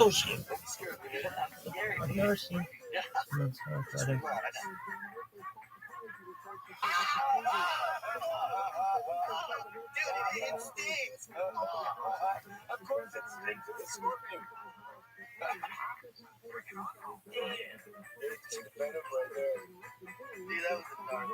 Sushi. I've never seen someone so athletic. Dude, it stings. Of course it stings. It's a scorpion. It's the venom right there. See, that was a dark.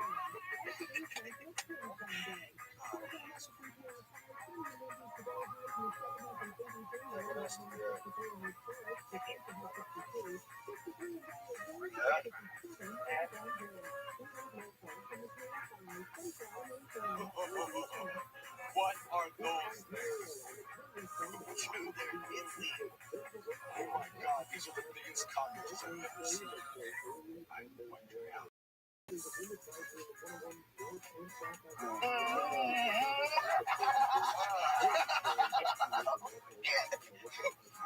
What are those things? Dude, they're insane. Oh my god, these are the biggest cockroaches I've ever seen. I'm wondering how.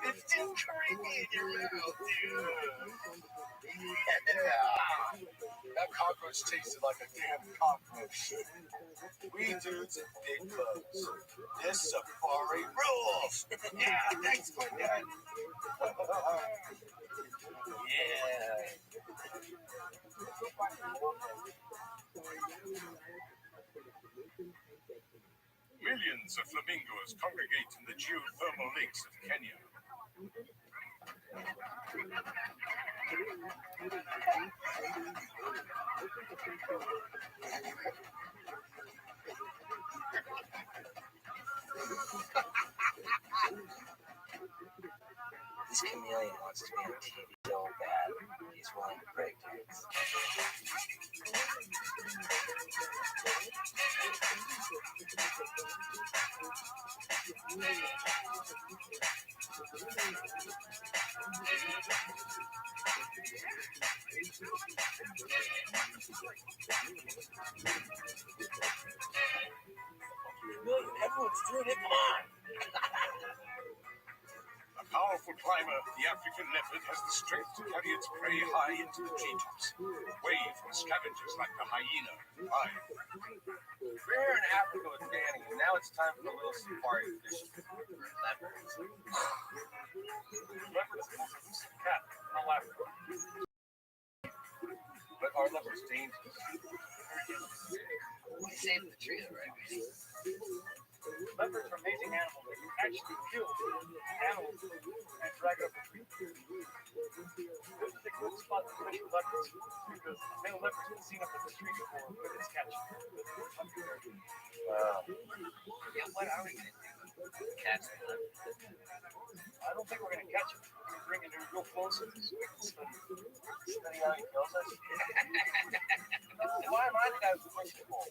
It's too creepy in your mouth, dude. Yeah. That cockroach tasted like a damn cockroach. We dudes and big bugs. This safari rules. Yeah, thanks, Gordon. Yeah. Millions of flamingos congregate in the geothermal lakes of Kenya. This chameleon wants to be on TV so bad, he's willing to break dudes. Everyone's doing it, come on! A powerful climber, the African leopard has the strength to carry its prey high into the treetops, away from scavengers like the hyena and lion. We're here in Africa with Danny, and now it's time for the little safari edition. Leopards. Leopards are the most elusive cat in all Africa. But are leopards dangerous? We saved the tree, Rabbi. Leopards are amazing animals that can actually kill animals and drag it up a tree. This is a good spot to fish with leopards because male leopards been seen up at the tree before with its catch. Wow. Yeah, what are we going to do? Catch the leopard? I don't think we're going to catch it. We're bringing it real close so we can Study how he kills us? Why am I the guy who's pushing the ball?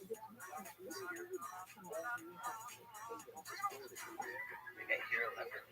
I hear a leopard.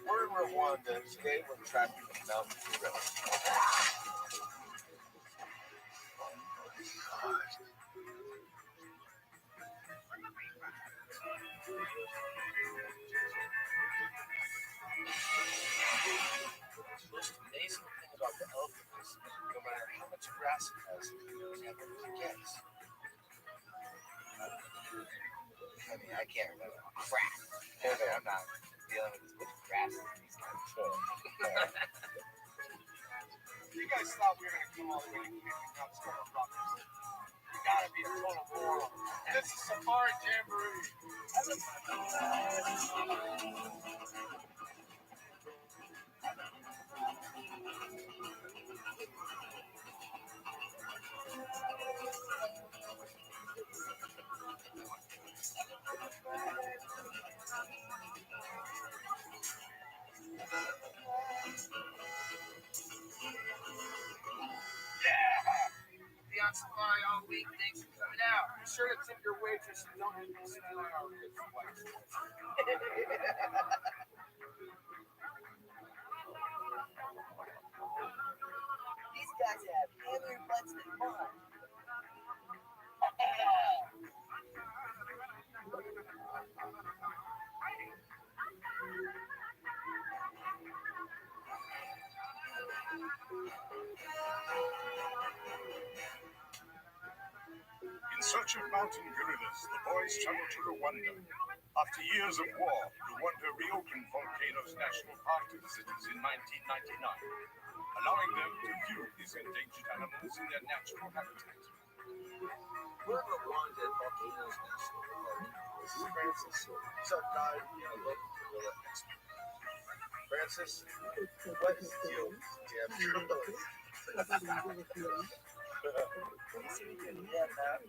We're in Rwanda. Today we're trapped in the mountains of Rabbi. The most amazing thing about the elephant is no matter how much grass it has, it never forgets. I mean, I can't remember crap. I'm not dealing with as much grass as these guys. You guys thought we were going to come all the way to Kenya and not start our progress. You gotta be a total moron. This is Safari Jamboree. supply all week. Thanks for coming out. Be sure to tip your waitress and don't have to spell out his wife. These guys have heavier butts than mine. In search of mountain gorillas, the boys travel to Rwanda. After years of war, Rwanda reopened Volcanoes National Park to visitors in 1999, allowing them to view these endangered animals in their natural habitat. We're in Rwanda at Volcanoes National Park. This is Francis. He's our guide and local gorilla expert. Francis, what is the deal with these damn gorillas? Yeah, man.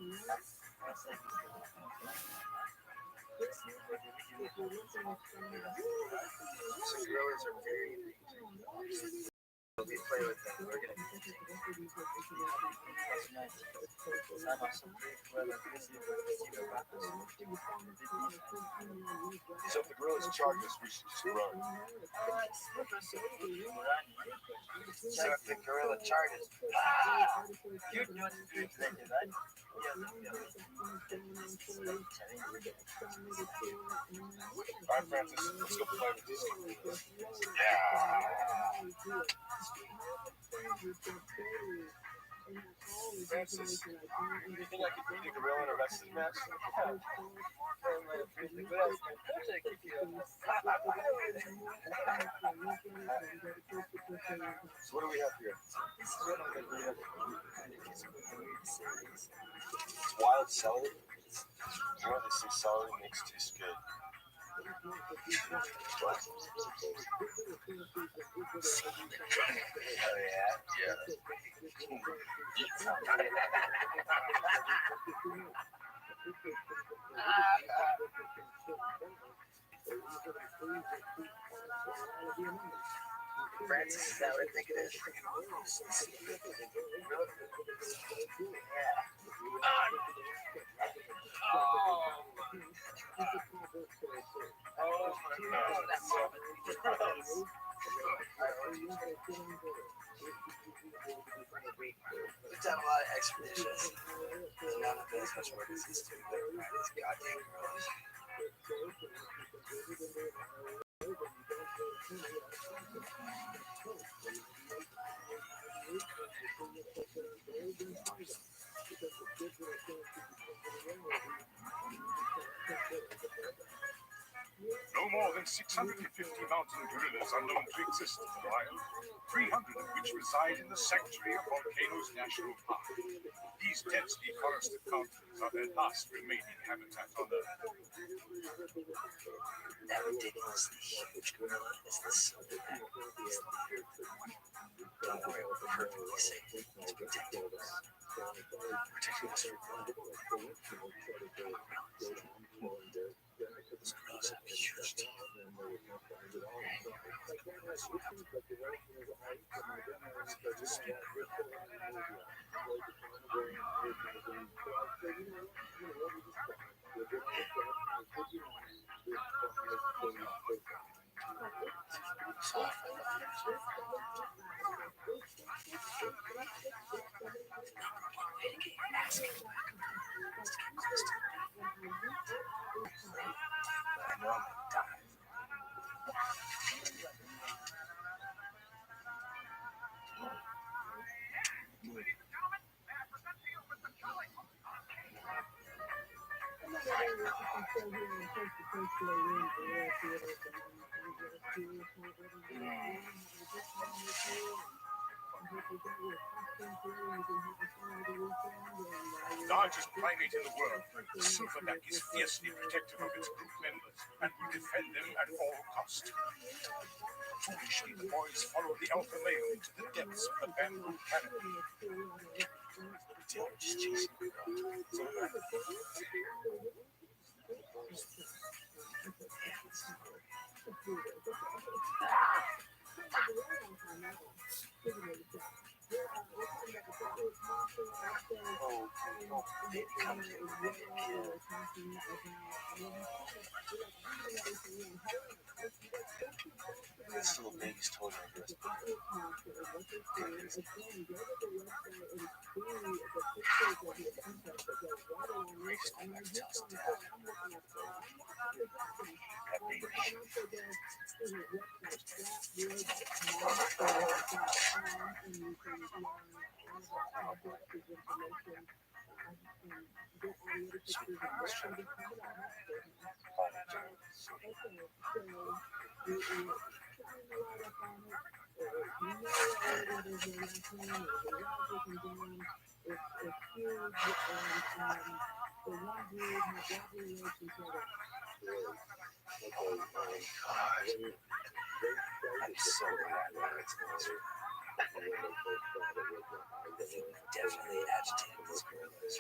So gorillas are very endangered. We play with them. We're gonna So if the gorillas charge us, we should just run. So if the gorilla charges, you're doing it for your pleasure, right? Alright, Francis, let's go play with these gorillas. Francis, you think I could beat a gorilla in a wrestling match? So what do we have here? It's wild celery. You know they say celery makes taste good. What? Oh yeah? Yeah. Francis, is that what I think it is? Yeah. Oh my God, that's so gross. We've done a lot of expeditions. None of it as much work as these two. These goddamn gorillas. No more than 650 mountain gorillas are known to exist in the wild, 300 of which reside in the sanctuary of Volcanoes National Park. These densely forested mountains are their last remaining habitat on Earth. That ridiculously huge gorilla is the silverback. Don't worry, we're perfectly safe. He's protecting us. Protecting us from what? Those gorillas have huge teeth. The largest primate in the world, the silverback is fiercely protective of its group members and will defend them at all costs. Foolishly, the boys follow the alpha male into the depths of the bamboo canopy. We're just chasing the gorilla. Silverback. baby comes in, we get killed. This little baby's totally aggressive. Grace going back to tell us dad. That baby. Sweet question. I'm so glad that it's closer. I think we've definitely agitated this gorillas.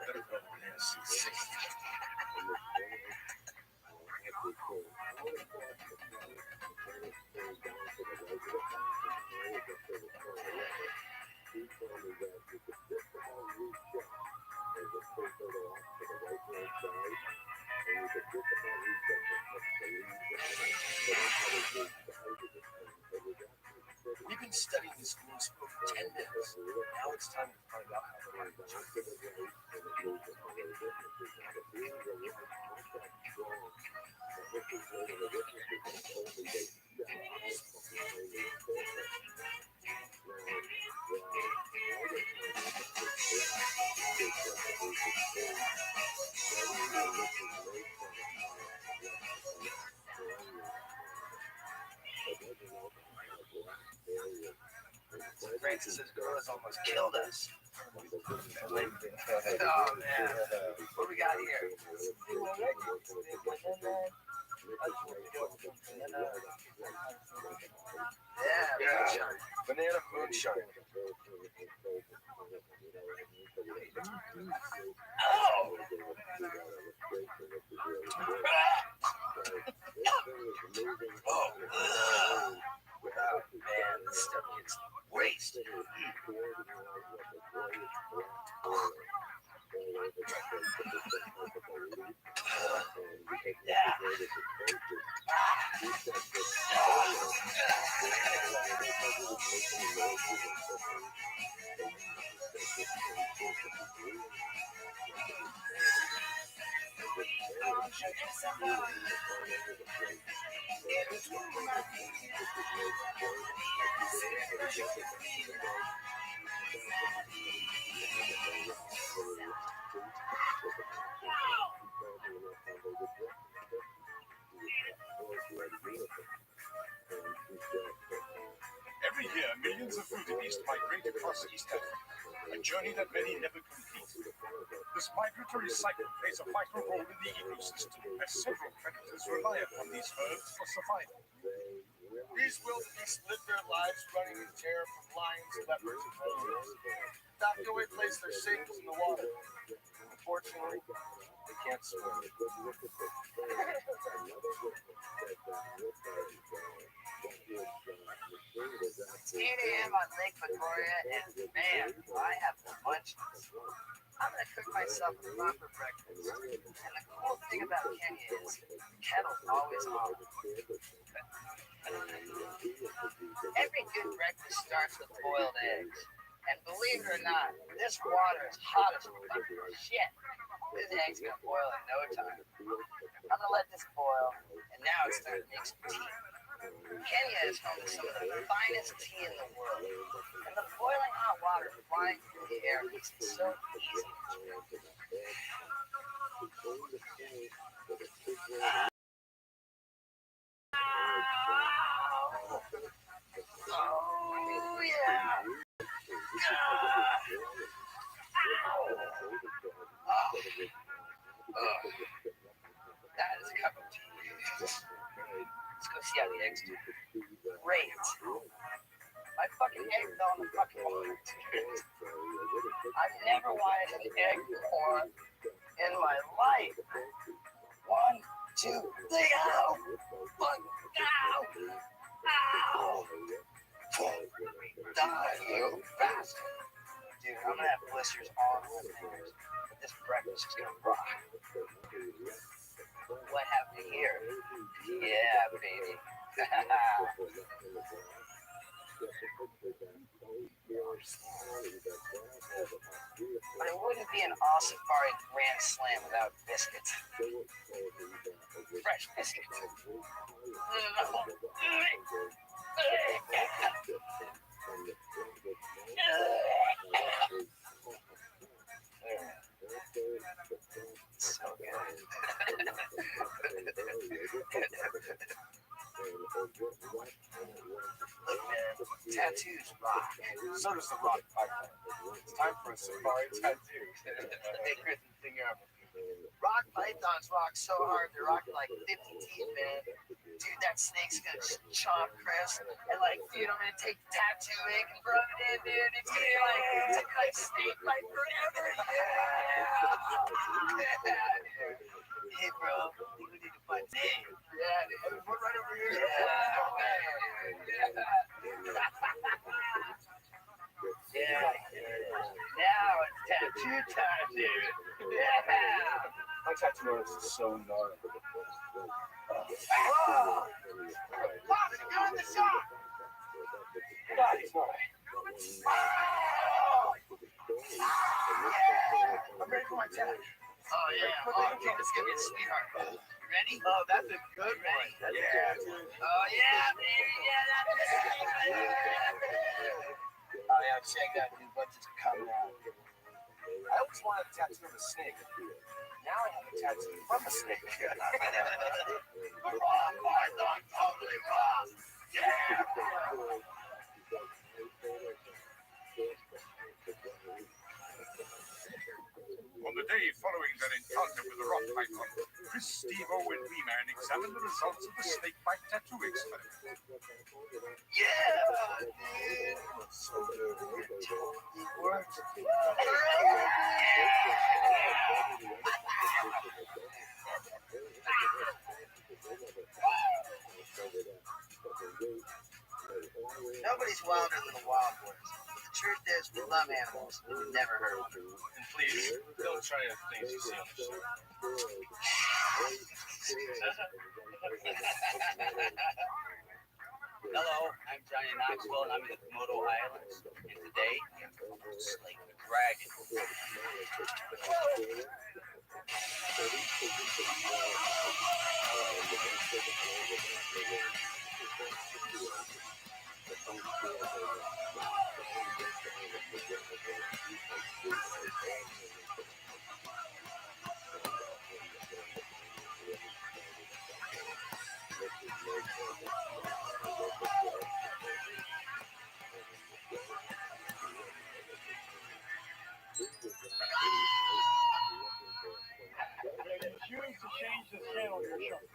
Better go over there and see. We've been studying these schools for over 10 minutes. Now it's time to find out how they're working. Francis says gorillas almost killed us. Oh man, what do we got here? Yeah, moonshine. Banana moonshine. Oh! Oh, man, this stuff gets wasted. Yeah. Every year, millions of foodiees migrate across East Africa, a journey that many never complete. This migratory cycle plays a vital role in the ecosystem, as several predators rely upon these herds for survival. These wildebeest live their lives running in terror from lions, leopards, and wolves. Not the only place they're safe is in the water. Unfortunately, they can't swim. 8 a.m. on Lake Victoria, and man, I have the munchies. I'm gonna cook myself a proper breakfast. And the cool thing about Kenya is the kettle's always on. Every good breakfast starts with boiled eggs. And believe it or not, this water is hot as fucking shit. This egg's gonna boil in no time. I'm gonna let this boil, and now it's time to make some tea. Kenya is home to some of the finest tea in the world, and the boiling hot water flying through the air makes it so easy to drink. Oh yeah! That is a cup of tea. Let's go see how the eggs do. Great. My fucking egg fell on the fucking water. I've never wanted an egg before in my life. 1, 2, 3, ow! Fuck, ow! Ow! Die, you bastard. Dude, I'm gonna have blisters all over my fingers. breakfast is gonna rock. What happened here? Yeah, baby. But it wouldn't be an all-safari grand slam without biscuits. Fresh biscuits. So good. Look, man, tattoos rock. So does the rock python. It's time for a safari tattoo. Hey, Chris, finger up. Rock pythons rock so hard, they're rocking like 50 teeth, man. Dude, that snake's gonna chomp Chris. And like, dude, I'm gonna take the tattoo ink and rub it in, dude. It's gonna be like snake bite forever. Yeah. Hey, bro, we need to find Dave. Yeah, dude. We're right over here. Yeah. Now it's tattoo time, dude. Yeah. My tattoo artist is so gnarly. Whoa! Bobby, go in the shop! God, he's not. I'm ready for my tattoo. Oh, yeah. Oh, dude, this is gonna be a sweetheart. You ready? Oh, that's a good one. Yeah, dude. Oh, yeah, baby. Yeah, that's it. Oh, yeah, check that, dude. What's just coming out? I always wanted a tattoo of a snake. Now I have a tattoo from a snake. The rock python totally rock. Yeah. On the day following their encounter with the rock python, Chris, Steve-O, and Wee-Man examined the results of the snake bite tattoo experiment. Yeah, dude. So good. It worked. Nobody's wilder than the wild boys. The truth is, we love animals and we never hurt them. And please, don't try the things you see on the show. Hello, I'm Johnny Knoxville and I'm in the Komodo Islands. And today, I'm going to slay the dragon. Choose to change the channel you're showing.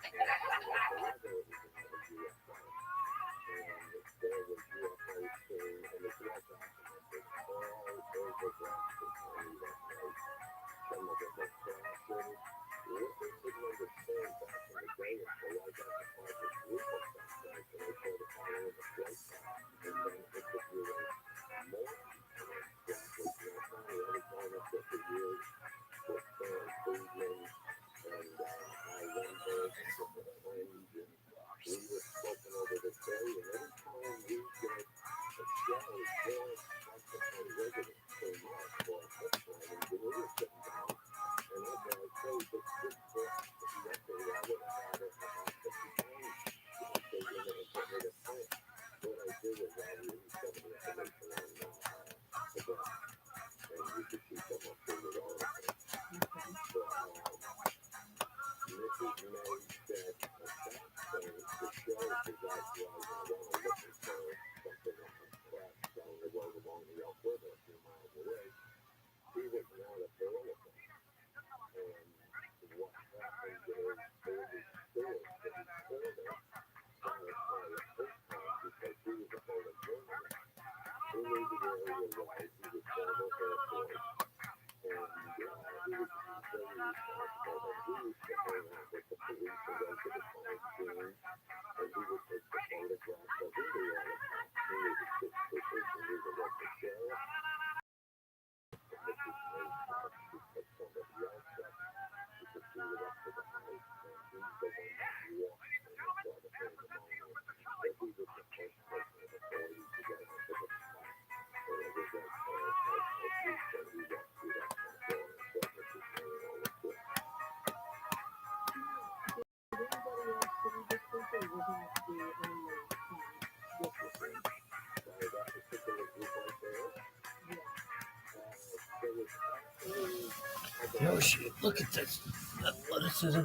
Yoshi, look at this. Athleticism.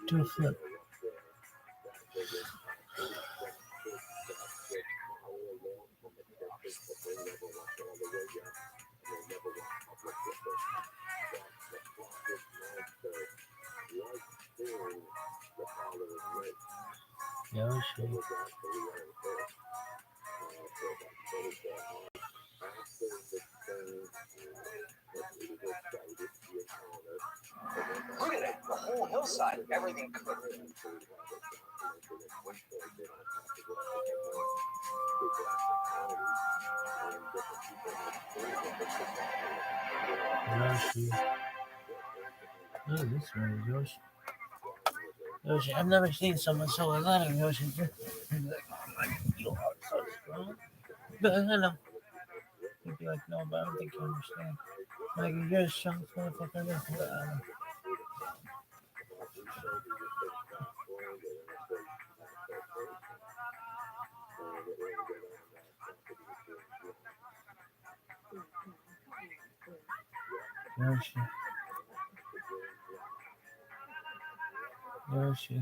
Do a flip. Yoshi. Look at it, the whole hillside, everything cooked. Yoshi. Oh, this one is Yoshi. Yoshi, I've never seen someone so athletic, Yoshi. Like, oh my, you are so strong. But hello. You'd be like, no, but I don't think you understand. Like, you're a strong motherfucker. Yoshi. Yoshi.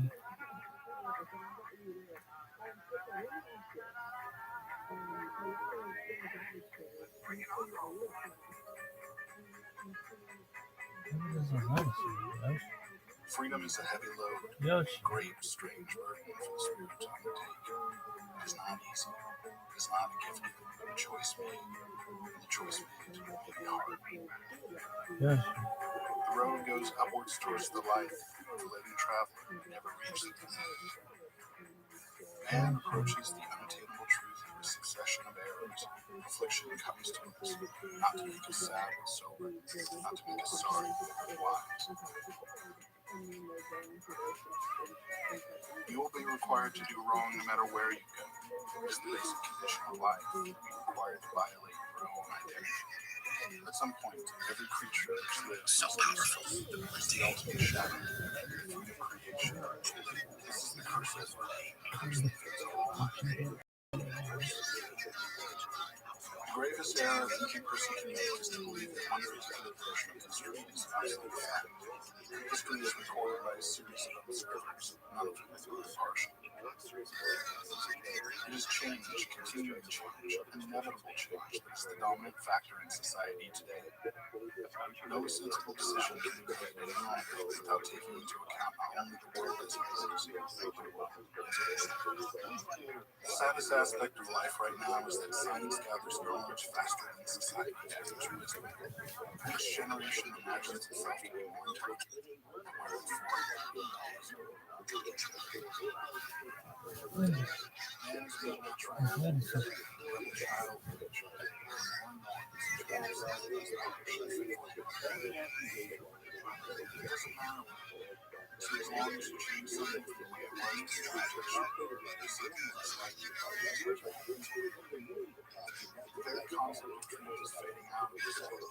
Freedom is a heavy load, Yoshi. great, strange burden for the spirit to undertake. It is not easy. It is not a gift given, but a choice made. And the choice made will be hard. Yoshi. The road goes upwards towards the light. The living traveler never reaches the end. Man approaches the unattainable truth through a succession of errors. Affliction comes to us, not to make us sad but sober, not to make us sorry but wise. You will be required to do wrong no matter where you go. It is the basic condition of life. You will be required to violate your own identity. At some point, every creature which lives must be the ultimate shadow, the fruit of creation. This is the curse of life. The gravest error any person can make is to believe that one particular version of history is absolute fact. History is recorded by a series of observers, none of whom is impartial. It is change, continuing change, inevitable change that is the dominant factor in society today. No sensible decision can be made any longer without taking into account not only the world as it is, but the world as it is. The saddest aspect of life right now is that science gathers knowledge faster than society gathers wisdom. Each generation imagines itself to be more intelligent than where it's from. Man's being a triumph, rebel child, so as long as you change something from the way it was, the very concept of truth is fading out of the soul.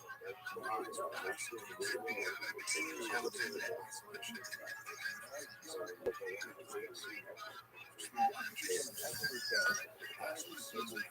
Rise with solitude,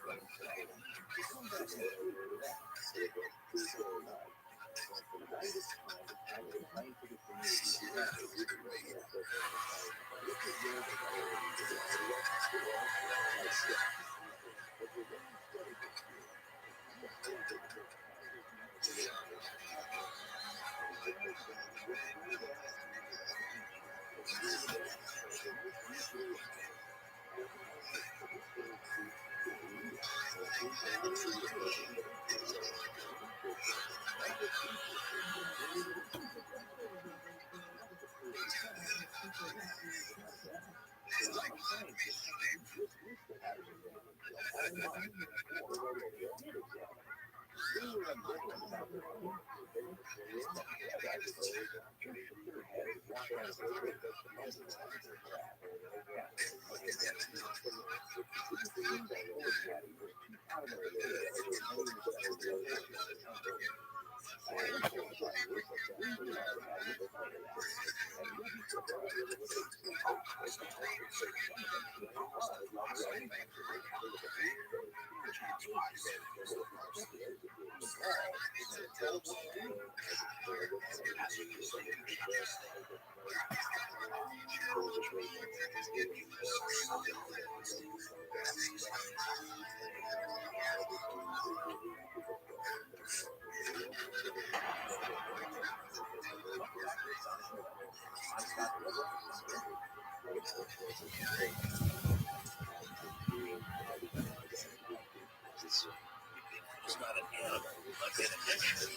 isolation, It's not an animal, but an addiction.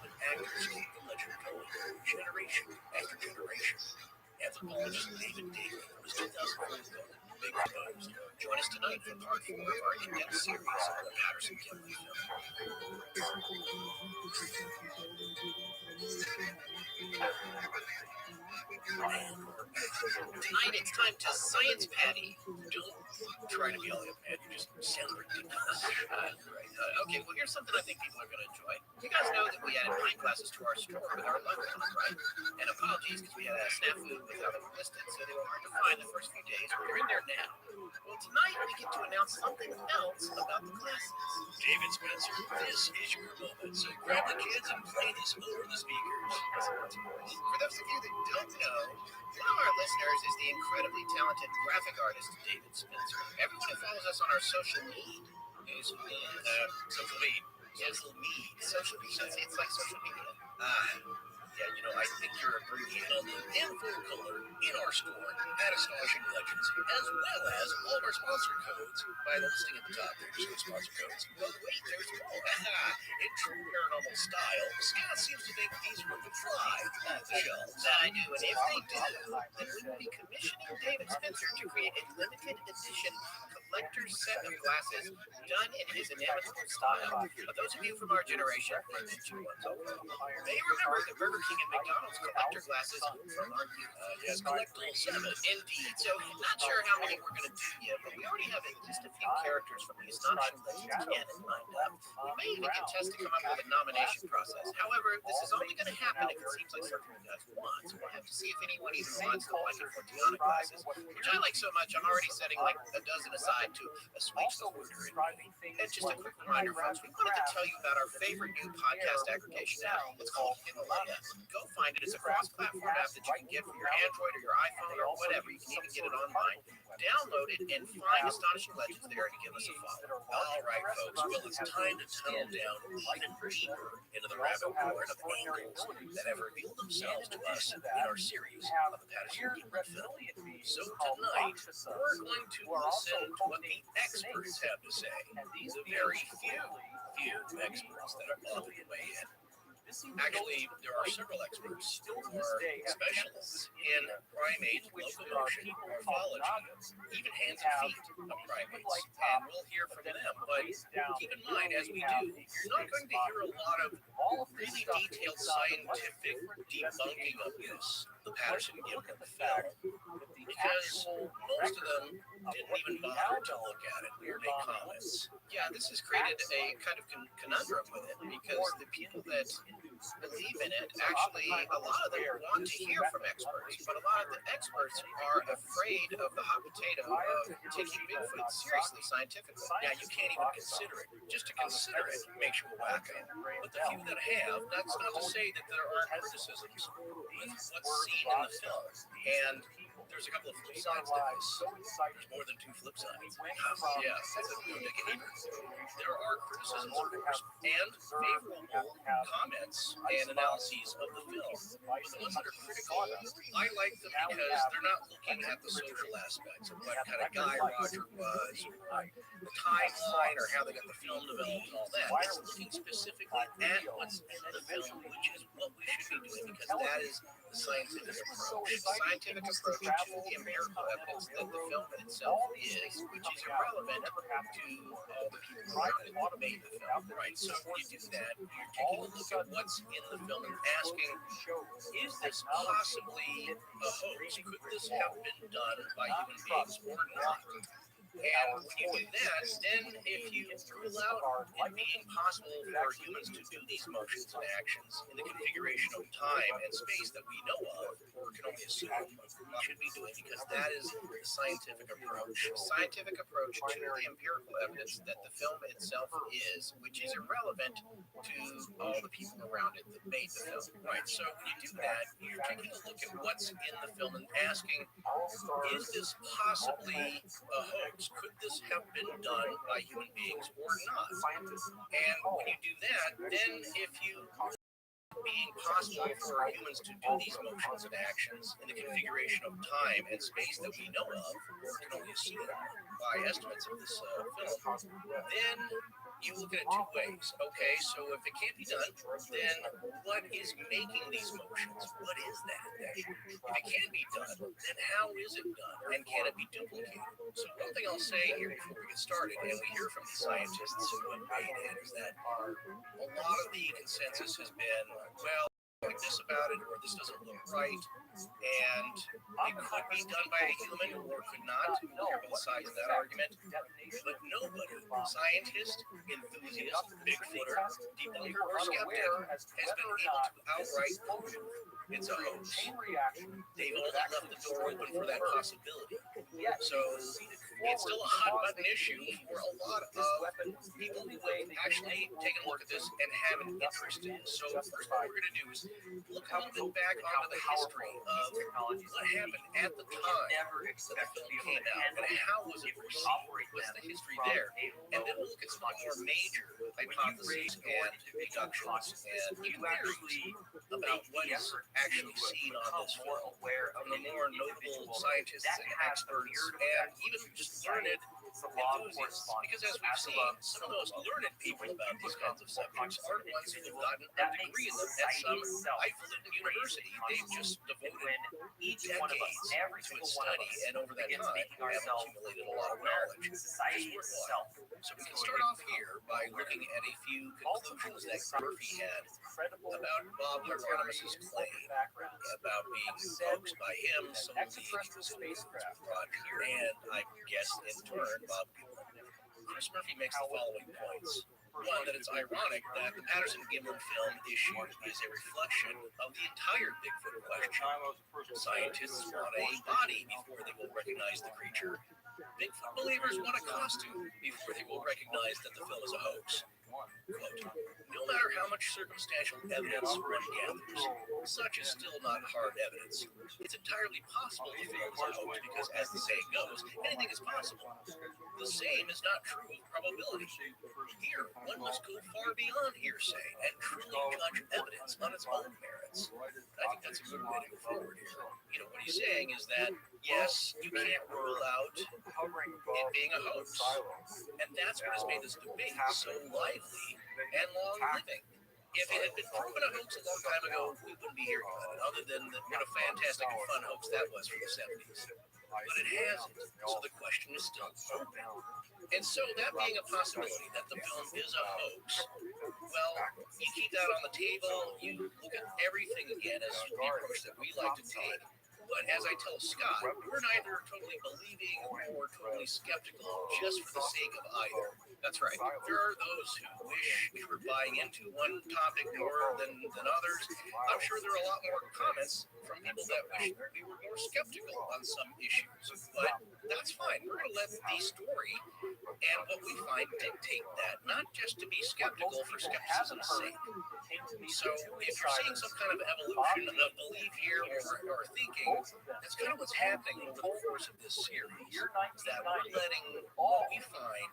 Actors keep the legend going, generation after generation. Anthropologist David Daly from his 2004 book, Big Exposed. Join us tonight for part 4 of our in-depth series on the Patterson Gimlin film. Tonight it's time to Science Patty. Don't try to be all hip, man. You just sound ridiculous. Okay, well, here's something I think people are going to enjoy. You guys know that we added wine classes to our store with our logo on them, right? And apologies because we had a snafu with how they were listed, so they were hard to find the first few days, but they're in there now. Well, tonight we get to announce something else about the classes. David Spencer, this is your moment, so grab the kids and play this over the speakers. For those of you that don't know, one of our listeners is the incredibly talented graphic artist David Spencer. Everyone who follows us on our social media is social media. Social media. It's like social media. Yeah, you know, I think you're abbreviating on the info color in our store at Astonishing Legends, as well as all of our sponsor codes by the listing at the top. There's no sponsor codes. But wait, there's more. In true paranormal style, Scott seems to think these would fly off the shelves. That I do, and if they do, then we will be commissioning David Spencer to create a limited edition collector's set of glasses done in his inimitable style. But those of you from our generation, and the two ones over, may remember the Burger King and McDonald's collector glasses from our youth. Yes, collectible 7. Indeed. So, not sure how many we're going to do yet, but we already have at least a few characters from the Astonishing Legends canon lined up. We may even get Tess to come up with a nomination process. However, this is only going to happen if it seems like something you guys want. So we'll have to see if anyone even wants the wonderful Tiana glasses, which I like so much. I'm already setting like a dozen aside to assuage the order. And just a quick reminder, folks, we wanted to tell you about our favorite new podcast aggregation app. It's called Himalaya. Go find it. It's a cross-platform app that you can get from your Android or your iPhone or whatever. You can even get it online. Download it and find Astonishing Legends there and give us a follow. All right, folks. Well, it's time to tunnel down even deeper into the rabbit hole of angles that have revealed themselves to us in our series of the Patterson Gimlin film. So tonight, we're going to listen to what the experts have to say. The very few experts that are all the way in. Actually, there are several experts who are specialists in primate locomotion, morphology, even hands and feet of primates, and we'll hear from them. But keep in mind, as we do, you're not going to hear a lot of really detailed scientific debunking of this, the Patterson Gimlin film, because most of them didn't even bother to look at it or make comments. Yeah, this has created a kind of conundrum with it, because the people that believe in it, actually, a lot of them want to hear from experts, but a lot of the experts are afraid of the hot potato of taking Bigfoot seriously scientifically. Now, you can't even consider it. Just to consider it makes you a wacko. But the few that have, that's not to say that there aren't criticisms with what's seen in the film. And there's a couple of flip sides to this. There's more than 2 flip sides. Yeah, that's a no dig either. There are criticisms, of course, and favorable comments and analyses of the film. But the ones that are critical, I like them because they're not looking at the social aspects of what kind of guy Roger was, or the timeline, or how they got the film developed and all that. It's looking specifically at what's in the film, which is what we should be doing, because that is the scientific approach. The scientific approach to the empirical evidence that the film itself is, which is irrelevant to all the people around it who made the film, right? So when you do that, you're taking a look at what's in the film and asking, is this possibly a hoax? Could this have been done by human beings or not? And when you do that, then if you rule out it being possible for humans to do these motions and actions in the configuration of time and space that we know of, or can only assume we should be doing, because that is the scientific approach. Scientific approach to the empirical evidence that the film itself is, which is irrelevant to all the people around it that made the film. Right. So when you do that, you're taking a look at what's in the film and asking, is this possibly a hoax? Could this have been done by human beings or not? And when you do that, then if you being possible for humans to do these motions and actions in the configuration of time and space that we know of, or can only assume by estimates of this film, then you look at it two ways. Okay, so if it can't be done, then what is making these motions? What is that? If it can't be done, then how is it done? And can it be duplicated? So one thing I'll say here before we get started, and we hear from the scientists who have made it, is that a lot of the consensus has been, well, like this about it, or this doesn't look right, and it could be done by a human or could not. We'll hear both sides of that argument, but nobody, scientist, enthusiast, bigfooter, debunker, or skeptic, has been able to outright prove it's a hoax. They've only left the door open for that possibility. So it's still a hot button issue for a lot of people who have actually taken a look at this and have an interest in it. So first what we're going to do is look a little bit back onto the history of what happened at the time that the film came out and how was it received, what's the history there, and then we'll look at some of the more major hypotheses and deductions and theories about what is actually seen on this film from the more notable scientists and experts and even just learned enthusiasts, because as we've seen, some of the most learned people about these kinds of subjects are the ones who have gotten a degree in them at some highfalutin university. They've just devoted decades to its study, and over that time have accumulated a lot of knowledge. It's worthwhile. So we can start off here by looking at a few conclusions that Murphy had about Bob Hieronymus's claim about being hoaxed by him, some of the spacecraft Roger, and I guess in turn Bob Gimlin. Chris Murphy makes the following points. One, that it's ironic that the Patterson-Gimlin film issue is a reflection of the entire Bigfoot question. Scientists want a body before they will recognize the creature. Bigfoot believers want a costume before they will recognize that the film is a hoax. Quote, no matter how much circumstantial evidence one gathers, such is still not hard evidence. It's entirely possible the film is a hoax because, as the saying goes, anything is possible. The same is not true of probability. Here, one must go far beyond hearsay and truly judge evidence on its own merits. I think that's a good way to go forward here. You know, what he's saying is that, yes, you can't rule out it being a hoax. And that's what has made this debate so lively and long-living. If it had been proven a hoax a long time ago, we wouldn't be hearing about it, other than what a fantastic and fun hoax that was from the 70s. But it hasn't, so the question is still open. And so that being a possibility that the film is a hoax, well, you keep that on the table, you look at everything again as the approach that we like to take. But as I tell Scott, we're neither totally believing or totally skeptical just for the sake of either. That's right. There are those who wish we were buying into one topic more than others. I'm sure there are a lot more comments from people that wish we were more skeptical on some issues. But that's fine. We're going to let the story and what we find dictate that, not just to be skeptical for skepticism's sake. So if you're seeing some kind of evolution of belief here or thinking, that's kind of what's happening over the course of this series, is that we're letting what we find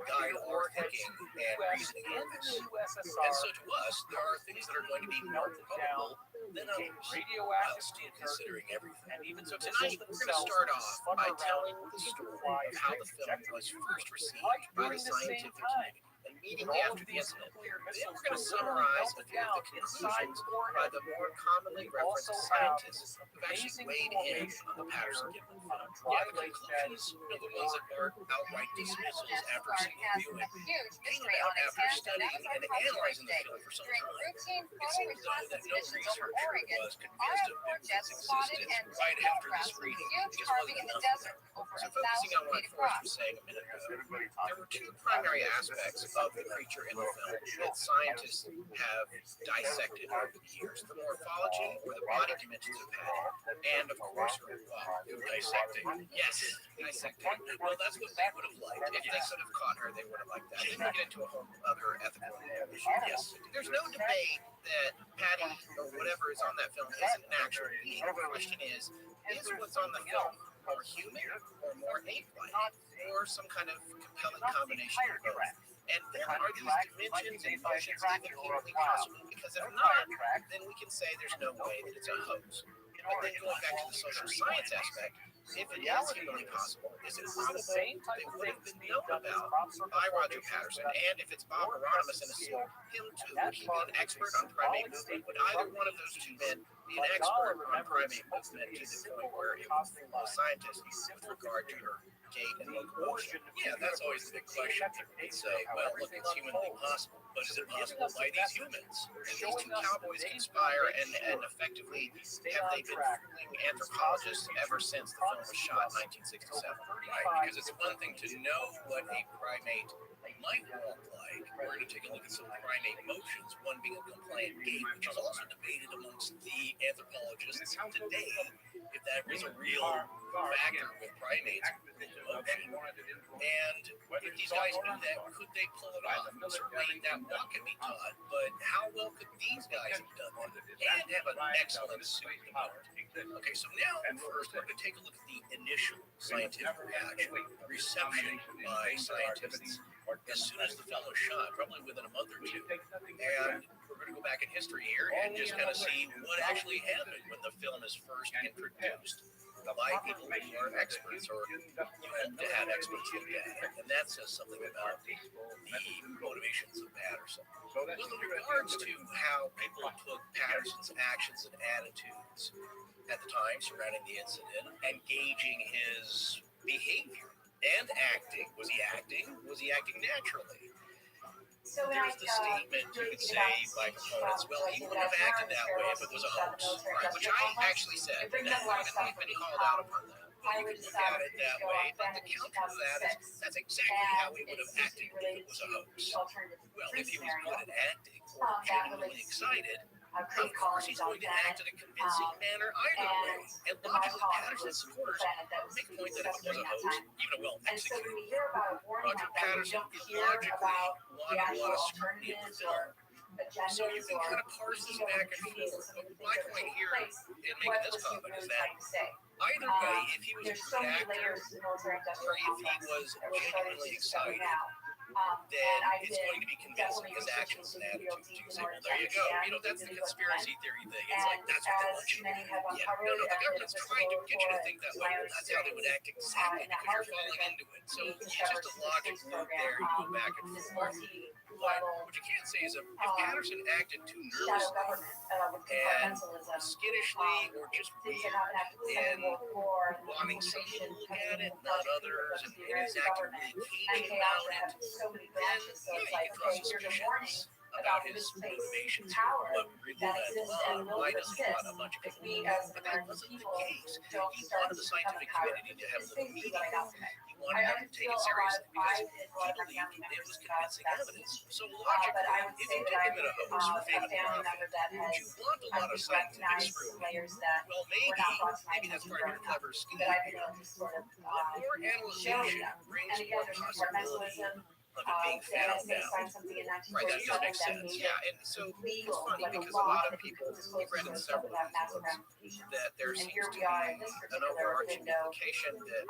guide our thinking and reasoning on this. And so to us, there are things that are going to be more probable than others, while still considering everything. So tonight, we're going to start off by telling the story of how the film was first received by the scientific community immediately after the incident. Then we're going to summarize a few of the conclusions by the more commonly referenced scientists who've actually weighed in on the Patterson-Gimlin film. Yeah, the conclusions, the ones that aren't outright dismissals after a single viewing, came about after studying and analyzing the film for some time. It seems, though, that no researcher was convinced of Bigfoot's existence right after this reading. It just wasn't enough. So, folks, focusing on what Forrest was saying a minute ago, there were two primary aspects of the creature in the film that scientists have dissected over the years: the morphology, or the body dimensions of Patty, and of course her walk. Dissecting. Yes, dissecting. Well, that's what they would have liked. If they could have caught her, they would have liked that. Then we get into a whole other ethical issue. Yes, there's no debate that Patty or whatever is on that film isn't an actual being. The question is what's on the film more human or more ape-like, or some kind of compelling combination of both? And then are these dimensions and motions even humanly possible? Because if not, then we can say there's no way that it's a hoax. But then going back to the social science aspect, if it is humanly possible, is it probable they would have been known about by Roger Patterson? And if it's Bob Hieronymus and assume him too, would he be an expert on primate movement? Would either one of those two men be an expert on primate movement to the point where it would fool a scientist with regard to her gait and locomotion? Yeah, that's always the big question. People would say, well, look, it's humanly possible, but is it possible by these humans? And these two cowboys conspire, and effectively have they been fooling anthropologists ever since the film was shot in 1967? Right, because it's one thing to know what a primate might walk like. We're going to take a look at some primate motions, one being a compliant gait, which is also debated amongst the anthropologists today, if that was a real factor with primates, motion. And if these guys knew that, could they pull it off? Certainly that walk can be taught, but how well could these guys have done that? And have an excellent suit about it. Okay, so now first we're going to take a look at the initial scientific reception by scientists as soon as the film was shot, probably within a month or two. And we're going to go back in history here and just kind of see what actually happened when the film is first introduced by people who are experts, or you hope to have experts look at it. And that says something about the motivations of Patterson. With regards to how people took Patterson's actions and attitudes at the time surrounding the incident, and gauging his behavior and acting. Was he acting? Was he acting naturally? There's the statement you could say by proponents, well, he would have acted that way if it was a hoax, right? Which I actually said, and we've been called out upon that. Well, you can look at it that way, but the counter to that is that's exactly how he would have acted if it was a hoax. Well, if he was good at acting or genuinely excited, of course he's going to act in a convincing manner either way. And logically, Patterson's supporters make the point that if it was a hoax, even a well-executed one, Roger Patterson is logically wanting a lot of scrutiny of the film. So you can kind of parse this back and forth. But my point here in making this comment is that either way, if he was a good actor or if he was genuinely excited, then it's going to be convincing. His actions and attitudes. You say, well, there you go. That's the conspiracy theory thing. It's like, that's what they want you to do. Yeah, no, the government's trying to get you to think that way. Well, that's how they would act exactly, because you're falling into it. So it's just a logic loop there. You go back and forth. But what you can't say is if Patterson acted too nervously and skittishly or just weird and wanting some to look at it, not others, and he's acting really cagey about it, then yeah, you can draw suspicions about his motivations here. What really went on, why doesn't he want a bunch of people? But that wasn't the case. He wanted the scientific community to have a little meeting. He wanted them to take it seriously because he believed it was convincing evidence. So logically, if you did him in a hoax for fame and profit, would you want a lot of scientific scrutiny? Well, maybe that's part of your clever scheme here. But more analyzation brings more possibility of it being found now. Right, that does make sense. Yeah, and so it's funny because a lot of people, we've read in several of these books, that there seems to be an overarching implication that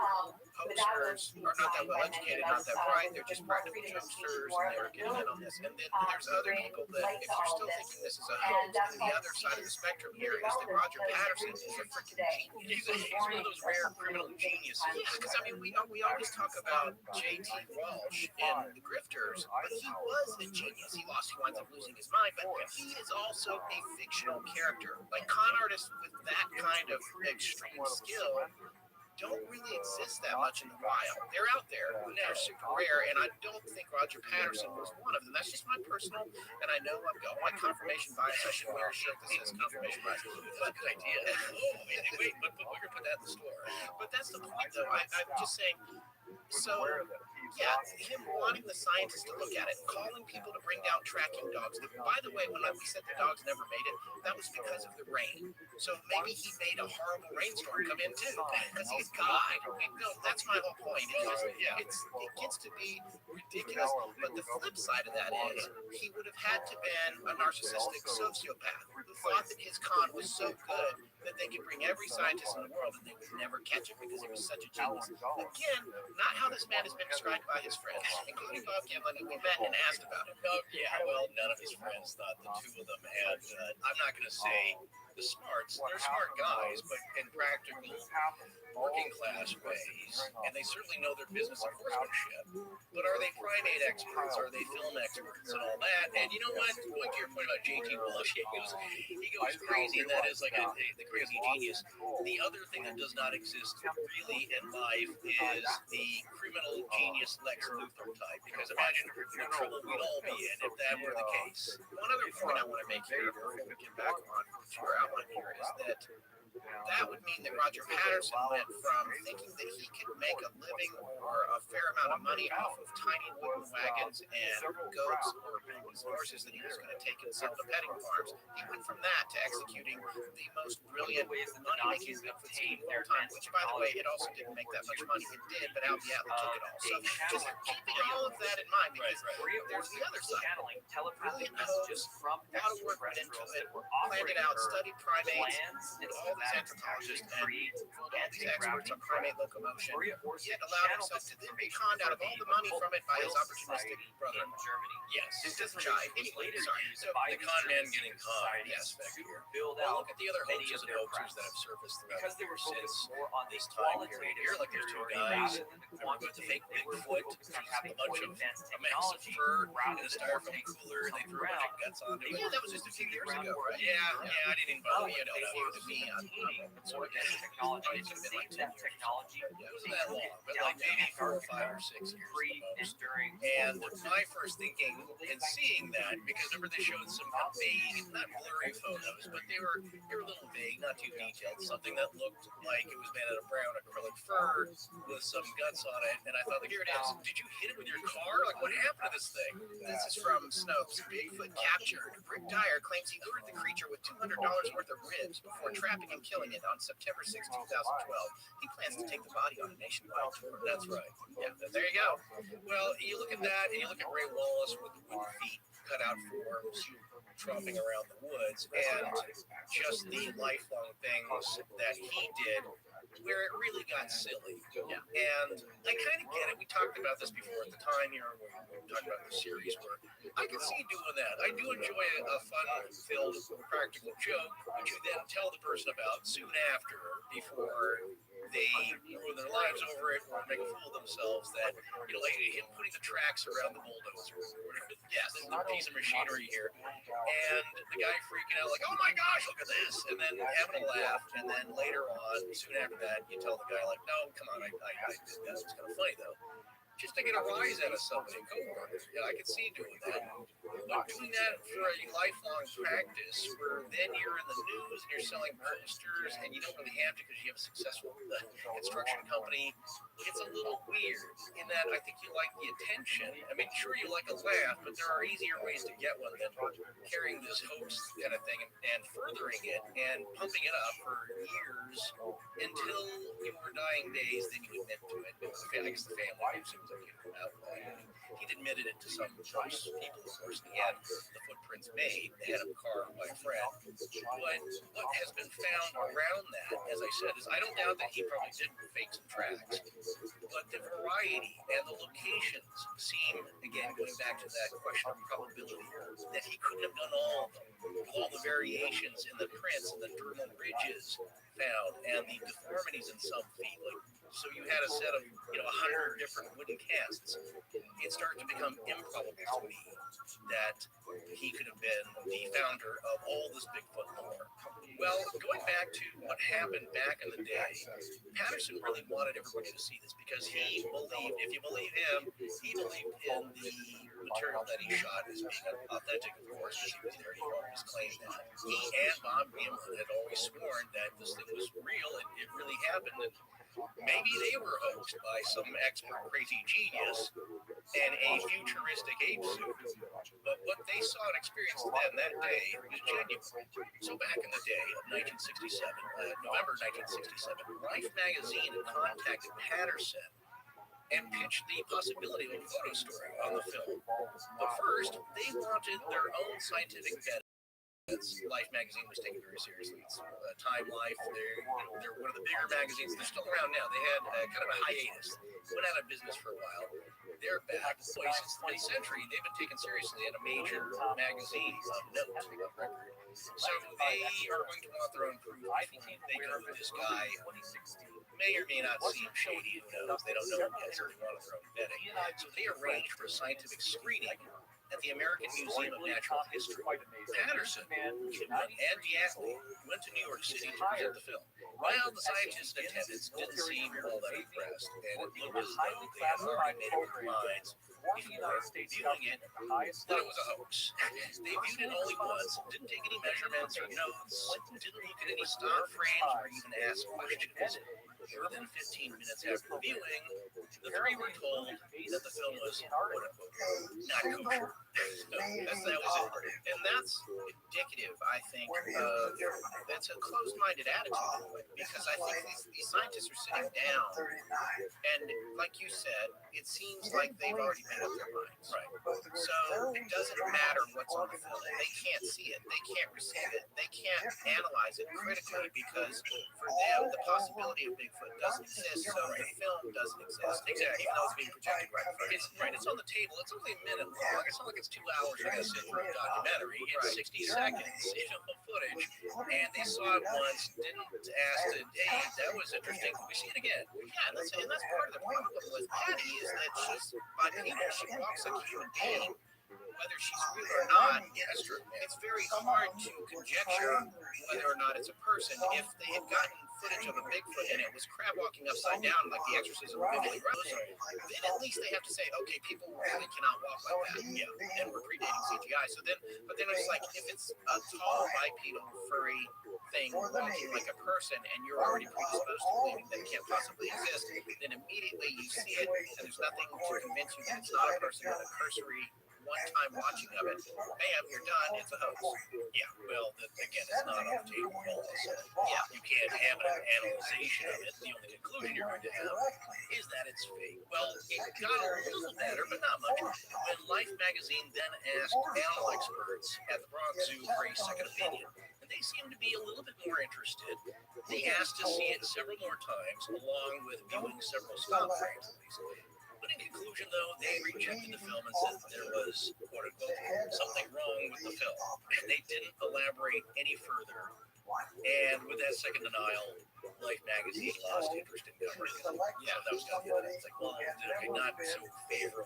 posters are not that well educated, not that bright, they're just practical jokesters, and they're getting in on this. And then there's other people that, if you're still thinking this is a hoax, then the other side of the spectrum here is that Roger Patterson is a freaking genius. He's one of those rare criminal geniuses. Because, I mean, we always talk about J.T. Walsh in The Grifters, but he was a genius. He winds up losing his mind, but he is also a fictional character. Like, con artists with that kind of extreme skill don't really exist that much in the wild. They're out there, and they're super rare, and I don't think Roger Patterson was one of them. That's just my personal, and I know I've got my confirmation bias. I should wear a shirt that says confirmation bias. But Good idea. Wait, but we're gonna put that in the store. but that's the point, though. I'm just saying. So, yeah, him wanting the scientists to look at it, calling people to bring down tracking dogs. By the way, when we said the dogs never made it, that was because of the rain. So maybe he made a horrible rainstorm come in too, because he's God. No, that's my whole point. It gets to be ridiculous. But the flip side of that is he would have had to been a narcissistic sociopath who thought that his con was so good that they could bring every scientist in the world and they would never catch it because he was such a genius. Again, not how this man has been described by his friends, including Bob Gimlin, who we met and asked about him. Oh, yeah, well, none of his friends thought the two of them had, I'm not going to say the smarts, they're smart guys, but in practical, working class ways, and they certainly know their business and horsemanship. But are they primate experts? Are they film experts and all that? And you know what? Going to your point about JT Walsh, he goes crazy, and that is like the crazy genius. The other thing that does not exist really in life is the criminal genius Lex Luthor type. Because imagine the trouble we'd all be in if that were the case. One other point I want to make here before we get back on to our outline here is that would mean that Roger Patterson went from thinking that he could make a living or a fair amount of money off of tiny wooden wagons and goats or horses that he was going to take and sell to petting farms. He went from that to executing the most brilliant money-making Bigfoot scheme of all time, which, by the way, it also didn't make that much money. It did, but Al the Atlas took it all. So just keeping all of that in mind, because there's the other side. Brilliant hosts, a lot of work went into it, planned it out, studied primates, did all these anthropologists and all these experts on primate locomotion, yet allowed himself to then be conned out of all the money from it by his opportunistic brother-in-law. Yes. This doesn't jive. Anyway, sorry. So the con man getting conned aspect here. Well, look at the other hoaxes and hoaxers that have surfaced throughout the years since this time period here. Like there's two guys who were with the fake Bigfoot, a bunch of a massive fur in a styrofoam cooler, and they threw a bunch of guts on it. Yeah, that was just a few years ago, right? Yeah, I didn't involve you know me. sort of technology. It wasn't that long, but like maybe 4 or 5 or 6 years at the most. And my first thinking in seeing that, because remember they showed some vague, not blurry photos, but they were a little vague, not too detailed. Something that looked like it was made out of brown acrylic fur with some guts on it, and I thought, like, here it is. Did you hit it with your car? Like, what happened to this thing? This is from Snopes. Bigfoot captured. Rick Dyer claims he lured the creature with $200 worth of ribs before trapping and killing it on September 6, 2012. He plans to take the body on a nationwide tour. That's right. Yeah, there you go. Well, you look at that, and you look at Ray Wallace with the wooden feet cut out forms, tromping around the woods, and just the lifelong things that he did, where it really got silly. Yeah. And I kind of get it. We talked about this before at the time here. We talked about the series where I can see doing that. I do enjoy a fun-filled practical joke, which you then tell the person about soon after, before they ruin their lives over it or make a fool of themselves. That, you know, like him putting the tracks around the bulldozer, yes, the piece of machinery here, and the guy freaking out like, oh my gosh, look at this, and then having a laugh, and then later on, soon after that, you tell the guy like, no, come on, I did that. It's kind of funny though. Just to get a rise out of somebody, coworker. Yeah, I could see doing that. But doing that for a lifelong practice, where then you're in the news and you're selling posters, and you don't really have to because you have a successful construction company, it's a little weird in that I think you like the attention. I mean, sure, you like a laugh, but there are easier ways to get one than carrying this hoax kind of thing and furthering it and pumping it up for years until your dying days. Then you admit to it. I guess the family seems like he'd admitted it to some close people, of course. He had the footprints made, the head of a car by a friend. But what has been found around that, as I said, is I don't doubt that he probably did fake some tracks, but the variety and the locations seem, again, going back to that question of probability, that he couldn't have done all of them, with all the variations in the prints and the dermal ridges found and the deformities in some feet. Like, so you had a set of, 100 different wooden casts, it started to become improbable to me that he could have been the founder of all this Bigfoot lore. Well, going back to what happened back in the day, Patterson really wanted everybody to see this because he believed, if you believe him, he believed in the material that he shot as being authentic, of course, because he was there. He always claimed that. He and Bob Beamon had always sworn that this thing was real, it really happened, and maybe they were hoaxed by some expert crazy genius and a futuristic ape suit, but what they saw and experienced then that day was genuine. So back in the day of 1967, November 1967, Life magazine had contacted Patterson and pitched the possibility of a photo story on the film. But first, they wanted their own scientific bet. Life magazine was taken very seriously. It's Time Life. They're one of the bigger magazines. They're still around now. They had kind of a hiatus. Went out of business for a while. They're back. Boy, since the mid-century, they've been taken seriously in a major magazine of note, of record. So they are going to want their own proof. They know who this guy may or may not seem shady. Who knows? They don't know him yet, so they wanted their own betting. So they arranged for a scientific screening at the American Museum of Natural History. Patterson, Kidman, and Diatley went to New York City to present the film. While the scientists in attendance didn't seem all that impressed, and it looked as though they had already made up their minds before viewing it that it was a hoax. They viewed it only once, didn't take any measurements or notes, didn't look at any stock frames or even ask questions. More than 15 minutes after the viewing, the three were told that the film was, quote-unquote, not kosher. That was it. And that's indicative, I think, of that's a closed-minded attitude, because I think these scientists are sitting down, and like you said, it seems like they've already made up their minds. Right. So it doesn't matter what's on the film. They can't see it. They can't receive it. They can't analyze it critically because for them, the possibility of Bigfoot doesn't exist, so the film doesn't exist. Exactly. Even though it's being projected right in front of you. Right. It's on the table. It's only a minute long. It's not like it's 2 hours you're going to sit through a documentary. It's 60 seconds, of footage. And they saw it once, didn't ask to, hey, that was interesting. Can we see it again? Yeah, and that's part of the problem with Patty is that she's, by people, she walks like a human being. Whether she's real or not, it's very hard to conjecture whether or not it's a person. If they had gotten footage of a Bigfoot and it was crab walking upside down like the exorcism of Emily Rose, then at least they have to say, okay, people really cannot walk like that. Yeah, and we're predating CGI. But then it's like, if it's a tall, bipedal, furry thing walking like a person and you're already predisposed to believing that it can't possibly exist, then immediately you see it and there's nothing to convince you that it's not a person, but a cursory one-time watching of it, bam, you're done, it's a hoax. Yeah, well, again, it's not on the table. Yeah, you can't have an analyzation of it. The only conclusion you're going to have is that it's fake. Well, it got a little better, but not much. When Life magazine then asked animal experts at the Bronx Zoo for a second opinion, and they seemed to be a little bit more interested, they asked to see it several more times, along with viewing several stop frames at least. But in conclusion, though, they rejected the film and said that there was, quote unquote, something wrong with the film. They didn't elaborate any further. And with that second denial, Life magazine lost interest in covering it. Yeah, that was kind of it. It's like, well, okay, not so favorable.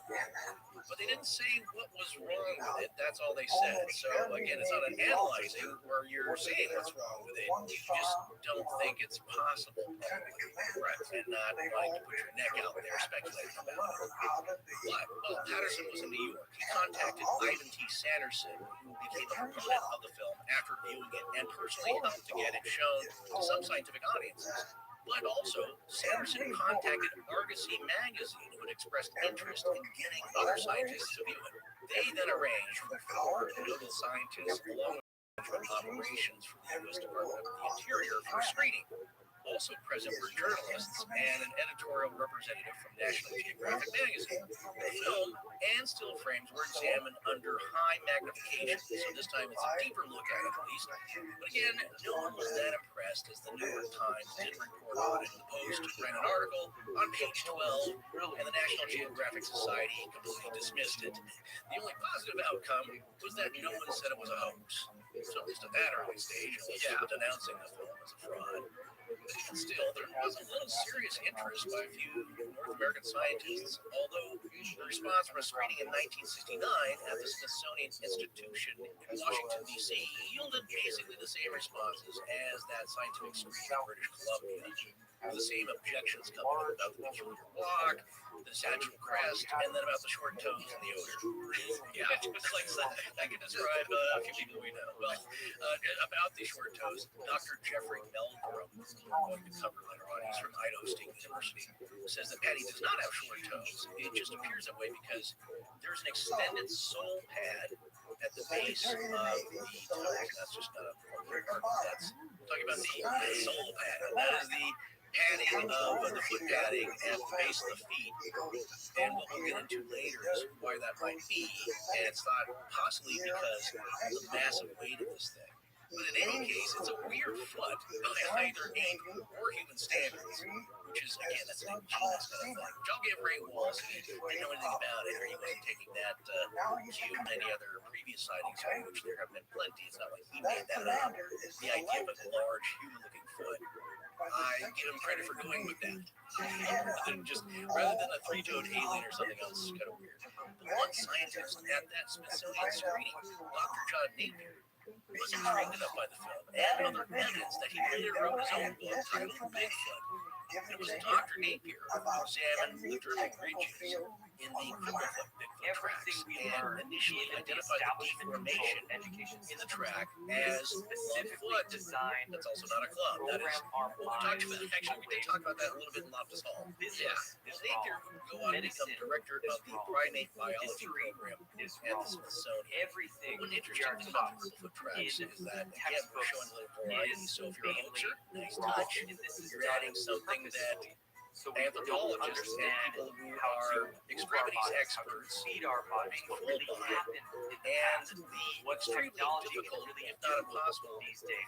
But they didn't say what was wrong with it. That's all they said. So again, it's not an analyzing where you're saying what's wrong with it. You just don't think it's possible, right? And not wanting to put your neck out there speculating about it. But while Patterson was in New York, he contacted Ivan T. Sanderson, who became a proponent of the film after viewing it and personally helped to get it shown to some scientific audiences. But also, Sanderson contacted Argosy magazine, who had expressed interest in getting other scientists to view it. They then arranged for 4 notable scientists, along with operations from the U.S. Department of the Interior, for screening. Also present were journalists and an editorial representative from National Geographic magazine. The film and still frames were examined under high magnification, so this time it's a deeper look at it at least. But again, no one was that impressed, as the New York Times did report on it. The Post ran an article on page 12, and the National Geographic Society completely dismissed it. The only positive outcome was that no one said it was a hoax. So at least at that early stage, it was denouncing the film as a fraud. But still, there was a little serious interest by a few North American scientists, although the response from a screening in 1969 at the Smithsonian Institution in Washington, D.C. yielded basically the same responses as that scientific screening in British Columbia, with the same objections coming up about the peculiar block, the sagittal crest, and then about the short toes and the odor. Yeah, just like I can describe a few people we know. Well, about the short toes, Dr. Jeffrey Meldrum, who we're going to cover later on, he's from Idaho State University, says that Patty does not have short toes. It just appears that way because there's an extended sole pad at the base of the toes. That's just not a part. That's talking about the sole pad. That is the padding of the foot padding at the base of the feet. And what we'll get into later is why that might be. And it's thought possibly because of the massive weight of this thing. But in any case, it's a weird foot by either ankle or human standards, which is, again, that's an ingenious kind of thing. John gave Ray Wallace, he didn't know anything about it, or he wasn't taking that cue from any other previous sightings, of which there have been plenty. It's not like he made that up. The idea of a large, human-looking foot, I give him credit for going with that. Rather than a three-toed alien or something else, it's kind of weird. But one scientist at that Smithsonian screening, Dr. John Napier, was intrigued enough by the film and other evidence that he later wrote his own book titled Bigfoot. It was Dr. Napier who examined the dermal ridges in the Cripple-foot Bigfoot tracks and initially identified the deformation in the track as clubfoot. That's also not a club. That is what we talked about. Actually, we did talk about that a little bit in Loftus Hall. Yeah. Napier would go on to become director of the primate biology program at the Smithsonian. One interesting thing about the Cripple-foot tracks is that, again, we're showing a little variety. So if you're a hoaxer, nice touch. You're adding something that anthropologists and people who are extremities experts are being fooled by, and the extremely difficult, if not impossible,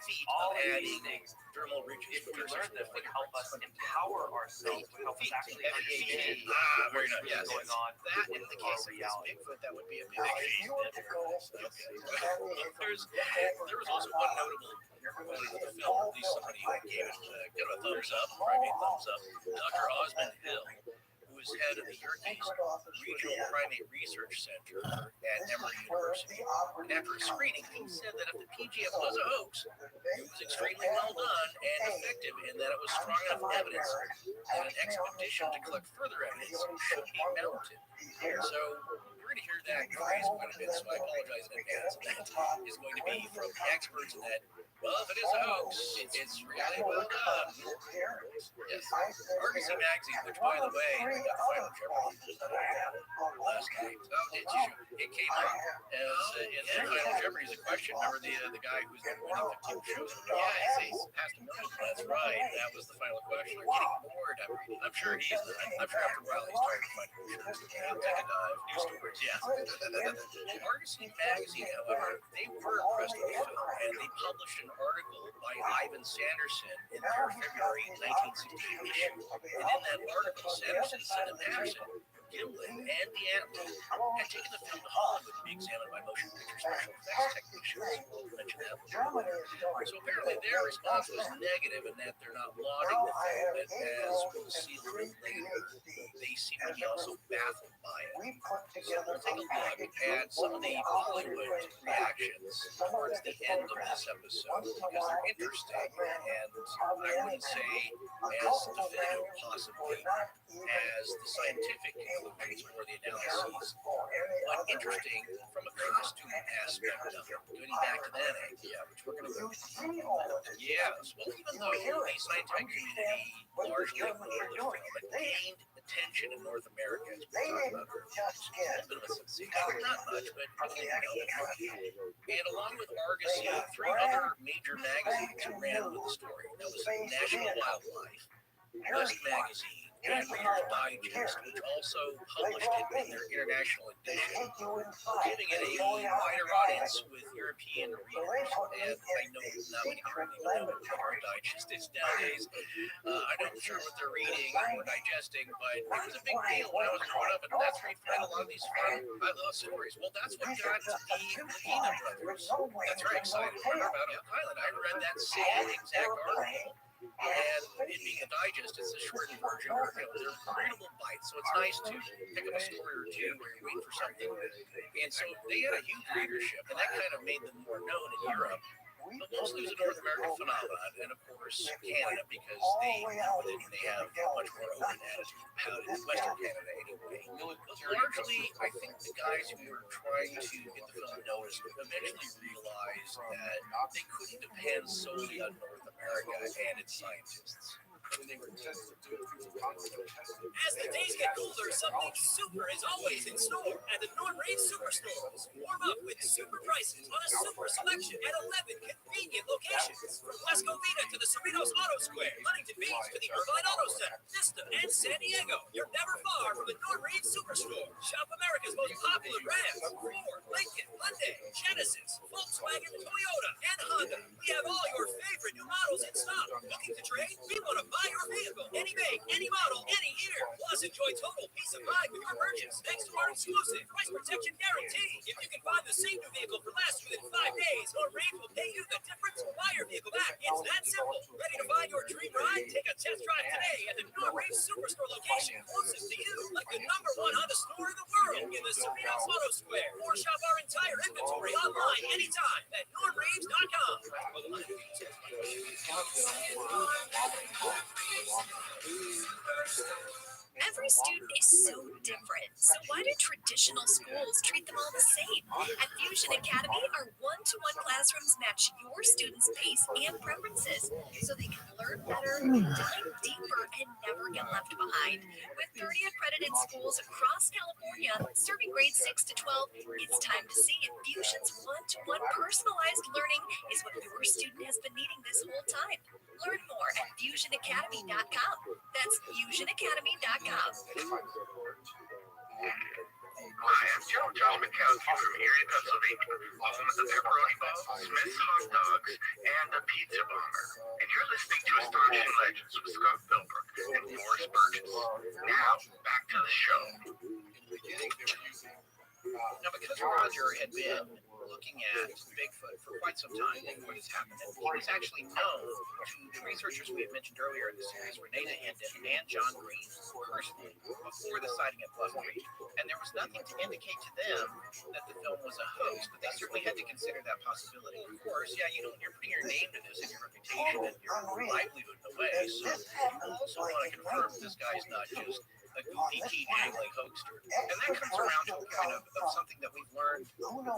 feat of adding dermal ridges, which are essentially the help us empower ourselves, help us actually understand very nice. Yes, that in the case of this Bigfoot, that would be a big issue. There was also one notable component of the film, at least somebody who gave it kind of a thumbs up, primate thumbs up, Dr. Osmond Hill, who is head of the Yerkes Regional Primate Research Center at Emory University. And after a screening, he said that if the PGF was a hoax, it was extremely well done and effective, and that it was strong enough evidence that an expedition to collect further evidence should be mounted. So we're going to hear that phrase quite a bit, so I apologize in advance. That is going to be from the experts in that, well, if it is a hoax, it's really well done. Yes. Argosy Magazine, which, by the way, we got Final Jeopardy last night. Oh, did you? It came out as in Final Jeopardy is a question. Remember the guy who's been winning 15 shows? Yeah, he's past a million. That's right. That was the final question. You're getting bored. I'm sure after a while he's trying to find new shows. He'll take a dive, new stories. Yeah. Argosy Magazine, however, they were impressed with the film, and they published an article by Ivan Sanderson in their February 1968 issue. And in that article, Sanderson said that Patterson, Gimlin, and D'Antoni had taken the film to Hollywood to be examined by motion picture special effects technicians. We'll mention that before. So apparently their response was negative in that they're not lauding the film, but as we'll see a little later, they seem to be also baffled by it. So we'll take a look at some of the Hollywood reactions towards the end of this episode because they're interesting, and I wouldn't say as definitive possibly as the scientific conclusions or the analyses, but interesting from a costume aspect of it. Getting back to that idea, which we're going to go into. Yes, well, even though the scientific community largely ignored the film, it gained attention in North America, as we talked about earlier. It's a bit of a sensation. Not much, but and along with Argosy, three other major magazines ran with the story. That was National Wildlife, West Magazine, and Reader's Digest, which also published it in their international edition, giving it a wider audience with European readers. And I know not many people even know what Reader's Digest is nowadays. I'm not sure what they're reading or digesting, but it was a big deal when I was growing up, and that's where you find a lot of these fun, I love stories. Well, that's what got the Lagina brothers. That's very exciting. Remember about Oak Island? I read that same exact article And it being a digest, it's a shortened version, or they're readable bites. So it's nice to pick up a story or two where you're waiting for something. And so they had a huge readership, and that kind of made them more known in Europe. But mostly it was a North American phenomenon, and of course Canada, because they have much more open attitude about it in Western Canada anyway. But largely, I think the guys who were trying to get the film noticed eventually realized that they couldn't depend solely on North America and its scientists. As the days get colder, something super is always in store at the North Superstores. Warm up with super prices on a super selection at 11 convenient locations. From West Covina to the Cerritos Auto Square, Huntington Beach to the Irvine Auto Center, Vista, and San Diego. You're never far from the North Superstore. Shop America's most popular brands: Ford, Lincoln, Hyundai, Genesis, Volkswagen, Toyota, and Honda. We have all your favorite new models in stock. Looking to trade? We want to buy your vehicle. Any make, any model, any year. Plus, enjoy total peace of mind with your purchase. Thanks to our exclusive price protection guarantee. If you can find the same new vehicle for less within 5 days, our range will pay you the difference or buy your vehicle back. It's that simple. Ready to find your dream ride? Take a test drive today at the North Superstore location closest to you. Like the #1 Honda store in the world in the Cerritos Auto Square. Or shop our entire inventory online anytime at NordRaves.com. Every student is so different. So why do traditional schools treat them all the same? At Fusion Academy, our one-to-one classrooms match your students' pace and preferences so they can learn better, dive deeper, and never get left behind. With 30 accredited schools across California serving grades 6 to 12, it's time to see if Fusion's one-to-one personalized learning is what your student has been needing this whole time. Learn more at FusionAcademy.com. That's FusionAcademy.com. Hi, I'm Joe McCown from Erie, Pennsylvania, home of the pepperoni ball, Smith's hot dogs, and the pizza bomber. And you're listening to Astonishing Legends with Scott Philbrook and Morris Burgess. Now, back to the show. Now, because Roger had been looking at Bigfoot for quite some time before this happened, and he was actually known to the researchers we had mentioned earlier in the series, Renee DeHinden and John Green, personally, before the sighting at Pleasant Ridge. And there was nothing to indicate to them that the film was a hoax, but they certainly had to consider that possibility. Of course, yeah, when you're putting your name to this and your reputation and your livelihood in a way, so you also want to confirm this guy's not just a goofy key-jangling hoaxer. And that comes around to a point of something that we've learned over the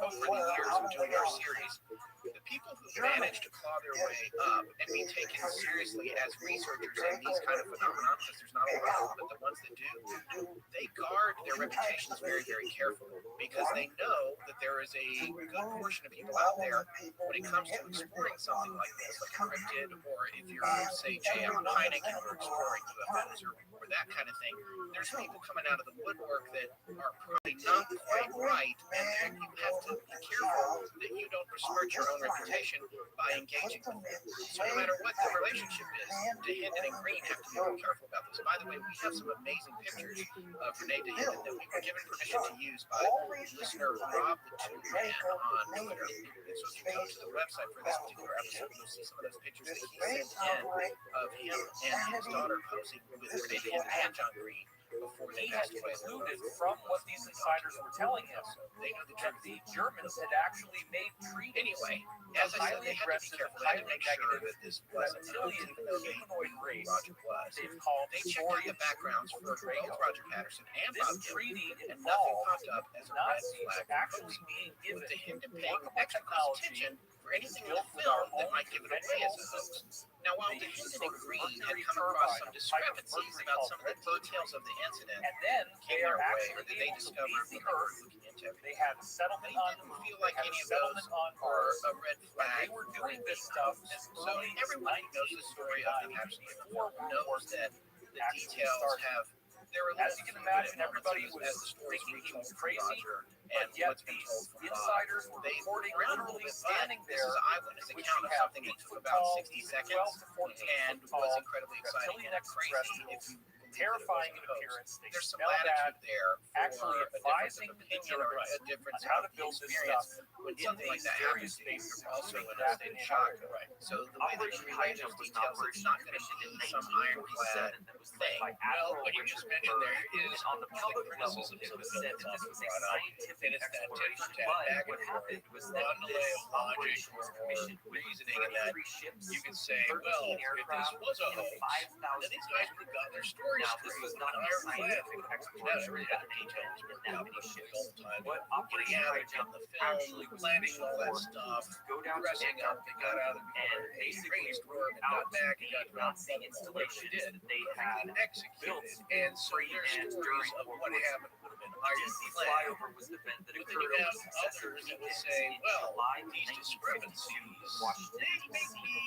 years of doing our series. The people who manage to claw their way up and be taken seriously as researchers in these kind of phenomena, because there's not a lot of them, but the ones that do, they guard their reputations very, very carefully, because they know that there is a good portion of people out there when it comes to exploring something like this, like cryptid, or if you're, say, J.M. Heineken, or exploring UFOs, or that kind of thing. There's people coming out of the woodwork that are probably not quite right, and you have to be careful that you don't besmirch your own reputation by engaging with them. So no matter what the relationship is, DeHinden and Green have to be very careful about this. By the way, we have some amazing pictures of Renee DeHinden that we were given permission to use by listener Rob the TRUMAN on Twitter. And so if you go to the website for this particular episode, you'll see some of those pictures that he sent in of him and his daughter posing with Renee DeHinden and John Green before they passed away. Concluded from what these insiders were telling him, They knew the that truth. the Germans had actually made treaties. Anyway, as I said, they had to be careful. They had to make sure that this wasn't reptilian even though they humanoid knew race Roger was. they've called They checked out the Saurians. backgrounds for Ray and Roger Patterson and This Bob Dylan, treaty and nothing involved popped up as a red Nazis flag actually being given with the hint of paying workable extra close technology attention for anything in built the with our film that own might give it away as a hoax. Now, while They the used Hinton and sort of Green had mercury come across some turbine, a type of discrepancies mercury about called some of the details of the incident and then came they their are way, or actually that they able to discovered leave when the they were earth. looking into it. They had a They settlement on didn't Moon. feel They like had a any of those settlement on are Mars. a red And flag. they were doing this stuff as So early as everyone who knows the story of the 1939, Patterson before film World War knows that the actually details started. have they're a As little you can fluid imagine, at moments everybody as was the stories thinking he retold was from crazy, Roger but and yet what's been these told from Bob. insiders were They reporting around a little literally bit, standing but this is there, an eyewitness which account you of have something that 8 took foot about tall, 60 seconds 12 to 14 and foot was tall incredibly exciting reptilian and crazy if extraterrestrials you terrifying in post. appearance. They There's some smell bad. latitude there for Actually a difference advising of opinion or a difference on how of to build this experience. stuff When in something like these that various happens to you, spaces you're also to in make a that state of the shock. entire right. So the way that you relay those details, it's not going to be some ironclad thing. Well, what you just mentioned there is on the public level, criticisms it of was the said film that that's this was often a brought up, scientific and it's that exploration. tit-for-tat back But what and happened forth, was that on the way this of logic operation was or commissioned with reasoning, and that 33 ships, you can say, 13 well, if this aircraft, was a and hoax, 5,000 then these guys would have got their story Now, straight. this was not a ironclad. scientific Now, exploration every that other made detail them is in worked that out many perfectly ships. all the time. What Getting Operation out High Jump of the actually film, was planning all that commissioned stuff, to go down to dressing up, Antarctica they got out of the and car, they basically brainstormed and out got back and the got Nazi whatever installations they did. that they They had executed, and so their and stories during of World what War II. happened would have been The DC ironclad. flyover was the event that But then occurred you over have successive others that will weekends say, in well, July these 1952 discrepancies, in Washington, they may D.C. be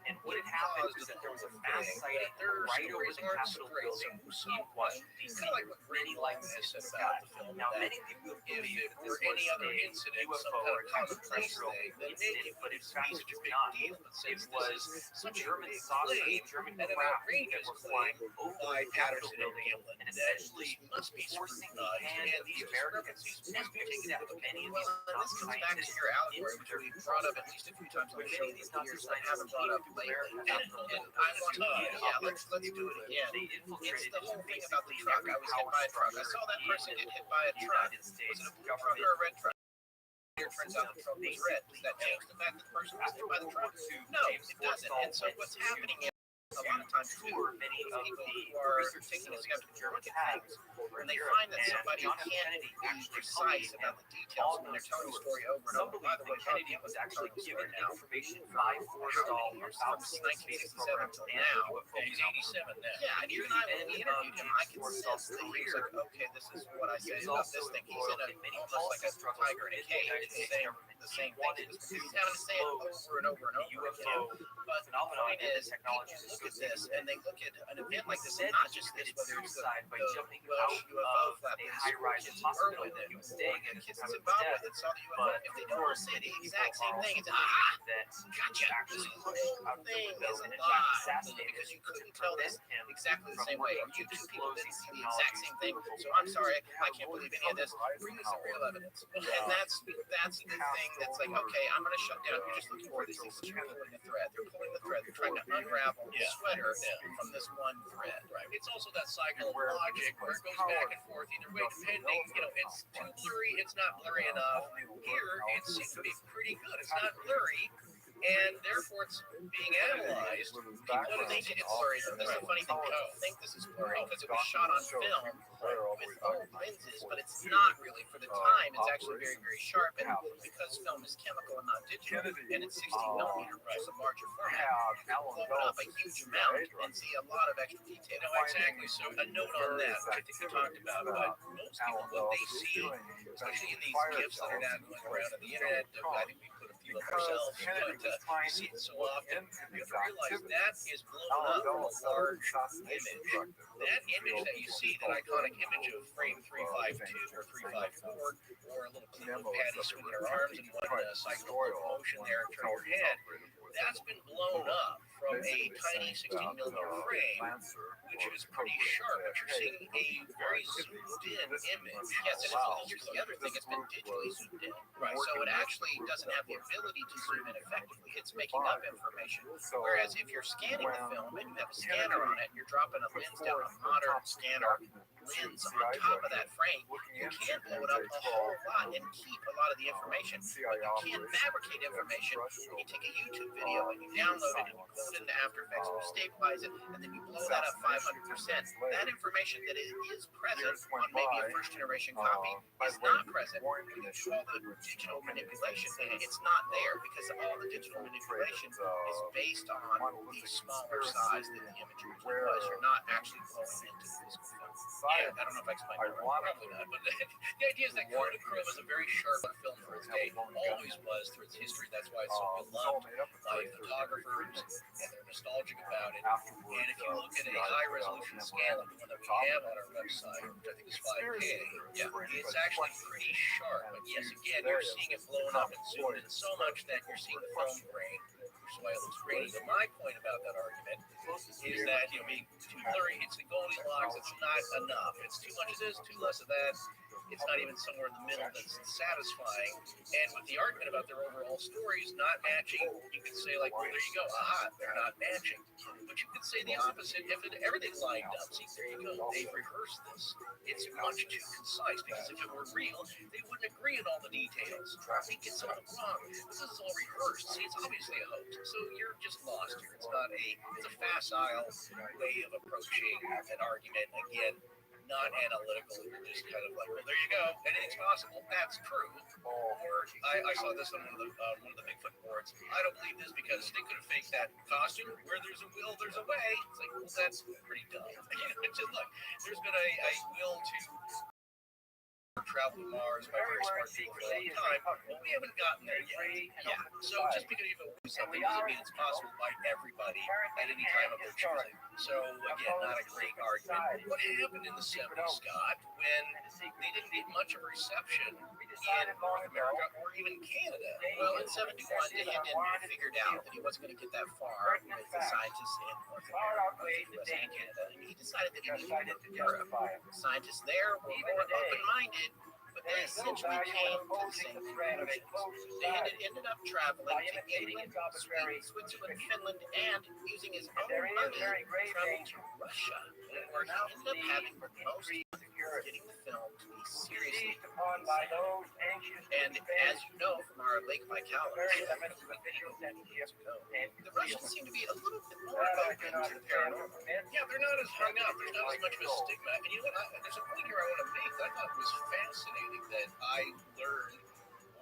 And what had happened was that there was a mass sighting right over the Capitol building in Washington, D.C. kind of like what Many lights has hit said the sky. about the film. Now, that many people if believe it that this were was any other a incident, some UFO kind or of commonplace extraterrestrial thing, then incident, maybe but in it's fact such it a was big not. deal. But It since was this is such a German big saucer, claim, German and an craft that outrageous were claim flying over by the Capitol Patterson and building Gimlin, and that essentially this must be forcing the scrutinized, hand and of the these Americans discrepancies must be taken that into many of Well, these and this Nazi comes back to scientists your allegory, into which their we've brought up at least a few times on when the many show of these over the Nazi years, but scientists haven't brought up came to lately. America And after World I War want to, II, yeah, let's do it again. they It's infiltrated the whole thing about the basically truck. every I was hit power by a truck. I structure saw that in person get hit by a the truck. United Was States it a blue truck government. or a red truck? It turns out the truck was red. Does that change the fact that the person was hit by the truck? No, it doesn't. And so what's happening is a lot of times too, Many of people the who are research taking the facilities steps the to Germans look at had things, over when in they Europe. find that And somebody John F. can't Kennedy be actually precise accompanied about him the details on when they're those telling the tours. story over and Some over. By believe the way, that Kennedy was actually given information by Forrestal about since space 1967 programs till and now. UFO He's 87 now. Yeah, and Near even the I, when end we of interviewed him, I could Forrestal's sense that he was career, like, okay, this is what I he say was about also this thing. He's embroiled in in many almost like policy a struggles tiger in a within the cage, United States saying government. the same He thing. wanted He's to having to say it expose over and over and the over UFO again. But the phenomenon point and the is, people technologies look at associated this with and they look at an event like this, Said and not he just this, committed whether it's suicide by the jumping Welsh out UFO of flap a in high-rise Sweden, hospital Berlin, that he was staying or in the kids at in the time of his Zimbabwe death. that saw the UFO. But If they of don't course, say the people exact same are thing, also it's believing that he gotcha. was actually This pushed whole out the thing window is a and in fact lie assassinated because you to couldn't tell this prevent him exactly the from same way. working And to you two people disclose didn't these see the exact same thing. So I'm sorry, I can't believe any of this. Bring me some real evidence. And that's the thing that's like, okay, I'm gonna shut down. You're just looking for these things. They're pulling the thread. They're pulling the thread. They're trying to unravel the sweater from this one thread. Right. It's also that cycle of logic where it goes back and forth either way, depending. It's too blurry. It's not blurry enough. Here, it seems to be pretty good. It's not blurry. And therefore, it's being analyzed. People think it's blurry. This is a funny thing. People think this is blurry because it was shot on film with old lenses, but it's not really. For the time, it's actually very, very sharp. And because film is chemical and not digital, and it's 16 millimeter, which is a larger format, you can blow it up a huge amount and see a lot of extra detail. No, exactly. So a note on that, which I think we talked about, but most people, what they see, especially in these GIFs that are now going around on the internet, I think we put a few of ourselves, but you see it so often, you have to realize that is blown up from a large image. That image that you see, that iconic image of frame 352 or 354, or a little clip of Patty swinging her arms in one cycle of motion there and turn your head, that's been blown up from a tiny 16 millimeter frame, which is pretty sharp, but you're seeing a very zoomed in image. Yes, and here's the other thing, it's been digitally zoomed in. Right. So it actually doesn't have the ability to zoom in effectively. It's making up information. Whereas if you're scanning the film and you have a scanner on it, and you're dropping a lens down, a modern scanner lens on top of that frame, you can blow it up a whole lot and keep a lot of the information. But you can fabricate information when you take a YouTube video and you download it and you pull it into After Effects and you stabilize it and then you blow that up 500%. That information that is present on maybe a first generation copy is not present when you do all the digital manipulation. It's not there because all the digital manipulation is based on the smaller size than the image originally was. You're not actually blowing into the physical film. Yeah, I don't know if I explained that right. Probably not. But the idea is that Kodachrome is a very sharp film for its day. Always was through its history. That's why it's so beloved by photographers, and they're nostalgic about it. And if you look at a high resolution scale, like the one that we have on our website, which I think is 5K, it's actually pretty sharp. But yes, again, you're seeing it blown up and zoomed in so much that you're seeing the film grain. so why it looks grainy. But my point about that argument is that, being too blurry, it's the Goldilocks. It's not enough. It's too much of this, too less of that. It's not even somewhere in the middle that's satisfying. And with the argument about their overall stories not matching, you could say, like, well, there you go. Aha, they're not matching. But you could say the opposite. If everything lined up, see, there you go. They've rehearsed this. It's much too concise, because if it were real, they wouldn't agree on all the details. They get something wrong. This is all rehearsed. See, it's obviously a hoax. So you're just lost here. It's a facile way of approaching an argument. Again, not analytical. You're just kind of like, well, there you go. Anything's possible. That's true. Or I saw this on one of the Bigfoot boards. I don't believe this because they could have faked that costume. Where there's a will, there's a way. It's like, well, that's pretty dumb. Just look, there's been a will to travel to Mars by very smart people for a long time, but we haven't gotten there yet. Yeah. So just because you do something doesn't mean it's possible by everybody at any time of their choosing. So again, not a great argument. What happened in the 70s, Scott, when they didn't get much of a reception in North America or even Canada? Well, in 71, Dahinden figured out that he wasn't going to get that far with the scientists in North America, US and Canada, and he decided that he needed to Europe. Scientists there were more open-minded, but they essentially came to the same conclusions. Dahinden ended up traveling to England, Sweden, Switzerland, Finland, and using his own money, traveled to Russia, where he ended up having the most getting the film to be seriously and as you know from our Lake Baikal, the Russians seem to be a little bit more open to the paranormal. Yeah, they're not as hung up. There's not as much of a stigma. And you know what? There's a point here I want to make that I thought was fascinating that I learned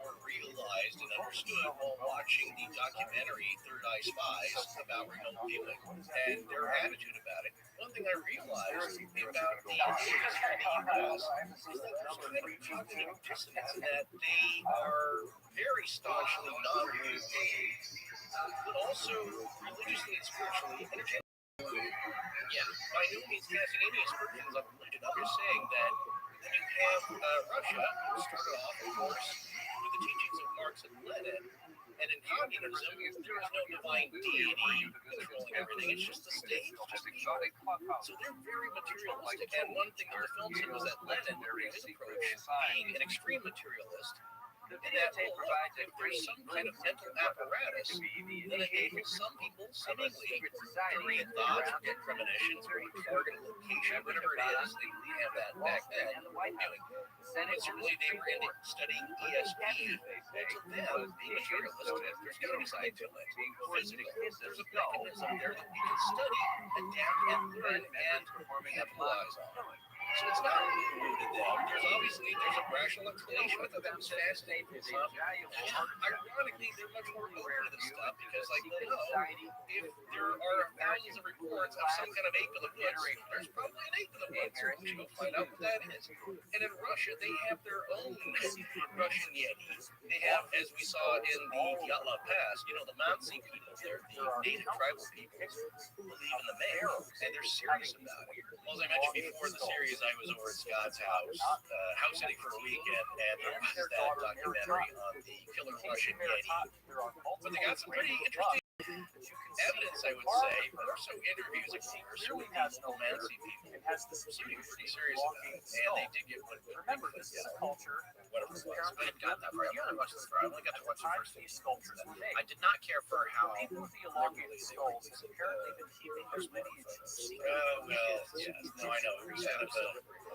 or realized and understood while watching the documentary Third Eye Spies about remote viewing and their attitude about it. One thing I realized about the Indians here in the U.S. is that there's kind of cognitive dissonance in that they are very staunchly non-religious, but also religiously and spiritually energetic. Yeah, by no means casting any aspersions on religion. I'm just saying that when you have Russia, who started off, of course, with the teachings of Marx and Lenin, and in communism, there is no divine deity controlling everything. It's just the state, it's just the people. So they're very materialistic. And one thing that the film said was that Lenin, his approach, being an extreme materialist, that if there's some kind of mental apparatus that enables some people seemingly to read thoughts or get premonitions or target a location, whatever it is, they have that back then. And certainly they were into studying ESP. Well, to them, being materialistic, there's got to be side to it. Physical, there's a mechanism there that we can study, adapt, and learn, and capitalize on. So it's not rooted there. There's a rational explanation. I thought that was fascinating. Ironically, they're much more open to this stuff because, like, well, no, if there are thousands of reports of some kind of ape in the woods, there's probably an ape in the woods. We should go find out what that is. And in Russia, they have their own Russian Yetis. They have, as we saw in the Yatla Pass, the Mansi people, they're the native tribal peoples, believe in the man, and they're serious about it. Well, as I mentioned before in the series, I was over at Scott's house, house sitting for a weekend, and there was that documentary on the killer Russian Yeti. But they got some pretty interesting evidence, I would say, more so interviews, of course, with the local Mansi people, seeming pretty serious about it. And they did get one with whatever it was. I hadn't gotten that far. I only watched this far. I only got to watch the first 15 minutes. I did not care for how liberally they were using their smoking photos. Well, yes. No, I know. It was kind of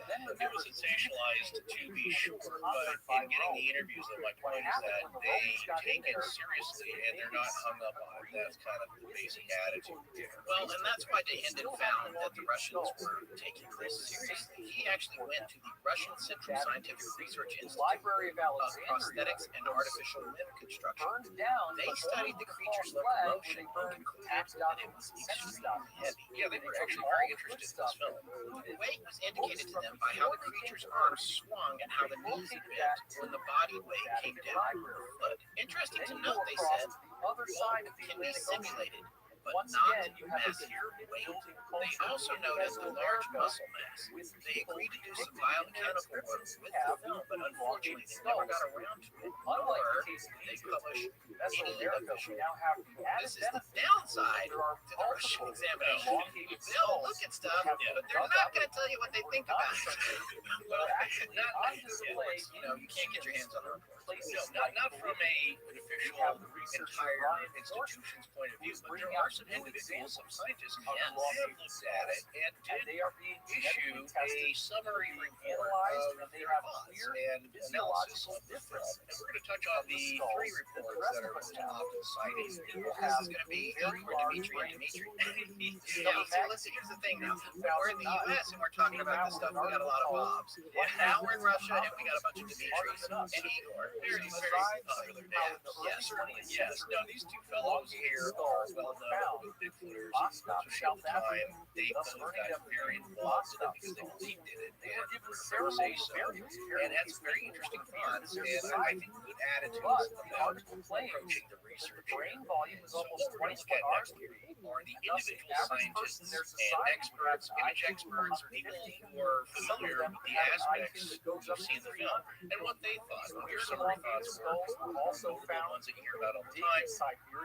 it was sensationalized to be sure, but in getting the interviews, my point is that they take it seriously and they're not hung up on it. That's kind of the basic attitude. Well, and that's why Dahinden found that the Russians were taking this seriously. He actually went to the Russian Central Scientific Research Institute of Prosthetics and Artificial Limb Construction. They studied the creature's locomotion and concluded that it was extremely heavy. Yeah, they were actually very interested in this film. The weight was indicated to them by how the creature's arms swung and how the knees bent when the body weight came down on the foot. Interesting to note, they said, both can be simulated, but once not again, you have mass this weight. built-in They culture also in noticed the large Mesoamerica muscle mass. They agreed to do some biochemical work with the film, but unfortunately they never got around to it, nor Unlike the case of did they Egypt, publish any Mesoamerica, official. we now have the This added is the benefit downside there are to the Russian multiple examination. elongated They'll look at stuff, have but been they're dug not up going to tell you what they think not about it. something Well, that actually not on like display you know, you can't get your hands on the reports. places No, not from an official have the researcher entire Brian institution's point of view, who's but bringing there are out some new individuals, some scientists, of have elongated looked at it and and did they are being issue genetically tested, a summary report analyzed, of and they their have thoughts clear and analysis physiological of the film. differences And we're going to touch on the three reports that are most often cited. This is going to be very Igor, large Dimitri, and brains. Dimitri. Yeah, so listen, here's the thing now. We're in the U.S. and we're talking about this stuff. We got a lot of Bobs. And now we're in Russia and we got a bunch of Dimitris and Igor. Very, very popular names. Yes. No, these two fellows here are well known Bigfooters, especially at the time. They both got very involved in it because they believed in it and were fair to say so. And had some very interesting thoughts and I think good attitudes about approaching the research. Brain volume is So almost what we're going to look at next here are the individual scientists and experts, image experts, people who are familiar with the aspects you see in the film and what they thought. What your summary thoughts were also the ones that you hear about all the time.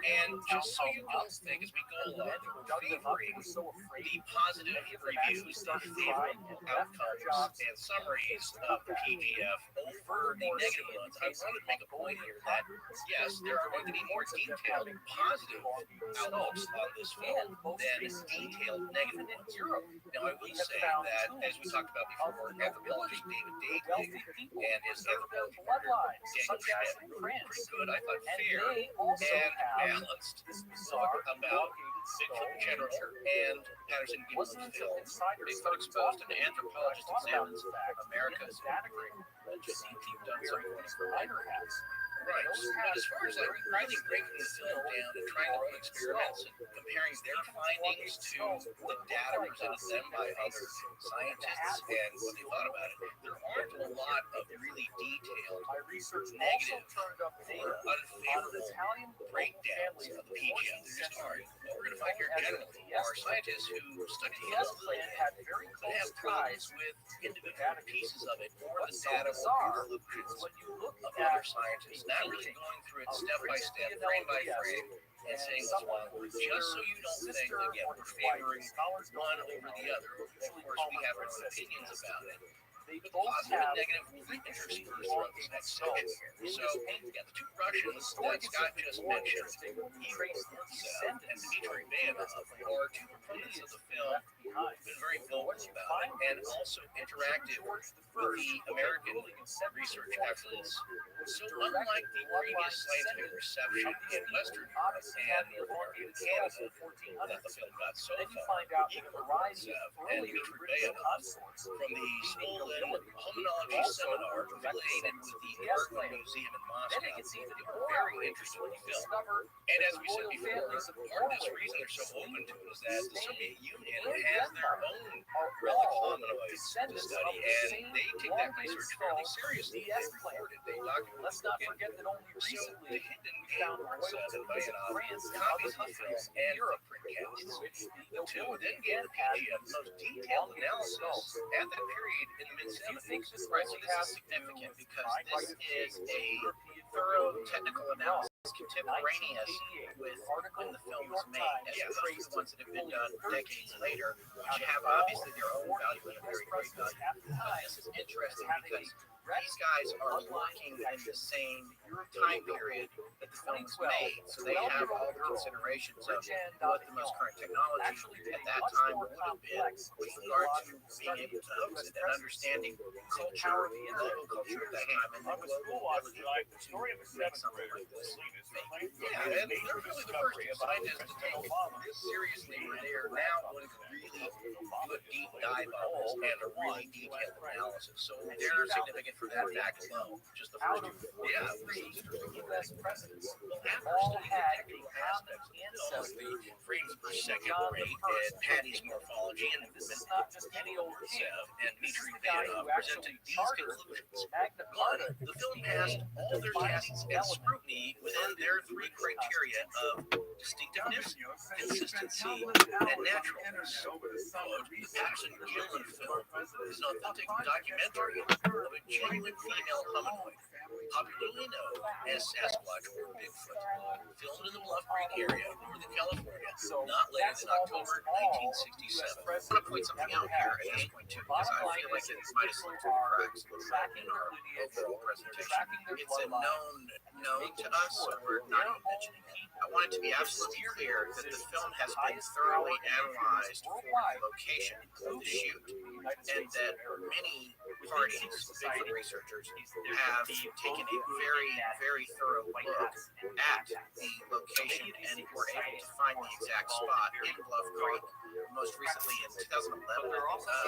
And just so you don't think as we go along, we're favoring the positive reviews, the favorable outcomes and summaries of the PGF over the negative ones. I wanted to make a point here that yes, there are going to be more detailed positive outlooks on this film than detailed negative ones. Now, I will say that, as we talked about before, anthropologist David Dating and his anthropology partner Daniel Schmidt wrote pretty good, I thought, fair and balanced book about Bigfoot in general and Patterson Gimlin's film. Bigfoot Exposed, an anthropologist examines America's done some wonderful work. Right. But as far as like really breaking the film down and trying to run experiments and comparing their findings to the data presented to them by other scientists and what they thought about it, there aren't a lot of really detailed, negative, or unfavorable breakdowns of the PGF. There just aren't. What we're going to find here generally are scientists who study the film a little bit, but have problems with individual pieces of it or the data or conclusions of other scientists. Not really going through it step by step, frame by frame, and saying what's wrong with it, just so you don't think, again, we're favoring one over the other. Of course, we have our own opinions about it. But positive and negative will be interspersed throughout this next section here. So, yeah, the two Russians that Scott just mentioned, Igor and Dmitry Bayanov, are two proponents of the film who've been very vocal about it and also interactive with the American research efforts. So unlike the previous scientific reception in Western Europe and North America and Canada that the film got so far, Igor and Dmitry Bayanov from the Smolin Hominology Seminar related with the Art Museum in Moscow, they were very interested in the film. And as we said before, part of this reason they're so open to it is that the Soviet Union has their own relic hominoids to study, and they take that research fairly seriously. They report it, they document it, look into it. So the Hidden found and Bayanov copies of the film and footprint casts. The two then gave the PGF the most detailed analysis at that period in the mid-70s. Right, so this is significant because this is a thorough technical analysis contemporaneous with when the film was made, as opposed to the ones that have been done decades later, which have obviously their own value and a very great value. But this is interesting because these guys are working in the same time period that the film was made, so they have all the considerations of what the most current technology at that time would have been with regard to being able to host it and understanding culture, local culture at that time, and the global ability to make something like this. Yeah, and they're really the first two scientists to take this seriously, where they are now going to really do a deep dive on this and a really detailed analysis. So they're significant for that fact alone. Just the first two. Yeah, U.S. presidents well, after all studying the had technical a aspects of the film, the frames per second rate and Patty's morphology, and this is not just any old king. and Dmitry Bayanov presented these conclusions. One, the film passed all their tests and scrutiny within And there are three criteria of distinctiveness, consistency, and naturalness. Quote, the Patterson-Gilman film is an authentic documentary of a genuine female hominoid, popularly known as Sasquatch or Bigfoot, filmed in the Bluff Creek area of Northern California, not later than October 1967. I want to point something out here at this point, too, because I feel like it might have slipped through the cracks in our overall presentation. It's a known to us, so we're not even mentioning it. I want it to be absolutely clear that the film has been thoroughly analyzed for the location of the shoot, and that many parties, Bigfoot researchers, have taken a very, very thorough look at the location and were able to find the exact spot in Bluff Creek. Most recently in 2011,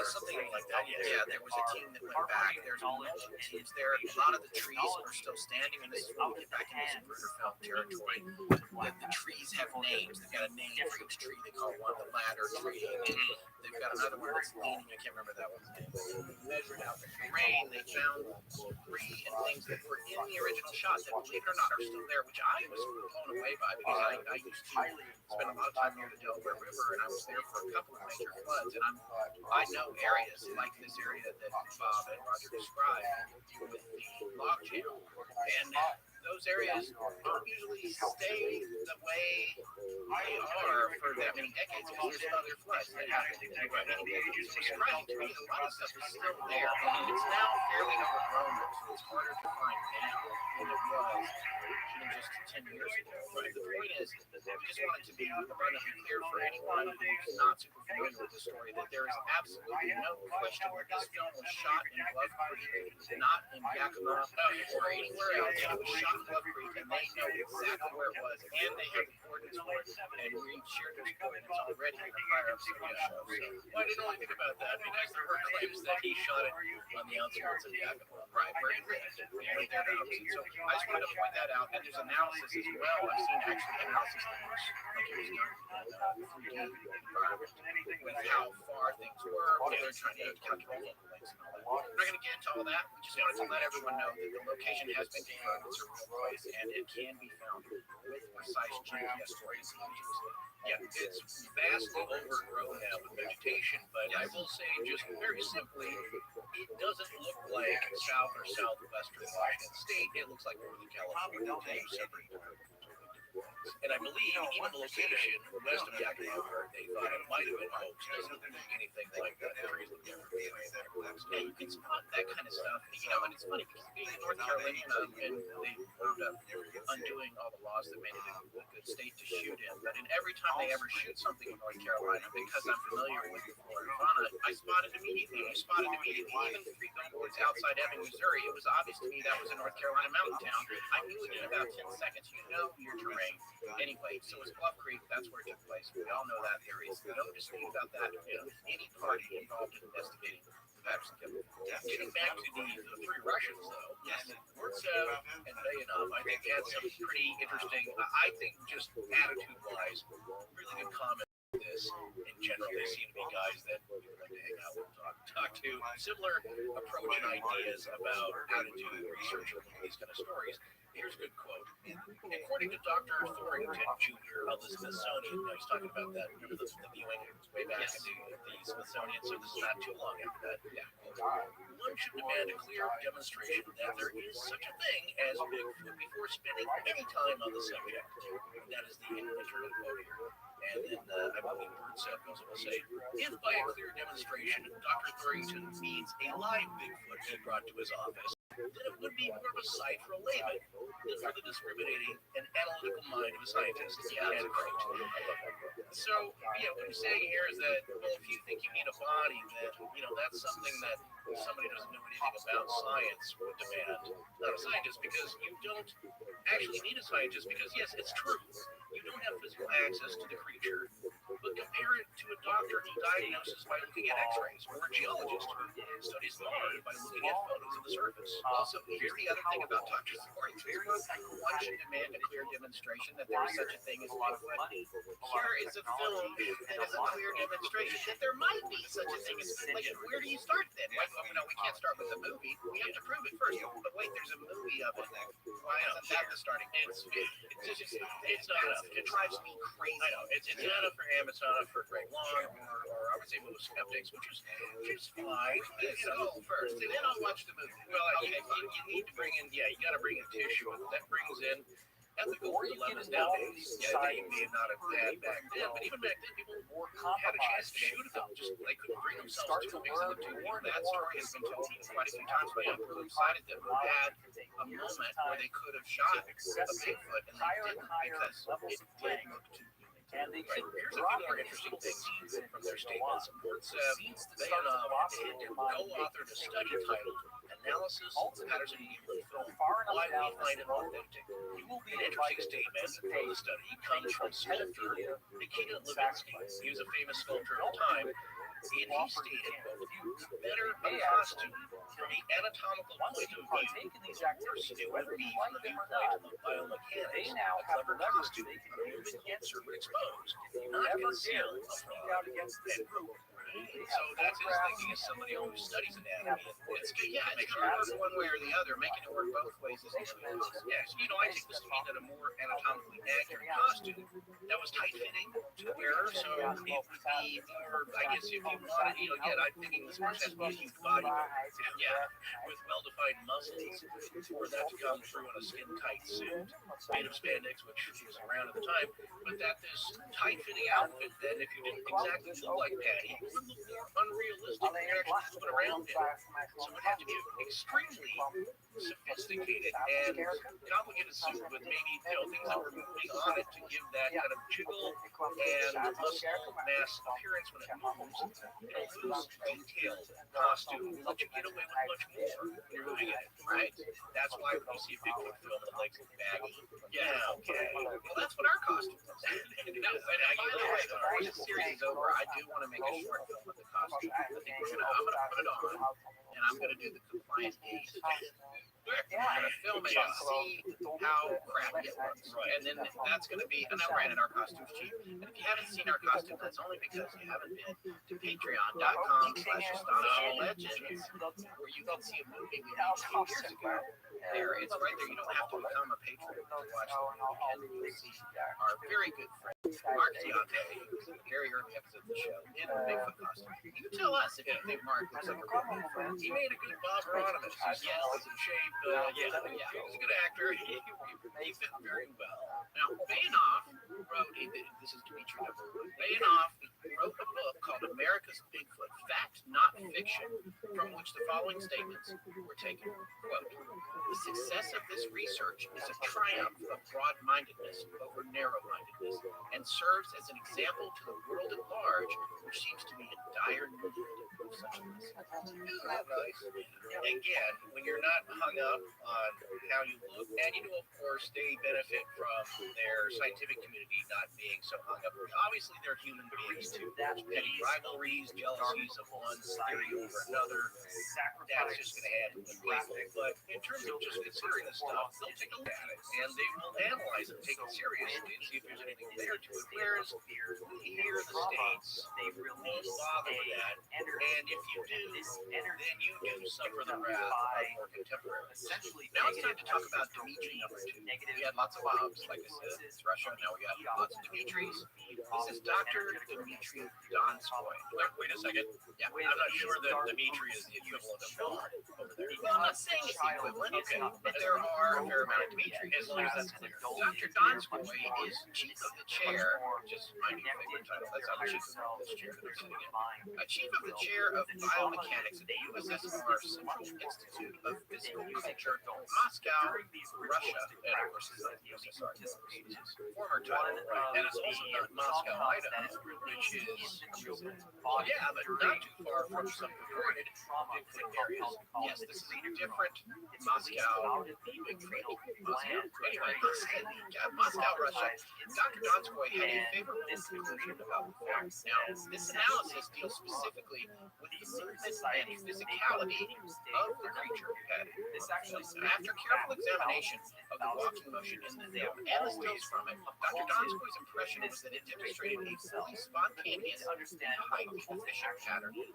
something like that. Yeah, there was a team that went back. There's multiple teams there. A lot of the trees are still standing, and this is when we get back into Zapruder film territory. The trees have names. They've got a name for each tree. They call one the ladder tree. They've got another one that's leaning. I can't remember that one's name. Measured out the terrain. They found debris and things that were in the original shot that, believe it or not, are still there, which I was blown away by because I used to spend a lot of time near the Delaware River, and I was there for a couple of major floods, and I know areas like this area that Bob and Roger described with the log jam, and those areas don't usually stay the way they are for that many decades because there's other floods that happen. It's surprising to me that a lot of stuff is still there. It's now fairly overgrown, so it's harder to find now than it was even just 10 years ago. But the point is, we just want it to be abundantly clear for anyone who's not super familiar with the story that there is absolutely no question that this film was shot in Bluff Creek, not in Yakima or anywhere else. It was shot in Bluff Creek, and they know exactly where it was, and they have the coordinates for it, and we shared those coordinates already in the prior episode of the show. So, Well, I didn't only think about that because there were claims that he shot it on the outskirts of Yakima. right, where it lived, right there in the opposite. So I just wanted to point that out, and there's analysis as well. I've seen actually analysis that looks like it was done in 3D environment with how far things were, what they're trying to calculate local links and all that. We're not going to get into all that. We just wanted to let everyone know that the location has been confirmed. It's a real place, and it can be found with precise GPS coordinates. Yeah, it's vastly overgrown now with vegetation, but I will say just very simply, it doesn't look like South or Southwestern Washington State. It looks like Northern California, two separate departments. And I believe even the location west of Yakima, where they thought it might have been hoaxed, doesn't look anything like that. Trees look different. Yeah, you can spot that kind of stuff, and it's funny because being in North Carolina, and they wound up undoing all the laws that made it a good state to shoot in. But in every time they ever shoot something in North Carolina, because I'm familiar with the flora and fauna, I spotted immediately. I spotted immediately, even 3 billboards outside Ebbing, Missouri. It was obvious to me that was a North Carolina mountain town. I knew it in about 10 seconds. You know your terrain. Anyway, so it's Bluff Creek. That's where it took place. We all know that. There is no dispute about that. Any party involved in investigating the Patterson-Gilman. Getting back to the 3 Russians, though, Burtsev and Bayanov, I think, had some pretty interesting, I think, just attitude-wise, really good comments on this. In general, they seem to be guys that we would like to hang out with, talk to. Similar approach and ideas about how to do research or these kind of stories. Here's a good quote. According to Dr. Thorington Jr. of the Smithsonian, he's talking about that, remember the viewing way back in the Smithsonian, so this is not too long after that. Yeah. One should demand a clear demonstration that there is such a thing as Bigfoot before spending any time on the subject. That is the internal quote here. And then I believe Burtsev goes on to say, if by a clear demonstration Dr. Thorington means a live Bigfoot be brought to his office, then it would be more of a sight for a layman than for the discriminating and analytical mind of a scientist. Yeah, that's great. So, what I'm saying here is that, well, if you think you need a body, then, that's something that somebody who doesn't know anything about science would demand. Not a scientist, because you don't actually need a scientist, because, yes, it's true. You don't have physical access to the creature, but compare it to a doctor who diagnoses by looking at x-rays, or a geologist who studies the earth by looking at photos of the surface. Also, here's the other thing about Dr. Thorington. One should demand a clear demonstration that there is such a thing as Bigfoot. Here is a film that is a clear demonstration that there might be such a thing as Bigfoot. Like, where do you start then? We can't start with the movie. We have to prove it first. But wait wait, there's a movie of it. Why isn't that the starting point? It's not enough. It drives me crazy. I know it's not enough for him. It's not enough for Greg Long or I would say most skeptics, which is fine. First, and then I'll watch the movie. Well, Okay, fine. you need to bring in, you got to bring in tissue. That brings in ethical Or you dilemmas can involve nowadays. these Yeah, they may sites not have had back then, but even back then, people had a chance to shoot them. Just they couldn't bring themselves to it because of the two. That story has been told quite a few times by young people who cited them who had a moment where they could have shot a Bigfoot and they didn't because it did look too human. And they Right. keep Here's a few dropping more interesting things from their statements. It's they velocity co-authored a study titled "Analysis of Patterson Human Film: far enough Why down We Find It Authentic." you will be An interesting statement from the study comes from sculptor Nikita Levinsky. He was a famous sculptor at the time, and he stated, "The better a costume from the anatomical once point you of partake view, in these the worse activities, it whether would be you from like the them or viewpoint not, of biomechanics. they now A have clever the leverage costume they can of a use human against cancer you. would expose, If you not never conceal dare a speak fraud." out against this group, So that's his thinking as somebody who studies anatomy. It's good, yeah, it can work one way or the other. Making it work both ways is usually yes. I take this to mean that a more anatomically accurate costume that was tight fitting to the wearer, so it would be more. I guess if you wanted, again, I'm thinking this person has to be a huge body, yeah, with well-defined muscles for that to come through in a skin-tight suit made of spandex, which was around at the time. But that this tight-fitting outfit, then if you didn't exactly look like Patty, it would look more unrealistic when you're actually moving around it. So it would have to be extremely sophisticated and complicated suit with maybe things that were moving on it to give that kind of jiggle and muscle mass appearance when it moves. Loose, detailed costume will let you get away with much more when you're moving in it, right? That's why when you see a Bigfoot film, the legs look baggy. Yeah, okay. Well, that's what our costume is. By the way, before this series is over, I do want to make a short film with the costume. I think I'm gonna put it on, and I'm gonna do the compliant gaze. We're gonna film it and see how crappy it looks, and then that's gonna be. And now, granted, our costume's cheap. And if you haven't seen our costume, that's only because you haven't been to Patreon.com/astonishinglegends, where you can see a movie we made 2 years ago. There, it's right there. You don't have to become a patron to watch the movie, and you'll see our very good friend Mark Deontay, who's in a very early episode of the show, in a Bigfoot costume. You tell us if you think Mark looks like a good friend. He made a good Bob Hieronymus. He's in shape. He's a good actor. He fit very well. Now, Bayanoff wrote, this is Dimitri number one. Bayanoff wrote a book called America's Bigfoot, Fact, Not Fiction, from which the following statements were taken. Quote, "The success of this research is a triumph of broad-mindedness over narrow-mindedness and serves as an example to the world at large, which seems to be in dire need of such lessons." Isn't that nice? Again, when you're not hung up on how you look, and of course, they benefit from their scientific community not being so hung up. Obviously, they're human beings too. There's petty rivalries, jealousies of one theory over another. That's just going to happen with people. But in terms of just considering this stuff, they'll take a look at it and they will analyze it, take it seriously, and see if there's anything there to it. Whereas here in the States, they won't bother with that. And if you do, then you do suffer the wrath of more contemporaries. Now it's time to talk about Dimitri number 2. We had lots of Bobs, like I said, it's Russia. Now we got lots of Dimitris. This is Dr. Dimitri Donskoy. Wait a second. Yeah, I'm not sure that Dimitri is the equivalent of Bob over there. I'm not saying it's the equivalent. Okay, but there are a fair amount of Dimitri, as long as that's clear. Dr. Donskoy is chief of the chair, which is my new favorite title. That's I'm chief of this chair that I'm sitting in. Chief of the chair of biomechanics at the USSR Central Institute of Physical Culture, Moscow, Russia, and of course, USSR. Former title, and it's also not Moscow, Idaho, which is, yeah, but not too far from some purported Bigfoot areas. Yes, this is a different Moscow big freedom. Anyway, he said, Moscow, Russia, Dr. Donskoy had a favorable conclusion about the film. Now, this analysis deals specifically with the movement and physicality of the creature pattern. After careful examination of the walking motion in the film and the stills from it, Dr. Donskoy's impression was that it demonstrated a fully spontaneous, high efficient pattern of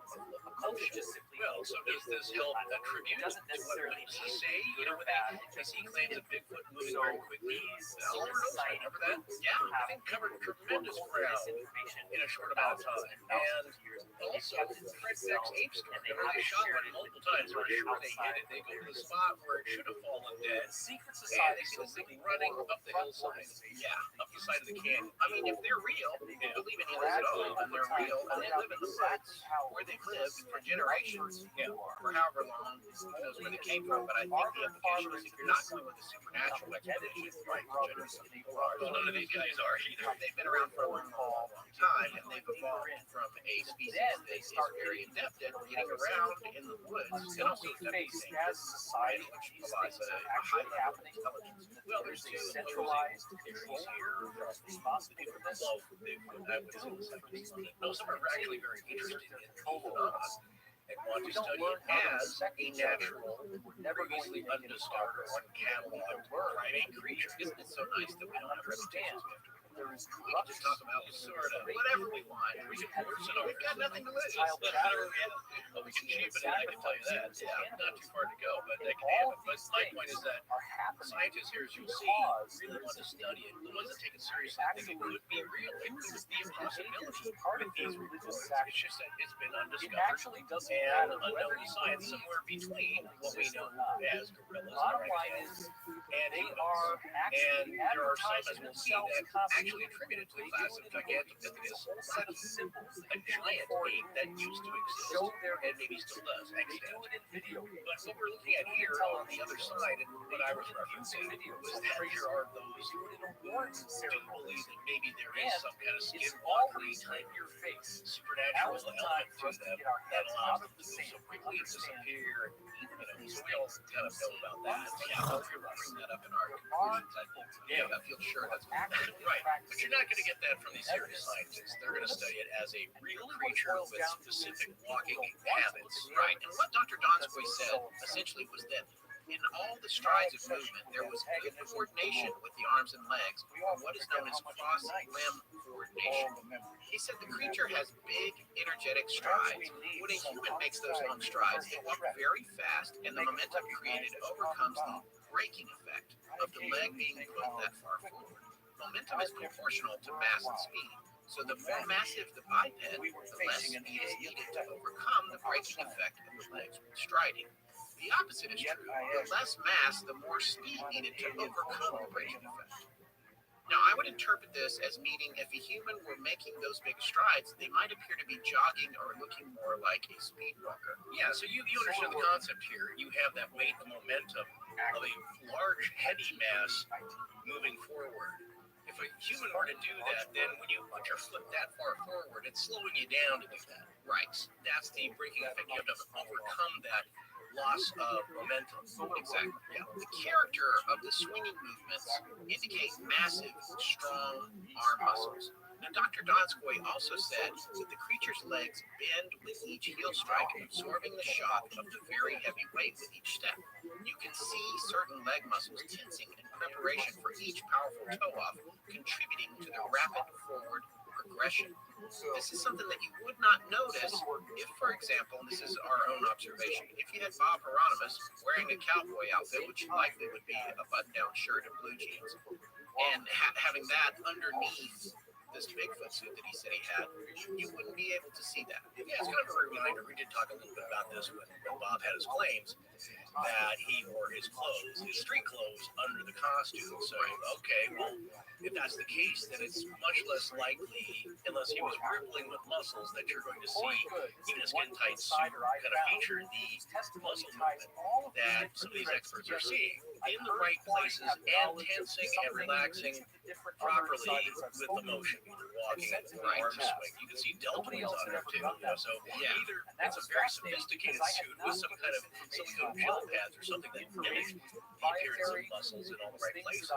motion. Well, so does this help attribute to what he say? You know, because he claims that Bigfoot moving very quickly. Remember that? Yeah, I think covered tremendous ground in a short amount of time. And also, Fred Beck's ape story. Remember they shot one multiple times. They were sure they hit it. They go to the spot where it should have fallen dead. And they see this thing running up the hillside. Yeah, up the side of the canyon. I mean, if they're real, they believe in aliens at all, and they're real, and they live in the woods where they've lived for generations, for however long, who knows where they came from. But I think the implication is if you're not going with a supernatural explanation, right, None of these guys are either. they've been around for a long time, and they've evolved from a species that is very adept at getting around in the woods, and also adapting to society, which implies a high level of intelligence. Well, there's two centralized theories here. Responsible for this. No, some are actually very interested in the phenomenon and want to study it as a natural, previously undiscovered, uncataloged primate creature. Isn't it so nice that we don't have reputations we have to we can just talk about sort of whatever we want. We've got nothing to lose. Well, we can shape it, and I can tell you that. Yeah, not too far to go, but that can happen. But my point is that scientists here, as you'll see, really want to study it. The ones that take it seriously think it could be real. It could be a possibility with these reports. It's just that it's been undiscovered and unknown to science, somewhere between what we know as gorillas and orangutans and humans. And there are some, as we'll see, that actually attributed to the class of Gigantopithecus, a giant ape that used to exist and maybe still does extant. But what we're looking at here on the other side, and what I was referencing, was that here are those who believe that maybe there is some kind of skinwalkery type supernatural element to them that allows them to move so quickly and disappear. So we all kind of know about that. Yeah, I'll bring that up in our conclusions. I feel sure that's right. But you're not going to get that from these serious scientists. They're going to study it as a real creature with specific walking habits. Right. And what Dr. Donskoy said essentially was that in all the strides of movement, there was good coordination with the arms and legs, or what is known as cross-limb coordination. He said the creature has big, energetic strides. When a human makes those long strides, they walk very fast, and the momentum created overcomes the braking effect of the leg being put that far forward. Momentum is proportional to mass and speed. So the more massive the biped, the less speed is needed to overcome the braking effect of the legs when striding. The opposite is true. The less mass, the more speed needed to overcome the braking effect. Now, I would interpret this as meaning if a human were making those big strides, they might appear to be jogging or looking more like a speed walker. Yeah, so you understand the concept here. You have that weight, the momentum of a large, heavy mass moving forward. If a human were to do that, then when you put your foot that far forward, it's slowing you down to do that. Right. That's the braking effect. You have to overcome that loss of momentum. Exactly. Yeah. The character of the swinging movements indicate massive, strong arm muscles. Now, Dr. Donskoy also said that the creature's legs bend with each heel strike, absorbing the shock of the very heavy weight with each step. You can see certain leg muscles tensing in preparation for each powerful toe-off, contributing to the rapid forward progression. This is something that you would not notice if, for example, and this is our own observation, if you had Bob Hieronymus wearing a cowboy outfit, which likely would be a button-down shirt and blue jeans, and having that underneath this Bigfoot suit that he said he had, you wouldn't be able to see that. Yeah, it's kind of a reminder. We did talk a little bit about this when Bob had his claims that he wore his clothes, his street clothes, under the costume. So, okay, well, if that's the case, then it's much less likely, unless he was rippling with muscles, that you're going to see even a skin-tight suit kind of feature the muscle movement that some of these experts are seeing. in the right places and tensing and relaxing properly with the motion. Walking at the arm swing. You can see deltoids on there too. So either it's a very sophisticated suit with some kind of silicone gel pads or something that mimics the appearance of muscles in all the right places,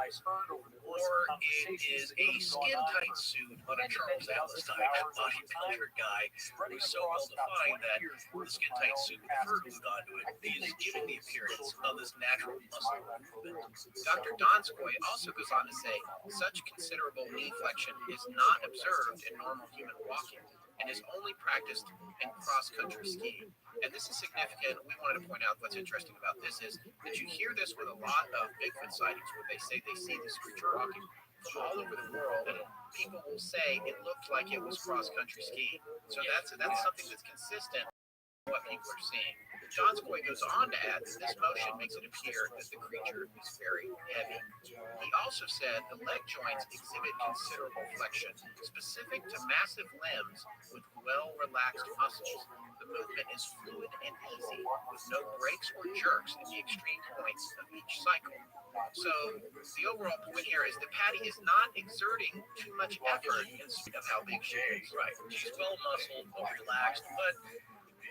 or it is a skin-tight suit on a Charles Atlas type bodybuilder guy who's so well defined that the skin-tight suit with the fur glued onto it is giving the appearance of this natural muscle movement. Dr. Donskoy also goes on to say such considerable knee flexion is not observed in normal human walking and is only practiced in cross-country skiing. And this is significant. We wanted to point out what's interesting about this is that you hear this with a lot of Bigfoot sightings where they say they see this creature walking from all over the world, and people will say it looked like it was cross-country skiing. So that's something that's consistent with what people are seeing. Donskoy goes on to add that this motion makes it appear that the creature is very heavy. He also said the leg joints exhibit considerable flexion, specific to massive limbs with well-relaxed muscles. The movement is fluid and easy, with no breaks or jerks in the extreme points of each cycle. So the overall point here is that Patty is not exerting too much effort in spite of how big she is. Right. She's well muscled, well relaxed, but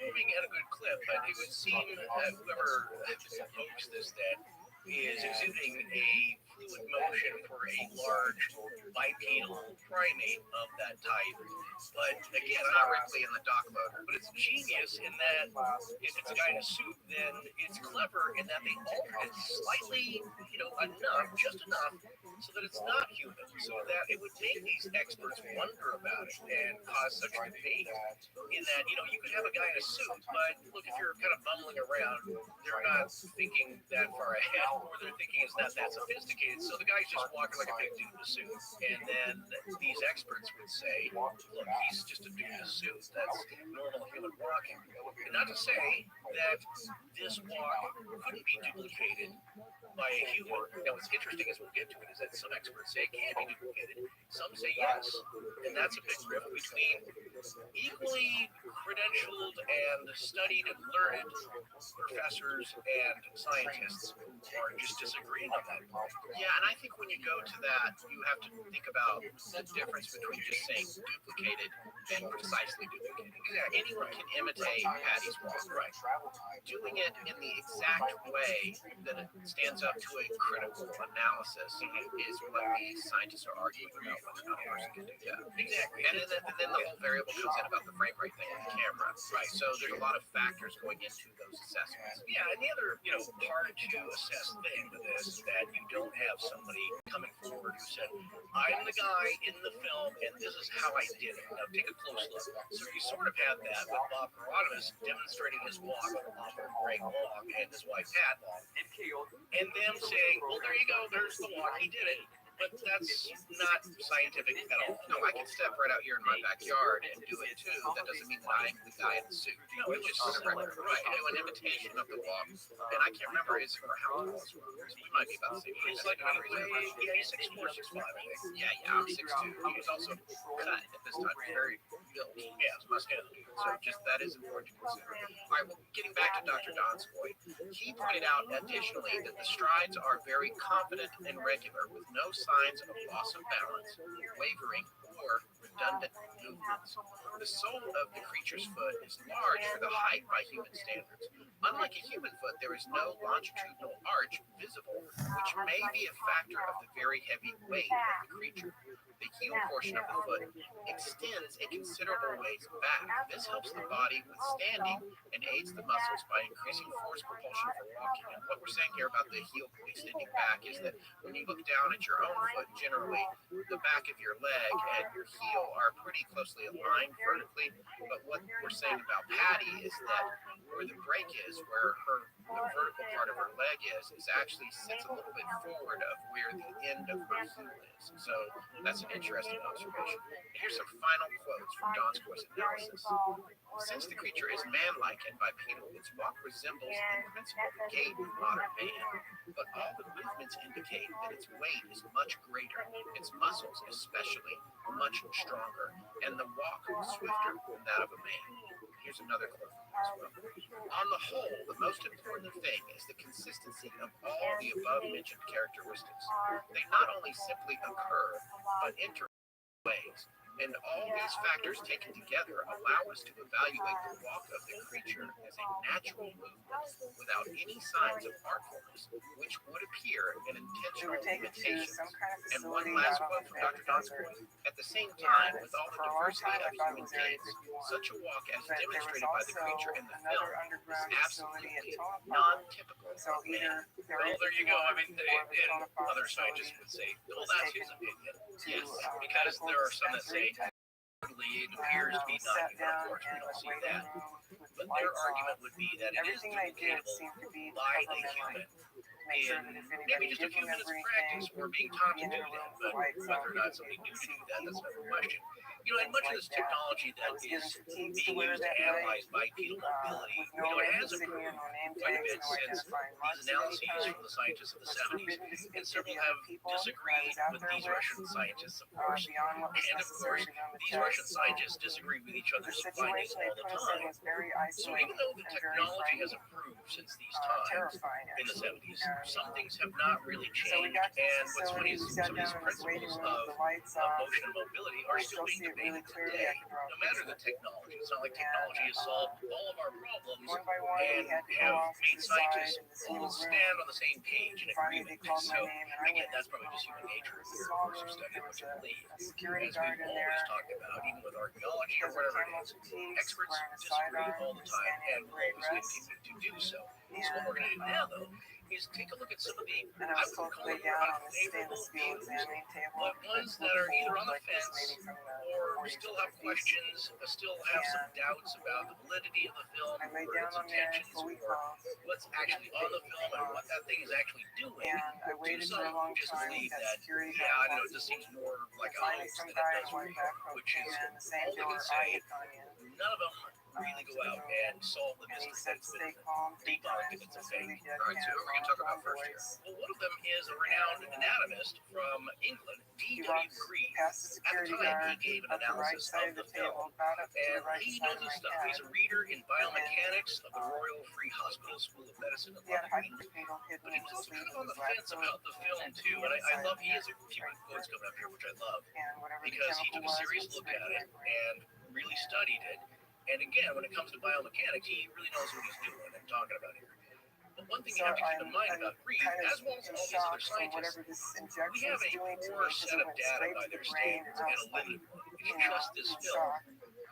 moving at a good clip. But it would seem that whoever hopes this then is exhibiting a fluid motion for a large bipedal primate of that type. But again, It's not Ripley in the dock loader. but it's genius in that if it's a guy in a suit, then it's clever in that they alter it slightly, enough, just enough, so that it's not human, so that it would make these experts wonder about it and cause such debate. In that, you could have a guy in a suit, but look, if you're kind of bumbling around, they're not thinking that far ahead, or they're thinking it's not that sophisticated, so the guy's just walking like a big dude in a suit. And then these experts would say, look, he's just a dude in a suit. That's normal human walking. And not to say that this walk couldn't be duplicated by a human. Now, what's interesting, as we'll get to it, is that some experts say it can be duplicated. Some say yes. And that's a big rift between equally credentialed and studied and learned professors and scientists who are just disagreeing on that. Yeah, and I think when you go to that, you have to think about the difference between just saying duplicated and precisely duplicated. Yeah, anyone can imitate Patty's walk, right? Doing it in the exact way that it stands up to a critical analysis is what the scientists are arguing about whether or not a person can do that. Exactly. And then the whole variable comes in about the frame rate thing with the camera, right? So there's a lot of factors going into those assessments. Yeah, and the other, hard to assess thing with this is that you don't have somebody coming forward who said, I'm the guy in the film and this is how I did it. Now take a close look. So you sort of have that with Bob Caronimus demonstrating his walk off of Greg Long and his wife Pat Long, and them saying, well, there you go, there's the walk, he did it. But that's not scientific at all. No, I can step right out here in my backyard and do it too. That doesn't mean that I'm the guy in the suit. No, it's just right. Do an imitation of the walk, and I can't remember his or how tall his walk is. He might be about 6 feet. He's like he's 6'4", 6'5", I think. Yeah, I'm 6'2". He was also cut at this time, very built. Yeah, it's muscular. So just that is important to consider. All right, well, getting back to Dr. Donskoy, he pointed out additionally that the strides are very confident and regular with no signs of loss of balance, wavering, or redundant movements. The sole of the creature's foot is large for the height by human standards. Unlike a human foot, there is no longitudinal arch visible, which may be a factor of the very heavy weight of the creature. The heel portion of the foot extends a considerable ways back. This helps the body with standing and aids the muscles by increasing force propulsion for walking. And what we're saying here about the heel extending back is that when you look down at your own foot, generally the back of your leg and your heel are pretty closely aligned vertically. But what we're saying about Patty is that where the break is, where the vertical part of her leg is actually sits a little bit forward of where the end of her heel is. So that's an interesting observation. Here's some final quotes from Donskoy's analysis. Since the creature is man-like and bipedal, its walk resembles in principle the gait of modern man, but all the movements indicate that its weight is much greater, its muscles especially much stronger, and the walk swifter than that of a man. Here's another quote as well. On the whole, the most important thing is the consistency of all the above mentioned characteristics. They not only simply occur, but interact ways. And all these factors taken together allow us to evaluate the walk of the creature as a natural movement without any signs of artfulness, which would appear an intentional imitation. And one last quote from Dr. Donskoy. At the same time, with all the diversity of human beings, such a walk as demonstrated by the creature in the film is absolutely non-typical of man. Well, there you go. I mean, and other scientists would say, well, that's his opinion. Yes, because there are some that say, it appears to be non-human. Of course, we don't see that. But their argument would be that it is duplicatable by a human in maybe just a few minutes of practice or being taught to do that. But whether or not somebody knew to do that, that's another question. You know, and much of this technology that is being used to analyze bipedal mobility, you know, it has improved quite a bit since these analyses from the scientists of the 70s, and several have disagreed with these Russian scientists, of course. And of course, these Russian scientists disagree with each other's findings all the time. So even though the technology has improved since these times in the 70s, some things have not really changed. And what's funny is some of these principles of motion and mobility are still being debated today, no matter the technology. It's not like technology has solved all of our problems and have made scientists all stand on the same page and agreement. So again, that's probably just human nature. If you're a person who studied what you believe, as we've always talked about, even with archaeology or whatever it is, experts disagree all the time and will always continue to do so. So what we're going to do now, though, is take a look at some of the, I would call it unfavorable views, but ones that are either on the fence or still have questions, still have some doubts about the validity of the film or its intentions or what's actually on the film and what that thing is actually doing, to some who just believe that, yeah, I don't know, it just seems more like a hoax than it does real, which is all I can say. None of them really go out and solve the mystery that's been debunked if it's a fake. All right, so who are we going to talk about first here? Well, one of them is a renowned anatomist from England, D.W. Grieve. At the time, he gave an analysis of the film, and he knows his stuff. He's a reader in biomechanics of the Royal Free Hospital School of Medicine in London, England. But he was also kind of on the fence about the film, too, and I love, he has a few quotes coming up here, which I love, because he took a serious look at it and really studied it. And again, when it comes to biomechanics, he really knows what he's doing and talking about here. But one thing you have to keep in mind about Grieve, as well as all these other scientists, we have a poor set of data by their standards and a limited one. It's just this film,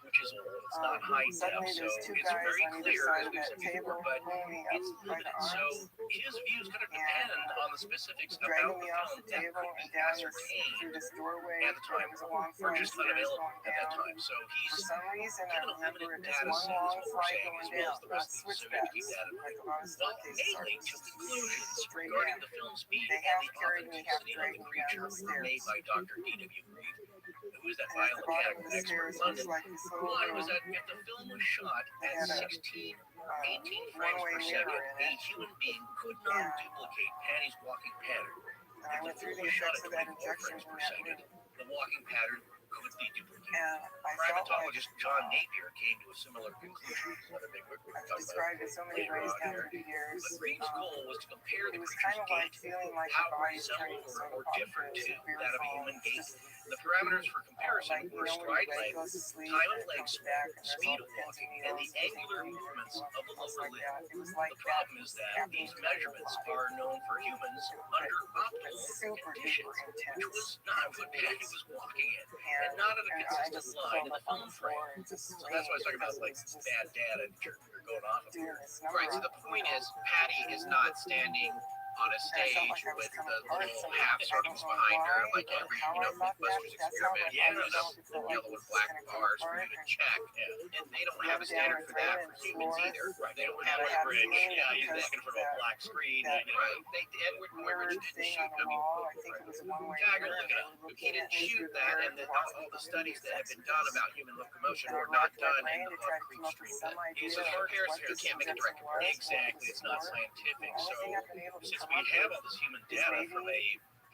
which is old. It's not high def, so it's very clear, as we've said before, but it's limited. So his views kind of depend on the specifics about the film that could be ascertained at the time, or just unavailable at that time. So he's given a limited data set, is what we're saying, as well as the rest of the so we have to keep that in mind. Well, mainly two conclusions regarding the film speed and the authenticity of the creature were made by Dr. D.W. Grieve, who is that biomechanical expert in London. One was that if the film was shot at 18 frames per second, a human being could not duplicate Patty's walking pattern. If the film was shot at 24 frames per second, the walking pattern could be duplicated. Primatologist John Napier came to a similar conclusion. Another big word we can talk about later on here. But Greene's goal was to compare the creature's gait, how it resembled or differed to that of a human gait. The parameters for comparison were stride length, time of leg speed of walking, and the angular movements of the lower limb. The problem is that these measurements are known for humans under optimal conditions, which was not what Patty was walking in, and not at a consistent line in the film frame. So that's why I was talking about like bad data that you're going off of here. Right, so the point is, Patty is not standing on a stage with the little half circles behind her, like every, Mythbusters experiment, the yellow and black bars for you to check. And they don't have a standard for that for humans either. Right, they don't have a bridge. Yeah, he's looking for a black screen. Right, Edward Muybridge didn't shoot. Jagger, look it up. He didn't shoot that, and all the studies that have been done about human locomotion were not done in the Love Creek Stream. He's a short hair, so you can't make a direct comparison. Exactly, it's not scientific. So since we have all this human data from a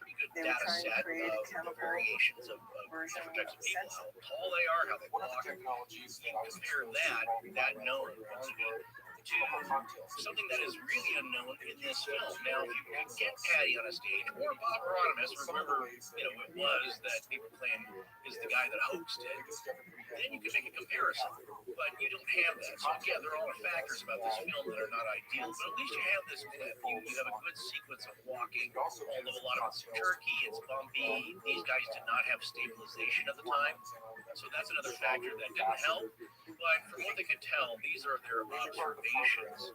pretty good a data set of the variations of different types of people, how tall they are, how they walk. You compare that known quantity to something that is really unknown in this film. Now, if you could get Patty on a stage, or Bob Hieronymus, or whoever it was that people claim is the guy that hoaxed it, then you can make a comparison. But you don't have that. So again, there are all the factors about this film that are not ideal, but at least you have this clip. You have a good sequence of walking, although a lot of it's jerky, it's bumpy. These guys did not have stabilization at the time, so that's another factor that didn't help. But from what they could tell, these are their observations.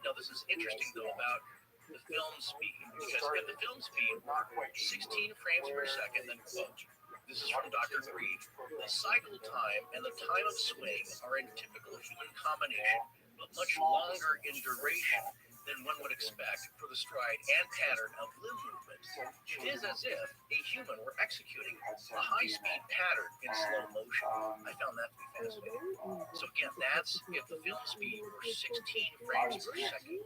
Now, this is interesting, though, about the film speed, because at the film speed, 16 frames per second, then quote, this is from Dr. Reed, the cycle time and the time of swing are in typical human combination, but much longer in duration than one would expect for the stride and pattern of limb movement. It is as if a human were executing a high-speed pattern in slow motion. I found that to be fascinating. So again, that's if the film speed were 16 frames per second.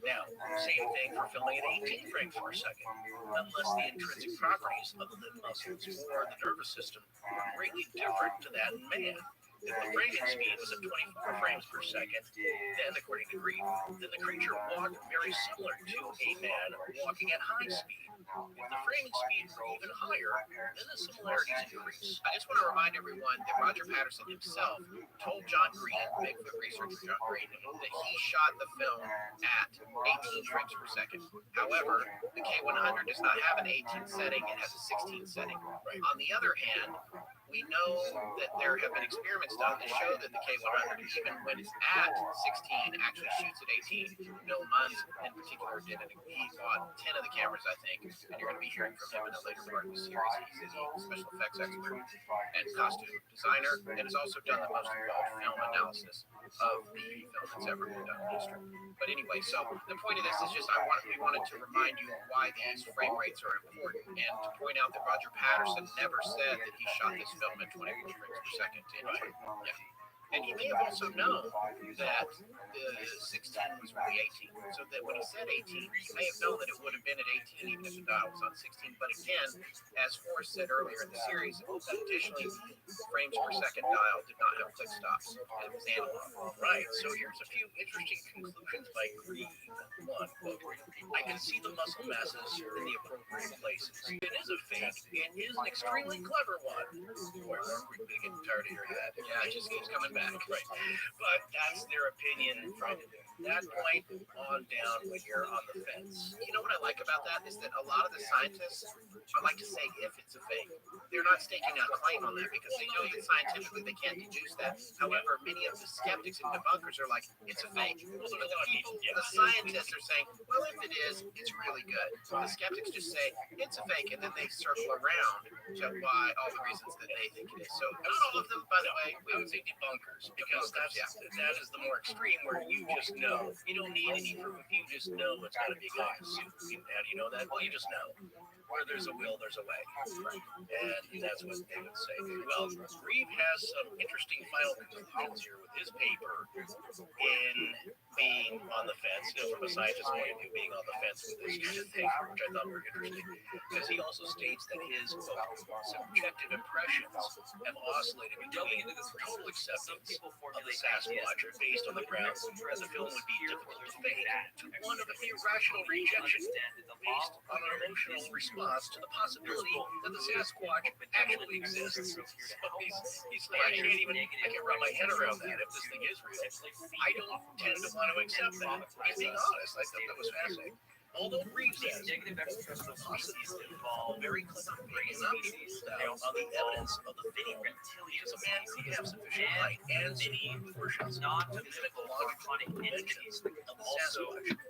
Now, same thing for filming at 18 frames per second, unless the intrinsic properties of the limb muscles or the nervous system were greatly different to that in man. If the framing speed was at 24 frames per second, then according to Reed, then the creature walked very similar to a man walking at high speed. If the framing speed were even higher, then the similarities increase. I just want to remind everyone that Roger Patterson himself told John Green, Bigfoot researcher John Green, that he shot the film at 18 frames per second. However, the K100 does not have an 18 setting, it has a 16 setting. Right. On the other hand, we know that there have been experiments done to show that the K100, even when it's at 16, actually shoots at 18. Bill Munn, in particular, did it. He bought 10 of the cameras, I think, and you're going to be hearing from him in a later part of the series. He's a special effects expert and costume designer, and has also done the most involved film analysis of the film that's ever been done in history. But anyway, so the point of this is just we wanted to remind you why these frame rates are important, and to point out that Roger Patterson never said that he shot this film at 24 frames per second to anybody. Yeah. And he may have also known that the 16 was really 18, so that when he said 18, he may have known that it would have been at 18 even if the dial was on 16. But again, as Forrest said earlier in the series, additionally, frames per second dial did not have click stops. It was analog. Right, so here's a few interesting conclusions by Green. One, quote, I can see the muscle masses in the appropriate places. It is a fake. It is an extremely clever one. Boy, we're getting tired of hearing that. Yeah, it just keeps coming back. Right. But that's their opinion from that point on down when you're on the fence. You know what I like about that is that a lot of the scientists like to say if it's a fake. They're not staking out a claim on that because they know that scientifically they can't deduce that. However, many of the skeptics and debunkers are like, it's a fake. Well, the scientists are saying, well, if it is, it's really good. The skeptics just say, it's a fake, and then they circle around to why all the reasons that they think it is. So not all of them, by the way, we would say debunkers, because that is the more extreme where you just know. You don't need any proof. You just know it's got to be a guy in a suit. How do you know that? Well, you just know. Where there's a will, there's a way. Right. And that's what they would say. Well, Reeve has some interesting final conclusions here with his paper in being on the fence, from a scientist's point of view, being on the fence with this kind of thing, which I thought were interesting, because he also states that his, quote, subjective impressions have oscillated between total acceptance of the Sasquatch based on the grounds that the film would be difficult to fake, to one of irrational rejection based on an emotional response to the possibility that the Sasquatch actually exists. So he's like, I can't wrap my head around that if this thing is real. I don't tend to want to accept that. He's being honest. I thought that was fascinating. Although Reeve says velocities involve very clever bringing up on the evidence of the video. Because a man could have sufficient height and speed portions not to mimic the logical conventions of the Sasquatch.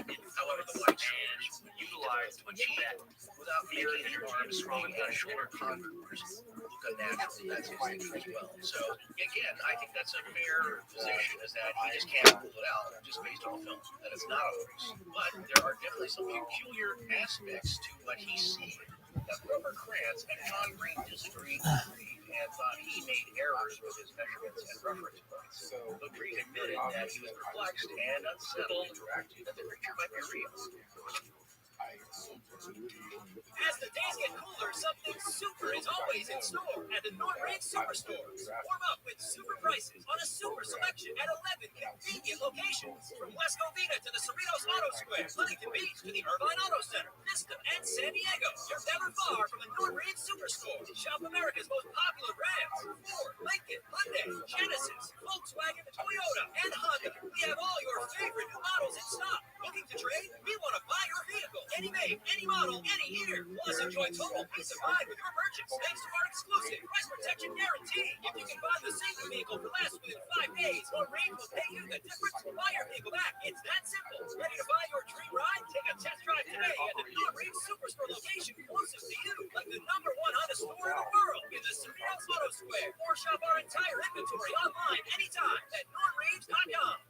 However, the white change utilized to achieve that without making the arms strong and shoulder contours look unnatural. That's his thinking as well. So again, I think that's a fair position, is that he just can't pull it out just based on the film. That it's not a hoax. But there are definitely some peculiar aspects to what he's seeing. Now, Grover Krantz and John Green disagreed with Reed and thought he made errors with his measurements and reference points. But Reed admitted that he was perplexed and unsettled that the creature might be real. As the days get always in store at the North Range Superstores. Warm up with super prices on a super selection at 11 convenient locations. From West Covina to the Cerritos Auto Square, Huntington Beach to the Irvine Auto Center, Vista, and San Diego. You're never far from the North Range Superstore. Shop America's most popular brands: Ford, Lincoln, Hyundai, Genesis, Volkswagen, Toyota, and Honda. We have all your favorite new models in stock. Looking to trade? We want to buy your vehicle. Any make, any model, any year. Plus, enjoy total peace of mind with your purchase. Thanks to our exclusive price protection guarantee. If you can buy the same vehicle for less within 5 days, North Range will pay you the difference to buy your vehicle back. It's that simple. Ready to buy your dream ride? Take a test drive today at the North Range Superstore location closest to you. Like the #1 Honda store in the world in the Cerritos Auto Square. Or shop our entire inventory online anytime at northrange.com.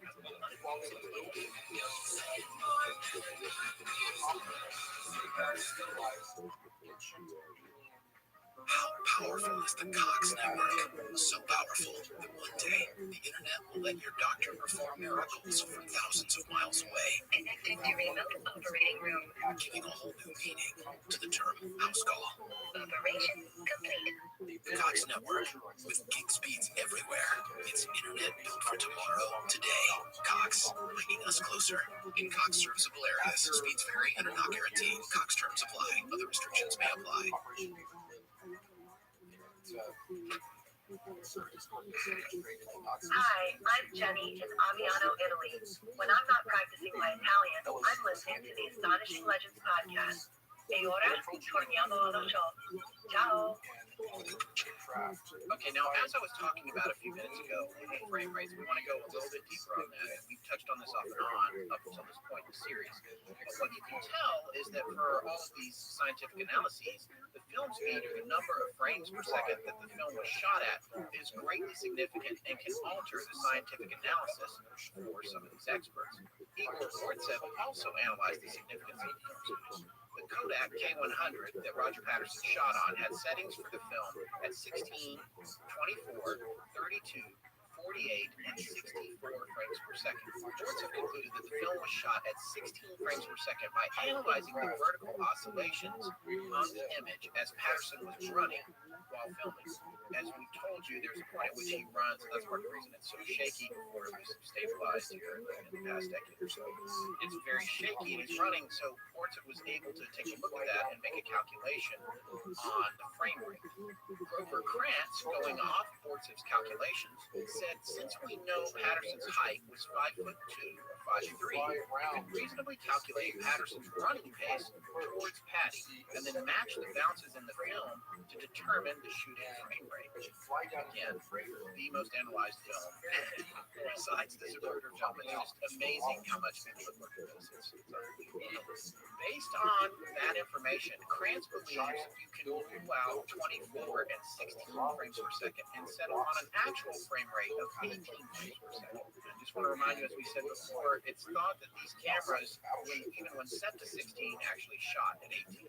How powerful is the Cox network? So powerful that one day the internet will let your doctor perform miracles from thousands of miles away. Connecting to remote operating room. Giving a whole new meaning to the term house call. Operation complete. The Cox network with gig speeds everywhere. It's internet built for tomorrow, today. Cox, bringing us closer. In Cox serviceable areas, speeds vary and are not guaranteed. Cox terms apply. Other restrictions may apply. Hi, I'm Jenny in Aviano, Italy. When I'm not practicing my Italian, I'm listening to the Astonishing Legends podcast. E ora torniamo allo show. Ciao. Okay, now as I was talking about a few minutes ago, frame rates, we want to go a little bit deeper on that. We've touched on this off and on up until this point in the series. But what you can tell is that for all of these scientific analyses, the film speed, or the number of frames per second that the film was shot at, is greatly significant and can alter the scientific analysis for some of these experts. Igor Bortsev also analyzed the significance of film speed. The Kodak K100 that Roger Patterson shot on had settings for the film at 16, 24, 32, 48, and 64 frames per second. Bortsev concluded that the film was shot at 16 frames per second by analyzing the vertical oscillations on the image as Patterson was running while filming. As we told you, there's a point at which he runs, and that's part of the reason it's so shaky before it was stabilized here in the past decade or so. It's very shaky and he's running, so Bortsev was able to take a look at that and make a calculation on the frame rate. Grover Krantz, going off Bortsev's calculations, said since we know Patterson's height was 5'2" or 5'3", we can reasonably calculate Patterson's running pace towards Patty and then match the bounces in the film to determine the shooting frame rate. Again, the most analyzed film besides the Zapruder film. It's just amazing how much people have looked at this. It's unbelievable. Based on that information, Krantz believes you can rule out 24 and 16 frames per second and settle on an actual frame rate of 18 frames per second. I just want to remind you, as we said before, it's thought that these cameras, even when set to 16, actually shot at 18.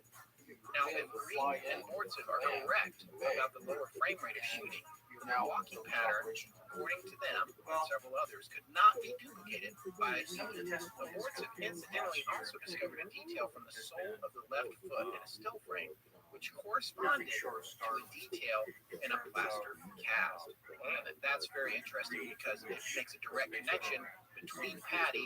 Now, if Green and Bortsev are correct about the lower frame rate of shooting, the walking pattern, according to them and several others, could not be duplicated by someone. Bortsev incidentally also discovered a detail from the sole of the left foot in a still frame, which corresponded to a detail in a plaster cast. And that's very interesting because it makes a direct connection between Patty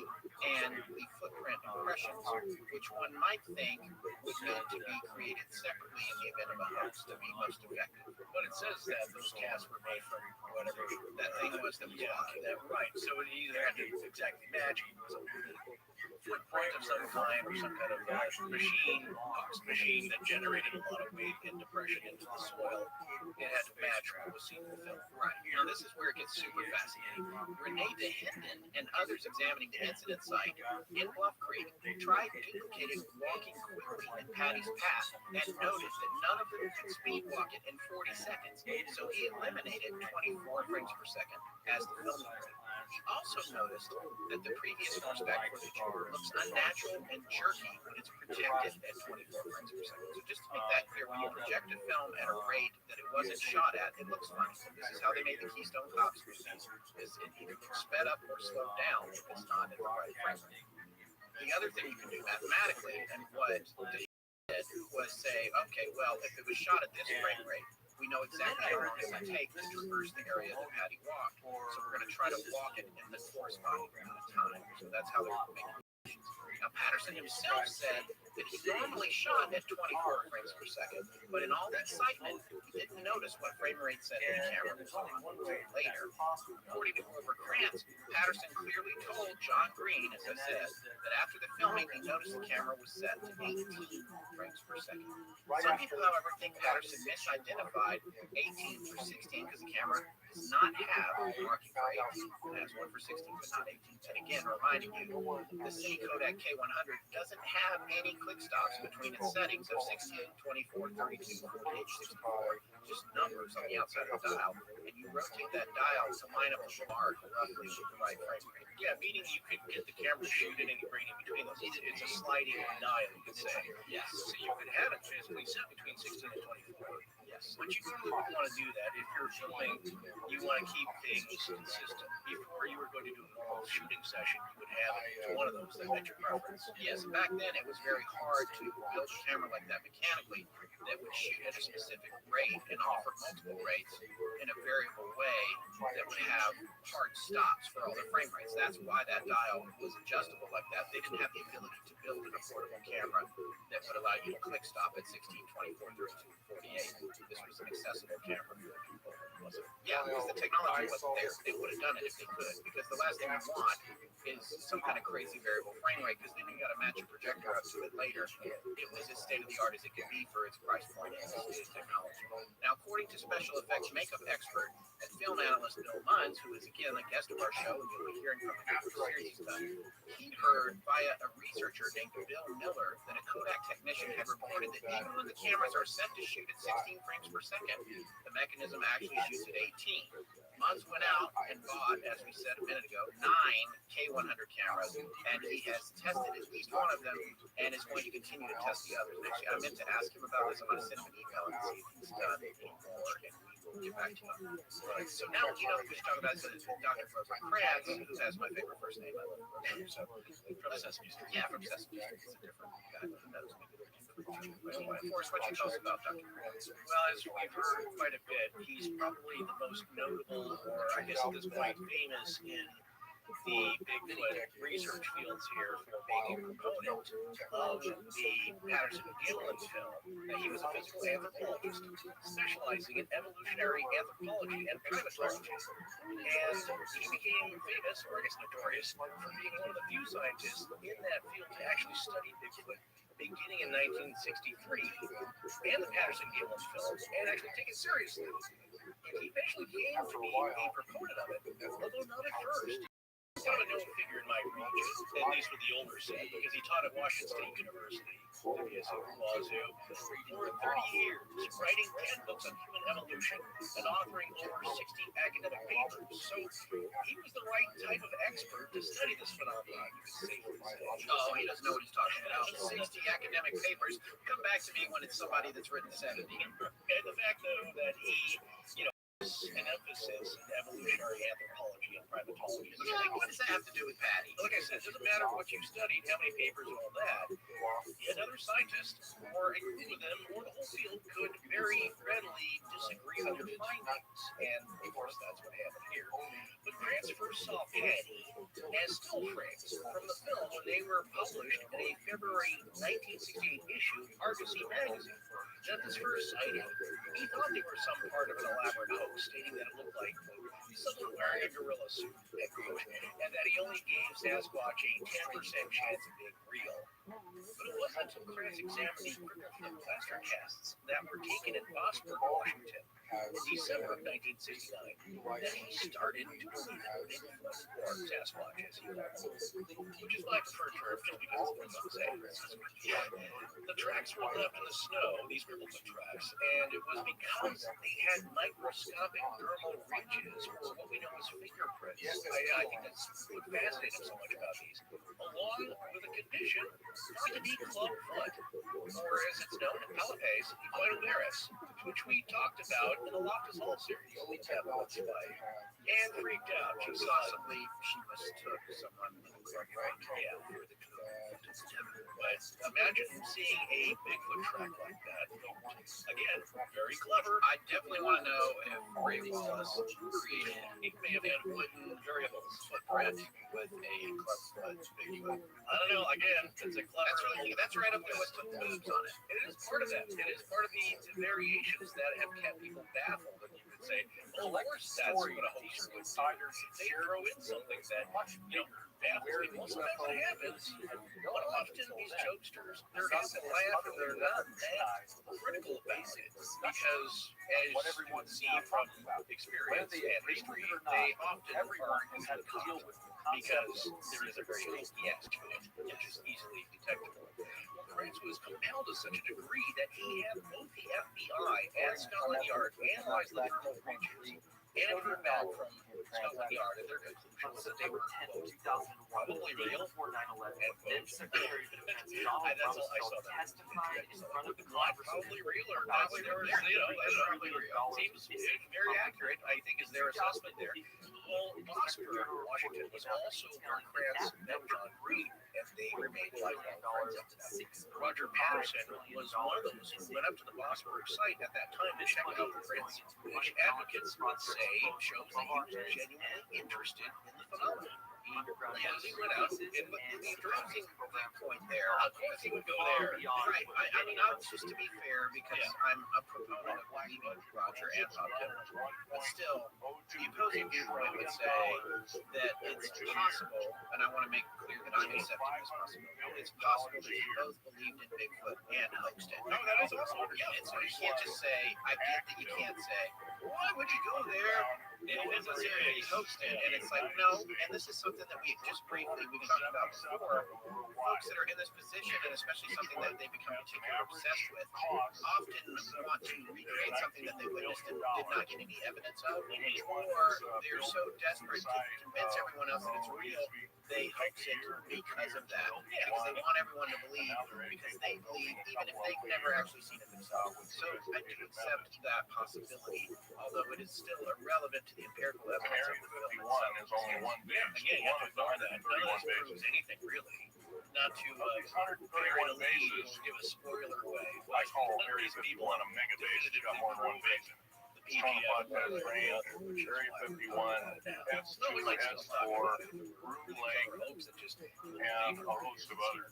and the footprint impressions, which one might think would need to be created separately in the event of a hoax to be most effective. But it says that those casts were made from whatever That thing was that was walking. that right. So it either had to exactly match footprint of some kind or some kind of machine that generated a lot of weight and depression into the soil. It had to match what was seen in the film. Right. Now, this is where it gets super fascinating. Renee DeHinden and others examining the incident site in Bluff Creek tried duplicating walking quickly in Patty's path and noted that none of them could speed walk it in 40 seconds. So he eliminated 24 frames per second as the film rate. He also noticed that the previous horseback footage looks unnatural and jerky when it's projected at 24 frames per second. So just to make that clear, when you project a film at a rate that it wasn't shot at, it looks funny. This is how they made the Keystone Cops movies. Is it either sped up or slowed down if it's not at the right frame rate. The other thing you can do mathematically, and what they did was say, okay, well, if it was shot at this frame rate, we know exactly how long it will take to traverse the area that Patty walked. So we're going to try to walk it in the corresponding amount of time. So that's how they're making predictions. Now, Patterson himself said that he normally shot at 24 frames per second, but in all the excitement, he didn't notice what frame rate set the camera was on later. According to Grover Krantz, Patterson clearly told John Green, as I said, that after the filming, he noticed the camera was set to 18 frames per second. Some people, however, think Patterson misidentified 18 for 16 because the camera does not have a marking for 18. It has one for 16, but not 18. And again, reminding you, the Cine Kodak K100 doesn't have any click stops between its settings of 16, 24, 32, 48, 64, just numbers on the outside of the dial. And you rotate that dial to line up the mark roughly with the right frame rate. Yeah, meaning you could get the camera to shoot at any rate in between those. It's a sliding dial, you could say. Yes. So you could have it physically set between 16 and 24. Yes. But you really wouldn't want to do that. If you're filming, you want to keep things consistent. Before you were going to do a normal shooting session, you would have one of those that met your preference. Yes, back then it was very hard to build a camera like that mechanically that would shoot at a specific rate and offer multiple rates in a variable way that would have hard stops for all the frame rates. That's why that dial was adjustable like that. They didn't have the ability to build an affordable camera that would allow you to click stop at 16, 24, 32, 48. This was an accessible camera for people, wasn't it? Yeah, because the technology wasn't there. They would have done it if they could, because the last thing you want is some kind of crazy variable frame rate, because then you got to match your projector up to it later. It was as state of the art as it could be for its price point and its technology. Now, according to special effects makeup expert and film analyst Bill Munns, who is again a guest of our show, and you'll be hearing from him after the series is done, he heard via a researcher named Bill Miller that a Kodak technician had reported that even when the cameras are set to shoot at 16 frames per second, the mechanism actually shoots at 18. Munns went out and bought, as we said a minute ago, 9 K100 cameras, and he has tested at least one of them and is going to continue to test the others. Actually, I meant to ask him about this. I'm going to send him an email and see if he's done any more, and we will get back to him. Right. So now, we should talk about Dr. Grover Krantz, who has my favorite first name. I love Grover. So, from Sesame Street. Yeah, from Sesame Street. It's a different guy. That was maybe anyway, Forrest, what you tell us about Dr. Krantz? Well, as we've heard quite a bit, he's probably the most notable, or I guess at this point, famous in the Bigfoot research fields here for being a proponent of the Patterson-Gimlin film. Now, he was a physical anthropologist specializing in evolutionary anthropology and primatology. And he became famous, or I guess notorious, for being one of the few scientists in that field to actually study Bigfoot beginning in 1963 and the Patterson-Gimlin films and actually take it seriously. And he eventually came to be a proponent of it, although not at first. He's not a known figure in my region, at least with the older set, because he taught at Washington State University, WSU, Wazoo, for 30 years, writing 10 books on human evolution and authoring over 60 academic papers. So he was the right type of expert to study this phenomenon, you could safely say. Oh, he doesn't know what he's talking about. 60 academic papers. Come back to me when it's somebody that's written 70. And the fact, though, that he, an emphasis in evolutionary anthropology and primatology. Yeah, what does that have to do with Patty? Like I said, it doesn't matter what you've studied, how many papers and all that. Another scientist, or a group of them, or the whole field, could very readily disagree with your findings. And, of course, that's what happened here. But Krantz first saw Patty as still frames from the film when they were published in a February 1968 issue of Argosy magazine. At this first sighting, he thought they were some part of an elaborate hoax, stating that it looked like someone wearing a gorilla suit, and that he only gave Sasquatch a 10% chance of being real. But it wasn't until Krantz examined the film plaster casts that were taken in Boston, Washington, in December of 1969, that he started to believe in Bigfoot, or Sasquatch, as he called it, which is my preferred term just because it's what I'm saying. The tracks were left in the snow, these Bigfoot tracks, and it was because they had microscopic thermal ridges, or what we know as fingerprints. I think that's what fascinates him so much about these, along with a condition thought to be clubfoot, or as it's known in Pelopes, equinovarus, which we talked about in the Loftus Hall series. We tapped once by and freaked out. She possibly mistook someone, right? Yeah, for the But imagine seeing a Bigfoot track like that. Again, very clever. I definitely want to know if Ray Wallace created a man wooden variables footprint with a club Bigfoot. I don't know. Again, it's a clever. That's right up there with the moves on it. It is part of that. It is part of the variations that have kept people baffled. And you could say, well, of course, that's what a hoaxer would do. They throw in something that baffles people. Most of what happens, often these jokesters, they're instant laugh and they're not that critical about it because, as you can see from experience and history, they often aren't easily caught because there is a very hokey aspect which is easily detectable. Prince was compelled to such a degree that he had both the FBI and Scotland Yard analyze the thermal regions and heard back from Scotland Yard and their conclusions that they were, quote, probably real, and quote, Secretary of Defense John Rumsfeld testified in front of the Congress. Probably real or not, there was, that's probably real. Seems very accurate, I think, is their assessment there. Well, Oscar Washington was also where Krantz met John Green, and they remained lifelong friends after that. Roger Patterson was one of those who went up to the Bosworth site at that time to check out the prints, which advocates would say shows that he was genuinely interested in the phenomenon. He went out, and the interesting point there, of course he would go there. Right. I mean, just to be fair, because I'm a proponent of believing Roger and Bob Dylan, but still, the opposing viewpoint would say that it's possible, and I want to make clear that I'm accepting this possibility. It's possible that they both believed in Bigfoot and hoaxed it. No, that is also, and so you can't just say, I get that you can't say, why would you go there? It is a serious hoaxed it, and it's like, no, and this is something that we just briefly we've talked about before. Folks that are in this position, and especially something that they become particularly obsessed with, often want to recreate something that they witnessed and did not get any evidence of, or they're so desperate to convince everyone else that it's real, they hoax it because of that, because they want everyone to believe, because they believe even if they've never actually seen it themselves. So I do accept that possibility, although it is still irrelevant to the empirical evidence of the film itself. Is only one base. Again, you have to ignore that. None of this proves anything really. Not to bury the lead or give a spoiler away. I call Area 51 a mega base. It's got more than one base in it. Strongpod has range, Area 51 S2, S4, Root Lake, and a host of others.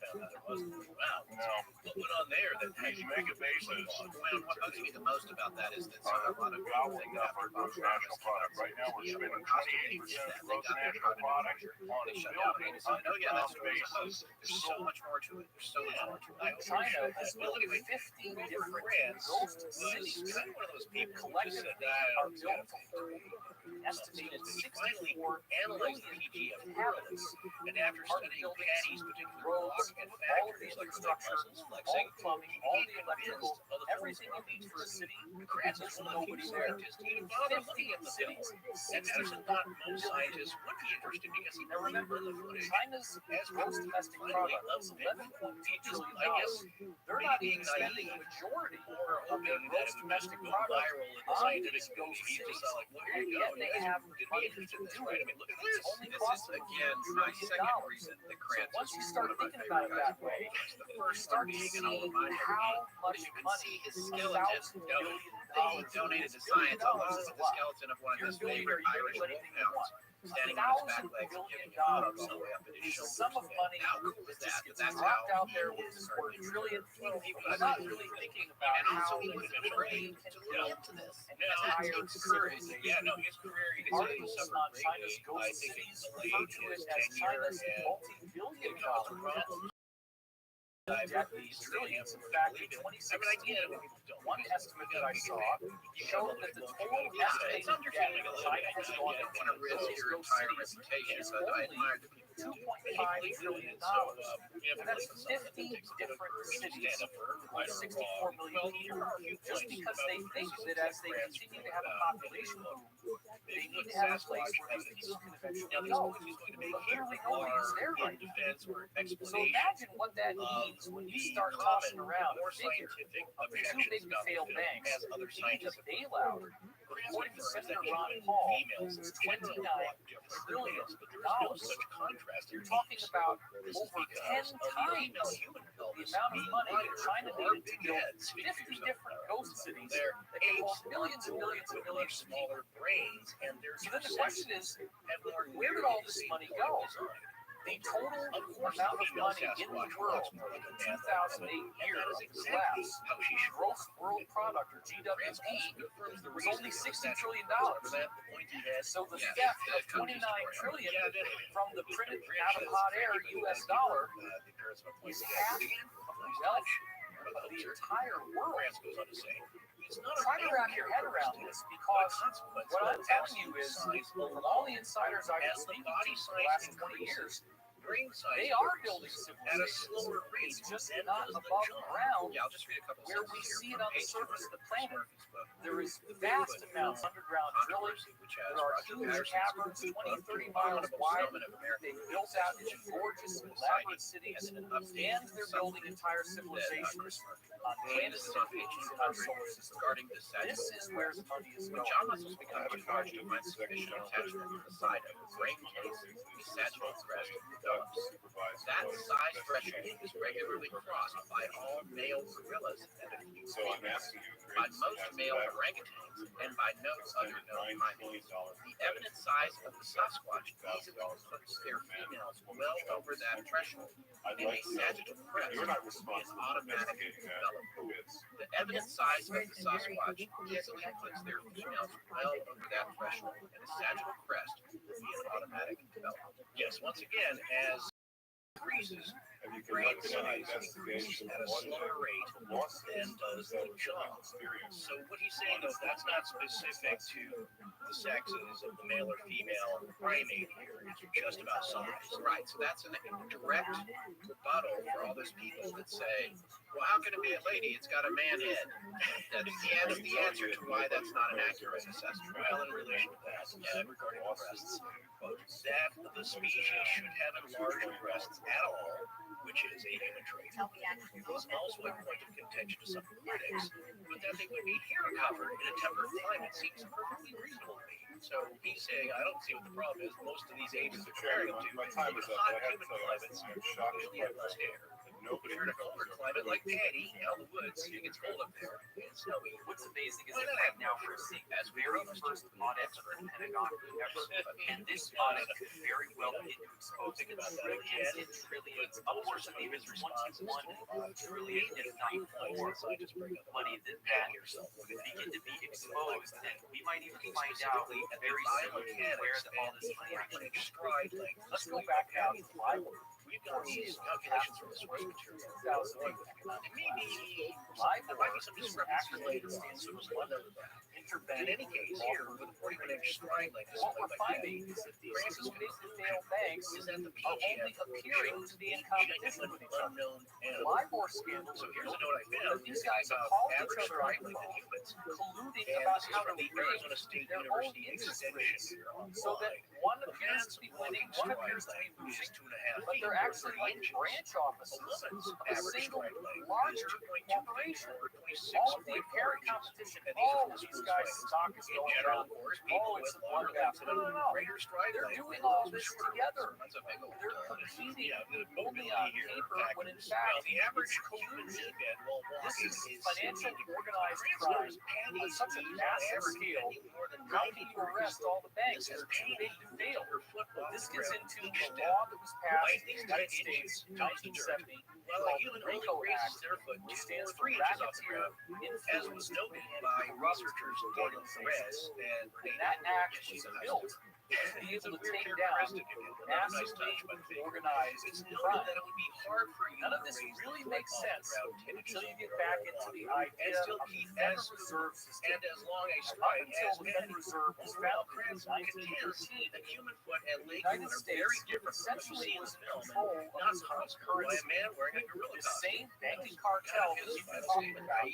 Wow. No. What went on there that These mega bases, well, what bugs me the most about that is that a lot of well, people think not for gross national product. Right now, we're spending 28% of gross national product on building oh yeah, that's the bases. there's so much more to it. There's so much more to it. China has Well, anyway, 15 different France ghost was cities kind of one of those people who collected just said, are built "Nah, estimated finally 64 analyzed the million PG of inhabitants. and after studying Patty's particular rock and All of factories the like infrastructure, Brussels, all Lexington, the plumbing, all the electrical, everything you need for a city, Kratz there's is one of the nobody few there. scientists who even bothered looking at the film. 15 And Patterson thought most scientists would be interested because he Now remember, the footage. China's gross domestic product is $11.2 trillion. I guess They're not being even spending the naive majority or of their hoping that gross it would domestic go product viral in the on scientific these ghost community. He just cities. saw like, well, here And you yet go. they You guys have could be money interested to in this, do right? it. I mean, look at It's this. only This cost is, them again, $1 my trillion. second reason that So Kratz once you is start one of my thinking about it favorite that guys. way, The you first start one to being see an old reminder how me, much you can money, see his thousands skeleton. of billion They dollars, donated to $1 science billion along is with a the lot. skeleton of one of You're his a billionaire, favorite you can Irish do anything you wolfhounds, want. standing on his back Thousands of legs and billion giving him hugs all dollars the way up at his is a shoulders. sum of money How cool is that that? just gets That's dropped how out there he with is for a starting trillion to people. people I'm not really thinking about and also how he was afraid to look into this. an And that entire takes courage. city. Yeah, no, his career, you can say he Articles suffered on China's greatly. I ghost think cities it refer delayed to it his as tenure China's and multi-billion it caused dollar problems. decades, trillions. In fact, in 2016, one estimate that I saw showed that the total estimated It's debt understanding a little China bit. has I gone don't into want to risk those your ghost entire cities reputation, is but I only admire the people who do it. $2.5 trillion. And that's 50 different cities with 64 million people. Just because they think that as they continue to have a population boom, they need to have a place where these people can eventually go. But literally nobody's there right now. So imagine what that means when you start tossing around a figure of two big failed banks. You need a bailout According to Senator Ron Paul, it's $29 trillion. You're talking about over 10 times the amount of money that China needed to build 50 different ghost cities that can hold millions and millions and millions of people. brains, and there's So then the question is, where did all this money go? The total amount of money in the world in 2008 year of collapse, gross world product, or GWP, was only $60 trillion. So the theft of $29 trillion from the printed out of hot air US dollar is half of the wealth of the entire world. Try to wrap your head around this, because what I'm telling you is, from all the insiders I've been speaking to for the last 20 years, they are building civilization. It's just not above ground where we see it on the surface of the planet. There is vast amounts of underground drilling. There are huge caverns, 20, 30 miles wide. They've built out into gorgeous, elaborate cities, and they're building entire civilizations on planets and beaches in our solar system. This is where the money is going. I have a charge to my sufficient attachment to the side of the brain case, the sagittal crest develops. That size threshold is regularly crossed by all male gorillas and a few females, by most male orangutans, and by no other known primates. The evident size of the Sasquatch easily puts their females well over that threshold, and a sagittal crest is automatically developed. The evident size of the Sasquatch easily puts their females well over that threshold, and a sagittal crest will be an automatic development. Yes, once again, as increases, brain size increases at a slower rate than does the jaw. So what he's saying is that's not specific to the sexes of the male or female primate here. It's just about size. Right. So that's a direct rebuttal for all those people that say, well, how can it be a lady? It's got a man head. That's the answer to why that's not an accurate assessment. Well, in relation to that, regarding the breasts, that the species should have enlarged breasts at all, which is a human trait. It was also a point of contention to some critics, but that they would be hair covered in a temperate climate seems perfectly reasonable to me. So he's saying, I don't see what the problem is. Most of these agents are comparing them to hot humid climates usually have less hair. If you're in a colder climate like Patty, out in the woods, it gets cold up there and snowy. What's amazing is that right now we're seeing as very first audit for the Pentagon ever, and this audit could very well get to exposing trillions and trillions, upwards of even 21 trillion, if not more, money that begin to be exposed, and we might even find out very soon where all this money actually is. Let's go back now to the Bible. We've got these calculations from the source material. Maybe there might be some discrepancy stands for one of that. In any case, here with a 41-inch spine like this, what we're finding is that the Francis Dale banks is that the are only appearing to be in competition with each other. LIBOR scandals. So here's a note I found. These guys are calling each other on the phone, colluding about how to rig Arizona State their own University interest extension rates, so that one appears to be winning, one appears to be losing, but they're actually like branch offices of a single larger corporation. All of the apparent competition, all of these guys' stock is going down. Oh, it's a bloodbath. No. They're doing all this together. They're competing only on paper when in fact it's collusion. This is financial organized crime on such a massive scale. How can you arrest all the banks? They're too big to fail. This gets into the law that was passed in the United States in 1970 called the RICO Act, which stands for Racketeer Influenced by researchers Daniel Perez and that act was built to be able to take down massively organized crime. None of this really makes sense until you get back into the idea of the Federal Reserve System. and as long as Up until the Federal Reserve was founded in 1913, the human foot and the leg United are States very different from what you essentially see in was the in film, control and of not its caused by a currency. man wearing a gorilla The costume. same banking cartel that you've been talking about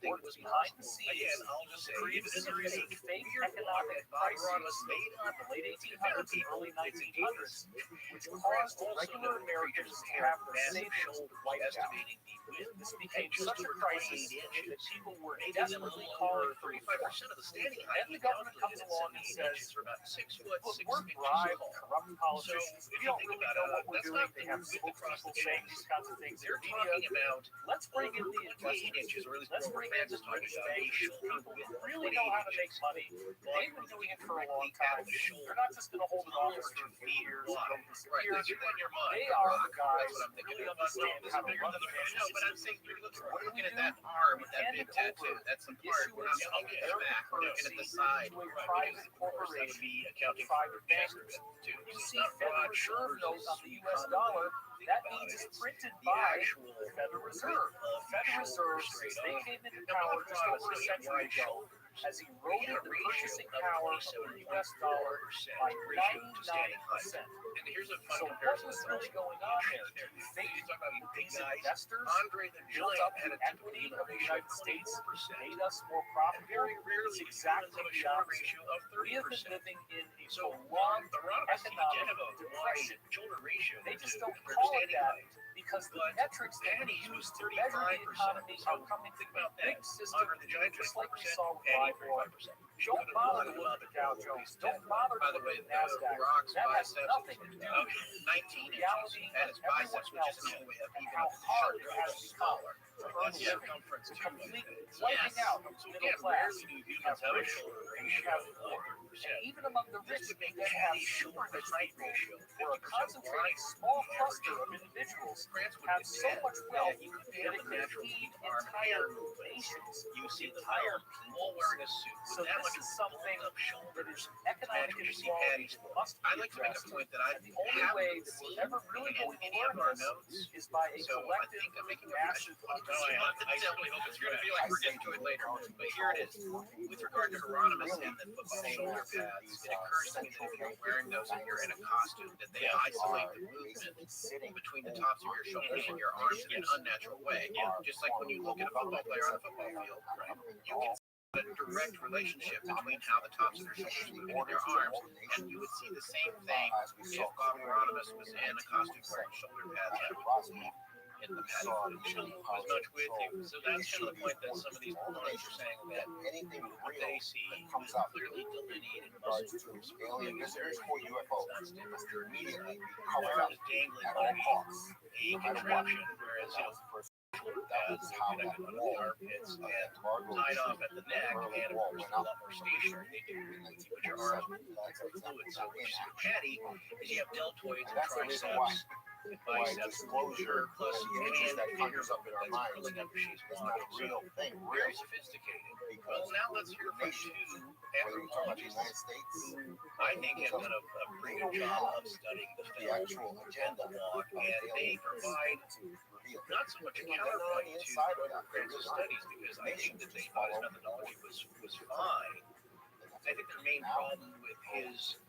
works behind the scenes Again, I'll just say, creates even in the a reason fake economic crisis made in the late 1800s and early 1900s, which caused regular Americans to have their savings wiped out. This became such a crisis that people were desperately calling for 35% of the standing height. then the government comes along and says, are about 6 foot, look, 6 we're inches bribed, tall. corrupt politicians. So, We don't really know what we're doing. They have spokespeople saying these kinds of things. They're in talking media. about Let's bring in the 28 inches, or at least Let's bring in the talking rich about bankers, people who really know how to make money. They've been doing it for a long time. They're not just going to hold an office for 3 years and go disappear. Right, you're in your mind. They are the guys That's what I'm who thinking. really understand how to run the No, but I'm saying you're What do we looking at do? that arm with that Hand big it over tattoo. That's the part. We're not issuance looking at the of back. We're looking at the side. to a Right, private because, of course, that would corporation, be accounting private for chest bankers. too. You It's see not Federal broad Reserve shoulders, notes on the it's U.S. dollar. That means it's printed by the Federal Reserve. The Federal Reserve, since they came into power just over a century ago, has eroded the purchasing power of the U.S. dollar by 99%. And here's a So fun what comparison. was really going on there? You talk about big These guys. investors Andre the built Giant up had the a typical equity human of the ratio of United States, 24%. made us more And profitable. very rarely It's exactly have a the shoulder opposite. ratio of We have been 30%. living in a So prolonged the Robinson economic have a depression. wide shoulder ratio. They just to don't their call it standing that height. because the But metrics that we Patty's was use to measure the 35%. economy So are coming think from a about big that. system, Andre the Giant, just like we 24%. saw with Patty, LIBOR. 35%. Don't bother to look at the Dow Jones. Don't bother to By the look way, at the NASDAQ. Rocks That has biceps, nothing to do with 19 reality inches at his of biceps, everyone which else isn't all the way up, even how up his hard shoulder, it has which is become smaller. to earn a That's living. circumference The too. complete wiping out of the So middle again, class. rarely do You humans have have a rich, shoulder you ratio have of poor. 30%. And even among the This rich, would you make then have Patty's super shoulder rich height people, ratio where a 50% concentrated wider small than the cluster average. of individuals France would have get so that. much wealth You could that have it the can natural feed arm entire and movement. nations, You see the entire all wearing a suit with So that this much is something up that shoulders. is economic Imagine you see inequality Patty's. that must I be like to make a addressed. point that I And the only way that we're ever really going to any learn of our this notes. is by a So I collective, think I'm making a massive I understanding. definitely hope it's going to be like we're getting to it later. But here it is. With regard to Hieronymus and the football shoulder pads, it occurs to me that if you're wearing those and you're in a costume, that they isolate the movement between the tops of your shoulders and your arms in an unnatural way. Just like when you look at a football player on a football field, right? You can see a direct relationship between how the tops of their shoulders move in their arms, and you would see the same thing if Bob Hieronymus was in a costume wearing shoulder pads. I would believe in the patty footage as much with you. So that's kind of the point that some of these proponents are saying that what they see is clearly delineated muscle groups. Alien visitors or UFOs Immediately covered up dangling at all by costs. a contraption, whereas pads connected under the armpits and tied off at the neck, and of course a lot more stationary. They can put your arms in fluid. So what you see with patty is you have deltoids and triceps. Biceps, disclosure, plus images that fingers conjures up in our minds pulling up your shoes. is not a real thing, Very really. sophisticated. Because Well, now let's hear from two whether we're talking about the anthropologists United States, who I think have done a pretty good job of studying the the film actual agenda and the law, and they provide revealed. not so much a counterpoint to Robert Grant's studies, because I think that they thought his methodology was fine. I think the main problem with his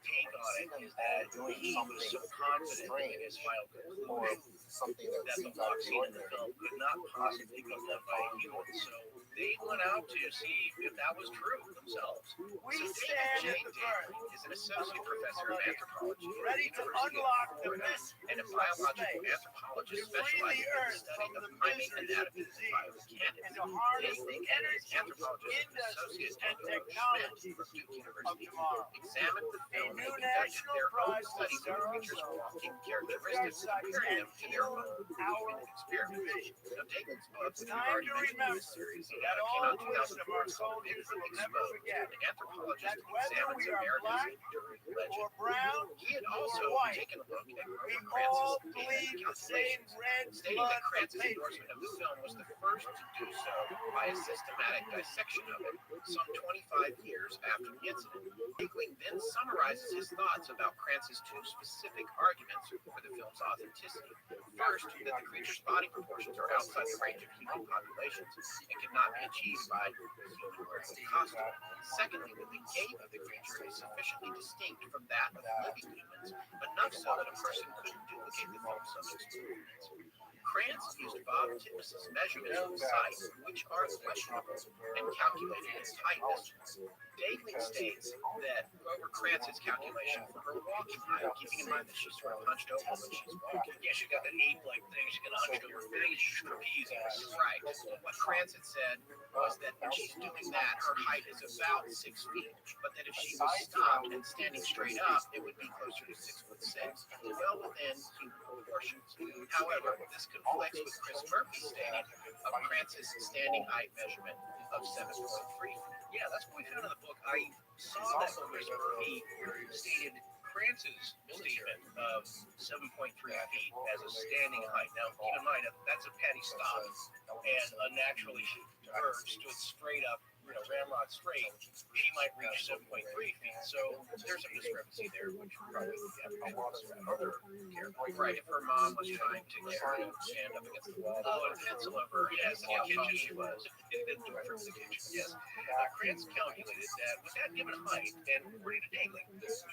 take on it is that he was so confident in his final Or conclusion something that that the seems lock out of the scene in the ordinary. film could not possibly be done by a human. So they went out to see if that was true themselves. We So stand David at the J. birth, Daly is an associate professor of anthropology at ready the to University of unlock the Florida mysteries and a of biological space, anthropologist to free specializing the in the earth study from of the primate miseries of anatomy and disease, biomechanics. and to harness the Daly and his energy, anthropologist industries, associate and Schmidt technologies from Duke of University tomorrow. examined the A film new and conducted national their own prize will studies of stir our creatures' soul, walking lift our characteristics and sights, comparing them and to their heal own our moving experiments. division. Now, David's book, It's which we've time already to mentioned in remember this series, that came all out in the wisdom 2004, our soldiers Bigfoot will never Exposed, forget, an anthropologist that whether examines we are America's black enduring or legend. brown He had or also white, taken a look at we Robert all Kranz's bleed data the same calculations, red stating blood that of Kranz's patriots. endorsement of the film was the first to do so by a systematic dissection of it some 25 years after the incident. Hickling then summarizes his thoughts about Kranz's two specific arguments for the film's authenticity. First, that the creature's body proportions are outside the range of human populations and cannot be achieved by human wearing a costume. Secondly, that the gait of the creature is sufficiently distinct from that of living humans, enough so that a person couldn't duplicate the film subject's movements. Kranz used Bob Titmus's measurements of sight, which are questionable, and calculated its height estimates. Dagley states that Grover Krantz's calculation for her walking height, keeping in mind that she's sort of hunched over when she's walking. Yeah, she got that ape-like thing. She got a hunched over face, trapeze. Right. What Krantz had said was that when she's doing that, her height is about 6 feet, but that if she was stopped and standing straight up, it would be closer to 6'6", well within human proportions. However, this conflicts with Chris Murphy's stating of Krantz's standing height measurement of 7.3 feet. Yeah, that's what we found in the book. I saw that Chris Murphy stated Krantz's statement of 7.3 feet as a standing height. Now, keep in mind, that's a Patty Stock, and unnaturally, her stood straight up, ramrod straight, she might reach 7.3 feet. So there's some discrepancy there, which probably other characters. Right, if her mom was trying to get her to stand up against the wall, Oh, and a pencil over her, yes, how in the tall kitchen. she was. It didn't do it from the kitchen, yes. Krantz calculated that with that given height, and according to Dagley,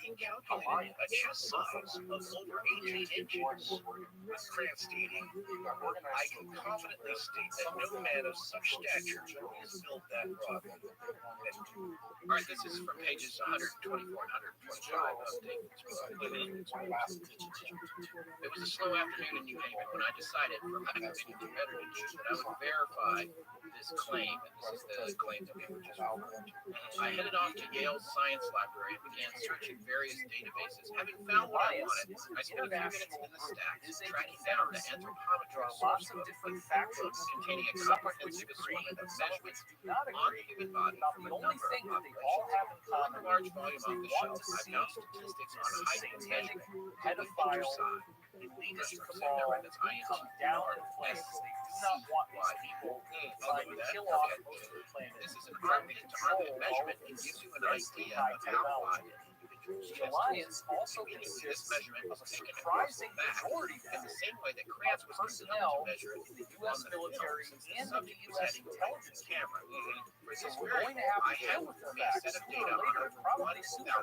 he calculated a chest size of over 18 inches, with Krantz stating, I can confidently state that no man of such stature is built that broad. All right, this is from pages 124 and 125 of Dagley's book. It was a slow afternoon in New Haven when I decided, for lack of anything better to do, that I would verify this claim, and this is the claim that we were just referring to. I headed off to Yale's science library and began searching various databases. Having found what I wanted, I spent a few minutes in the stacks tracking down the anthropometric source book containing a comprehensive assortment of measurements on the human body from a number of populations. On the large volume off the shelf, I found statistics on height and measurement, pedophile, elitist cabal, that's come down in flames. They do not want these people trying to kill off the planet. This is an armpit-to-armpit measurement. It gives you an idea of how wide an individual's The chest Alliance is. also This consists measurement of was a taken surprising back majority in the same way that Krantz was personnel to measure it in the U.S. military and the U.S. intelligence camera. For So this we're very going to have I to have deal with the a fact set of sooner data or later, on over probably 1,000. sooner,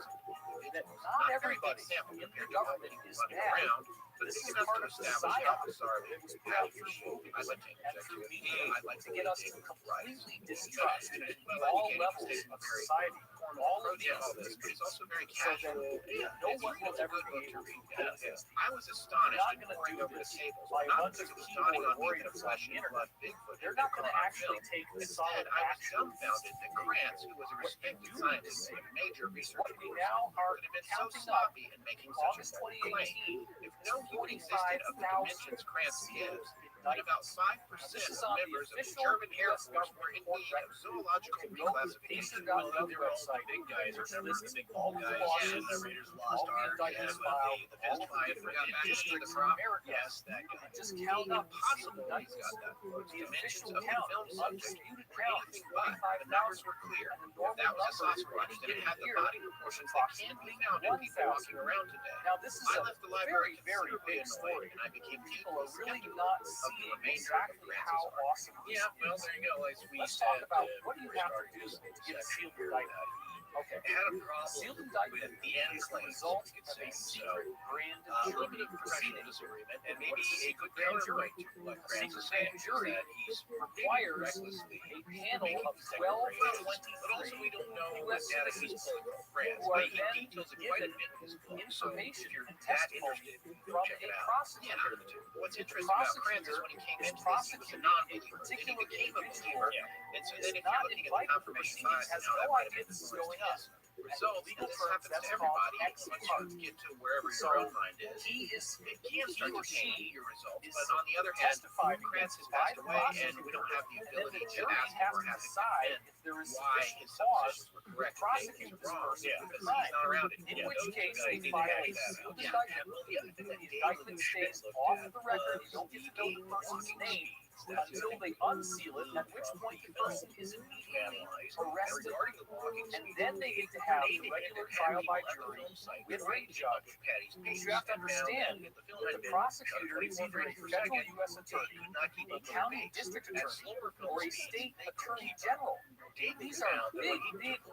that not everybody sample in the compared to government how many is running bad. around, but This it's is enough part to of the establish how psyop bizarre that was they put out through movies I'd like to and interject through here. media I'd like to get us to completely distrust Well, all educated levels statement of very society, all of yeah, all these, this, but it's also very so that casual. no one will ever be able to Yes. I was astonished not and gonna poring do over the this tables, by a not bunch because of it was keyboard dawning on me that a warriors flesh on the and internet. blood Bigfoot They're had not been going to caught on actually film. take the Instead, solid I was action. dumbfounded that Krantz, who was a respected scientist and a major researcher, What we now are could have been so counting up sloppy in making such August a claim. 2018, If no human existed of the dimensions Krantz gives, then about 5% this is of on the members of the official German Air US Force were in government need of zoological reclassification. Well, They're all the big guys, remember? The big bald guys, lawsuits, the Raiders Lost all the Ark, indictments the filed, fist fight, forgot back in the crop. Yes, that guy. Just count up Impossible the he's got that. The Dimensions official of the count, film subject undisputed were count, anything but. The numbers were clear. If that was a Sasquatch, then it had the body proportions that can be found in people walking around today. Now this is I a left the library very considerably big annoyed, story. and I became People are deeply really skeptical not of the seeing remainder of exactly how Francis' art. awesome this Yeah, well, is. there you go. As we Let's said, talk about what do you have to do to get a sealed indictment. Okay. Had a problem Sealed with indictment the end is the claims, result you could of say. a So, secret grand a little jury bit of professional proceeding. disagreement, and maybe What's a good grand jury? counterpoint to what A Francis secret is grand saying is jury that he's requires recklessly a panel of making 12 declarations, to but also we don't know US what data he's citizens pulling from France. who are But he then details it quite a given bit in his book. So if information you're and that testimony interested, from check a it out. prosecutor. Yeah. What's interesting about Francis when he came into this, he was a non-believer. Then he became a believer. And so then if you're looking at the confirmation bias, has now that no might have idea been this is the worst going on. case. Results, legal this terms, happens that's to called everybody. ex Once parte. you get to wherever So, your own mind is, He is it can start to change your results. is But on the other hand, testified Krantz has by passed the away, and prosecutor, we don't have the and then ability the to jury ask has or to have to decide defend if there is why sufficient his cause suppositions were to correct and prosecute maybe this wrong person because for he's crime. not around it. In Yeah, which those case guys they need to file hash a that sealed out. indictment. Well, the other thing that The indictment stays off the record. You don't get to know the person's name until they unseal it, at which point the person is immediately arrested, regarding the walking and then they get to have the regular trial by jury with a judge. But you have to understand that the prosecutor is either a federal U.S. attorney, a county district attorney, or a state attorney general. These are big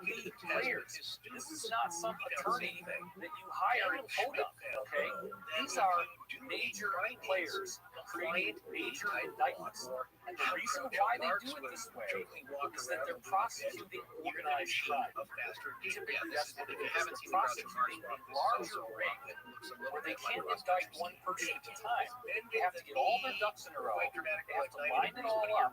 league players. This is not some attorney that you hire in Podunk, okay? These are major players creating major indictments. And the reason why they do it this way is that they're prosecuting organized crime. Typically, that's what it is. They're prosecuting a larger ring where they can't indict one person at a time. They have to get all their ducks in a row. They have to line it all up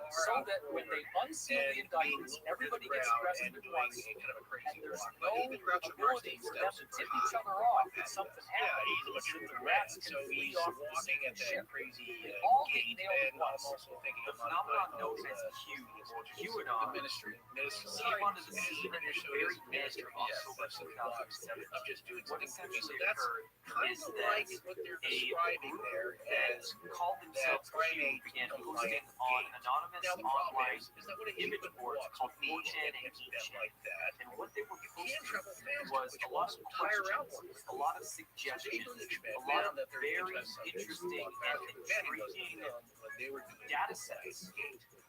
so that when they unseal the indictments, everybody gets arrested at once, and there's no ability for them to tip each other off if something happens, so that the rats can flee off the sinking ship. They all get nailed at once. The phenomenon known as Q or QAnon came onto the scene at the very end of October 2007. What essentially occurred is that a group that called themselves Q began posting on anonymous online image boards called 4chan and 8chan. And what they were posting was a lot of questions, a lot of suggestions, a lot of very interesting and intriguing data sets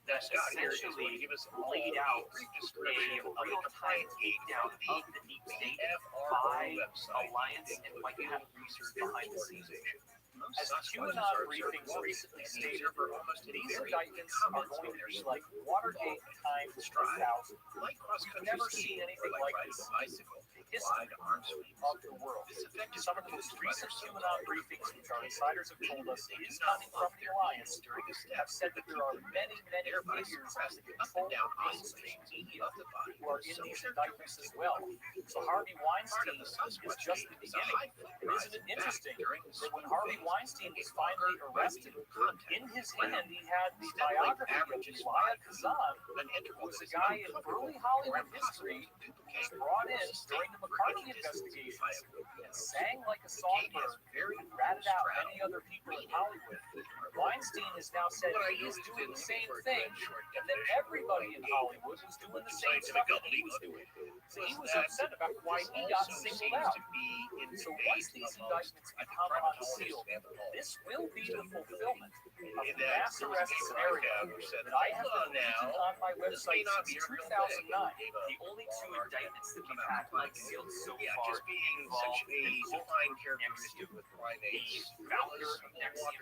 that essentially laid out a real-time takedown of the deep state by Alliance and White Hat research behind the scenes. As the QAnon briefings recently stated, these indictments are going to be like Watergate times 1,000. We've never seen anything like this in the history of the world. Some of the most recent QAnon briefings, which our insiders have told us is coming from the Alliance, have said that there are many, many figures in the control of mainstream media who are in these indictments as well. So Harvey Weinstein is just the beginning. And isn't it interesting that when Harvey Weinstein was finally arrested, in his hand he had the biography of Elia Kazan, who was a guy in early Hollywood history who was brought in during the McCarthy investigations and sang like a songbird and ratted out many other people in Hollywood. Weinstein has now said he is doing the same thing, and that everybody in Hollywood was doing the same stuff that he was doing. So he was upset about why he got singled out. So once these indictments become unsealed, this will be the fulfillment of the mass arrest scenario that I have been reading on my website since 2009. The only two indictments that we've had unsealed so far involve Nicole Nexium, the founder of Nexium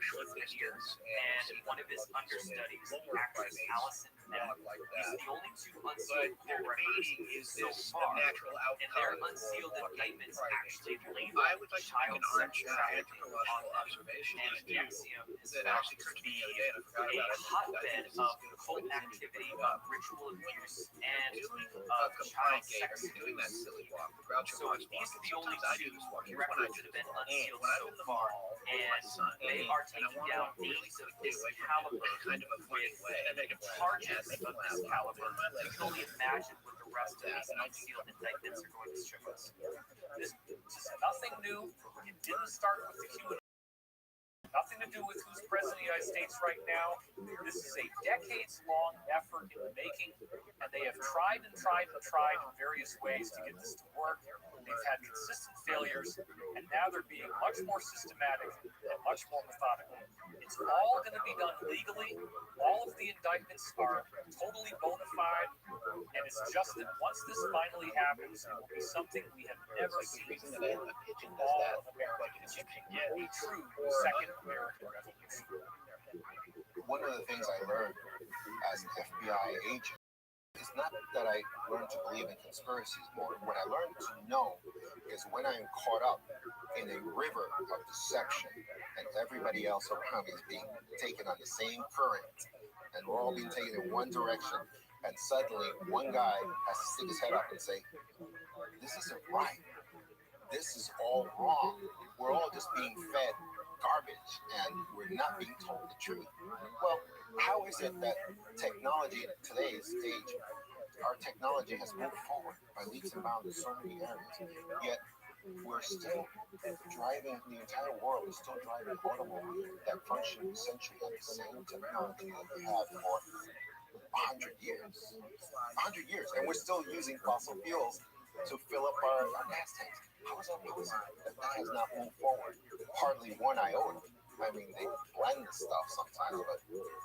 years, and one of his understudies, actress Allison Bennett. These are the only two unsealed papers so far, and their unsealed indictments actually label child sex trafficking on them. And Nexium is found to be a hotbed of cult activity, ritual abuse, and child sex abuse. So these are the only two records that have been unsealed so far, and they are taking down names of this caliber with charges of this caliber. You can only imagine what the rest of these unsealed indictments are going to show us. This is nothing new. It didn't start with the QAnon. Nothing to do with who's president of the United States right now. This is a decades-long effort in the making, and they have tried in various ways to get this to work. They've had consistent failures, and now they're being much more systematic and much more methodical. It's all going to be done legally. All of the indictments are totally bona fide, and it's just that once this finally happens, it will be something we have never seen before in all of America. You can get a true second American Revolution. One of the things I learned as an FBI agent is not that I learned to believe in conspiracies more. What I learned to know is when I am caught up in a river of deception and everybody else around me is being taken on the same current, and we're all being taken in one direction, and suddenly one guy has to stick his head up and say, this isn't right. This is all wrong. We're all just being fed garbage and we're not being told the truth. Well, how is it that technology in today's age, our technology has moved forward by leaps and bounds in so many areas, yet we're still driving, the entire world is still driving automobiles that function essentially on the same technology that they have for 100 years. 100 years, and we're still using fossil fuels to fill up our gas tanks. How is that possible? That has not moved forward hardly one iota. I mean, they blend the stuff sometimes, but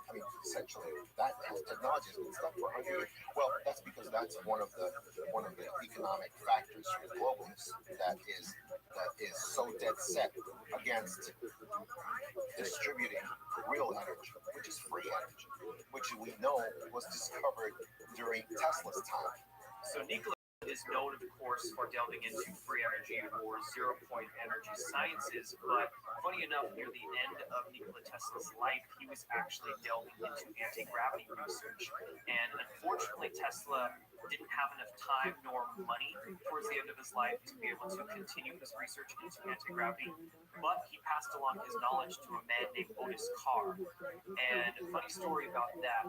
I mean, essentially, that technology has been stuck for 100 years. Well, that's because that's one of the economic factors for the globalists that is so dead set against distributing real energy, which is free energy, which we know was discovered during Tesla's time. So Nikola is known, of course, for delving into free energy or zero-point energy sciences, but funny enough, near the end of Nikola Tesla's life, he was actually delving into anti-gravity research. And unfortunately, Tesla didn't have enough time nor money towards the end of his life to be able to continue his research into anti-gravity, but he passed along his knowledge to a man named Otis Carr. And a funny story about that,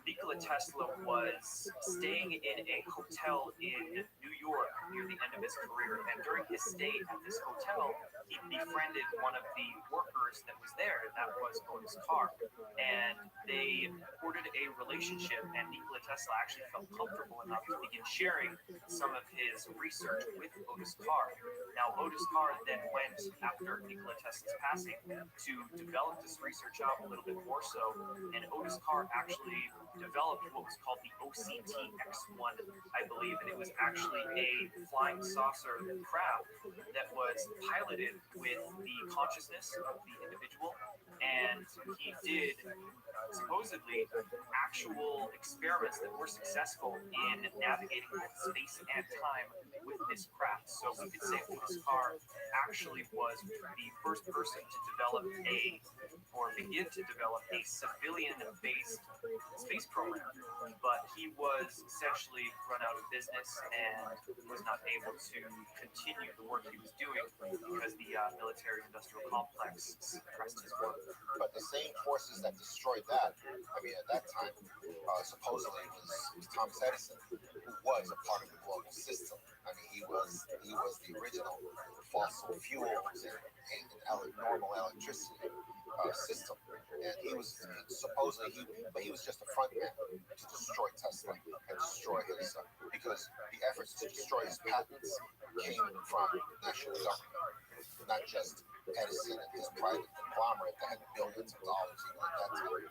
Nikola Tesla was staying in a hotel in New York near the end of his career, and during his stay at this hotel, he befriended one of the workers that was there, and that was Otis Carr. And they courted a relationship, and Nikola Tesla actually felt comfortable enough to begin sharing some of his research with Otis Carr. Now, Otis Carr then went, after Nikola Tesla's passing, to develop this research out a little bit more so, and Otis Carr actually developed what was called the OCT-X1, I believe, and it was actually a flying saucer craft that was piloted with the consciousness of the individual, and he did supposedly actual experiments that were successful in navigating both space and time with this craft. So we could say Otis Carr actually was the first person to develop begin to develop a civilian-based space program, but he was essentially run out of business and was not able to continue the work he was doing because the military-industrial complex suppressed his work. But the same forces that destroyed that, I mean, at that time, supposedly it was Thomas Edison, who was a part of the global system. I mean, he was the original fossil fuels and normal electricity system, and he was supposedly he was just a front man to destroy Tesla and destroy his because the efforts to destroy his patents came from national government, not just Edison and his private conglomerate that had billions of dollars even at that time.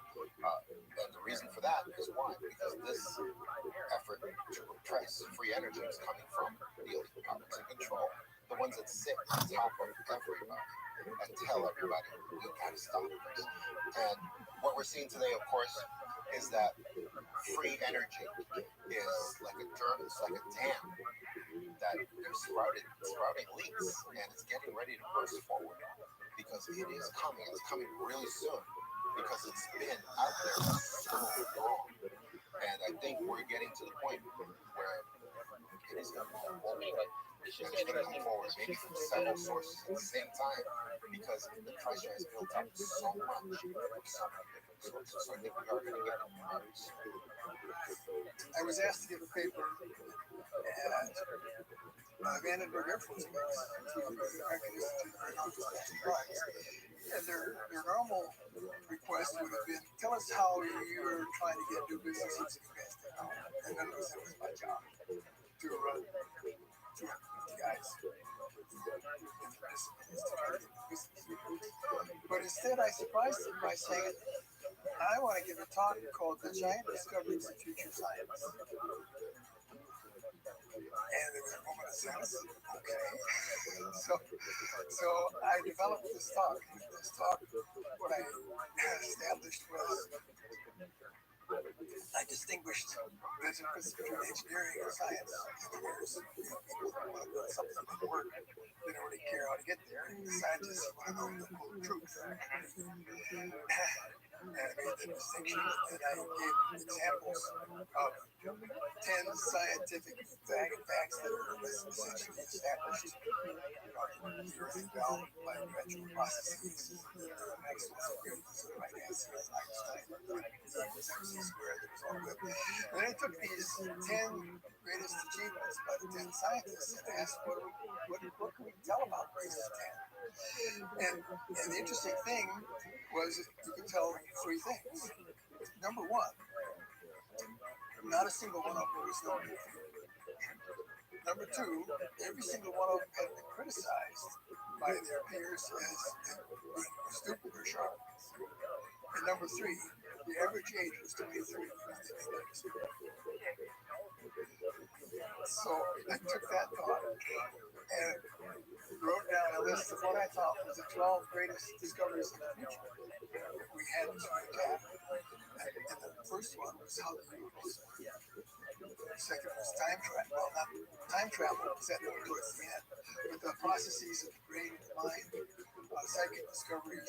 And the reason for that is why? Because this effort to repress free energy is coming from the elite powers in control, the ones that sit on top of everybody and tell everybody you gotta stop this. And what we're seeing today, of course, is that free energy is like a dam that they're sprouting leaks, and it's getting ready to burst forward because it is coming. It's coming really soon because it's been out there for so long. And I think we're getting to the point where it is going to come forward. It's going to come forward, maybe from several sources at the same time, because the pressure has built up so much from so many different sources. So I think we are going to get it very soon. I was asked to give a paper at Vandenberg Air Force Base to the American Institute for National Prize. And their normal request would have been, tell us how you're trying to get new business using advanced technology. And then it was my job to guys but instead I surprised them by saying, I want to give a talk called The Giant Discoveries of Future Science. And there was a moment of silence. Okay. So I developed this talk. What I established was I distinguished the difference between engineering and science engineers. People who want to build something that work, they don't really care how to get there. And scientists want to know the truth. And I made the distinction, and I gave examples of 10 scientific facts that are essentially established. The earth is bound by gradual processes. The maximum equations of Einstein, MC squared, that was all good. And then I took these 10 greatest achievements by the 10 scientists and asked, what can we tell about these 10? And the interesting thing was you could tell 3 things. Number one, not a single one of them was known. Number two, every single one of them had been criticized by their peers as stupid or sharp. And number three, the average age was 23. So I took that thought and wrote down a list of what I thought was the 12 greatest discoveries of the future. We had to adapt. And the first one was how to use. The second was time travel. Well, not time travel was at towards the end, but the processes of the brain and the mind, psychic discoveries,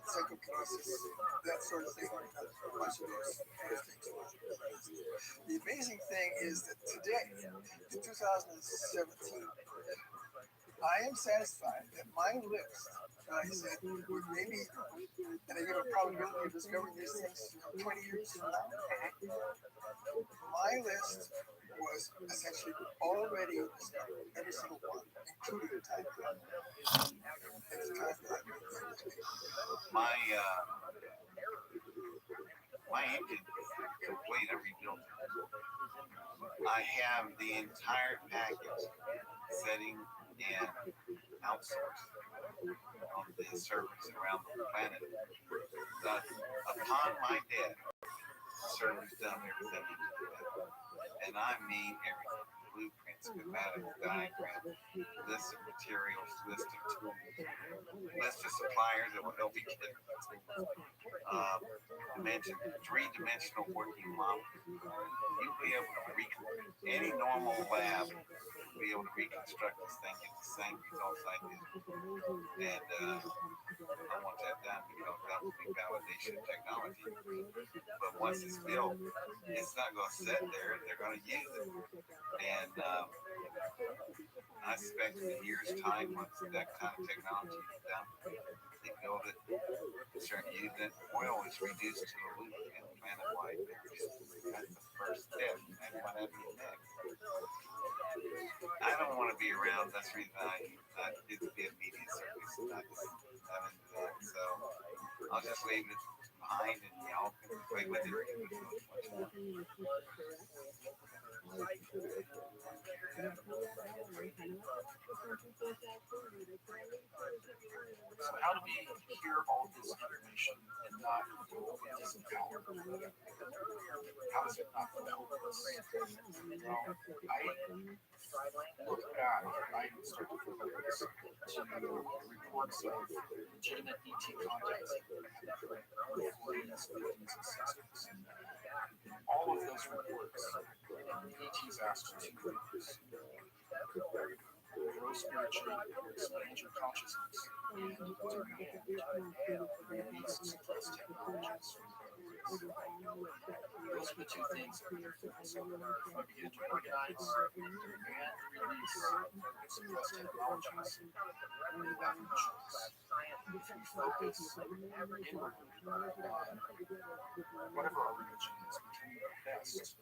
psychokinesis, that sort of thing. A bunch of those things. The amazing thing is that today, in 2017, I am satisfied that my list, I said, would maybe, and I give a probability of discovering these things 20 years from now. My list was essentially already discovered, every single one, including time travel. My engine complete. I rebuilt it. I have the entire package setting and outsourced on the servers around the planet. But upon my death, the server's done everything it can do. And I mean everything. Blueprints, schematics, diagrams, list of materials, list of tools, list of suppliers that will help you get mentioned three-dimensional working model. You'll be able to any normal lab will be able to reconstruct this thing, get the same results I did. And I want that done because that will be validation technology. But once it's built, it's not going to sit there. They're going to use it. And I suspect in a year's time, once that kind of technology is done, they build it, start using it. Oil is reduced to a lubricant planet-wide. That's the first step. And what happens next? I don't want to be around. That's the reason I did the media service. I'm into that. So I'll just leave it behind and y'all can play with it. So how do we hear all this information and not disempower? How does it not help us? Well, I look back, I start to feel this to reports of legitimate ET contacts in the 40s, 50s, and 60s. All of those reports, ETs asked two things. Grow spiritually, expand your consciousness, and demand release suppressed technologies. Those are the two things that are different. So if I begin to organize and release suppressed technologies, we have no choice. If we focus inwardly on whatever our religion is, becoming the best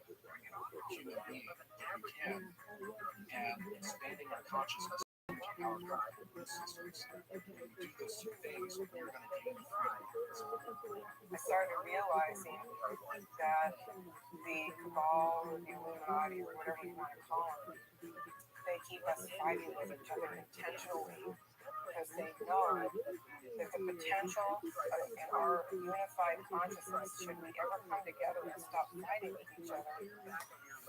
human being we can, and expanding our consciousness to our God systems. Do those two things, we're going to gain freedom. I started realizing that the cabal or the Illuminati or whatever you want to call them, they keep us fighting with each other intentionally because they know that the potential in our unified consciousness, should we ever come together and stop fighting with each other,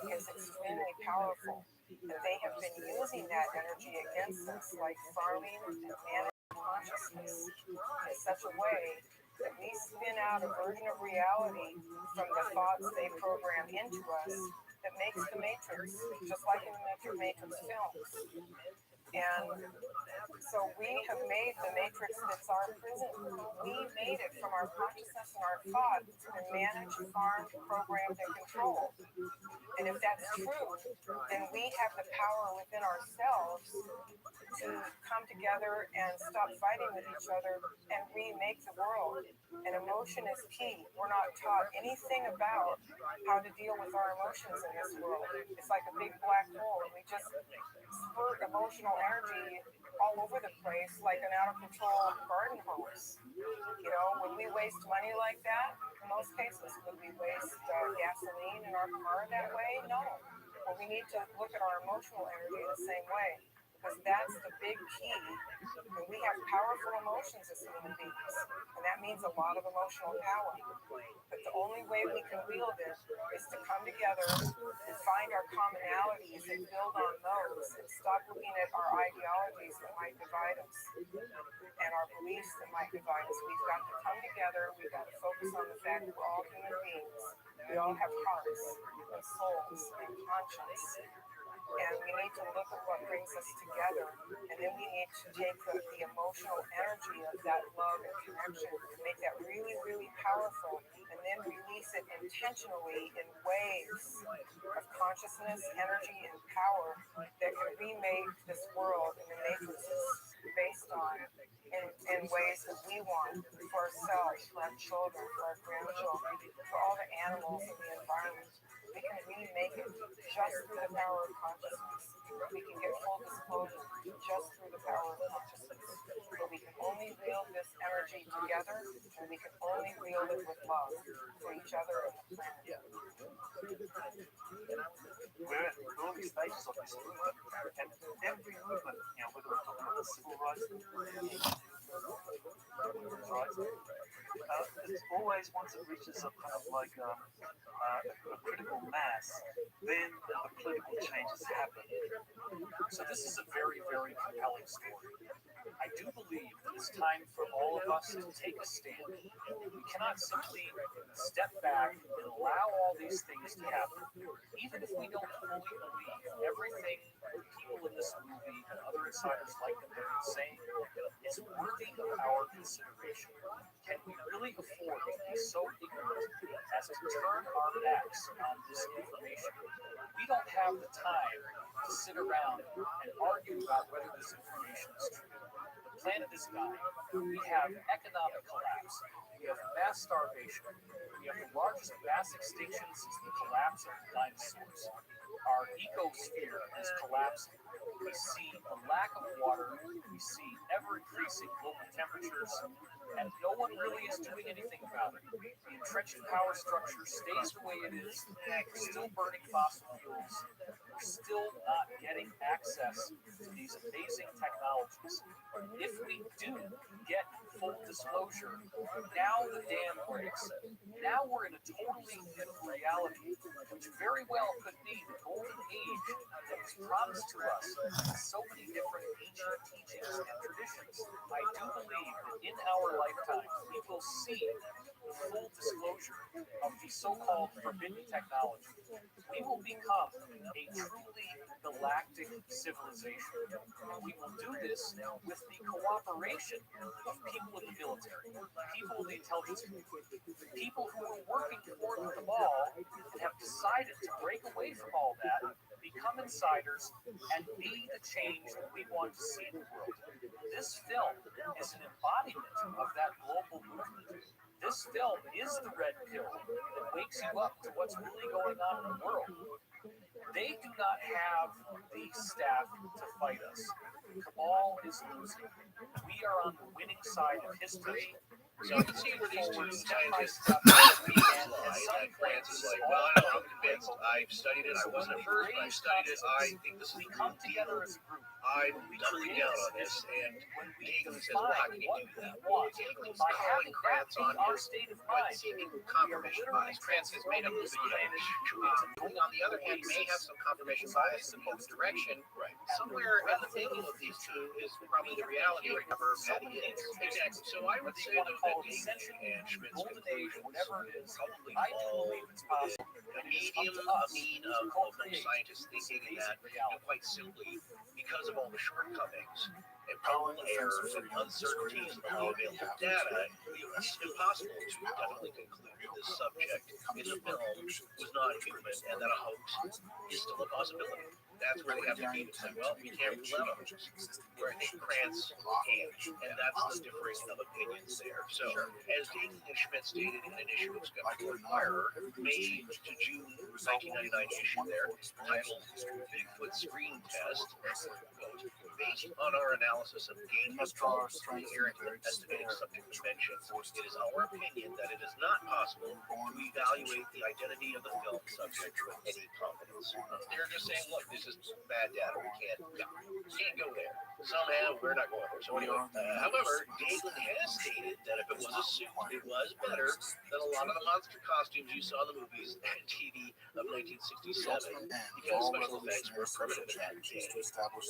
is extremely powerful. And they have been using that energy against us, like farming and managing consciousness in such a way that we spin out a version of reality from the thoughts they program into us that makes the Matrix, just like in the Matrix films. And so we have made the Matrix that's our prison. We made it from our consciousness and our thoughts and managed, farmed, programmed, and controlled. And if that's true, then we have the power within ourselves to come together and stop fighting with each other and remake the world. And emotion is key. We're not taught anything about how to deal with our emotions in this world. It's like a big black hole. We just spurt emotional energy all over the place like an out of control garden hose. You know, would we waste money like that? In most cases, would we waste gasoline in our car that way? No. Well, we need to look at our emotional energy the same way. because that's the big key. And we have powerful emotions as human beings, and that means a lot of emotional power. But the only way we can wield it is to come together and find our commonalities and build on those and stop looking at our ideologies that might divide us and our beliefs that might divide us. We've got to come together. We've got to focus on the fact that we're all human beings. We all have hearts and souls and conscience. And we need to look at what brings us together. And then we need to take the emotional energy of that love and connection and make that really, really powerful. And then release it intentionally in waves of consciousness, energy, and power that can remake this world in the matrices based on in ways that we want for ourselves, for our children, for our grandchildren, for all the animals in the environment. We can remake it just through the power of consciousness. We can get full disclosure just through the power of consciousness. But we can only wield this energy together, and we can only wield it with love for each other and the planet. We're at early stages of this movement, and every movement, whether we're talking about the civil rights movement, right? It's always once it reaches a kind of like a critical mass, then the political changes happen. So this is a very, very compelling story. I do believe that it's time for all of us to take a stand. We cannot simply step back and allow all these things to happen. Even if we don't fully believe everything people in this movie and other insiders like them have been saying is worthy of our consideration. Can we really afford to be so ignorant as to turn our backs on this information? We don't have the time to sit around and argue about whether this information is true. The planet is dying. We have economic collapse. We have mass starvation. We have the largest mass extinction since the collapse of the dinosaurs. Our ecosphere is collapsing. We see the lack of water. We see ever-increasing global temperatures, and no one really is doing anything about it. The entrenched power structure stays the way it is. We're still burning fossil fuels. We're still not getting access to these amazing technologies. If we do get full disclosure, now the dam breaks. Now we're in a totally new reality, which very well could be the golden age that was promised to us in so many different ancient teachings and traditions. I do believe that in our lifetime we will see the full disclosure of the so-called forbidden technology. We will become a truly galactic civilization. We will do this with the cooperation of people in the military, people in the intelligence community, people who are working toward the cabal and have decided to break away from all that, become insiders, and be the change that we want to see in the world. This film is an embodiment of that global movement. This film is the red pill that wakes you up to what's really going on in the world. They do not have the staff to fight us. Cabal is losing. We are on the winning side of history. So you can see where these two scientists step agree and that France is like, well, I'm convinced. I've studied it. I wasn't at first, but I've studied it. I think this is the come real together deal. as a group. I'm doubling down on this. And Hegel says, well, how can you do that? Well, Hegel's calling Krantz on here, but seeking confirmation bias. Krantz has made up this Truman, on the other hand, may have some confirmation bias in the other direction. Right. Somewhere in the making of these two is probably the reality of never had it. Exactly. So I would say, though, that Hegel and Schmidt's conclusions probably all the medium mean of most scientists thinking that, quite simply, because of all the shortcomings and probable errors and uncertainties of the available data, it's impossible to definitely conclude that this subject in the film was not human and that a hoax is still a possibility. That's where they have to keep it. Say, well, we can't rule out a hoax. Where I think Krantz can, and that's the differing of opinions there. So, as Hegel and Schmidt stated in an issue of Skeptical Inquirer, May to June 1999 issue there, titled Bigfoot Screen Test, quote, based on our analysis of game results, inherent and estimating subject dimensions, it is our opinion that it is not possible to evaluate the identity of the film subject with any confidence. They're just saying, look, this is bad data. We can't go there. Somehow, we're not going there. So anyway, however, Daglin has stated that if it was a suit, it was better than a lot of the monster costumes you saw in the movies and TV of 1967, because special effects were primitive in that day.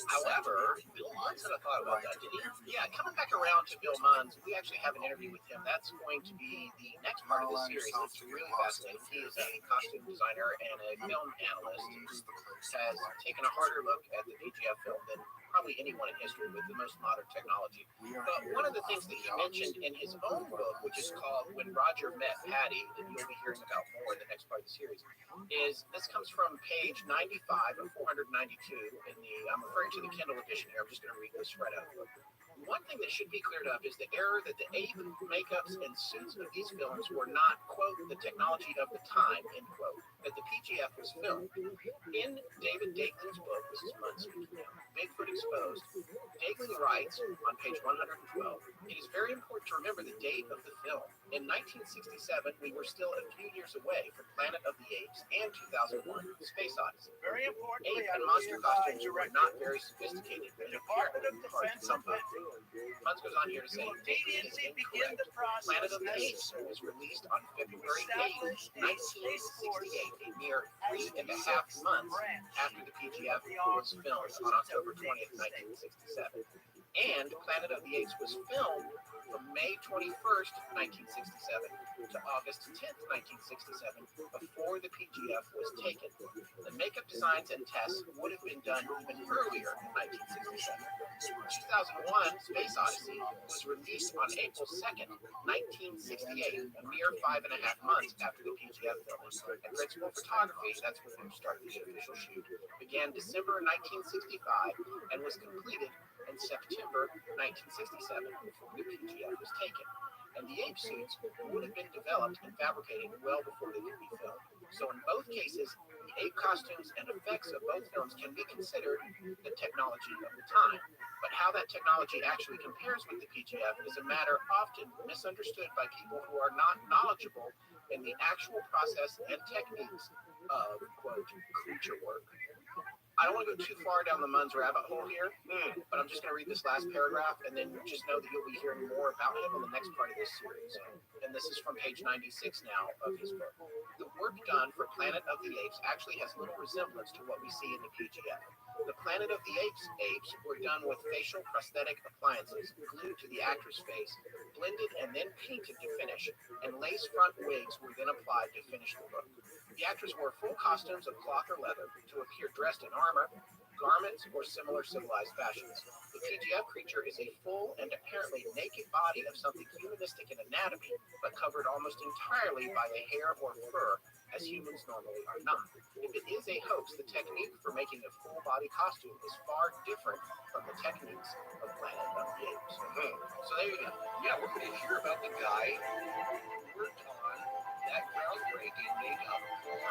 However, Bill Munns had a thought about that, didn't he? Yeah, coming back around to Bill Munns, we actually have an interview with him. That's going to be the next part of the series. It's really fascinating. He is a costume designer and a film analyst who has taken a harder look at the PGF film than probably anyone in history with the most modern technology. But one of the things that he mentioned in his own book, which is called When Roger Met Patty, that you'll be hearing about more in the next part of the series, is this comes from page 95 of 492 in the, I'm referring to the Kindle edition here, I'm just going to read this right out of the book. One thing that should be cleared up is the error that the ape makeups and suits of these films were not, quote, the technology of the time, end quote, that the PGF was filmed. In David Daglin's book, this is Munn speaking now, Bigfoot Exposed, Daglin writes on page 112, it is very important to remember the date of the film. In 1967, we were still a few years away from Planet of the Apes and 2001, Space Odyssey. Very importantly, Ape and monster costumes were not very sophisticated and apparently hard to come by. Munns goes on here to say, Daglin is incorrect. Planet of the Apes was released on February 8, 1968, a mere 3.5 months after the PGF was filmed on October 20th, 1967. And Planet of the Apes was filmed from May 21st, 1967 to August 10th, 1967, before the PGF was taken. The makeup designs and tests would have been done even earlier in 1967. 2001, Space Odyssey was released on April 2nd, 1968, a mere 5.5 months after the PGF film. And principal photography, that's when we started the official shoot, began December 1965 and was completed in September 1967 before the PGF was taken. And the ape suits would have been developed and fabricated well before they could be filmed. So in both cases, the ape costumes and effects of both films can be considered the technology of the time. But how that technology actually compares with the PGF is a matter often misunderstood by people who are not knowledgeable in the actual process and techniques of, quote, creature work. I don't want to go too far down the Munns rabbit hole here, but I'm just going to read this last paragraph, and then just know that you'll be hearing more about him in the next part of this series. And this is from page 96 now of his book. The work done for Planet of the Apes actually has little resemblance to what we see in the PGF. The Planet of the Apes were done with facial prosthetic appliances glued to the actor's face, blended and then painted to finish, and lace front wigs were then applied to finish the look. The actors wore full costumes of cloth or leather to appear dressed in armor, garments, or similar civilized fashions. The PGF creature is a full and apparently naked body of something humanistic in anatomy, but covered almost entirely by a hair or fur, as humans normally are not. If it is a hoax, the technique for making a full body costume is far different from the techniques of Planet of the Apes. So there you go. Yeah, we're going to hear about the guy who worked on that groundbreaking makeup for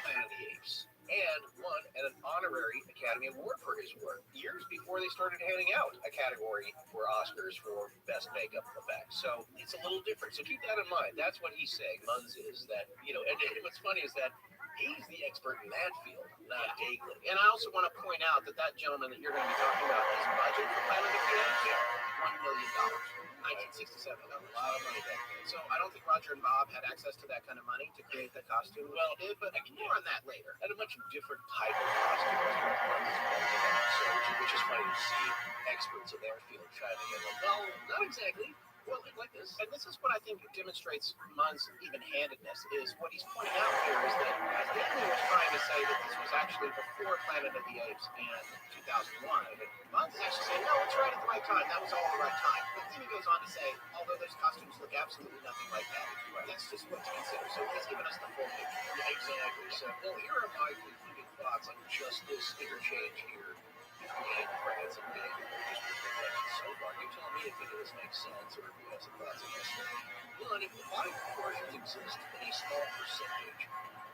Planet of the Apes and won an honorary Academy Award for his work years before they started handing out a category for Oscars for best makeup effects. So it's a little different. So keep that in mind. That's what he's saying. Munns is that, and what's funny is that he's the expert in that field, not Daglin. And I also want to point out that that gentleman that you're going to be talking about, his budget for Planet of the Apes, $1 million. 1967, a lot of money back then. So I don't think Roger and Bob had access to that kind of money to create the costume. Well, they did, but more on that later. And a much different type of costume, which is funny to see experts in their field chiming in. Well, not exactly. Well, like this. And this is what I think demonstrates Munn's even-handedness, is what he's pointing out here is that Daglin was trying to say that this was actually before Planet of the Apes and 2001. Munn is actually saying, no, it's right at the right time. That was all the right time. But then he goes on to say, although those costumes look absolutely nothing like that, that's just what to consider. So he's given us the full picture. Yeah, exactly. So, well, here are my concluding thoughts on just this interchange here between France and Daglin. So far, you tell me if any of this makes sense or if you have some thoughts on this. One, if the body proportions exist in a small percentage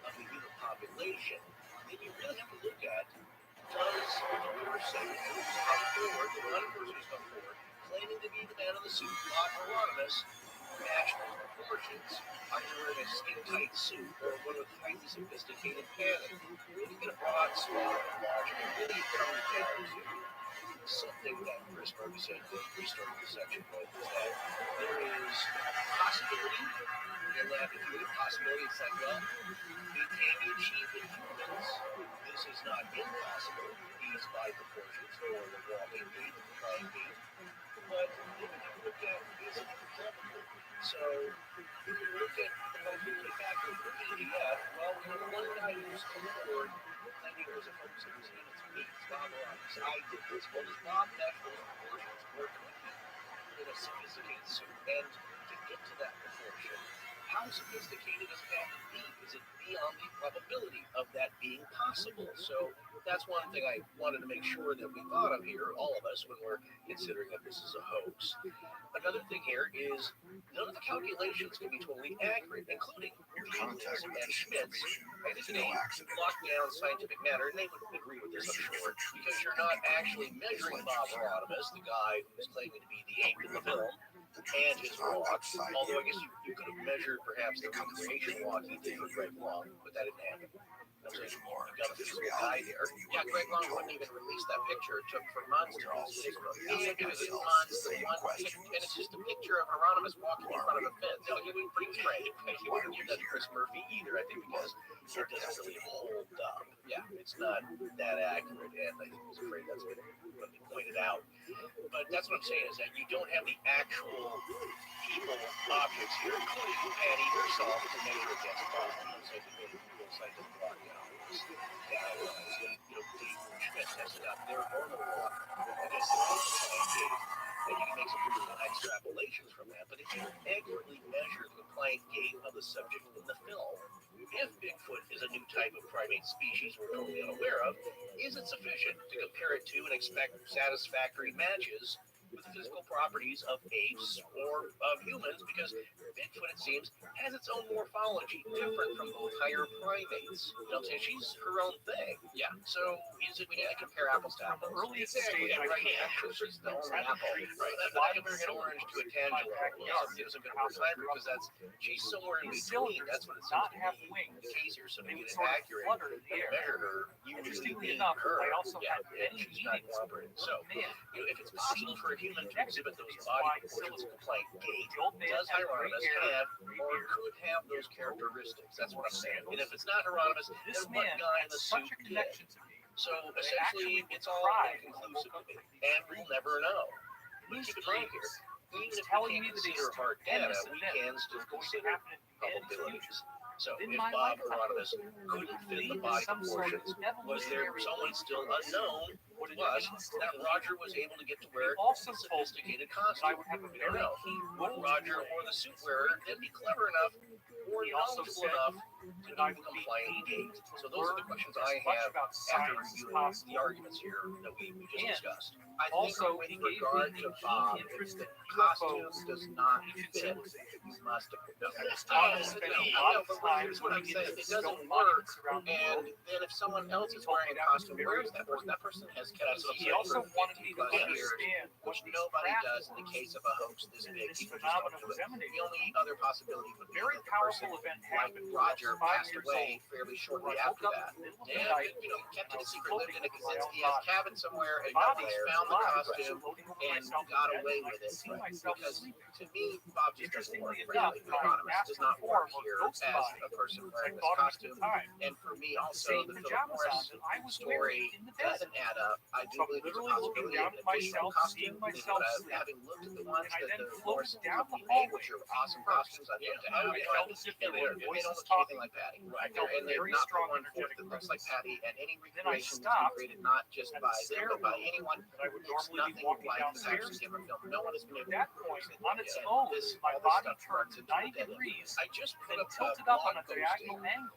of the human population, then you really have to look at, does particular segment who's come forward, the one person who's come forward, claiming to be the man in the suit, Bob Hieronymus, matched those proportions, either wearing a skin-tight suit or one with highly sophisticated padding. When you get a broad, small, and large, and really come to something that Chris Murphy said when we started the section with is that there is possibility, and that if you look at possibility, it's like, well, it can be achieved in humans. This is not impossible. These by proportions for the walking gait, the flying gait. But if you look at is it probable? So if you look at the mobility factor for PDF, well, we have one guy who's come forward claiming there's a hoax that was in its meat. Bob Robbins. I did this. Well, does Bob measure those proportions? Or could he in a sophisticated suit? And to get to that proportion, how sophisticated does it have to be? Is it beyond the probability of that being possible? So that's one thing I wanted to make sure that we thought of here, all of us, when we're considering that this is a hoax. Another thing here is none of the calculations can be totally accurate, including Greenleaf's and Schmidt's. And it's a lockdown scientific matter, and they would agree with this, I'm sure, because you're not actually measuring Bob Hieronymus, the guy who's claiming to be the ape in the film, and his walk, although I guess you could have measured perhaps the recreation walk he did for Greg Long, but that didn't happen. There's more to this reality here. Yeah, Greg Long wouldn't even release that picture. It took for months to release it. Because it's months, and it's just a picture of Hieronymus walking in front of a fence. So it would be pretty strange. He wouldn't give that to Chris Murphy either, I think, because it doesn't really hold up. Yeah, it's not that accurate, and I think he's afraid that's going to be pointed out. But that's what I'm saying, is that you don't have the actual people objects here, including Patty herself, to measure against Bob. So I think they scientific walk down. Schmidt tested out their normal walk against the compliant gait, and you can make some pretty good extrapolations from that, but it didn't accurately measure the compliant gait of the subject in the film. If Bigfoot is a new type of primate species we're totally unaware of, is it sufficient to compare it to and expect satisfactory matches with the physical properties of apes or of humans? Because Bigfoot, it seems, has its own morphology, different from both higher primates. You know, she's her own thing. Yeah. So is it, we can't compare apples to apples. Earliest stage, I can't. She's the only apple. Right. But I compare an orange to a tangerine. It's a bit of a time because that's she's somewhere in between. That's what it seems to be the case here. So to get it accurate, measure her. Interestingly enough, I also had many meetings with so, if it's possible for a human to exhibit those body proportions of compliant gait, does Hieronymus have or could have those characteristics? That's what I'm saying. And if it's not Hieronymus, then what guy in the suit did? So essentially, it's all inconclusive to me, and we'll never know. But keep in mind here, even if we can't consider hard data, we can still consider probabilities. So if Bob Hieronymus couldn't fit the body proportions, was there someone still unknown to us that Roger was able to get to wear a sophisticated costume? We don't know. Would Roger or the suit wearer then be clever enough or knowledgeable enough to do the compliant gait? So those are the questions I have after reviewing the arguments here that we just discussed. I think with regard to Bob, if the costume does not fit, you must have here's what I'm saying. It doesn't work. And then if someone else is wearing a costume, where is that person? That person has kept he also wanted me to years, which nobody does in the case of a hoax this big. People just don't do it. The only other possibility would be that the person, like Roger, passed away fairly shortly after that. And, he kept it a secret, lived in a Kaczynski's cabin somewhere, and nobody found the costume and got away with it. Because to me, Bob just doesn't work. Really, Hieronymus does not work here as a person wearing this costume. And for me, also, the Philip Morris story doesn't add up. I do believe there's a possibility of an additional costume. Having looked at the ones that the Morris company made, which are awesome costumes, I think to have they don't look anything like Patty. Right. And they're not the one fourth that looks like Patty. And any recreation that's created not just by them, but by anyone, looks nothing like the action camera film. No one has been able to reproduce it. On its own, my body turned 90 degrees I just put and tilted up on a diagonal angle.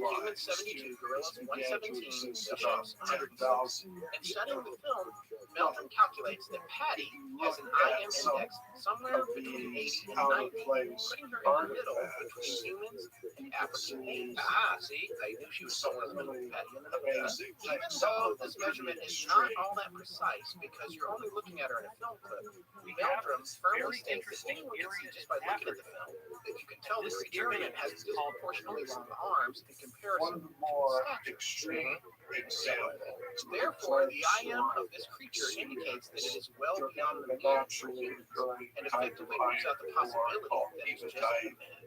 172, Gorillas 117, Bishops 112. And studying the film, Meldrum calculates that Patty has an IM index somewhere between 80 and 90, putting her in the middle between humans and African apes. Ah, see, I knew she was somewhere in the middle. Patty in the middle. Even though this measurement is not all that precise because you're only looking at her in a film clip, Meldrum firmly states that anyone can see just by looking at the film that you can tell this creature has disproportionately long arms in comparison to its stature. Therefore, the IM of this creature indicates that it is well beyond the mean for humans and effectively rules out the possibility that it's just a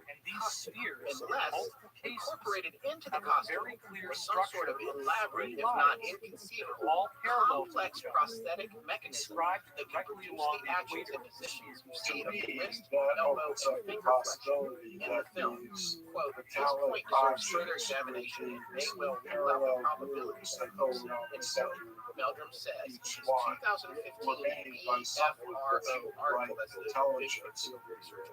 And these spheres, in unless multiple cases, incorporated into the have a costume very clear was some sort of structure, elaborate, if three not lines, inconceivable, all parallel to complex each other, prosthetic mechanism described that can directly produce along the the actions equator. and positions you see of the wrist, elbow, and finger flexion in the film. Quote, this point deserves further examination and may well rule out the probability of use in film, Meldrum says in his 2015 BFRO article. That's the Bigfoot Field Research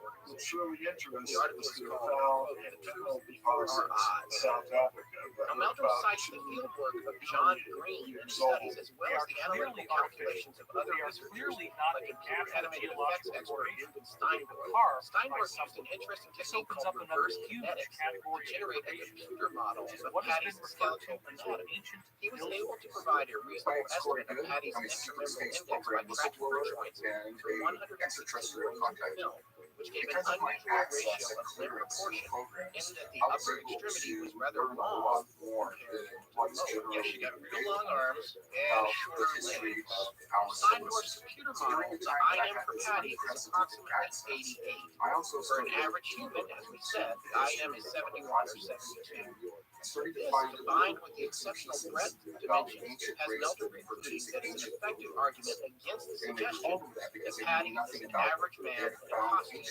Organization. The article is called, quote, The Truth Before Our Eyes. Now, Meldrum cites the fieldwork of John Green in his studies as well as the analytical calculations of other researchers like computer animated effects expert Ruben Steinberg. Steinberg used an interesting technique called reverse kinetics to generate a computer model of Patty's skeletal anatomy. He was able to provide a reasonable estimate of Patty's intermembral index by tracking her joints for 160 frames of film, which gave an unusual ratio of limb proportion in that the upper extremity was rather long compared to the lower. Yeah, she got real long arms and shorter legs. Steinberg's computer model, the IM for Patty, is approximately 88. For an average human, as we said, the IM is 71 or 72. This, combined with the exceptional breadth dimensions, has Meldrum concluding that it's an effective argument against the suggestion that Patty is an average man in a costume,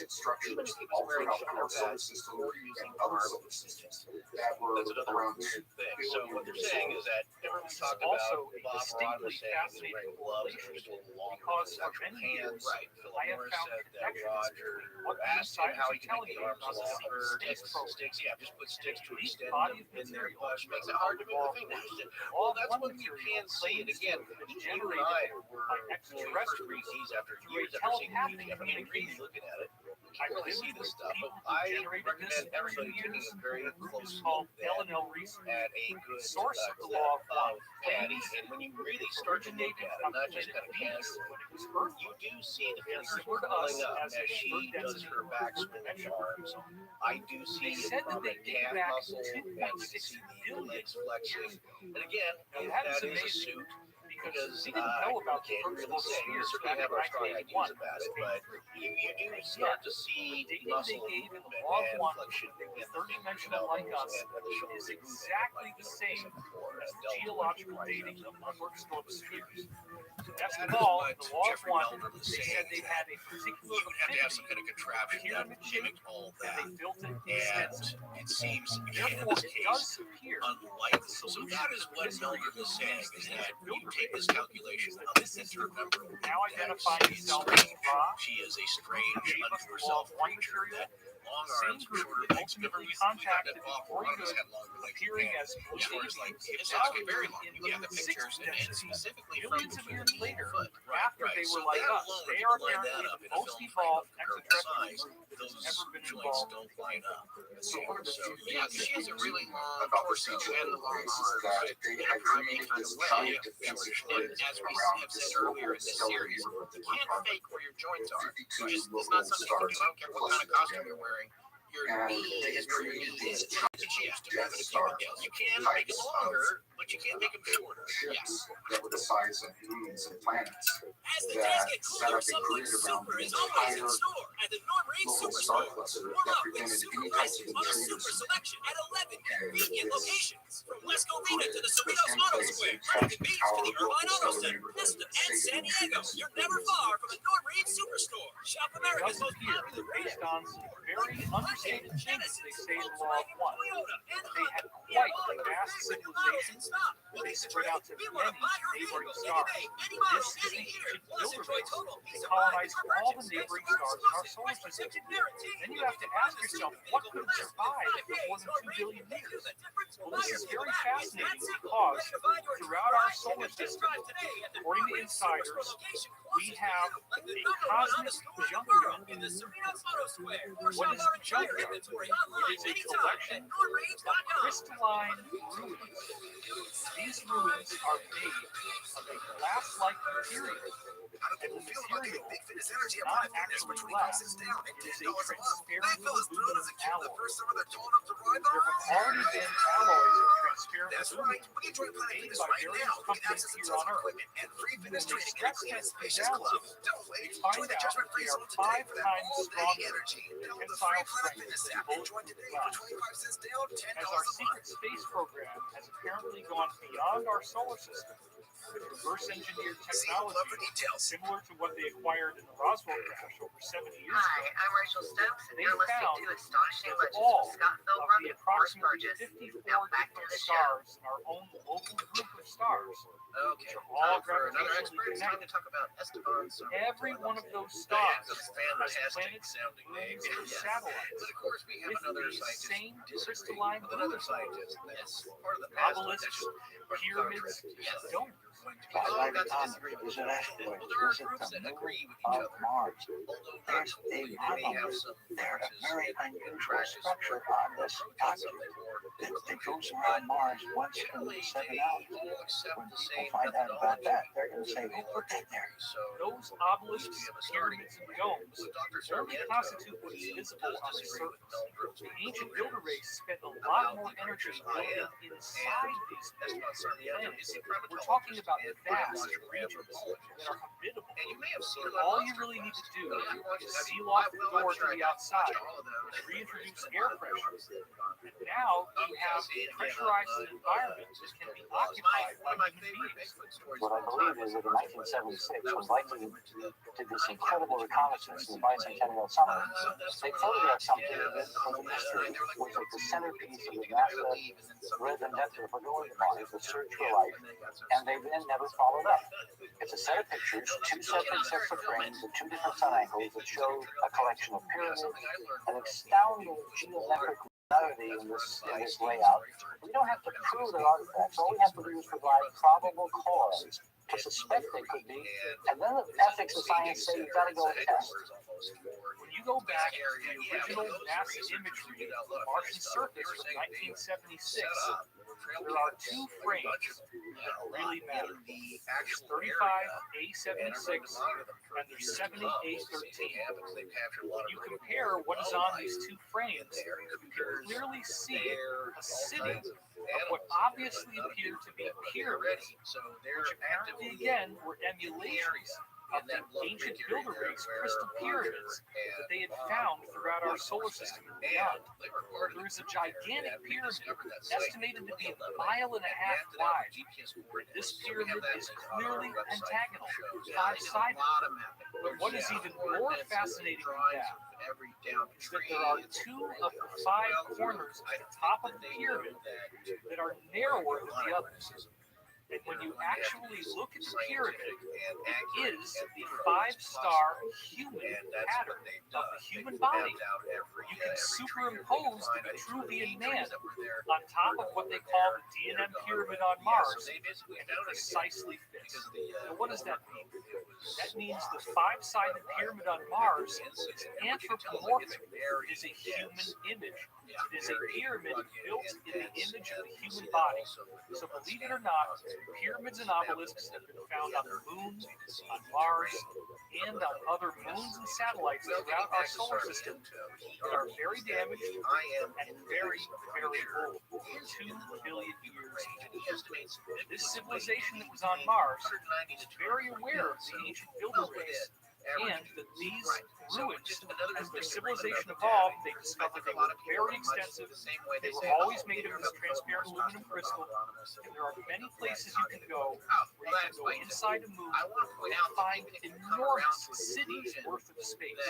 even if he was wearing shoulder pads or using arm extensions. That's another weird thing. So what they're saying is that everyone talked about Also, a Bob Ross distinctly saying he was fascinating wearing gloves and correlation he was long because for actual many hands. years, Right. Philip I have Morris found said that connections Roger between what asked him how he could make the arms science is telling longer. us about Sticks, yeah, just put sticks to unique extend body them of in their material bush. Makes it hard to move the fingers. Well, that's when we can see it again. You and I were when we first read these after years after seeing the PDF. I mean, really looking at it, you can't really see this stuff. But I recommend everybody taking a very close look at a good source of the clip law of Patty. And when you really start to look at it, not just kind of casually, you do see the fingers curling up as she does her back swinging arms. I do see the calf muscle and you see the legs flexing. And again, that is a suit because we didn't know about the can't really say. We certainly have our strong ideas about it, but you do start to see muscle movement and flexion in the third-dimensional like us is exactly the same as the geological dating of unworkable spheres. After all, the law of one, they said they had a particular you have to have some kind of contraption that mimicked all that. and they built it And it seems, again, in therefore this it does case, appear unlikely. So that is what Meldrum is saying, is that you take this calculation of the intermembral now identifying she's itself strange. as Ra. She is a strange Gave us unto the herself law of one creature material, that long same arms, group shorter that legs. Remember, ultimately we thought contacted that Bob before Ross good, had longer legs. appearing as as far as like it's it's actually very long. in We have the the pictures sixth and density. specifically Millions from of years later, foot. after they So were like that us, alone, they if are you line that apparently up the in a most film frame evolved of comparable size, extraterrestrial those ever been joints involved. don't line up. So yeah, she has a really long torso and the long arms, but in a primate kind of way. And as we have said earlier in this series, you can't fake where your joints are. It's not something you can do. I don't care what kind of costume you're wearing. Your knee is where your knee is. You can make it longer, but you can't make them shorter. Yes. That were the size of moons and planets. As the days get cooler, something super is always in store at the North Superstore. Warm up with super prices on a super selection at 11 convenient locations. From West Covina to the Cerritos Auto Square, American Beach to the Irvine Auto Center, Vista, and San Diego. You're never far from a North Superstore. Shop America's most popular Based on some very say in the law of one. They had quite a vast civilization. They spread out to many neighboring stars. This is the ancient builder race. They colonized all the neighboring stars in our solar system. Then you have to ask yourself, what could have survived for more than 2 billion years? Well, this is very fascinating because throughout our solar system, according to insiders, we have a cosmic junkyard. What is the junkyard? It is a collection of crystalline ruins. These ruins are made of a glass-like material. And the material is not actually glass. It is a transparent aluminum alloy. There have already been alloys of transparent aluminum made by various companies here on Earth. When we stress test these alloys, we find out they are 5 times stronger tensile strength than bulletproof glass. As our secret space program has apparently gone beyond our solar system, reverse-engineered technology similar to what they acquired in the Roswell crash over 70 years ago. Hi, I'm Rachel Stokes, and They you're listening found to Astonishing that Legends all with Scott of the Philbrook and Forrest approximately Burgess. 54 Now back to different the show. stars in our own local group of stars, Okay, which are all time for another gravitationally expert. It's time to connected. talk about Esteban. Every one of those stars That's a has fantastic planets, sounding name. moons, and Yes. satellites But of course, we have with another these scientist same disagree crystalline with another ruins, scientist. That's part of the past. obelisks, That's pyramids, yes. domes. We all got to disagree with each other. Well, there are groups that agree with each other. Mars. Although not There's a completely, they may have some There's a differences very in unusual practice structure or on this protests continent of the that goes around Mars once in generally 7 they hours. all accept When the people same find out about that, methodology. they're going to say, who put that there? So Those obelisks, pyramids, and domes with Dr. only Sarmiento, constitute what is he visible does on the disagree with surface. Mel Brooks' The ancient builder programs race spent a lot about more the energy creatures I building am. inside And these Esteban Sarmiento is a planets. We're talking primatologist about and vast biological regions anthropologist. that are habitable. And you may have seen him All on you really need to do Monster is Quest. seal off the Well, door I'm to sure the I outside, watched all of them. reintroduce air pressure, and now you have a pressurized environment that can be occupied One of by my human favorite beings. Bigfoot stories. What I believe is that in 1976, when Viking did this incredible reconnaissance in the bicentennial summer, they photographed something that from history was like the centerpiece of the NASA Red Vendetta for going to Mars, the search for life, and they then never followed up. It's a set of pictures, 2 separate sets of frames at 2 different sun angles that show a collection of pyramids, an astounding geometric reality in this layout. We don't have to prove they're artifacts. All we have to do is provide probable cause to suspect they could be, and then the ethics of science say you've got to go and test. When you go back to the original NASA imagery of the Martian surface from 1976, there are 2 frames that really matter. There's 35A76 and there's 70A13. When you compare what is on these 2 frames, you can clearly see a city of what obviously appear to be pyramids, which apparently again were emulations of the ancient builder race crystal pyramids that they had found throughout our solar system and beyond. There is a gigantic pyramid estimated to be 1.5 miles wide. This pyramid is clearly pentagonal, 5 sided. But what is even more fascinating than that is that there are 2 of the 5 corners at the top of the pyramid that are narrower than the others. And when you actually look at the pyramid, it is the 5-star human pattern of the human body. You can superimpose the Vitruvian Man on top of what they call the D&M pyramid on Mars, and it precisely fits. Now, what does that mean? That means the 5-sided pyramid on Mars is anthropomorphic. It is a human image. It is a pyramid built in the image of the human body. So believe it or not, pyramids and obelisks have been found on the moon, on Mars, and on other moons and satellites throughout our solar system that are very damaged and very, very old, 2 billion years old. This civilization that was on Mars was very aware of the ancient builder race, and that these ruins, as their civilization evolved, they discovered they were very extensive, they were always made of this transparent aluminum crystal, and there are many places you can go where you can go inside a moon and find enormous cities worth of space.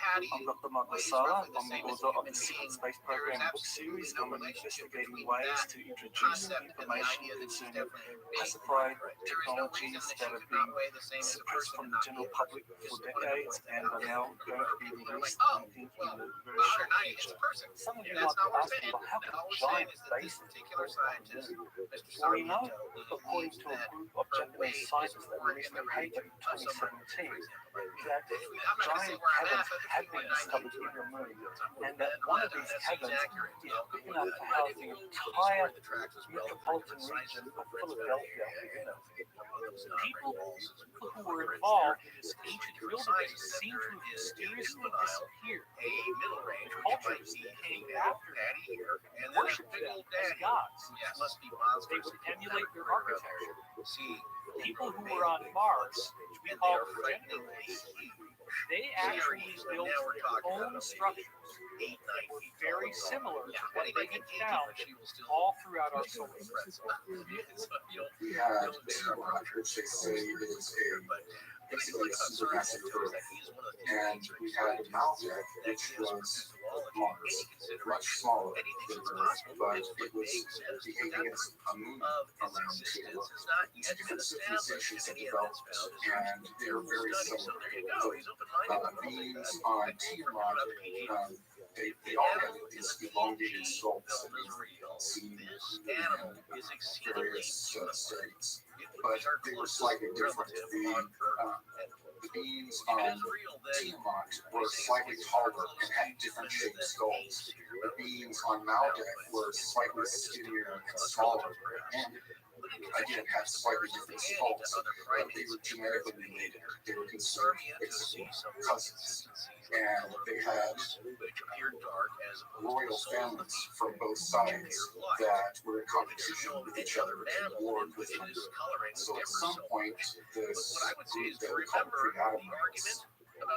Patty, I'm Dr. Mark weighs Masala. roughly the I'm the same as author of human the Secret being. Space There Program is book series. absolutely no I'm relationship investigating between ways that to introduce concept and the information idea that he's concerning definitely big. classified Right. There is no reason technologies that that she have could not been weigh the same as a suppressed person from and the not general be a public person. for Just wanted to decades point that and out. are now going to be People are like, released, oh, I think, well, in the very short it's future. a person. Some of you That's might not be what we're asking, saying. well, how can All a we're saying giant is that this basin particular float on the scientist, moon? Mr. Well, we know, Sarmiento, according believes to a that group of her weight Japanese is scientists that more in released the a range paper in of someone, 2017, for example, like that I'm not gonna say giant where I'm caverns at, but have between been discovered 190 in the moon, and and that one of these that seems caverns accurate. is I'll go big with enough that. to I house didn't the go entire the tracks was relative to metropolitan different sizes region of of Prince Philadelphia and within it. one of them's not People very balls. who were involved in this ancient drill debate seem to have mysteriously disappeared. A middle range, which Cultures might be came a after daddy here, and then a worshipped big them old as daddy. gods. Yeah, it must be They monsters. would emulate their architecture. See, People who were on Mars, which we and they call are progenitors, frighteningly huge. they actually built Now we're their talking own about structures maybe 8, 9 that were feet very tall. similar Yeah, to what they anybody had can found but she will still all throughout our solar system. pretzel. So you don't We had don't dare T-Rock, which they say is but a basically a supermassive turtle. he's one of the And we had Maltec, which was Mars, much smaller than Earth, but it was behaving as a moon around existence Taylor. is not yet been Different established, civilizations have any developed, evidence found and they're very study. So similar. there you go. He's open-minded. Beings on Tiamat, they all have these elongated skulls that we've seen in Is exceedingly various studies, but they were slightly different. The beings on Tiamat were slightly taller and had different shaped skulls. The beings on Maldek were slightly skinnier and smaller, and again had slightly different skulls. They were genetically related. They were considered cousins, and they had royal families from both sides that were in competition with each other and warred with each other. So at some point, this group that we call pre-Adamites,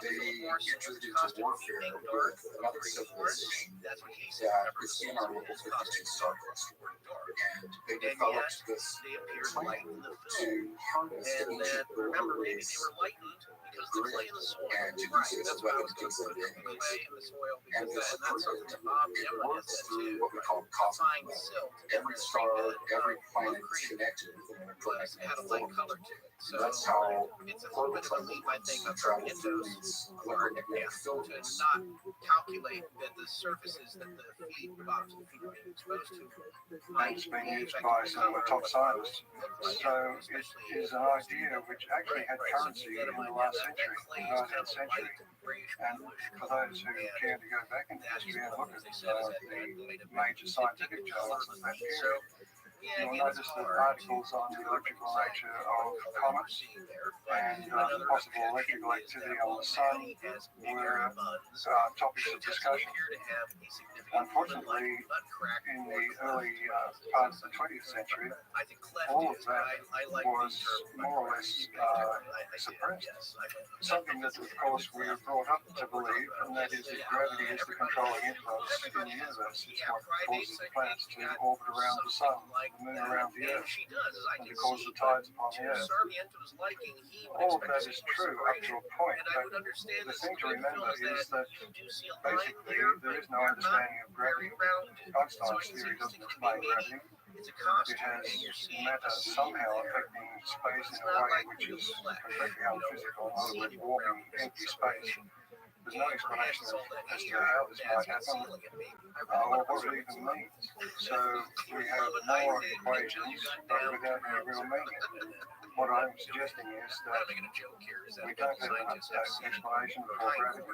they entered into warfare with another civilization that is in our local 52 star cluster. And they developed this plan to harness the ancient lunar rays grid and to use it as weapons against the enemies. And this grid, it works through what we call cosmic web. Every star, every planet is connected with an electromagnetic field. So that's how orbitals travel through these electromagnetic filters. Not calculate that the surfaces that the feet, the bottoms of the feet are being exposed to. And it's been used by some of the top scientists. So it is an idea which actually had currency in the last century, the 19th century. And for those who care to go back into history and look at the major scientific journals of that period, you'll notice that articles on the electrical nature of comets and possible electrical activity on the sun were topics of discussion. Unfortunately, in the early part of the 20th century, all of that was more or less suppressed. Something that, of course, we are brought up to believe, and that is that gravity is the controlling influence in the universe. It's what causes the planets to orbit around the sun, the moon around the earth, and to cause the tides upon the earth. All of that is true up to a point, but the thing to remember is that basically there is no understanding of gravity. Einstein's theory doesn't explain gravity. It has matter somehow affecting space in a way which is completely unphysical. In other words, warping empty space. There's no explanation as to how this might happen or what it even means. So we have more equations, but without any real meaning. What I'm suggesting is that we don't have an explanation for gravity,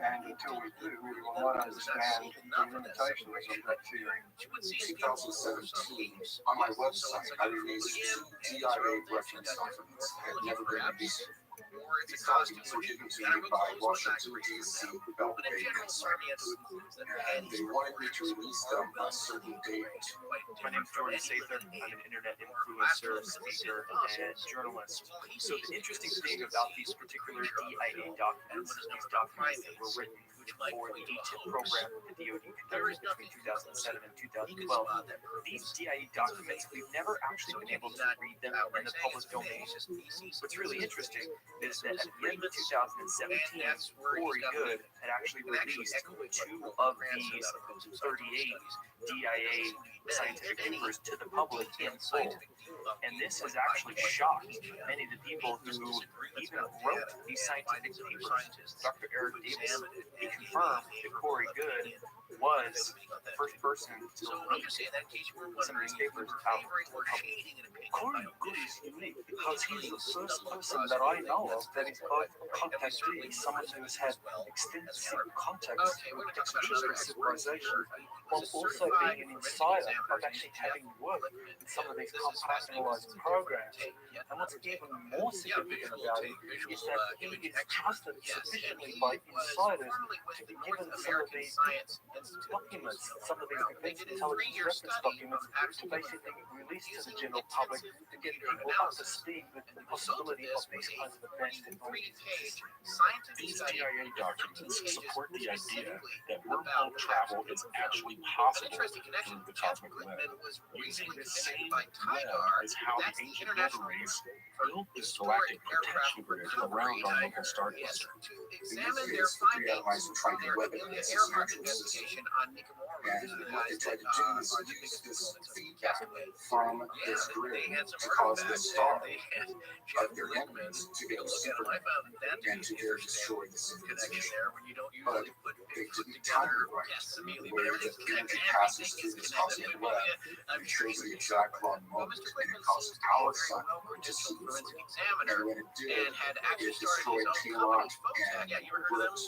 and until we do, we will not understand the limitations of that theory. In 2017, on my website, I released 2 DIA reference documents that had never been released. These documents were given to me by Washington, D.C. Beltway consultants, and they wanted me to release them on a certain date. My name is Jordan Sather. I'm an internet influencer, speaker, and journalist. So the interesting thing about these particular DIA documents, these documents that were written for the DTIP program that the DoD conducted between 2007 and 2012, these DIA documents, we've never actually been able to read them in the public domain. What's really interesting is is that at the end of 2017, Corey Good had actually released 2 of these 38 DIA scientific papers to the public in full. And this has actually shocked many of the people who even wrote these scientific papers. Dr. Eric Davis, he confirmed that Corey Good was the first person to release some of these papers out to the public. Corey Good is unique because he's the first person that I know of that is both a contactee, someone who has had extensive contacts with extraterrestrial civilization, while also being an insider of actually having worked in some of these compartmentalized programs. And what's even more significant about it is that he is trusted sufficiently by insiders to be given some of these documents, some of these defense intelligence reference documents, to basically release to the general public to get people up to speed with the possibility of these kinds of advanced technologies. These DIA documents support the idea that wormhole travel is actually possible through the cosmic web. Using this same web is how the ancient Wolverines built this galactic protection grid around our local star cluster. The nucleus reanalyzes and trying to weaponize this natural system. And what they try to do is use this feedback from this grid to cause the star of their enemies to get super and to dare destroy the civilization. But they didn't time it right. The way that energy passes through this cosmic web, it shows the exact wrong moment, and it causes our sun to superimprove. And when it did, it destroyed Tiamat and ripped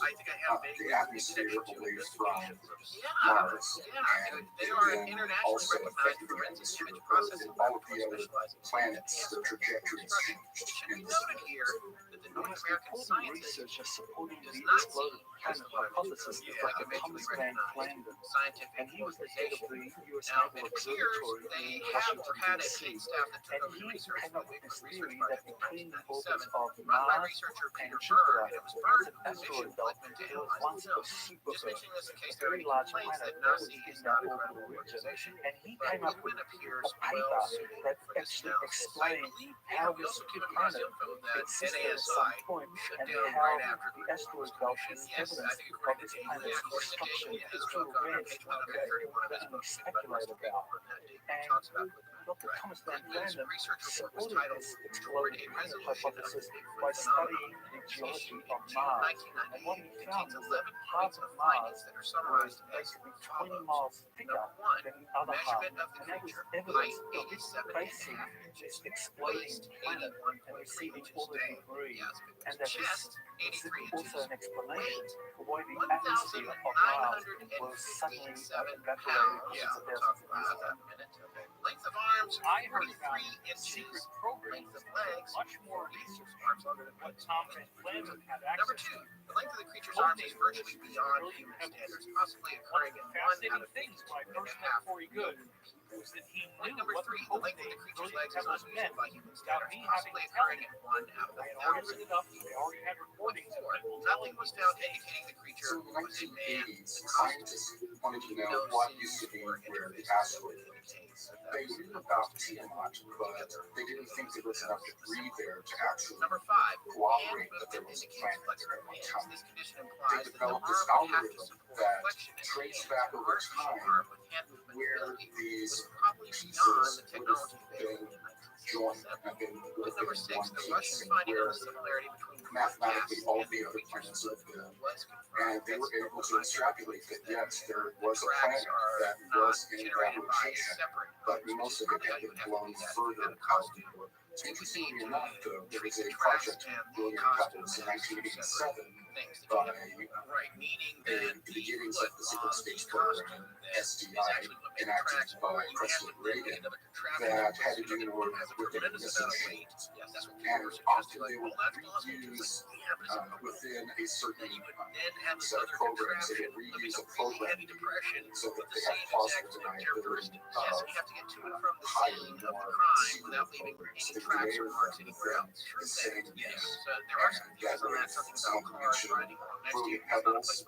the atmosphere away from Mars, and then also affected the atmosphere of Earth and all of the other planets. Their trajectories changed in the Most important research is supporting the exploded planet hypothesis is Dr. Thomas Van Flandern, and he was the head of the U.S. Naval Observatory in Washington, D.C., and he came up with this theory that between the orbits of Mars and Jupiter, there's an asteroid belt. There was once a super Earth, a very large planet that was in that orbital region, and he came up with a paper that actually explained how this planet existed at some point, and how the asteroid belt is evidence of this planet's destruction through events that we can speculate about. And Dr. Thomas Van Flandern supported this exploded planet hypothesis by studying the geology of Mars. And what he found was that half of Mars was basically 20 miles thicker than the other half. And that was evidence of this facing this exploding planet and receiving all the debris. And that this is also an explanation for why the atmosphere of Mars was suddenly evaporated thousands of years ago. Length of arms, I heard 43 inches. Length of legs, much more research arms than what Tom Van Flandern had Number access 2, to. the length of the creature's arms is virtually beyond human standards, possibly One occurring of in the 1 out fascinating of things when I 15 and first a met half. Corey Good was that he knew Number what 3, the the length of the creature's legs is was meant unusual by human without standards, me having possibly to tell occurring him. in 1 out of I had already 1,000. looked it up. They already had recordings of people Nothing was found indicating the creature So in the was a man. 1980s, scientists wanted to know what used to be where the asteroid was. They knew about Tiamat, but they didn't think there was enough debris there to actually Number 5, cooperate that there was a planet there at one time. They developed this algorithm that traced back over time where these pieces would have been joined and been within Number 6, one the piece, Russians and finding where a similarity between mathematically all the other planets lived there. And they were able to extrapolate that yes, there was a planet that was in gravitation, but most of it had been blown further out. Interestingly enough, though, there was a project William Coppers in 1987 by the beginnings of the secret space program, SDI, enacted by President Reagan, that had to do with the missing chains. And often they would reuse within a certain set of programs, they would reuse a program so that they have plausible deniability of higher, more secret programs. They layer them within the same use. And that really someone mentioned Fruity Pebbles,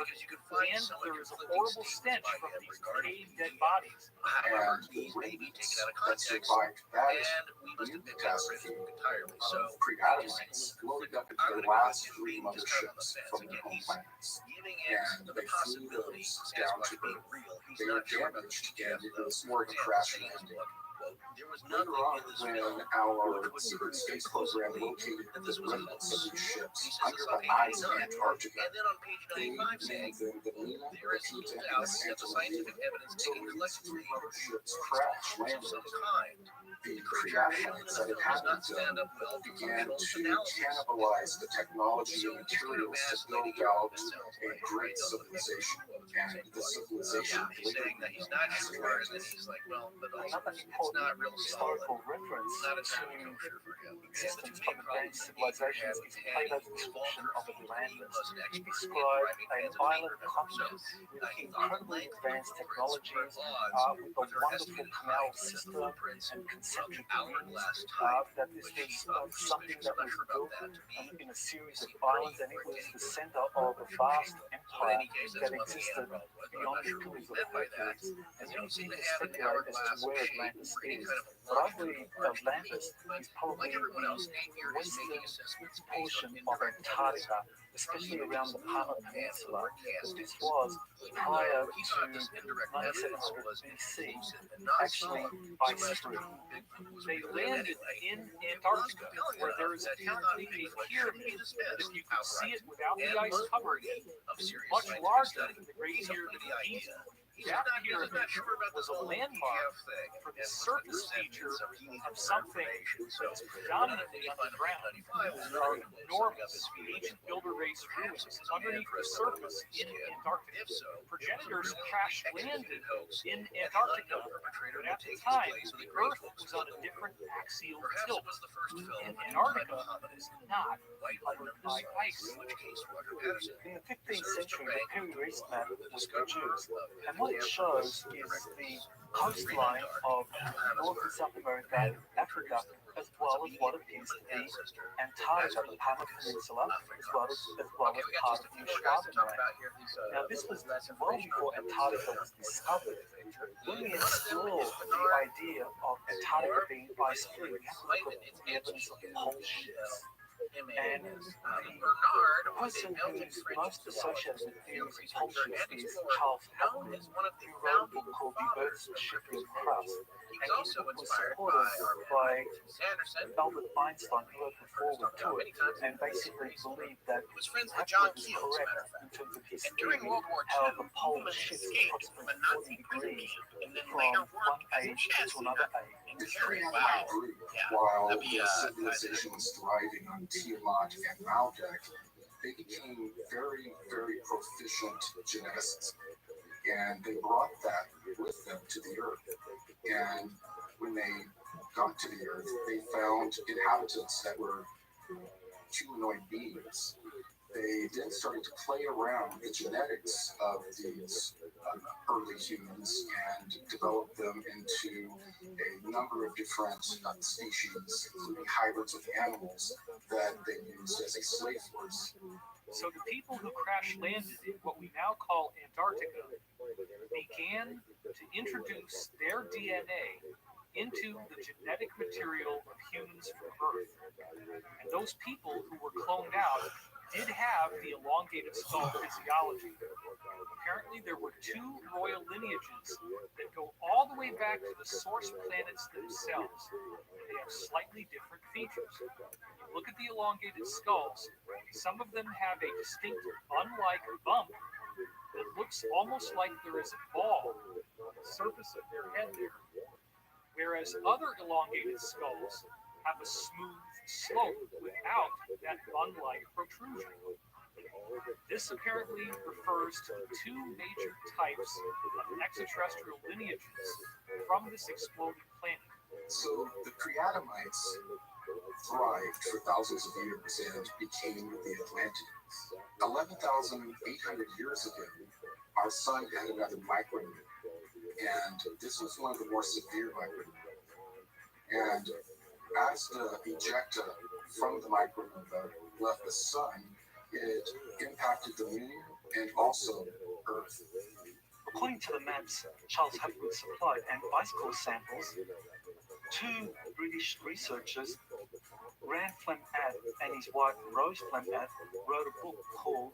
because you can find and so there many is a conflicting horrible stench statements by from him these regarding decayed dead bodies. however, these may be taken out of context, and we must admit that we're entirely. So, it just seems, I'm going to go with him being just kind of on the fence. Again, he's giving it But the possibility down Sasquatch to being Earth. real, he's They not were sure about the damaged, details, and it though. was more of a For crash example, saying, landing. look, quote, there was Later nothing on, in this when film our which would secret space conclusively program located that the this was a remnants hoax. of these ships And he says under this the on page ice of 89. Antarctica, And then on page they 95 saying, named them the Nina, there is Nikita, little and doubt the that the Santa scientific Maria. evidence So taken these collectively three rubber ships points crash to landed. some kind. The The creature shown in triathletes the that film had does not happened stand up well to began functional to analysis. cannibalize the technology So and it's kind of materials to masquerading build out this sounds a like, great right? Those are the civilization. quotes. And the civilization Yeah, he's saying that he's not sure, and then he's like, well, but also Another it's not real solid. historical reference It's not to entirely kosher for him. And the existence two main of advanced problems that civilizations is Plato's description of Atlantis. He he described an island continent with incredibly advanced technology, with a wonderful canal system and concentric rings, that this was something that was built in a series of islands, and it was the center of a vast empire that existed beyond the pillars of Hercules. And many people speculate as to where Atlantis is, but I believe Atlantis is probably the western portion of Antarctica, especially around the Palmer Peninsula, because this was prior to 9700 BC, actually ice-free. They landed in Antarctica, where there is apparently a pyramid that if you could see it without the ice covering it, is much larger than the Great Pyramid of Giza. That pyramid was a landmark for the surface feature of something that's predominantly underground. There are enormous ancient builder race ruins underneath the surface in Antarctica. Progenitors crash landed in Antarctica, but at the time the Earth was on a different axial tilt. And Antarctica is not covered by ice. In the 15th century, the Piri Reis map was produced, and what it shows is the coastline of North and South America and Africa, as well as what appears to be Antarctica, the Palmer Peninsula, as well as part of New Schwabenland. Now, this was well before Antarctica was discovered. When we explore the idea of Antarctica being ice-free, we have to look at the evidence of the pole shifts. And the person who's most associated with theories of pole shifts is Charles Hackman, who wrote a book called The Earth's Shifting Crust. And his book was supported by Albert Einstein, who wrote the foreword to it, and basically believed that Hackman is correct in terms of his theory, how the pole shifts approximately 40 degrees from one age to another age. Wow. While the civilization was thriving on Tiamat and Malbec, they became very, very proficient geneticists. And they brought that with them to the Earth. And when they got to the Earth, they found inhabitants that were humanoid beings. They then started to play around the genetics of these early humans and develop them into a number of different species, including hybrids of animals that they used as a slave force. So the people who crash landed in what we now call Antarctica began to introduce their DNA into the genetic material of humans from Earth. And those people who were cloned out did have the elongated skull physiology. Apparently there were two royal lineages that go all the way back to the source planets themselves. They have slightly different features. You look at the elongated skulls, some of them have a distinct unlike bump that looks almost like there is a ball on the surface of their head there, whereas other elongated skulls have a smooth slope without that bun-like protrusion. This apparently refers to the two major types of extraterrestrial lineages from this exploded planet. So the Preadamites thrived for thousands of years and became the Atlanteans. 11,800 years ago, our sun had another micrometeor, and this was one of the more severe micrometeors. And as the ejecta from the micrometeor left the sun, it impacted the moon and also Earth. According to the maps Charles Hackman supplied and bicycle samples, two British researchers, Rand Flem Ath and his wife Rose Flem Ath, wrote a book called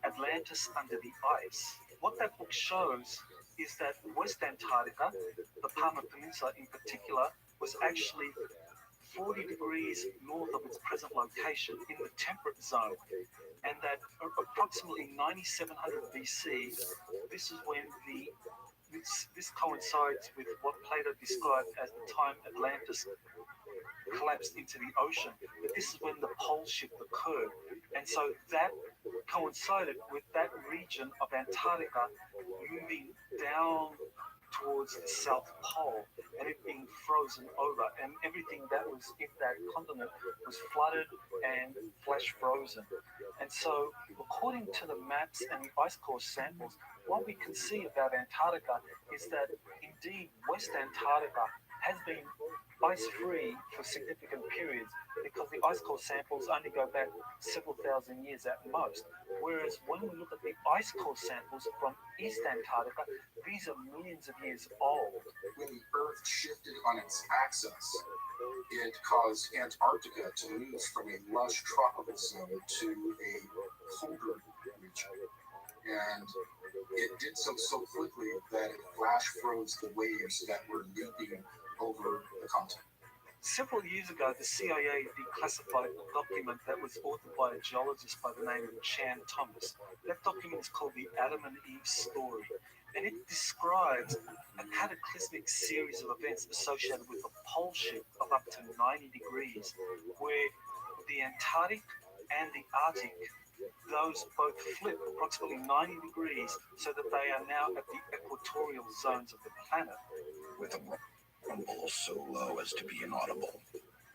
Atlantis Under the Ice. What that book shows is that West Antarctica, the Palmer Peninsula in particular, was actually 40 degrees north of its present location in the temperate zone, and that approximately 9700 BC, this is when this coincides with what Plato described as the time Atlantis collapsed into the ocean. But this is when the pole shift occurred, and so that coincided with that region of Antarctica moving down towards the South Pole and it being frozen over, and everything that was in that continent was flooded and flash frozen. And so, according to the maps and the ice core samples, what we can see about Antarctica is that indeed West Antarctica has been ice-free for significant periods because the ice core samples only go back several thousand years at most. Whereas when we look at the ice core samples from East Antarctica, these are millions of years old. When the Earth shifted on its axis, it caused Antarctica to move from a lush tropical zone to a colder region. And it did so quickly that it flash froze the waves that were leaping over the continent. Several years ago, the CIA declassified a document that was authored by a geologist by the name of Chan Thomas. That document is called the Adam and Eve Story, and it describes a cataclysmic series of events associated with a pole shift of up to 90 degrees, where the Antarctic and the Arctic, those both flip approximately 90 degrees so that they are now at the equatorial zones of the planet. With a rumble so low as to be inaudible,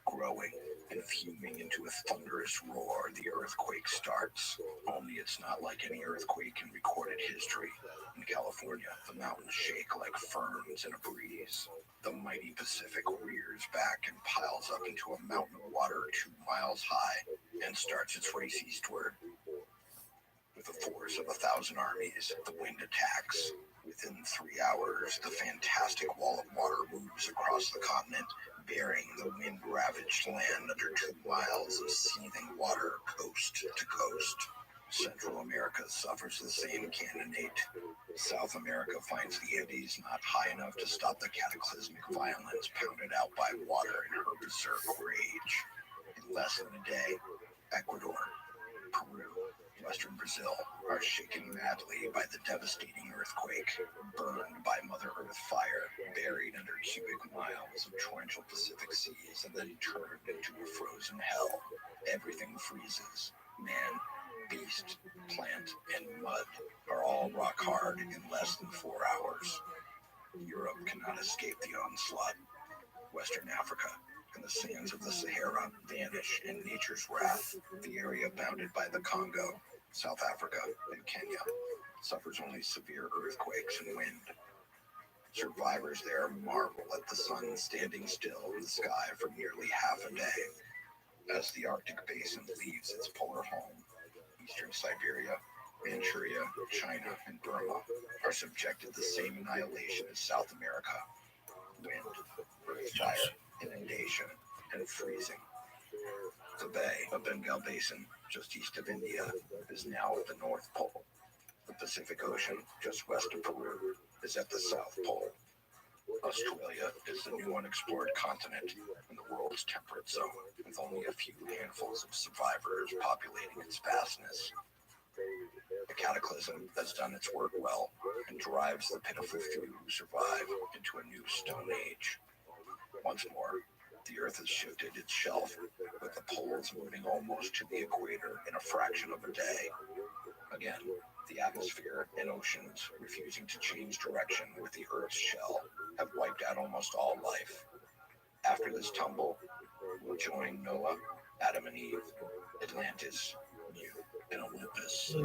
growing and fuming into a thunderous roar, the earthquake starts. Only it's not like any earthquake in recorded history. In California, the mountains shake like ferns in a breeze. The mighty Pacific rears back and piles up into a mountain of water 2 miles high and starts its race eastward. With the force of 1,000 armies, the wind attacks. Within 3 hours, the fantastic wall of water moves across the continent, burying the wind-ravaged land under 2 miles of seething water coast to coast. Central America suffers the same cannonade. South America finds the Andes not high enough to stop the cataclysmic violence pounded out by water in her berserk rage. In less than a day, Ecuador, Peru, Western Brazil are shaken madly by the devastating earthquake, burned by Mother Earth fire, buried under cubic miles of torrential Pacific seas, and then turned into a frozen hell. Everything freezes. Man, beast, plant, and mud are all rock hard in less than 4 hours. Europe cannot escape the onslaught. Western Africa and the sands of the Sahara vanish in nature's wrath. The area bounded by the Congo, South Africa, and Kenya suffers only severe earthquakes and wind. Survivors there marvel at the sun standing still in the sky for nearly half a day. As the Arctic basin leaves its polar home, eastern Siberia, Manchuria, China, and Burma are subjected to the same annihilation as South America. Wind, fire, inundation, and freezing. The Bay of Bengal Basin, just east of India, is now at the North Pole. The Pacific Ocean, just west of Peru, is at the South Pole. Australia is the new unexplored continent in the world's temperate zone, with only a few handfuls of survivors populating its vastness. The cataclysm has done its work well and drives the pitiful few who survive into a new Stone Age. Once more, the Earth has shifted its shelf, with the poles moving almost to the equator in a fraction of a day. Again, the atmosphere and oceans, refusing to change direction with the Earth's shell, have wiped out almost all life. After this tumble, we'll join Noah, Adam and Eve, Atlantis, Mu, and Olympus.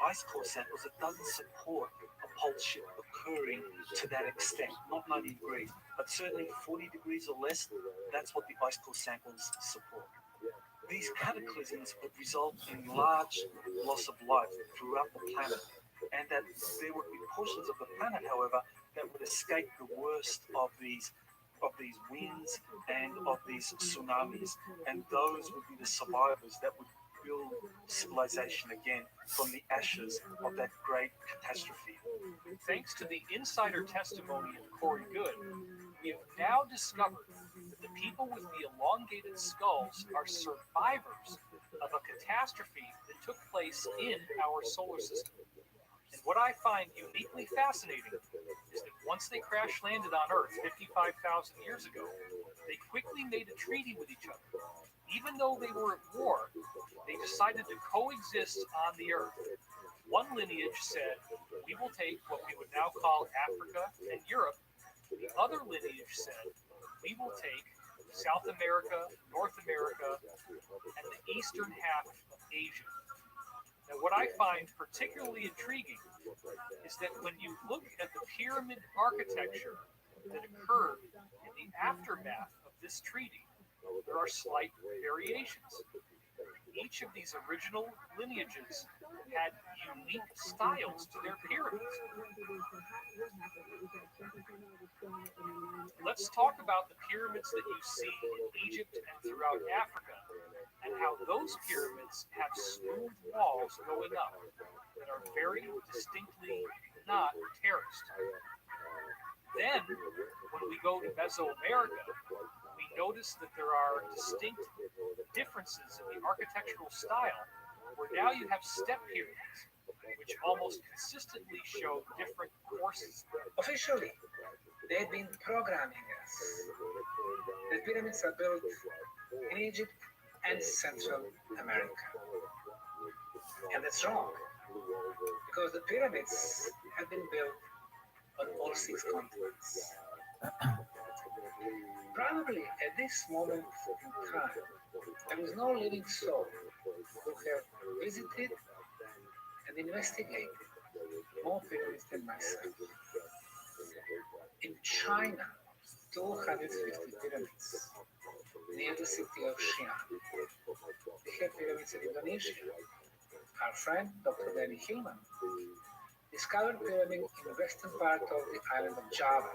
Ice core samples, it doesn't support a pole shift occurring to that extent, not 90 degrees, but certainly 40 degrees or less, that's what the ice core samples support. These cataclysms would result in large loss of life throughout the planet, and that there would be portions of the planet, however, that would escape the worst of these winds and of these tsunamis, and those would be the survivors that would rebuild civilization again from the ashes of that great catastrophe. Thanks to the insider testimony of Corey Good, we have now discovered that the people with the elongated skulls are survivors of a catastrophe that took place in our solar system. And what I find uniquely fascinating is that once they crash landed on Earth 55,000 years ago, they quickly made a treaty with each other. Even though they were at war, they decided to coexist on the Earth. One lineage said, we will take what we would now call Africa and Europe. The other lineage said, we will take South America, North America, and the eastern half of Asia. Now, what I find particularly intriguing is that when you look at the pyramid architecture that occurred in the aftermath of this treaty, there are slight variations. Each of these original lineages had unique styles to their pyramids. Let's talk about the pyramids that you see in Egypt and throughout Africa, and how those pyramids have smooth walls going up that are very distinctly not terraced. Then, when we go to Mesoamerica, we notice that there are distinct differences in the architectural style, where now you have step pyramids, which almost consistently show different courses. Officially, they've been programming us. The pyramids are built in Egypt and Central America. And that's wrong, because the pyramids have been built on all 6 continents. Probably at this moment in time, there is no living soul who have visited and investigated more pyramids than myself. In China, 250 pyramids near the city of Xi'an. We have pyramids in Indonesia. Our friend, Dr. Danny Hillman, discovered pyramid in the western part of the island of Java.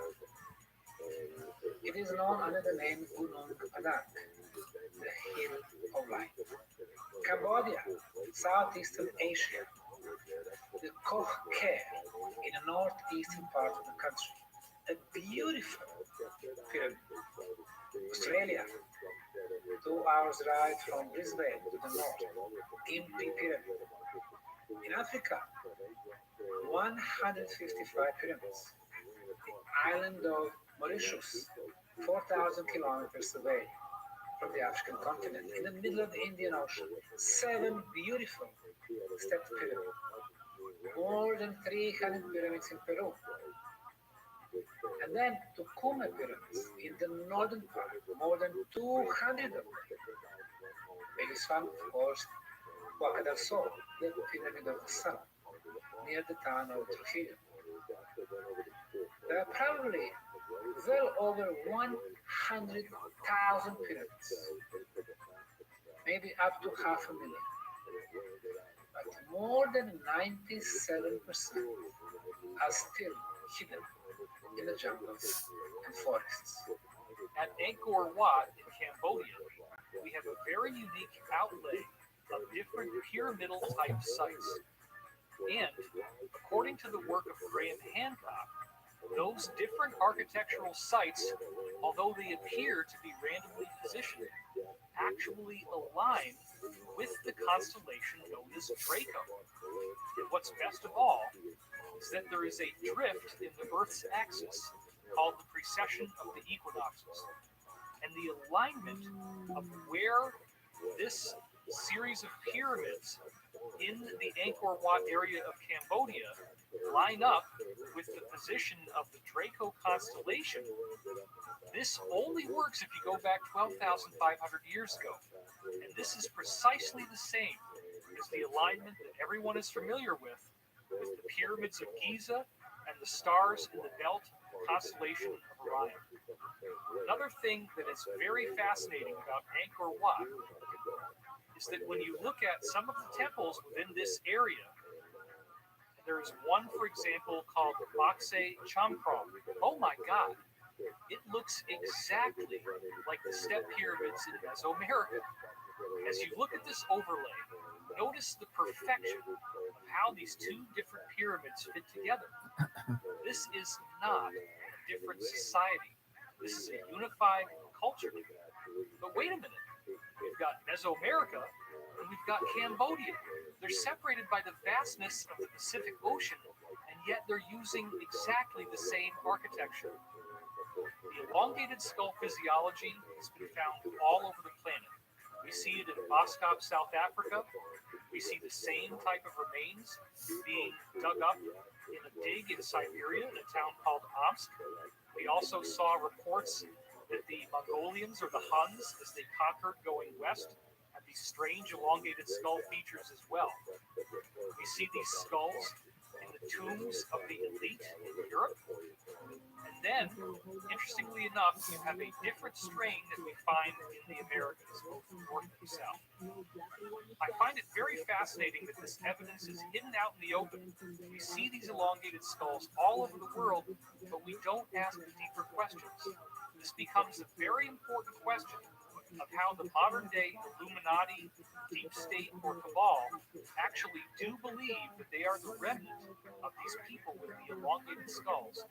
It is known under the name Gunung Padang, the Hill of Light. Cambodia, Southeastern Asia, the Koh Ker in the northeastern part of the country. A beautiful pyramid. Australia, 2 hours ride from Brisbane to the north, Impi Pyramid. In Africa, 155 pyramids. The island of Mauritius, 4,000 kilometers away from the African continent, in the middle of the Indian Ocean. 7 beautiful stepped pyramids. More than 300 pyramids in Peru. And then Tucumán pyramids in the northern part, more than 200 of them. Biggest one, of course, Huaca del Sol, the pyramid of the sun, near the town of Trujillo. There are probably well over 100,000 pyramids, maybe up to 500,000. But more than 97% are still hidden in the jungles and forests. At Angkor Wat in Cambodia, we have a very unique outlay of different pyramidal type sites. And according to the work of Graham Hancock, those different architectural sites, although they appear to be randomly positioned, actually align with the constellation known as Draco. And what's best of all is that there is a drift in the Earth's axis called the precession of the equinoxes. And the alignment of where this series of pyramids in the Angkor Wat area of Cambodia line up with the position of the Draco constellation. This only works if you go back 12,500 years ago. And this is precisely the same as the alignment that everyone is familiar with the pyramids of Giza and the stars in the belt constellation of Orion. Another thing that is very fascinating about Angkor Wat is that when you look at some of the temples within this area, there is one, for example, called Bakse Champrong. Oh my God, it looks exactly like the step pyramids in Mesoamerica. As you look at this overlay, notice the perfection of how these two different pyramids fit together. This is not a different society. This is a unified culture. But wait a minute. We've got Mesoamerica and we've got Cambodia. They're separated by the vastness of the Pacific Ocean, and yet they're using exactly the same architecture. The elongated skull physiology has been found all over the planet. We see it in Moscow, South Africa. We see the same type of remains being dug up in a dig in Siberia in a town called Omsk. We also saw reports that the Mongolians or the Huns, as they conquered going west, have these strange elongated skull features as well. We see these skulls in the tombs of the elite in Europe. And then, interestingly enough, you have a different strain that we find in the Americas, both north and south. I find it very fascinating that this evidence is hidden out in the open. We see these elongated skulls all over the world, but we don't ask the deeper questions. This becomes a very important question of how the modern day Illuminati, deep state, or cabal actually do believe that they are the remnant of these people with the elongated skulls.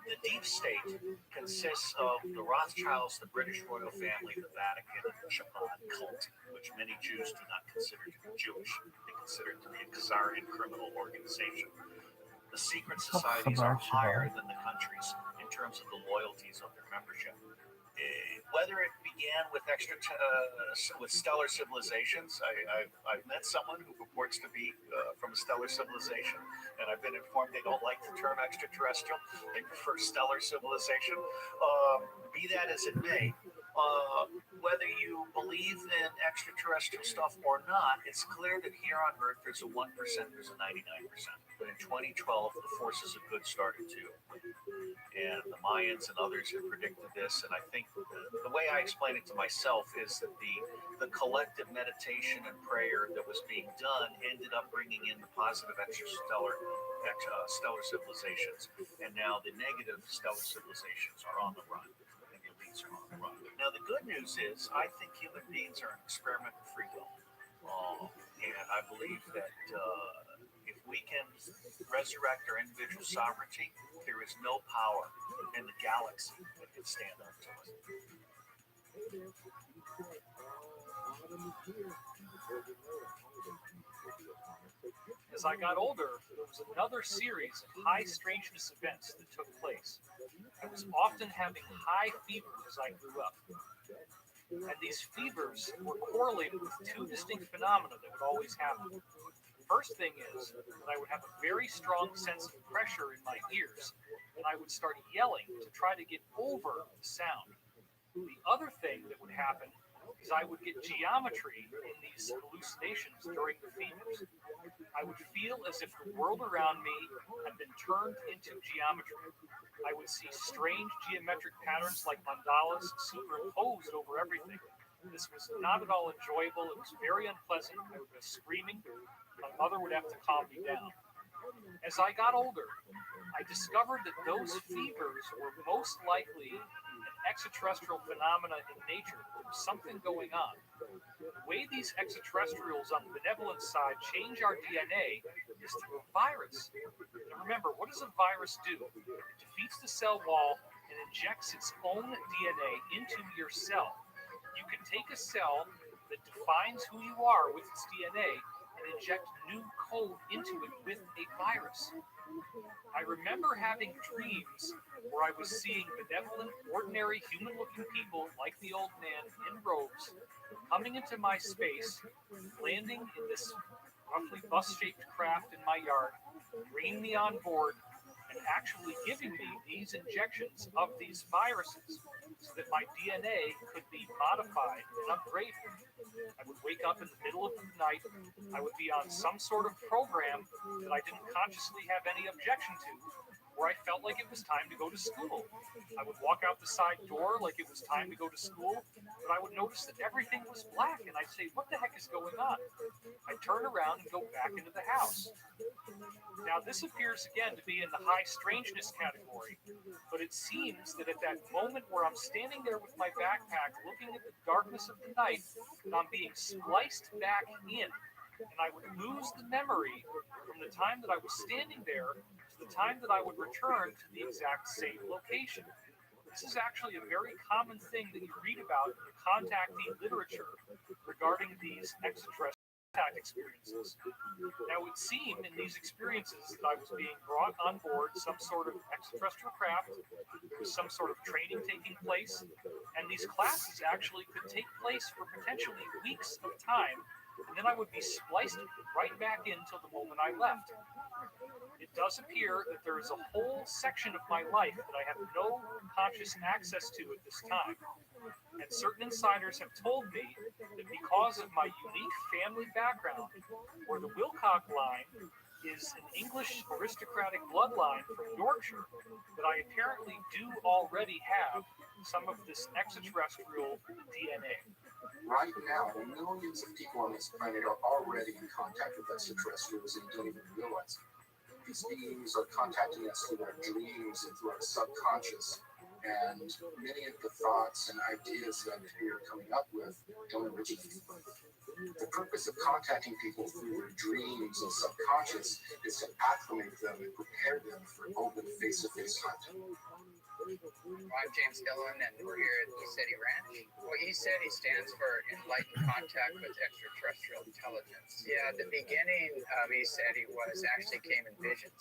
The deep state consists of the Rothschilds, the British royal family, the Vatican, and the Chapman cult, which many Jews do not consider to be Jewish. They consider it to be a Khazarian criminal organization. The secret societies are higher than the countries in terms of the loyalties of their membership. Whether it began with with stellar civilizations, I've met someone who purports to be from a stellar civilization, and I've been informed they don't like the term extraterrestrial; they prefer stellar civilization. Be that as it may, whether you believe in extraterrestrial stuff or not, it's clear that here on Earth there's a 1%, there's a 99%. But in 2012, the forces of good started too. And the Mayans and others have predicted this, and I think the way I explain it to myself is that the collective meditation and prayer that was being done ended up bringing in the positive stellar civilizations, and now the negative stellar civilizations are on the run, and the elites are on the run. Now the good news is I think human beings are an experiment in free will, and I believe that if we can resurrect our individual sovereignty, there is no power in the galaxy that can stand up to us. As I got older, there was another series of high strangeness events that took place. I was often having high fevers as I grew up. And these fevers were correlated with two distinct phenomena that would always happen. First thing is that I would have a very strong sense of pressure in my ears, and I would start yelling to try to get over the sound. The other thing that would happen is I would get geometry in these hallucinations during the fevers. I would feel as if the world around me had been turned into geometry. I would see strange geometric patterns like mandalas superimposed over everything. This was not at all enjoyable. It was very unpleasant. I would be screaming. My mother would have to calm me down. As I got older, I discovered that those fevers were most likely an extraterrestrial phenomena in nature. There was something going on. The way these extraterrestrials on the benevolent side change our DNA is through a virus. And remember, what does a virus do? It defeats the cell wall and injects its own DNA into your cell. You can take a cell that defines who you are with its DNA and inject new code into it with a virus. I remember having dreams where I was seeing benevolent, ordinary, human-looking people like the old man in robes coming into my space, landing in this roughly bus-shaped craft in my yard, bringing me on board, and actually giving me these injections of these viruses so that my DNA could be modified and upgraded. I would wake up in the middle of the night. I would be on some sort of program that I didn't consciously have any objection to, where I felt like it was time to go to school. I would walk out the side door like it was time to go to school, but I would notice that everything was black, and I'd say, what the heck is going on? I'd turn around and go back into the house. Now, this appears again to be in the high strangeness category, but it seems that at that moment where I'm standing there with my backpack looking at the darkness of the night, and I'm being spliced back in and I would lose the memory from the time that I was standing there to the time that I would return to the exact same location. This is actually a very common thing that you read about in the contactee literature regarding these extraterrestrial contact experiences. Now, it would seem in these experiences that I was being brought on board some sort of extraterrestrial craft, there was some sort of training taking place, and these classes actually could take place for potentially weeks of time, and then I would be spliced right back in till the moment I left. It does appear that there is a whole section of my life that I have no conscious access to at this time. And certain insiders have told me that because of my unique family background, where the Wilcock line is an English aristocratic bloodline from Yorkshire, that I apparently do already have some of this extraterrestrial DNA. Right now, millions of people on this planet are already in contact with extraterrestrials and don't even realize it. These beings are contacting us through our dreams and through our subconscious. And many of the thoughts and ideas that we are coming up with don't originate from them. The purpose of contacting people through their dreams and subconscious is to acclimate them and prepare them for open face-to-face contact. I'm James Dillon, and we're here at ECD Ranch. Well, ECD stands for Enlightened Contact with Extraterrestrial Intelligence. Yeah, the beginning of ECD was actually came in visions.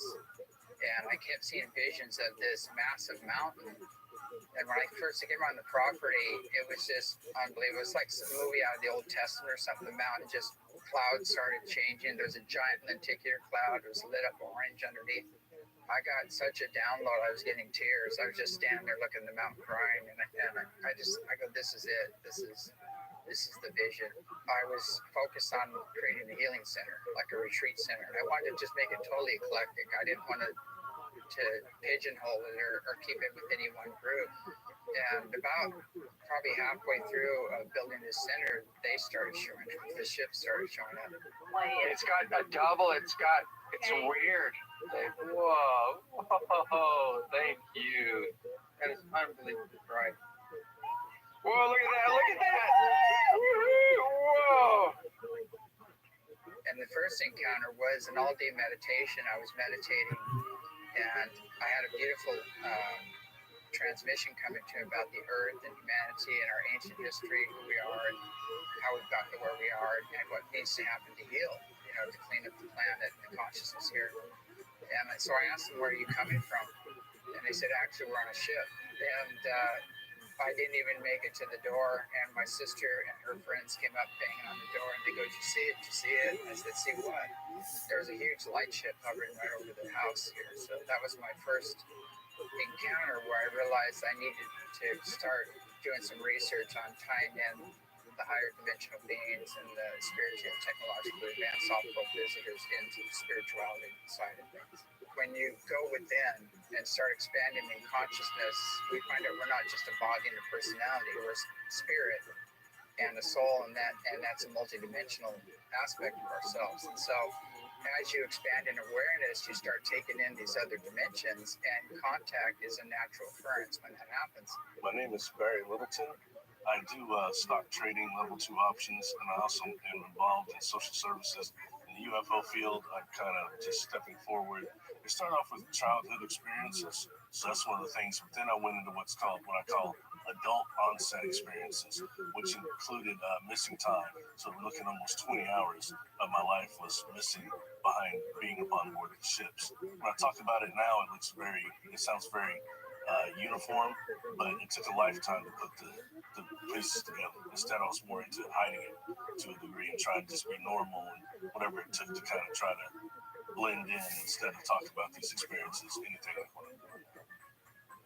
And I kept seeing visions of this massive mountain. And when I first came on the property, it was just unbelievable. It was like some movie out of the Old Testament or something. The mountain just, clouds started changing. There was a giant lenticular cloud. It was lit up orange underneath. I got such a download. I was getting tears. I was just standing there looking at the mountain crying. And I go, this is it. This is the vision. I was focused on creating a healing center, like a retreat center. And I wanted to just make it totally eclectic. I didn't want to pigeonhole it or keep it with any one group. And about probably halfway through building this center, they started showing up. The ship started showing up. It's got a double. It's weird. Whoa, thank you. That is unbelievably bright. Whoa, look at that. Whoa. And the first encounter was an all-day meditation. I was meditating, and I had a beautiful transmission coming to me about the earth and humanity and our ancient history, who we are and how we've got to where we are and what needs to happen to heal, to clean up the planet and the consciousness here. And so I asked them, where are you coming from? And they said, actually, we're on a ship. And I didn't even make it to the door. And my sister and her friends came up banging on the door, and they go, did you see it? Did you see it? And I said, see what? There was a huge light ship hovering right over the house here. So that was my first encounter where I realized I needed to start doing some research on tying in the higher dimensional beings and the spiritual and technologically advanced off-world visitors into the spirituality side of things. When you go within and start expanding in consciousness, we find out we're not just a body and a personality, we're spirit and a soul, and that's a multidimensional aspect of ourselves. And so as you expand in awareness, you start taking in these other dimensions, and contact is a natural occurrence when that happens. My name is Barry Littleton. I do stock trading, level 2 options, and I also am involved in social services. In the UFO field, I'm kind of just stepping forward. It started off with childhood experiences, so that's one of the things. But then I went into what I call adult onset experiences, which included missing time. So we're looking almost 20 hours of my life was missing behind being upon board the ships. When I talk about it now, it sounds very uniform, but it took a lifetime to put the pieces together. Instead, I was more into hiding it to a degree and trying to just be normal and whatever it took to kind of try to blend in instead of talk about these experiences, anything like what I'm doing.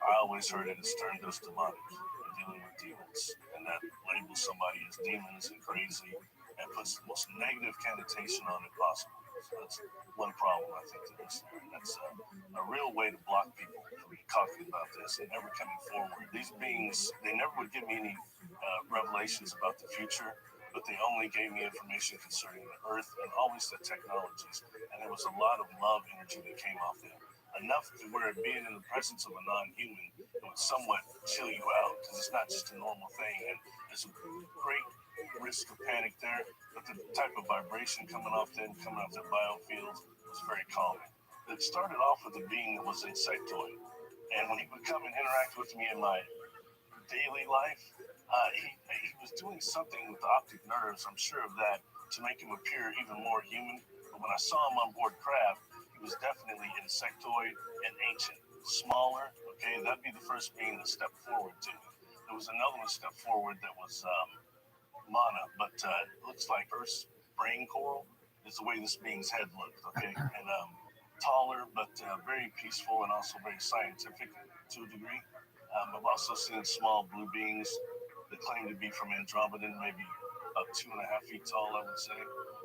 I always heard it as turned us demonic and dealing with demons, and that labels somebody as demons and crazy and puts the most negative connotation on it possible. So that's one problem I think to this, and that's a real way to block people from talking about this and never coming forward. These beings, they never would give me any revelations about the future, but they only gave me information concerning the earth and always the technologies, and there was a lot of love energy that came off them. Enough to where being in the presence of a non-human, it would somewhat chill you out, because it's not just a normal thing, and it's a great risk of panic there, but the type of vibration coming off their biofields was very calming. It started off with a being that was insectoid, and when he would come and interact with me in my daily life, he was doing something with the optic nerves, I'm sure of that, to make him appear even more human. But when I saw him on board craft, he was definitely insectoid and ancient. Smaller, okay, that'd be the first being that stepped forward to me. There was another one step forward that was mana, but it looks like Earth's brain coral is the way this being's head looked, okay? And taller, but very peaceful and also very scientific to a degree. I've also seen small blue beings that claim to be from Andromeda, maybe about 2.5 feet tall, I would say.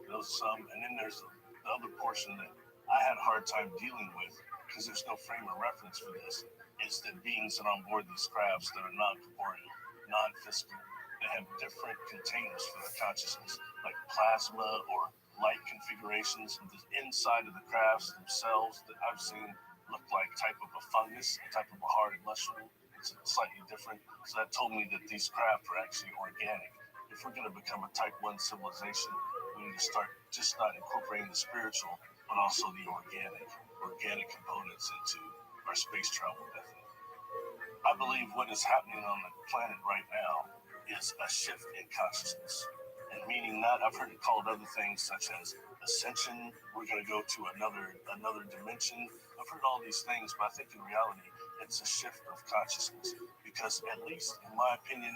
Those some, and then there's the other portion that I had a hard time dealing with because there's no frame of reference for this. It's the beings that are on board these crafts that are non-corporeal, non-physical. They have different containers for their consciousness, like plasma or light configurations. The inside of the crafts themselves that I've seen look like type of a fungus, a type of a hard mushroom. It's slightly different. So that told me that these craft are actually organic. If we're going to become a type 1 civilization, we need to start just not incorporating the spiritual, but also the organic components into our space travel method. I believe what is happening on the planet right now is a shift in consciousness. And meaning that, I've heard it called other things such as ascension, we're going to go to another dimension. I've heard all these things, but I think in reality, it's a shift of consciousness. Because at least, in my opinion,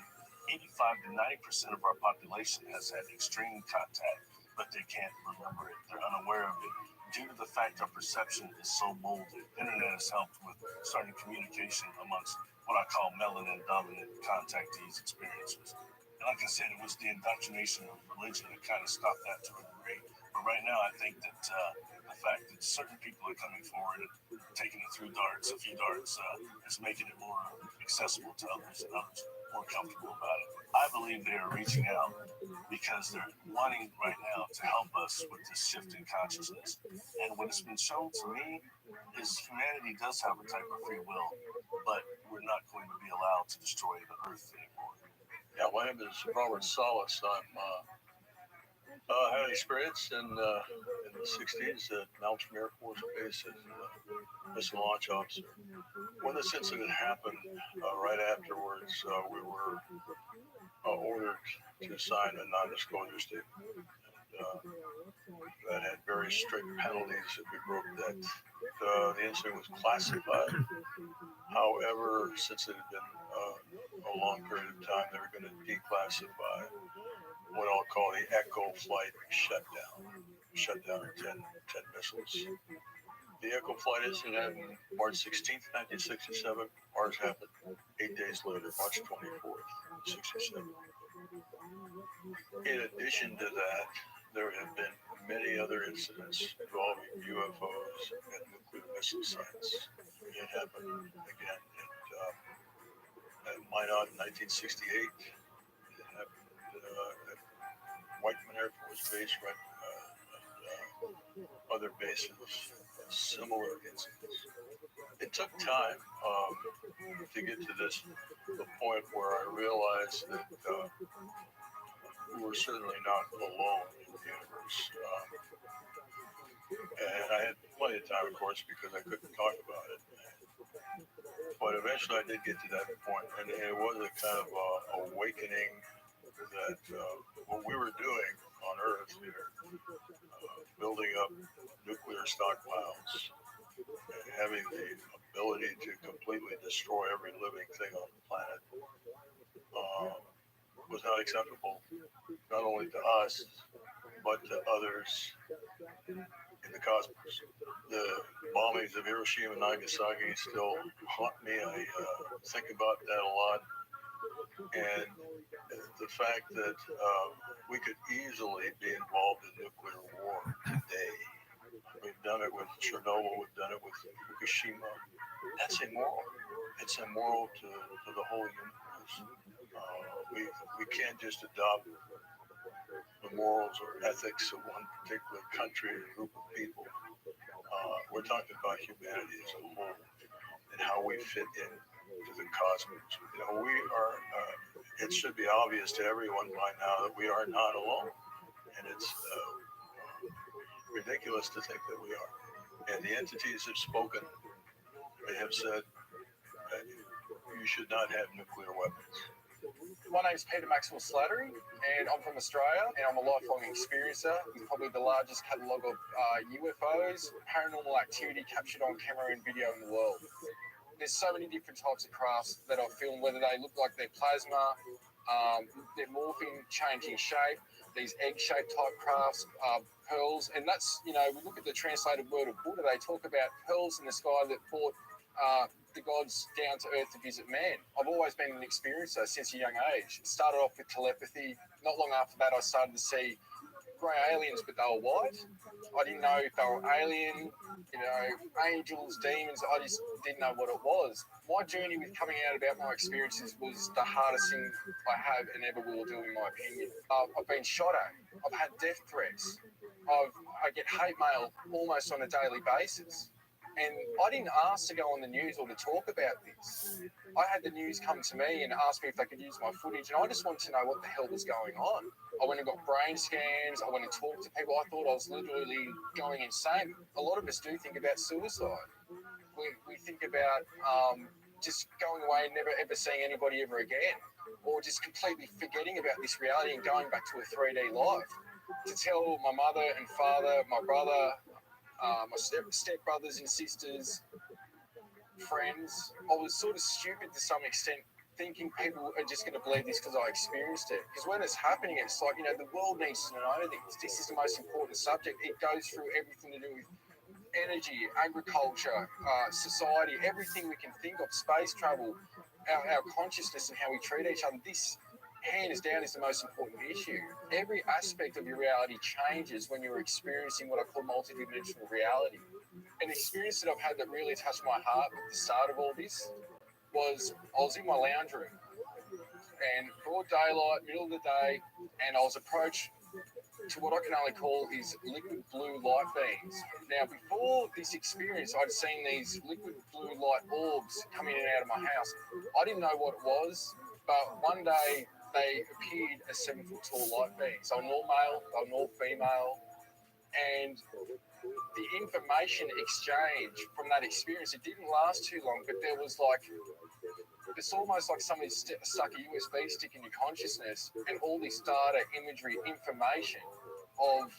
85 to 90% of our population has had extreme contact, but they can't remember it. They're unaware of it. Due to the fact our perception is so molded, internet has helped with starting communication amongst what I call melanin-dominant contactees experiences. And like I said, it was the indoctrination of religion that kind of stopped that to a degree. But right now, I think that the fact that certain people are coming forward and taking it through darts, a few darts, is making it more accessible to others and others more comfortable about it. I believe they are reaching out because they're wanting right now to help us with this shift in consciousness. And what has been shown to me is humanity does have a type of free will, but we're not going to be allowed to destroy the earth anymore. Yeah, my name is Robert Salas. I had experience in the 60s at Malmstrom Air Force Base as a missile launch officer. When this incident happened, right afterwards, we were ordered to sign a non-disclosure statement. That had very strict penalties if we broke that. The incident was classified. However, since it had been a long period of time, they were going to declassify what I'll call the Echo flight shutdown of 10 missiles. The Echo flight incident happened March 16th, 1967. Ours happened 8 days later, March 24th, 67. In addition to that, there have been many other incidents involving UFOs and nuclear missile sites. It happened again at Minot in 1968. It happened at Whiteman Air Force Base, right, and other bases, similar incidents. It took time to get to the point where I realized that we were certainly not alone in the universe. And I had plenty of time, of course, because I couldn't talk about it. But eventually I did get to that point, and it was a kind of awakening that what we were doing on Earth here, building up nuclear stockpiles, and having the ability to completely destroy every living thing on the planet, was not acceptable, not only to us, but to others in the cosmos. The bombings of Hiroshima and Nagasaki still haunt me. I think about that a lot. And the fact that we could easily be involved in nuclear war today. We've done it with Chernobyl, we've done it with Fukushima. That's immoral. It's immoral to the whole universe. We can't just adopt the morals or ethics of one particular country or group of people. We're talking about humanity as a whole and how we fit in to the cosmos. We are, it should be obvious to everyone by now that we are not alone. And it's ridiculous to think that we are. And the entities have spoken. They have said that you should not have nuclear weapons. My name's Peter Maxwell Slattery, and I'm from Australia, and I'm a lifelong experiencer with probably the largest catalogue of UFOs, paranormal activity captured on camera and video in the world. There's so many different types of crafts that I've filmed, whether they look like they're plasma, they're morphing, changing shape, these egg-shaped type crafts, pearls, and that's, we look at the translated word of Buddha, they talk about pearls in the sky that brought the gods down to earth to visit man. I've always been an experiencer since a young age. It started off with telepathy. Not long after that, I started to see grey aliens, but they were white. I didn't know if they were alien, angels, demons. I just didn't know what it was. My journey with coming out about my experiences was the hardest thing I have and ever will do, in my opinion. I've been shot at. I've had death threats. I get hate mail almost on a daily basis. And I didn't ask to go on the news or to talk about this. I had the news come to me and ask me if they could use my footage, and I just wanted to know what the hell was going on. I went and got brain scans. I went and talked to people. I thought I was literally going insane. A lot of us do think about suicide. We think about just going away and never ever seeing anybody ever again, or just completely forgetting about this reality and going back to a 3D life. To tell my mother and father, my brother, my step-brothers and sisters, friends, I was sort of stupid to some extent, thinking people are just going to believe this because I experienced it. Because when it's happening, it's like, the world needs to know this. This is the most important subject. It goes through everything to do with energy, agriculture, society, everything we can think of, space travel, our consciousness and how we treat each other. This, hands down, is the most important issue. Every aspect of your reality changes when you're experiencing what I call multidimensional reality. An experience that I've had that really touched my heart at the start of all this was I was in my lounge room and broad daylight, middle of the day, and I was approached to what I can only call is liquid blue light beams. Now, before this experience, I'd seen these liquid blue light orbs coming in and out of my house. I didn't know what it was, but one day they appeared as 7-foot tall light beams. They were all male, they were all female, and the information exchange from that experience, it didn't last too long, but there was it's almost like somebody stuck a USB stick in your consciousness and all this data, imagery, information of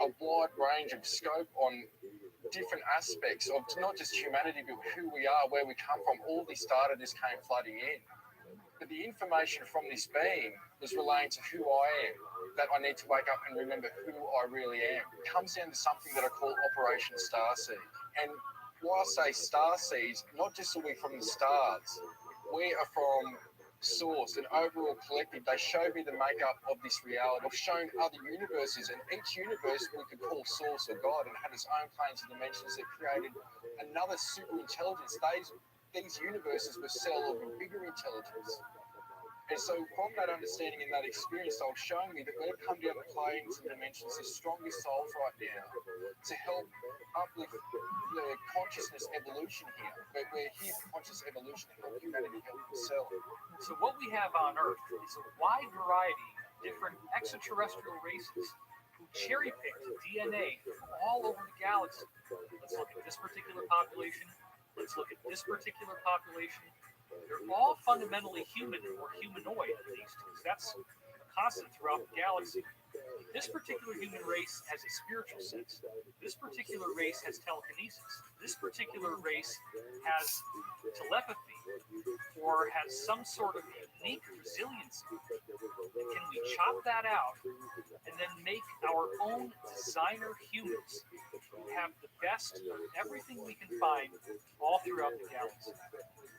a wide range of scope on different aspects of not just humanity, but who we are, where we come from. All this data just came flooding in. But the information from this being was relating to who I am, that I need to wake up and remember who I really am. It comes down to something that I call Operation Starseed. And why I say starseeds, not just are we from the stars, we are from Source, an overall collective. They showed me the makeup of this reality. I've shown other universes, and each universe we could call Source or God, and had its own planes and dimensions that created another super intelligence. These universes were cell of a bigger intelligence. And so from that understanding and that experience, they were showing me that we've come down the planes and dimensions as strongest souls right now to help uplift the consciousness evolution here. We're here for conscious evolution to help humanity help themselves. So what we have on Earth is a wide variety of different extraterrestrial races who cherry-picked DNA from all over the galaxy. Let's look at this particular population. Let's look at this particular population. They're all fundamentally human or humanoid, at least, because that's constant throughout the galaxy. This particular human race has a spiritual sense. This particular race has telekinesis. This particular race has telepathy or has some sort of unique resiliency. Can we chop that out and then make our own designer humans who have the best of everything we can find all throughout the galaxy?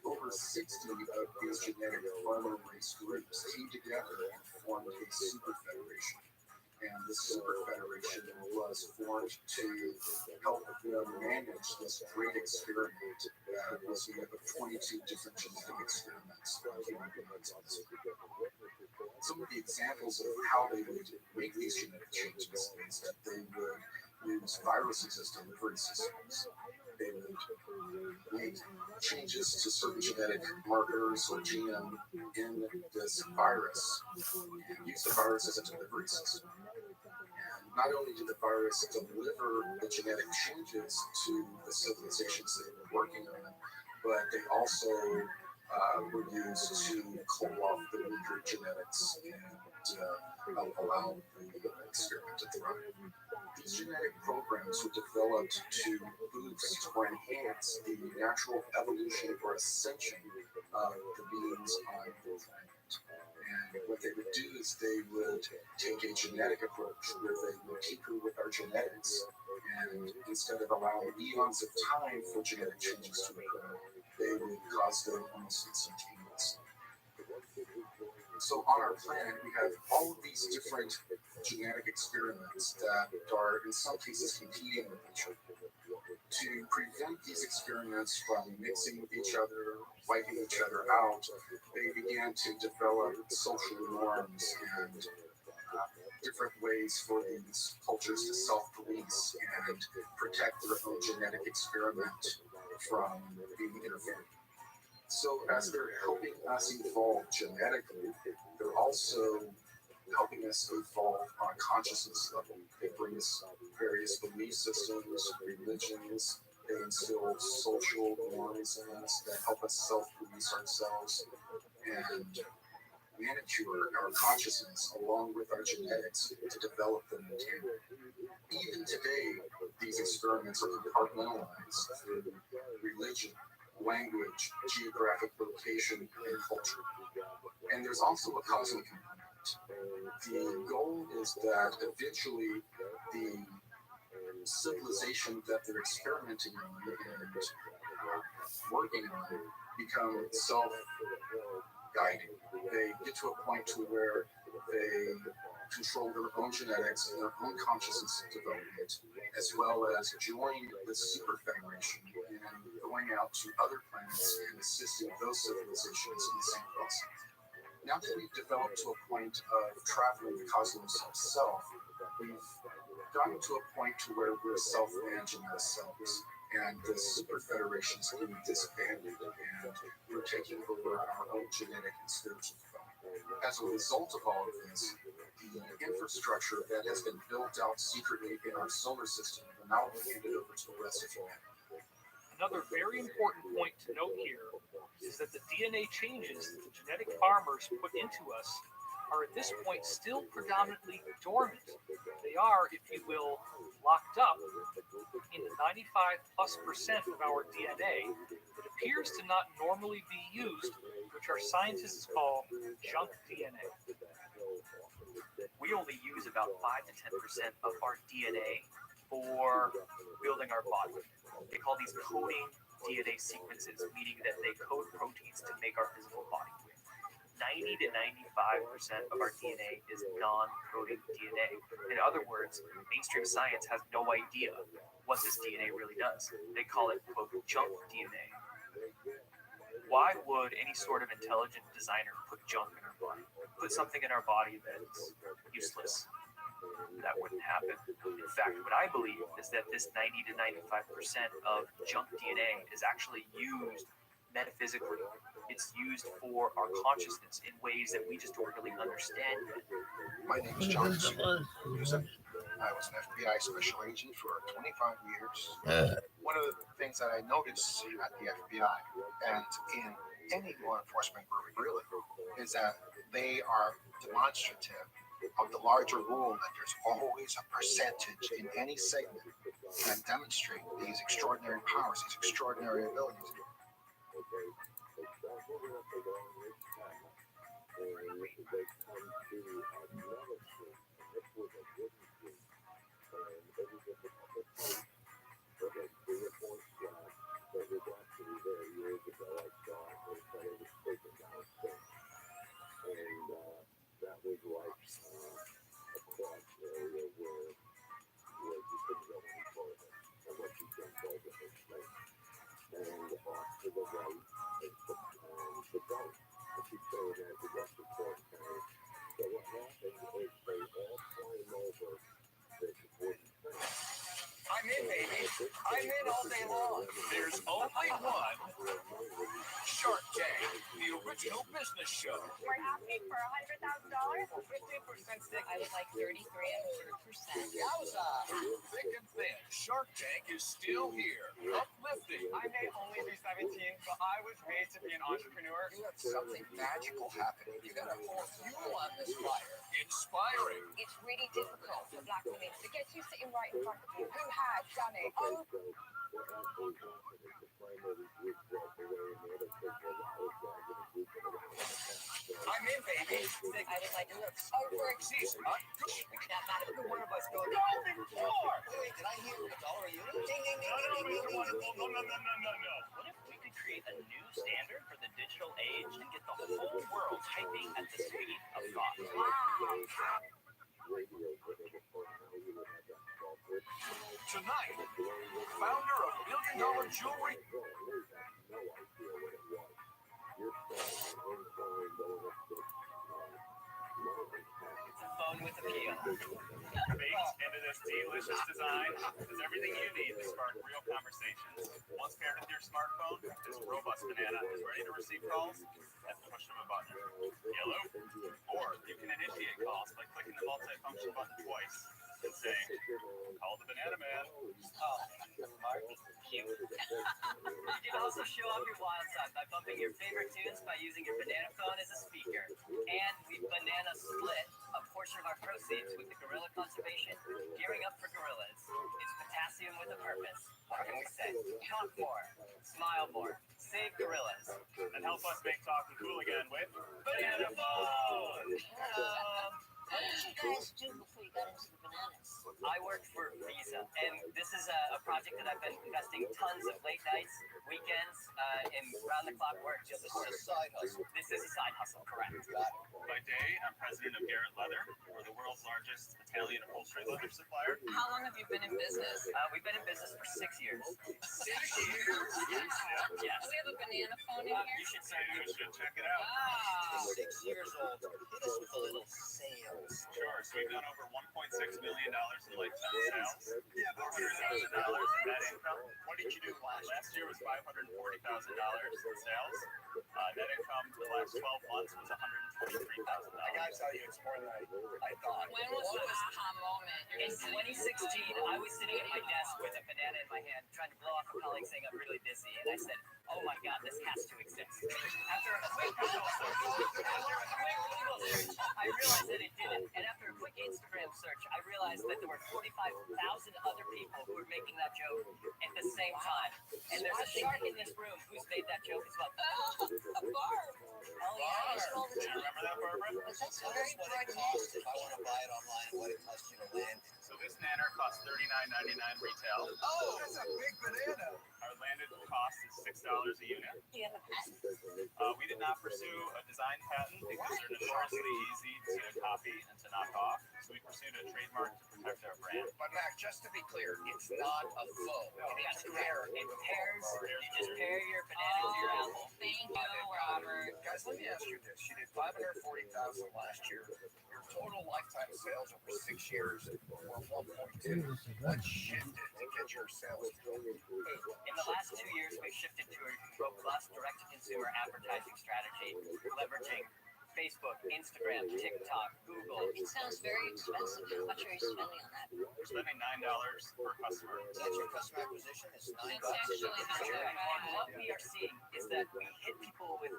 Over 60 of these genetic farmer race groups came together and formed a super federation. And the super federation was formed to help manage this great experiment that was made up of 22 different genetic experiments on human beings on this planet. Some of the examples of how they would make these genetic changes is that they would use viruses as delivery systems. They would made changes to certain genetic markers or genome in this virus and used the virus as a delivery system. And not only did the virus deliver the genetic changes to the civilizations they were working on, but they also were used to call off the weaker genetics and allow the experiment to thrive. These genetic programs were developed to boost or enhance the natural evolution or ascension of the beings on the planet. And what they would do is they would take a genetic approach where they would tinker with our genetics, and instead of allowing eons of time for genetic changes to occur, they would cause them almost instantaneously. So on our planet, we have all of these different genetic experiments that are in some cases competing with each other. To prevent these experiments from mixing with each other, wiping each other out, they began to develop social norms and different ways for these cultures to self-police and protect their own genetic experiment from being interfered. So as they're helping us evolve genetically, they're also helping us evolve on a consciousness level. They bring us various belief systems, religions, they instill social norms in us that help us self-police ourselves and manicure our consciousness along with our genetics to develop them in tandem. Even today, these experiments are compartmentalized through religion, language, geographic location, and culture. And there's also a cosmic component. The goal is that eventually the civilization that they're experimenting on and working on become self-guiding. They get to a point to where they control their own genetics and their own consciousness development, as well as join the Super Federation and going out to other planets and assisting those civilizations in the same process. Now that we've developed to a point of traveling the cosmos itself, we've gotten to a point to where we're self-managing ourselves, and the Super Federation is being disbanded, and we're taking over our own genetic and spiritual development. As a result of all of this, the infrastructure that has been built out secretly in our solar system will now be handed over to the rest of humanity. Another very important point to note here is that the DNA changes that the genetic farmers put into us are at this point still predominantly dormant. They are, if you will, locked up in the 95+% of our DNA that appears to not normally be used, which our scientists call junk DNA. We only use about 5 to 10% of our DNA for building our body. They call these coding DNA sequences, meaning that they code proteins to make our physical body. 90 to 95% of our DNA is non-coding DNA. In other words, mainstream science has no idea what this DNA really does. They call it, quote, junk DNA. Why would any sort of intelligent designer put junk in our body? Put something in our body that's useless? That wouldn't happen. In fact, what I believe is that this 90 to 95% of junk DNA is actually used metaphysically. It's used for our consciousness in ways that we just don't really understand yet. My name is John Music. I was an FBI special agent for 25 years. One of the things that I noticed at the FBI and in any law enforcement group really is that they are demonstrative of the larger rule that there's always a percentage in any segment that demonstrate these extraordinary powers, these extraordinary abilities. I'm in Digital Business Show. We're asking for $100,000. 15% stick. I would like 33.25%. Yowza! Thick and thin, Shark Tank is still here. Uplifting. I may only be 17, but I was made to be an entrepreneur. You have something magical happening. You gotta pour fuel on this fire. Inspiring. It's really difficult for black women to get you sitting right in front of you. Who has done it? Oh, I'm in, baby. I would like to look Over. She's not good. That matter. Either one of us go. Golden floor. Wait, did I hear $1 a unit? Ding, ding, ding, No, ding, ding, ding, ding, ding. no. What if we could create a new standard for the digital age and get the whole world typing at the speed of thought? Tonight, founder of $1 Billion Jewelry. It's a phone with appeal. Baked into this delicious design is everything you need to spark real conversations. Once paired with your smartphone, this robust banana is ready to receive calls at the push of a button. Hello? Or you can initiate calls by clicking the multi-function button twice and saying, call the banana man. Oh, smart. Cute. You can also show off your wild side by bumping your favorite tunes by using your banana phone as a speaker. And we banana split a portion of our proceeds with the gorilla conservation, gearing up for gorillas. It's potassium with a purpose. What can we say? Talk more, smile more, save gorillas. And help us make talking cool again with Banana Phone! what did you guys do before you got into the bananas? I work for Visa, and this is a project that I've been investing tons of late nights, weekends, and round-the-clock work. This is a side hustle. This is a side hustle, correct. By day, I'm president of Garrett Leather. We're the world's largest Italian upholstery leather supplier. How long have you been in business? We've been in business for 6 years. 6 years? Yes. Do we have a banana phone in here? You should say You should check it out. Ah. 6 years old. Hit us with a little sales. Sure. So we've done over $1.6 million in lifetime sales. $400,000 in net income. What did you do Last year was $540,000 in sales. Net income for the last 12 months was $123,000. I gotta tell you, it's more than I thought. When was the aha moment? In 2016, I was sitting at my desk with a banana in my hand, trying to blow off a colleague saying I'm really busy, and I said, "Oh my God, this has to exist." After a quick Google search, I realized that it didn't, and after a quick Instagram search, I realized that there were 45,000 other people who were making that joke at the same time, and there's a shark in this room who's made that joke as well. Oh, a barb. Oh yeah, I used to all the Do you time. remember that, Barbara? But that's Tell very us what bright it costs red. if I want to buy it online, what it costs you to land. So this nanner costs $39.99 retail. Oh, that's a big banana. Our landed cost is $6 a unit. Do you have a patent? We did not pursue a design patent because they're notoriously easy to copy and to knock off. So we pursued a trademark to protect our brand. But Mac, just to be clear, it's not a foe. That's correct. It pairs, you just pair your banana to your apple. Thank you, Robert. Guys, let me ask you this. You did $540,000 last year. Your total lifetime sales over 6 years were 1.2. What shifted to get your sales going? In the last 2 years, we've shifted to a robust direct-to-consumer advertising strategy, leveraging Facebook, Instagram, TikTok, Google. It sounds very expensive. How much are you spending on that? We're spending $9 per customer. Is that your customer acquisition? It's $9. That's actually not very And what bad. we are seeing is that we hit people with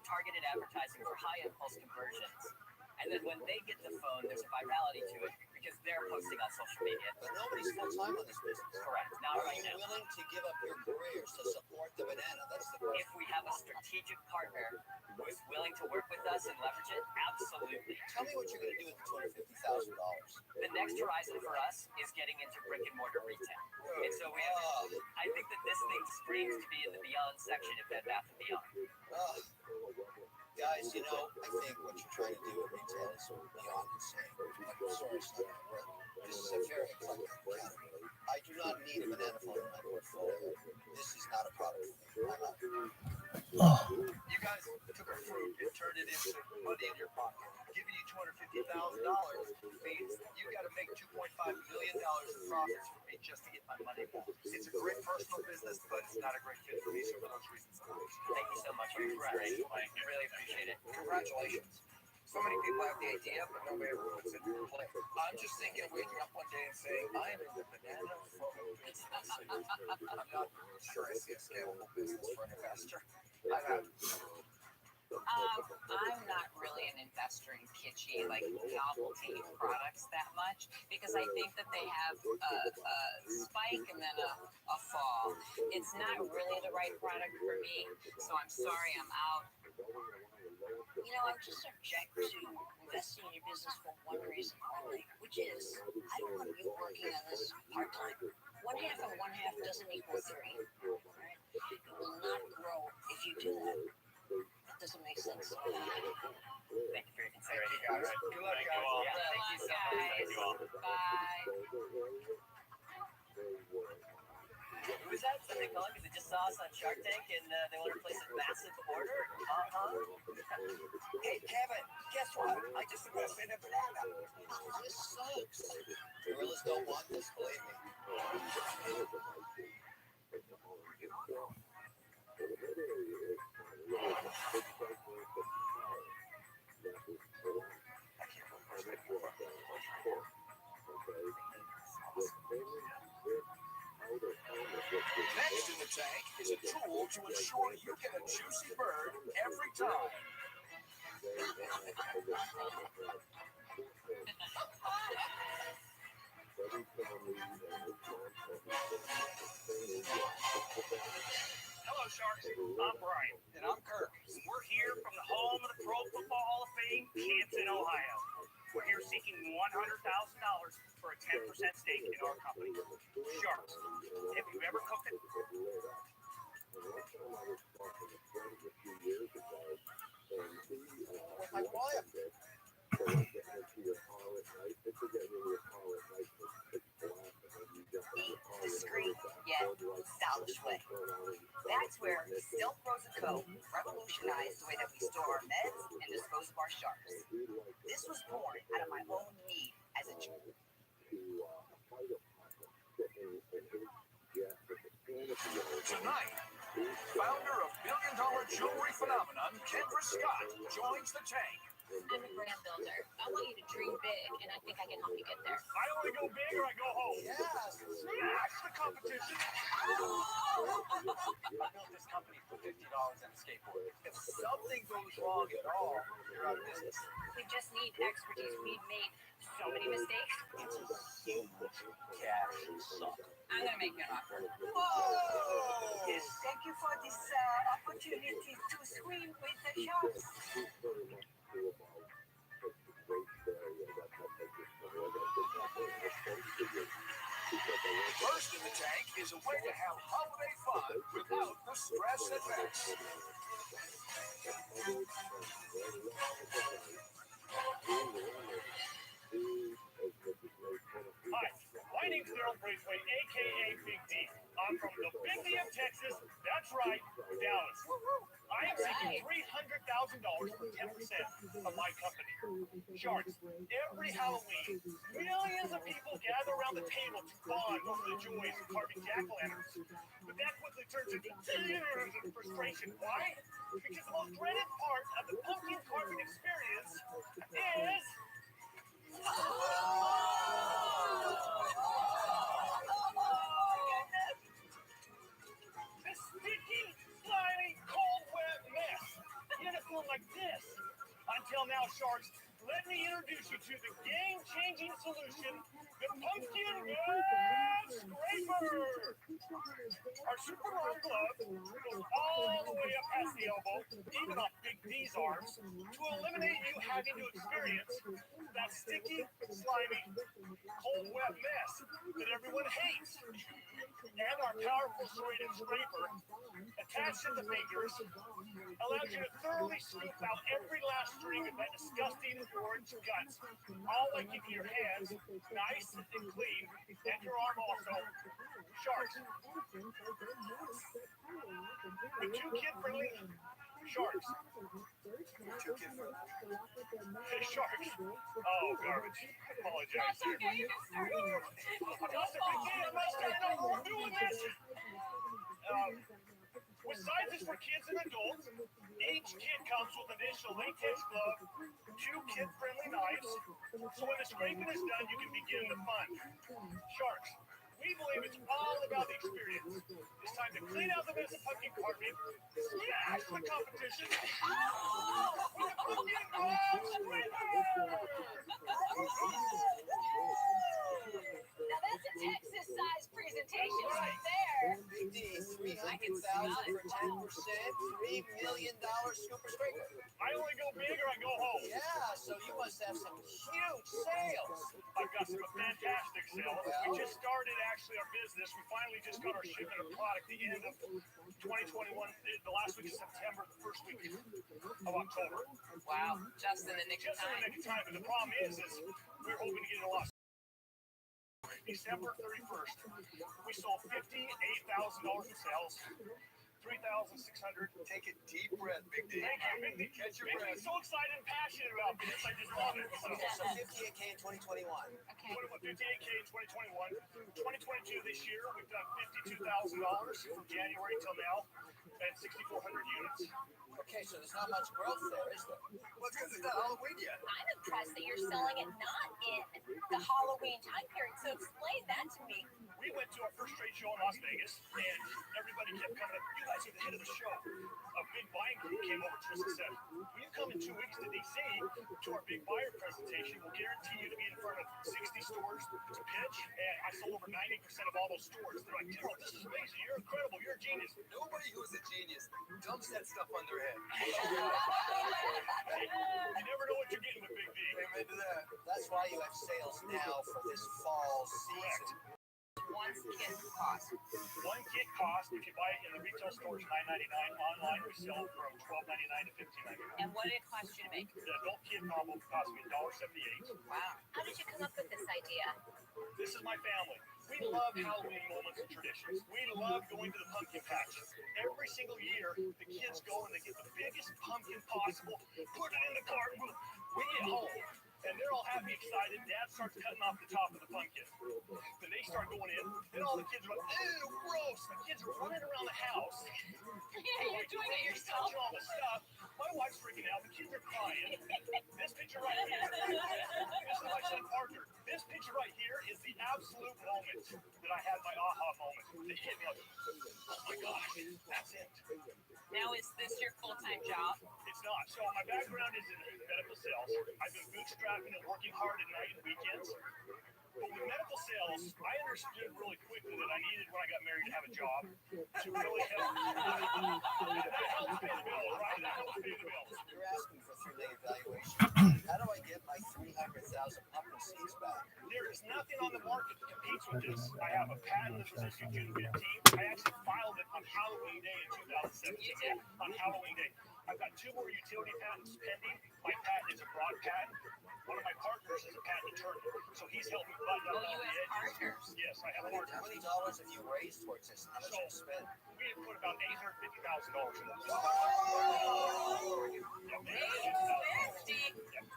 targeted advertising for high impulse conversions. And then when they get the phone, there's a virality to it because they're posting on social media. But nobody's full time on this business. Correct. Not Are right you now. willing to give up your careers to support the banana? That's the question. If we have a strategic partner who's willing to work with us and leverage it, absolutely. Tell me what you're going to do with the $250,000. The next horizon for us is getting into brick and mortar retail. And so we have, I think that this thing screams to be in the Beyond section of Bed Bath & Beyond. Guys, you know, I think what you're trying to do at retail is beyond insane. I'm sorry, it's not going to work. This is a very eclectic category. I do not need a banana phone in my portfolio. This is not a product for me. I'm out. You guys took a fruit and turned it into money in your pocket. Giving you $250,000 means you got to make $2.5 million in profits for me just to get my money back. It's a great personal business, but it's not a great fit for me. So for those reasons, Thank you so much. Congrats. I really appreciate it. Congratulations. So many people have the idea, but nobody ever puts it into play. I'm just thinking of waking up one day and saying, I am in the banana photo business. I'm not sure I see a scalable business for an investor. I'm not really an investor in kitschy, like novelty products that much because I think that they have a spike and then a fall. It's not really the right product for me, so I'm sorry I'm out. You know, I'm just subject to investing in your business for one reason only, which is I don't want you working on this part-time. One half and one half doesn't equal three. Right? It will not grow if you do that. That doesn't make sense. Thank you for your consideration. Thank you, guys. Good luck, Thank you guys. all. Good Thank luck, you so much. Thank guys. you all. Bye. Who was that? Somebody calling because they just saw us on Shark Tank and they want to place a massive order? Hey, Kevin, guess what? I just invested in a banana. This sucks. Gorillas don't want this, believe me. Next in the tank is a tool to ensure you get a juicy bird every time. Hello, Sharks. I'm Brian. And I'm Kirk. We're here from the home of the Pro Football Hall of Fame, Canton, Ohio. We're here seeking $100,000 for a 10% stake in our company. Sharks, have you ever cooked it? With my wife. Discreet yet stylish way. That's where Silk Rose & Co. revolutionized the way that we store our meds and dispose of our sharks. This was born out of my own need as a child. Tonight, founder of billion-dollar jewelry phenomenon, Kendra Scott, joins the tank. I'm a brand builder. I want you to dream big, and I think I can help you get there. I only go big or I go home. Yes. Smash the competition. I built this company for $50 and a skateboard. If something goes wrong at all, you're out of business. We just need expertise. We've made so many mistakes. It's a huge cash suck. I'm gonna make you an offer. Whoa! Yes, thank you for this opportunity to swim with the sharks. First in the tank is a way to have holiday fun without the stress and mess. Hi, my name's Daryl Braithwaite, a.k.a. Big D. I'm from the Big D of Texas. That's right, Dallas. I am seeking $300,000 for 10% of my company. Sharks, every Halloween, millions of people gather around the table to bond over the joys of carving jack-o'-lanterns. But that quickly turns into tears of frustration. Why? Because the most dreaded part of the pumpkin carving experience is... This sticky, slimy, cold, wet mess. Uniform like this. Until now, Sharks, let me introduce you to the game-changing solution, the Pumpkin Gas Scraper. Our super long glove goes all the way up past the elbow, even off Big D's arms, to eliminate you having to experience that sticky, slimy, cold, wet mess that everyone hates. And our powerful serrated scraper, attached to the fingers, allows you to thoroughly scoop out every last string of that disgusting orange guts, all by keeping your hands nice and clean, and your arm also. Sharks. We're too kid-friendly. Sharks. Sharks. Oh, garbage. Apologize. That's okay, you can start over. I'm not starting over. I'm doing this. with sizes for kids and adults. Each kit comes with an additional latex glove, 2 kid-friendly knives, so when the scraping is done, you can begin the fun. Sharks, we believe it's all about the experience. It's time to clean out the mess of pumpkin carving, smash the competition, with the pumpkin gloves Now that's a Texas-sized presentation right there. Big D, 300,000 for 10%, $3 million super scraper. I only go big or I go home. Yeah, so you must have some huge sales. I've got some fantastic sales. We just started actually our business. We finally just got our shipment of product the end of 2021, the last week of September, the first week of October. Wow, just in the nick of time. Just in the nick of time. But the problem is we're hoping to get a lot. December 31st, we sold $58,000 in sales. 3,600. Take a deep breath, Big D. Thank you, Big D. Catch your breath. I'm so excited and passionate about this. I just love it. So 58K in 2021. Okay. 58K in 2021. 2022 this year, we've done $52,000 from January till now, and 6,400 units. Okay, so there's not much growth there, is there? Well, because it's not Halloween yet. I'm impressed that you're selling it not in the Halloween time period. So explain that to me. We went to our first trade show in Las Vegas, and everybody kept coming up. You guys are the head of the show. A big buying group came over to us and said, "Will you come in 2 weeks to DC to our big buyer presentation? We'll guarantee you to be in front of 60 stores to pitch." And I sold over 90% of all those stores. They're like, "Terrell, this is amazing. You're incredible. You're a genius." Nobody who's a genius dumps that stuff on their head. You never know what you're getting with Big D. Amen to that. That's why you have sales now for this fall season. One kit cost. One kit cost, if you buy it in the retail stores, $9.99. Online, we sell from $12.99 to $15.99. And what did it cost you to make? The adult kit combo cost me $1.78. Wow. How did you come up with this idea? This is my family. We love Halloween moments and traditions. We love going to the pumpkin patch. Every single year, the kids go and they get the biggest pumpkin possible, put it in the cart, we get home. And they're all happy, excited. Dad starts cutting off the top of the pumpkin. Then they start going in. Then all the kids are like, "Ew, gross." The kids are running around the house. Yeah, you're doing it yourself. Touching all the stuff. My wife's freaking out. The kids are crying. This picture right here. This is my son Parker. This picture right here is the absolute moment that I had my aha moment. It hit me like, oh my gosh, that's it. Now, is this your full-time job? It's not. So my background is in medical sales. I've been bootstrapping and working hard at night and weekends. But with medical sales, I understood really quickly that I needed, when I got married, to have a job to really help. That helps pay the bills, right? That helps pay the bills. You're asking for 3 million valuation. How do I get my 300,000 pumpkin seeds back? There is nothing on the market that competes with this. I have a patent that was issued June 15th. I actually filed it on Halloween Day in 2017. You did? On Halloween Day. I've got 2 more utility patents pending. My patent is a broad patent. One of my partners is a patent attorney, so he's helping me button up all the edges. Partners? Yes, I have How partners. many dollars have you raised towards this? How much you spend? We had put about $850,000 in this. Yep, $850,000. Yep.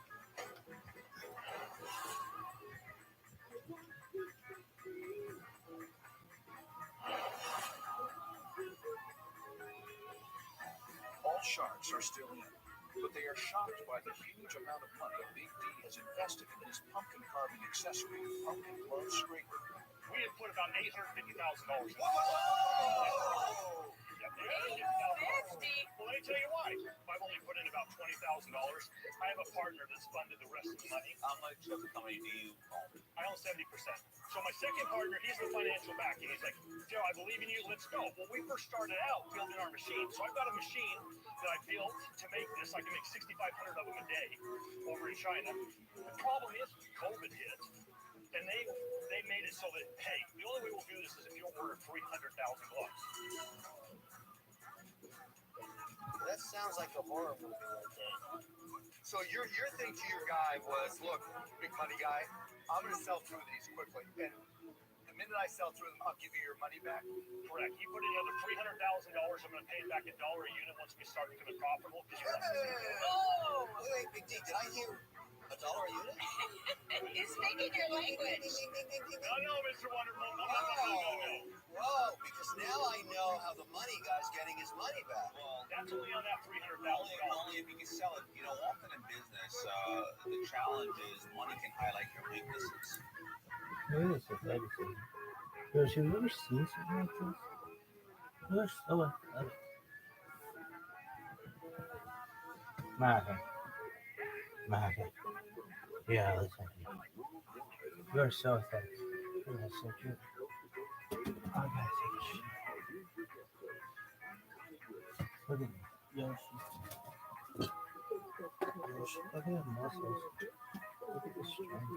All sharks are still in, but they are shocked by the huge amount of money Big D has invested in his pumpkin carving accessory, pumpkin glove scraper. We had put about $850,000 in this. Whoa! Yep, $850,000. Well, let me tell you why. I've only put in about $20,000. I have a partner that's funded the rest of the money. How much of the company do you own? I own 70%. So my second partner, he's the financial backing. He's like, "Joe, I believe in you. Let's go." Well, we first started out building our machine. So I've got a machine that I built to make this. I can make 6,500 of them a day over in China. The problem is COVID hit, and they made it so that, hey, the only way we'll do this is if you order 300,000 gloves. That sounds like a horror movie right there. So your thing to your guy was, look, big money guy, I'm going to sell through these quickly. And the minute I sell through them, I'll give you your money back. Correct. He put in another $300,000. I'm going to pay him back $1 a unit once we start becoming profitable. Oh! Wait, Big D, did I hear $1 $1 a unit? He's speaking your language. No, Mr. Wonderful. No. Whoa, because now I know how the money guy's getting his money back. Well, that's only on that $300,000. Only if you can sell it. You know, often in business, the challenge is money can highlight your weaknesses. Wait a second. Yoshi, have you ever seen something like this? Yoshi, Maga. Yeah, listen. You're so thick. You're so cute. I gotta take a shit. Look at me. Yoshi. Look at the muscles. Look at the strength.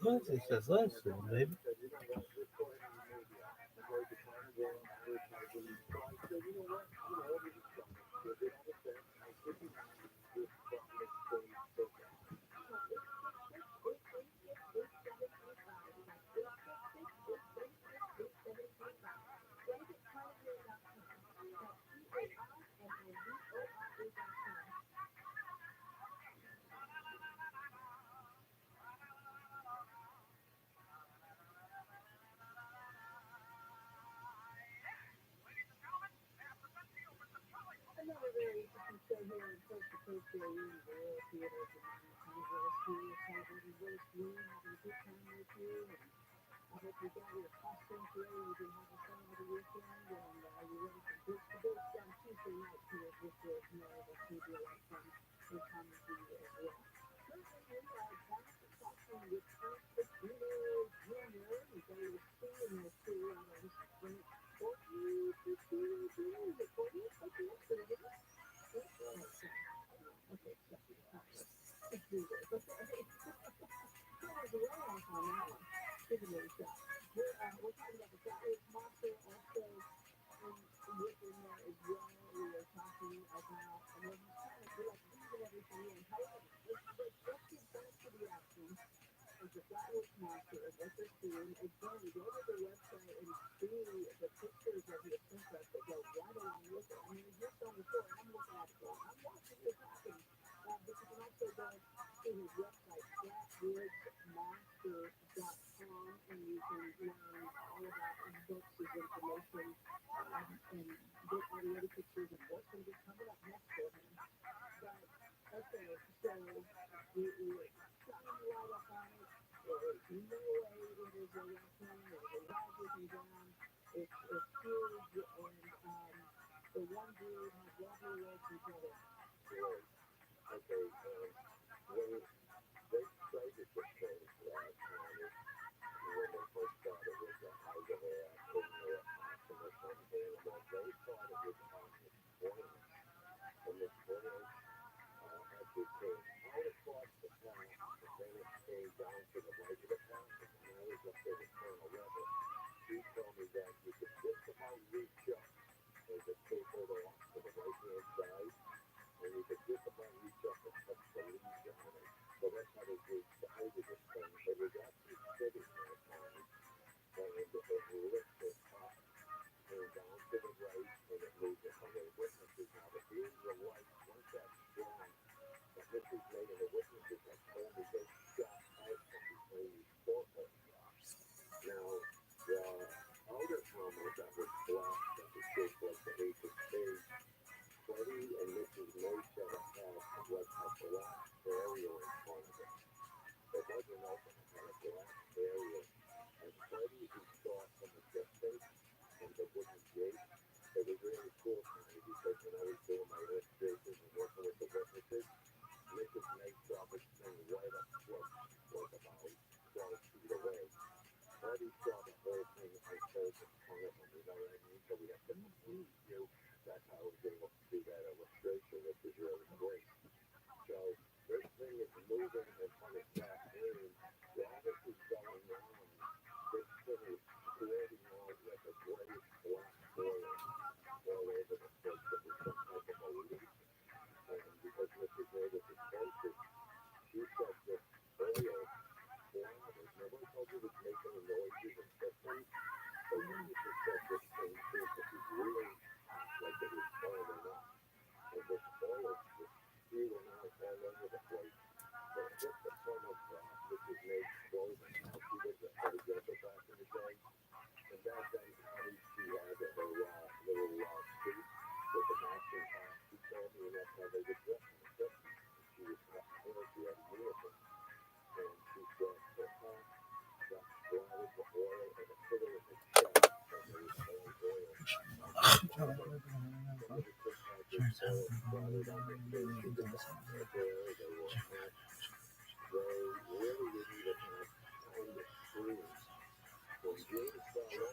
Lindsay says, listen, baby.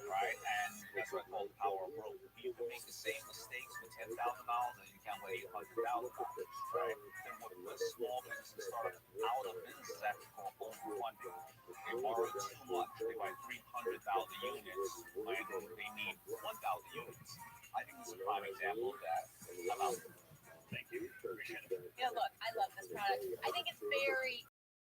Right, and that's what I call the power of growth. You can make the same mistakes with $10,000 as you can with $800,000, right? Then what small businesses start out of business is actually called overfunding. They borrow too much. They buy 300,000 units when they need 1,000 units. I think this is a prime example of that. Thank you. Appreciate it. Yeah, look, I love this product. I think it's very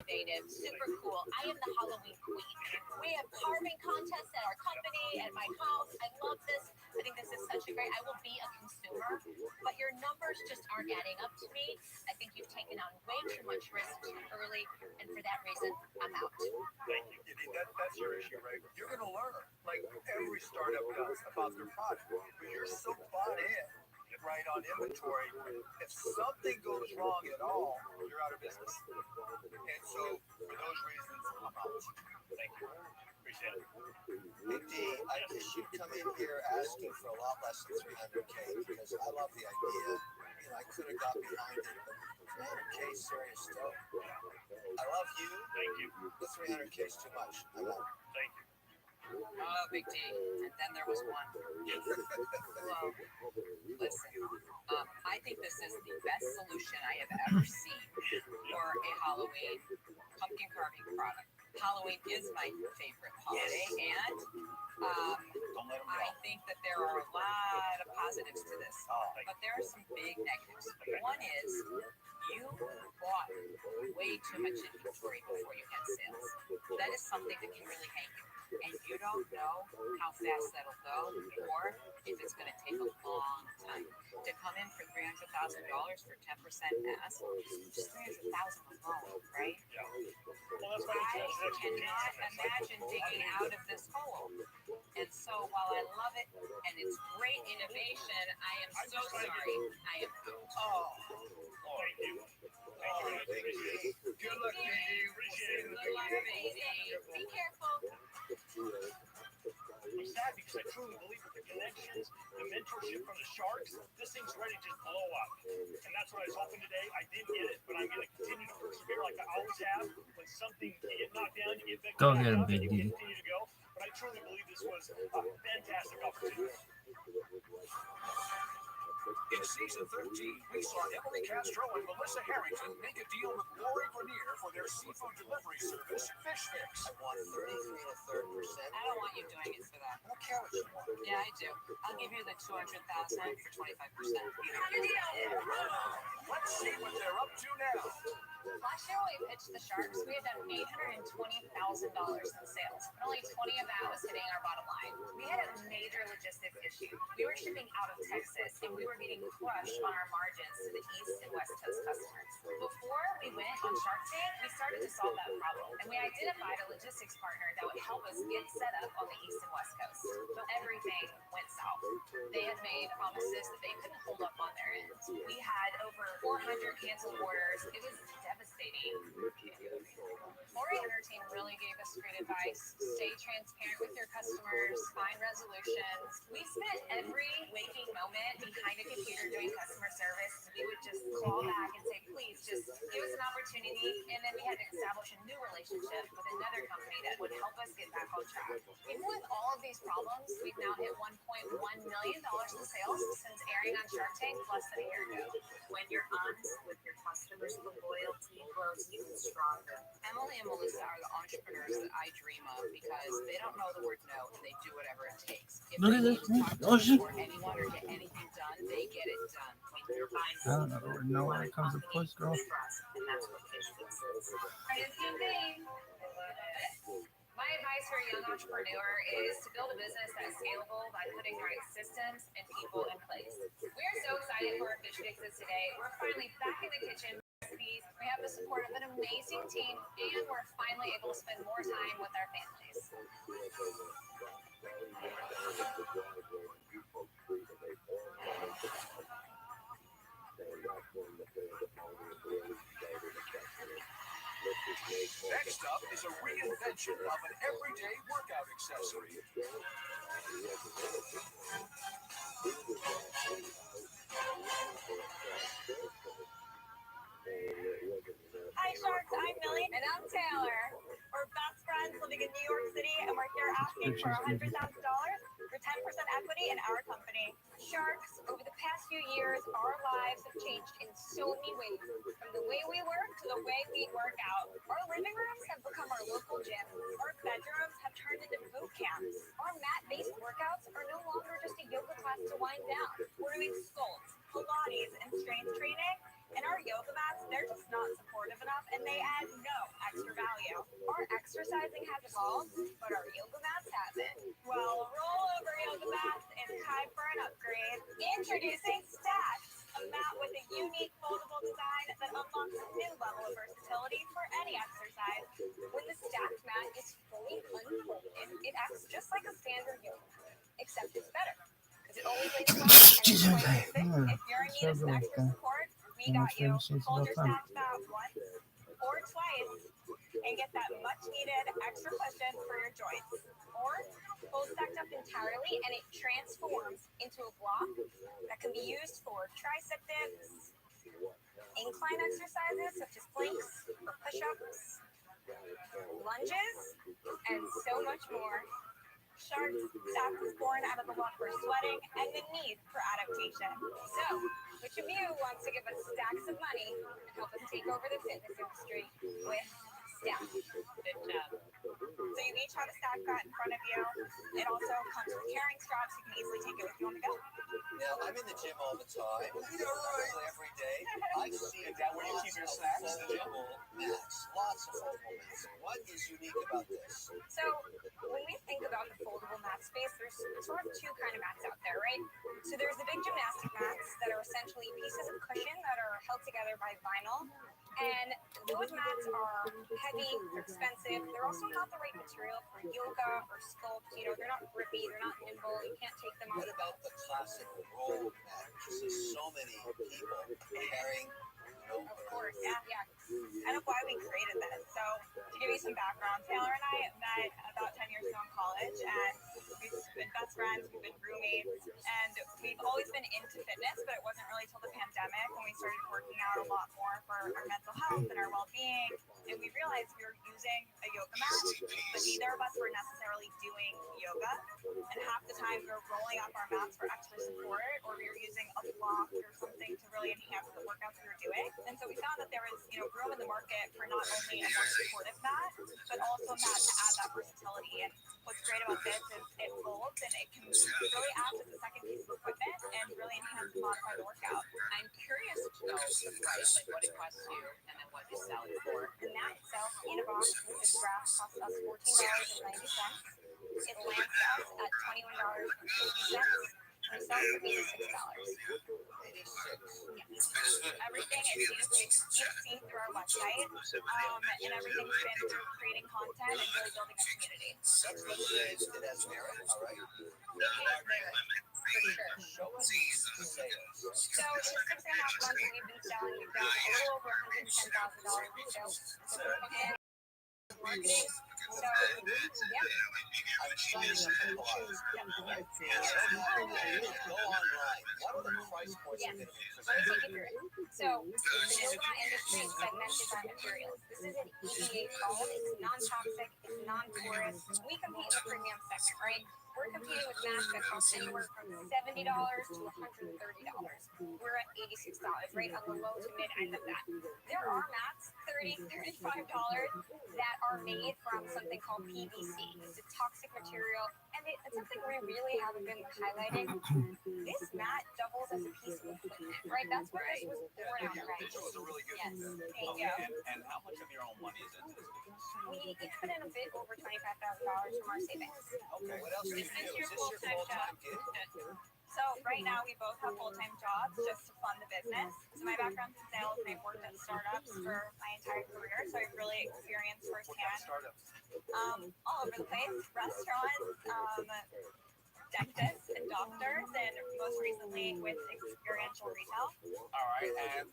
innovative, super cool. I am the Halloween queen. We have carving contests at our company, at my house. I love this. I think this is such a great, I will be a consumer, but your numbers just aren't adding up to me. I think you've taken on way too much risk too early, and for that reason, I'm out. Thank you. That's your issue, right? You're going to learn, like every startup does, about their product. But you're so bought in, right, on inventory. If something goes wrong at all, you're out of business. And so, for those reasons, I'm out. Thank you. Appreciate it. Hey, D, I guess you come in here asking for a lot less than 300K because I love the idea. You know, I could have got behind it, but 300K is serious stuff. I love you. Thank you. The 300K is too much. I'm out. Thank you. Oh, Big D. And then there was one. Well, listen, I think this is the best solution I have ever seen for a Halloween pumpkin carving product. Halloween is my favorite holiday, and I think that there are a lot of positives to this, but there are some big negatives. One is You bought way too much inventory before you had sales. That is something that can really hang you. And you don't know how fast that'll go, or if it's going to take a long time to come in for $300,000 for 10% ask. Just 300,000 alone, right? Yeah. Well, that's why I cannot imagine digging out of this hole. And so while I love it and it's great innovation, I am so sorry. I am. Oh, Thank you. Thank you. good luck, baby. Good luck, baby. Be careful. I'm sad because I truly believe with the connections, the mentorship from the Sharks, this thing's ready to just blow up. And that's what I was hoping today. I didn't get it, but I'm going to continue to persevere like I always have. When something you get knocked down, you get back Go up, get him, and Big you D. continue to go. But I truly believe this was a fantastic opportunity. In season 13, we saw Emily Castro and Melissa Harrington make a deal with Lori Grenier for their seafood delivery service, Fish Fix. I want 33 1/3%. I don't want you doing it for that. I don't care what you want. Yeah, I do. I'll give you the 200,000 for 25%. You got a deal. Let's see what they're up to now. Last year when we pitched the Sharks, we had done $820,000 in sales, but only 20 of that was hitting our bottom line. We had a major logistics issue. We were shipping out of Texas, and we were getting crushed on our margins to the East and West Coast customers. Before we went on Shark Tank, we started to solve that problem, and we identified a logistics partner that would help us get set up on the East and West Coast. But everything went south. They had made promises that they couldn't hold up on their end. We had over 400 canceled orders. It was devastating. Lori and her team really gave us great advice. Stay transparent with your customers, find resolutions. We spent every waking moment behind a computer doing customer service. We would just call back and say, please just give us an opportunity. And then we had to establish a new relationship with another company that would help us get back on track. Even with all of these problems, we've now hit $1.1 million in sales since airing on Shark Tank less than a year ago. When you're honest with your customers, the loyalty grows even stronger. Emily and Melissa are the entrepreneurs that I dream of because they don't know the word no and they do whatever it takes. If Look they at need this. to talk to Oh, shit. or anyone or get anything done, they get it done. I don't know when it comes to push, girl. And that's what patience is. My advice for a young entrepreneur is to build a business that is scalable by putting the right systems and people in place. We're so excited for our Fish Fixes today. We're finally back in the kitchen. We have the support of an amazing team, and we're finally able to spend more time with our families. Next up is a reinvention of an everyday workout accessory. Hi Sharks, I'm Millie. And I'm Taylor. We're best friends living in New York City, and we're here asking for $100,000 for 10% equity in our company. Sharks, over the past few years, our lives have changed in so many ways. From the way we work to the way we work out. Our living rooms have become our local gyms. Our bedrooms have turned into boot camps. Our mat-based workouts are no longer just a yoga class to wind down. We're doing sculpts, Pilates, and strength training. And our yoga mats, they're just not supportive enough, and they add no extra value. Our exercising has evolved, but our yoga mats haven't. Well, rollover yoga mats, it's time for an upgrade. Introducing Stacks, a mat with a unique foldable design that unlocks a new level of versatility for any exercise. When the stacked mat is fully unfolded, it acts just like a standard yoga mat, except it's better. Because it only lays flat and it's quite thick. If you're in need of some extra support, we got you. Hold your stacked mat once or twice and get that much-needed extra cushion for your joints. Or fold stacked up entirely and it transforms into a block that can be used for tricep dips, incline exercises such as planks or push-ups, lunges, and so much more. Sharks, Stack was born out of the love for sweating and the need for adaptation. So, which of you wants to give us stacks of money and help us take over the fitness industry with Stack? Good job. So you each have a stack mat in front of you. It also comes with carrying straps. You can easily take it with you on the go. Now, I'm in the gym all the time. Yeah, right. Every day. I see. Is that where you keep your snacks? The gym? Mats. Lots of foldable mats. What is unique about this? So when we think about the foldable mat space, there's sort of two kind of mats out there, right? So there's the big gymnastic mats that are essentially pieces of cushion that are held together by vinyl. And those mats are heavy, they're expensive, they're also not the right material for yoga or sculpt. You know, they're not grippy, they're not nimble, you can't take them out. What about the classic roll mat? You see so many people carrying. Of course, yeah. Kind of why we created this. So to give you some background, Taylor and I met about 10 years ago in college, and we've been best friends, we've been roommates, and we've always been into fitness, but it wasn't really till the pandemic when we started working out a lot more for our mental health and our well-being, and we realized we were using a yoga mat, but neither of us were necessarily doing yoga, and half the time we were rolling up our mats for extra support, or we were using a block or something to really enhance the workouts we were doing. And so we found that there was, room in the market for not only a more supportive mat, but also a mat to add that versatility. And what's great about this is it folds and it can really act as a second piece of equipment and really enhance and modify the workout. I'm curious to know the price, like what it costs you and then what you sell it for. The mat itself in a box with this graph costs us $14.90. It lands us at $21.50. We sell for $86. Everything is you've seen through our website, and everything's been through creating content and really building a community. That's what it is. It has merit, all right? For sure. Show us the sales. So in the 6.5 months that we've been selling, we've done a little over $110,000 in sales. So we're marketing. So yeah. I'm signing up for blogs. Go online. What are the price points you're going to be Let me take you through it. So the yoga mat industry is segmented by materials. This is an EVA foam. It's non-toxic. It's non-porous. We compete in the premium segment, right? We're competing with mats that cost anywhere from $70 to $130. We're at $86, right on the low to mid end of that. There are mats, $30, $35 that are made from something called PVC. It's a toxic material, and it's something we really haven't been highlighting. This mat doubles as a piece of equipment, right? That's where it was born out, right? It was a really good Yes. Thank you. And how much of your own money is into this business? We each put in a bit over $25,000 from our savings. Okay, what else do you do? Is this your full-time gig? So right now we both have full-time jobs just to fund the business. So my background's in sales and I've worked at startups for my entire career. So I've really experienced firsthand all over the place, restaurants, dentists and doctors, and most recently with experiential retail. All right, and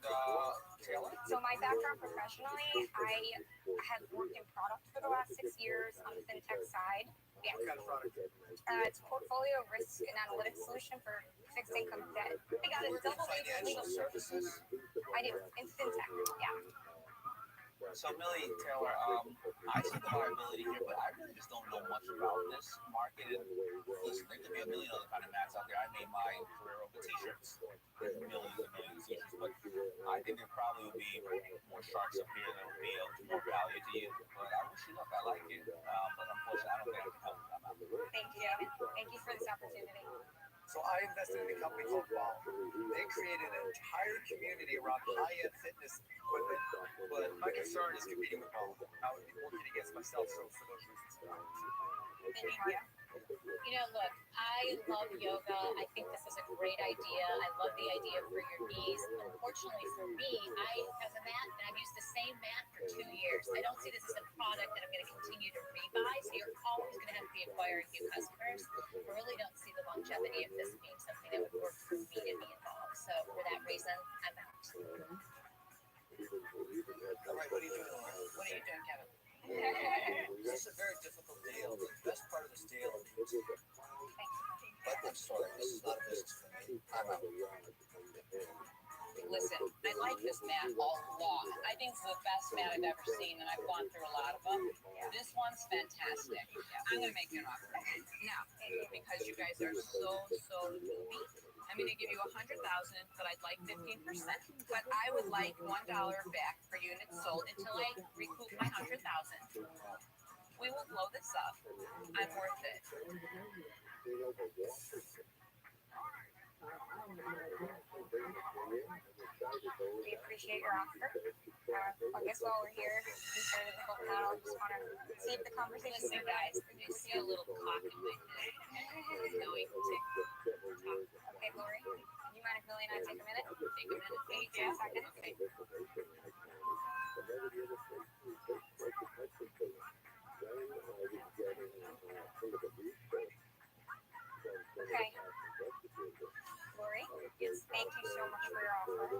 Taylor? So my background professionally, I have worked in product for the last 6 years on the fintech side. Yeah. What kind of product? It's a portfolio risk and analytics solution for fixed income debt. I got a double major in legal services. I do. In fintech, yeah. So Millie, Taylor, I see the viability here, but I really just don't know much about this market. And listen, there could be a million other kind of mats out there. I made my career over t-shirts. There's millions and millions of t-shirts, but I think there probably would be more sharks up here that would be of more value to you. But I wish you luck. I like it, but unfortunately, I don't think I can help you. I'm out. Thank you. Thank you for this opportunity. So I invested in a company called Wow. They created an entire community around high-end fitness equipment, but my concern is competing with Wow. I would be working against myself, so for those reasons. Thank you. Look, I love yoga. I think this is a great idea. I love the idea for your knees. Unfortunately for me, I have a mat and I've used the same mat for 2 years. I don't see this as a product that I'm going to continue to rebuy, so you're always going to have to be acquiring new customers. I really don't see the longevity of this being something that would work for me to be involved. So for that reason, I'm out. All right, what are you doing, Laura? What are you doing, Kevin? This is a very difficult deal. The best part of this deal is, but I'm sorry, this is not a business for me. I'm out. Listen, I like this mat a lot. I think it's the best mat I've ever seen, and I've gone through a lot of them. This one's fantastic. I'm going to make you an offer. Now, because you guys are so movie, I'm going to give you $100,000, but I'd like 15%. But I would like $1 back for units sold until I recoup my $100,000. We will blow this up. I'm worth it. We appreciate your offer. I guess while we're here, instead of the whole panel, just want to see if the conversation. Listen, guys, I see a little cock in my head. Knowing TikTok. Okay, Lori, do you mind if Millie and I take a minute? Take a minute. Maybe 2 seconds. Okay. Okay. Lori, Yes. thank you so much for your offer.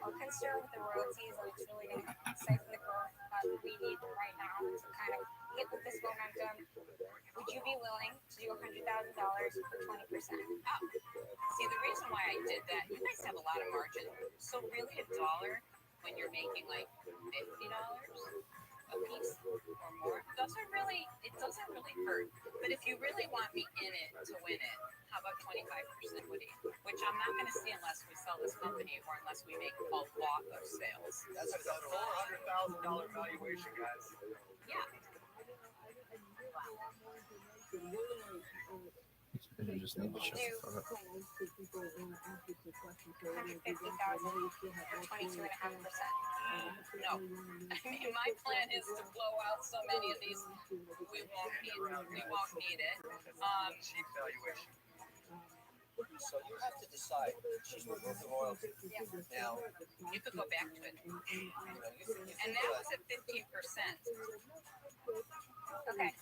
I'm concerned with the royalties, and it's really going to siphon the growth that we need right now to kind of get with this momentum. Would you be willing to do $100,000 for 20%? See, the reason why I did that, you guys have a lot of margin. So really $1 when you're making like $50 a piece or more doesn't really hurt. But if you really want me in it to win it, how about 25%, Woody? Which I'm not going to see unless we sell this company or unless we make a lot of sales. That's a $400,000 valuation, guys. Yeah. You just need to shut the fuck up. $150,000 for 22.5%. No. I mean, my plan is to blow out so many of these, we won't need it. Cheap valuation. So you have to decide. She's removed the royalty. Yeah. Now, You could go back to it. And that was at 15%. Okay.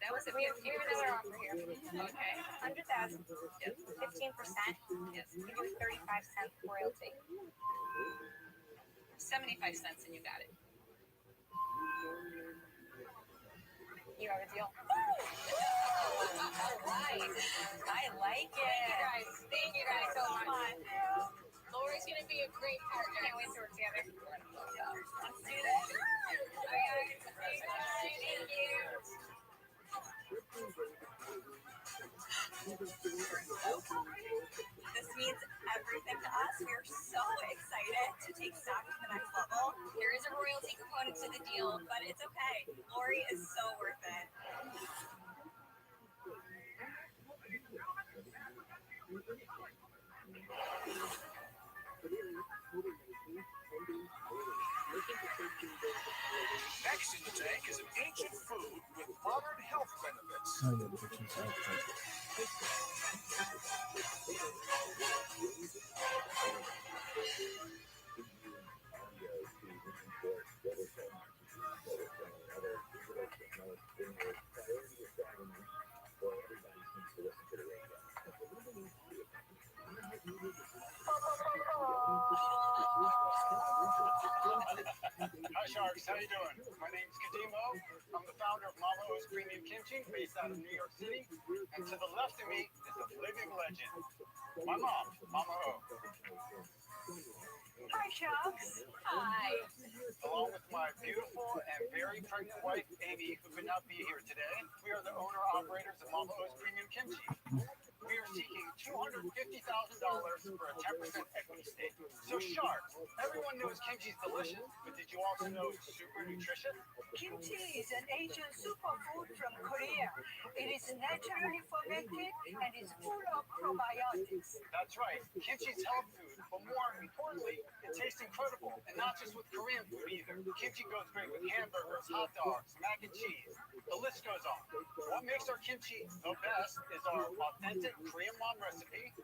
That was at We have 15%. another offer here. Okay. 100,000. Yep. 15%. Yes. We do 35 cents royalty. 75 cents and you got it. You have a deal. Right. I like it. Thank you guys so much. Lori's going to be a great partner. Can't wait to work together. Let's do this. Thank you. This means everything to us. We're so excited to take stock to the next level. There is a royalty component to the deal, but it's okay. Lori is so worth it. Next in the tank is an ancient food with modern health benefits. Oh, yeah, which is outside. Hi Sharks, how you doing? My name's Kadimo. I'm the founder of Mama O's Premium Kimchi, based out of New York City. And to the left of me is a living legend, my mom, Mama O. Hi, Sharks. Hi. Along with my beautiful and very pregnant wife, Amy, who could not be here today, we are the owner-operators of Mama O's Premium Kimchi. We are seeking $250,000 for a 10% equity stake. So Sharks, everyone knows kimchi's delicious, but did you also know it's super nutritious? Kimchi is an Asian superfood from Korea. It is naturally fermented and is full of probiotics. That's right, kimchi's health food, but more importantly, it tastes incredible, and not just with Korean food either. Kimchi goes great with hamburgers, hot dogs, mac and cheese. The list goes on. What makes our kimchi the best is our authentic Korean mom recipe,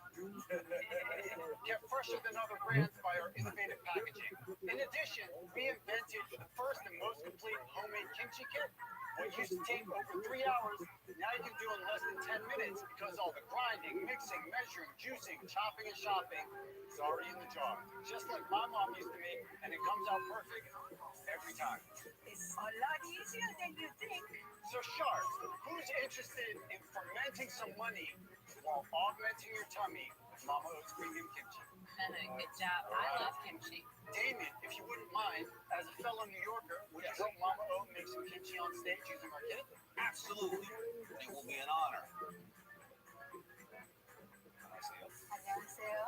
kept fresher than other brands by our innovative packaging. In addition, we invented the first and most complete homemade kimchi kit. What used to take over 3 hours, now you can do in less than 10 minutes because all the grinding, mixing, measuring, juicing, chopping, and shopping is already in the jar. Just like my mom used to make, and it comes out perfect every time. It's a lot easier than you think. So Sharks, who's interested in fermenting some money while augmenting your tummy with Mama O's Premium Kimchi? Good job. I love kimchi. Damien, if you wouldn't mind, as a fellow New Yorker, would you help Mama O make some kimchi on stage using our kit? Absolutely. It will be an honor. 안녕하세요.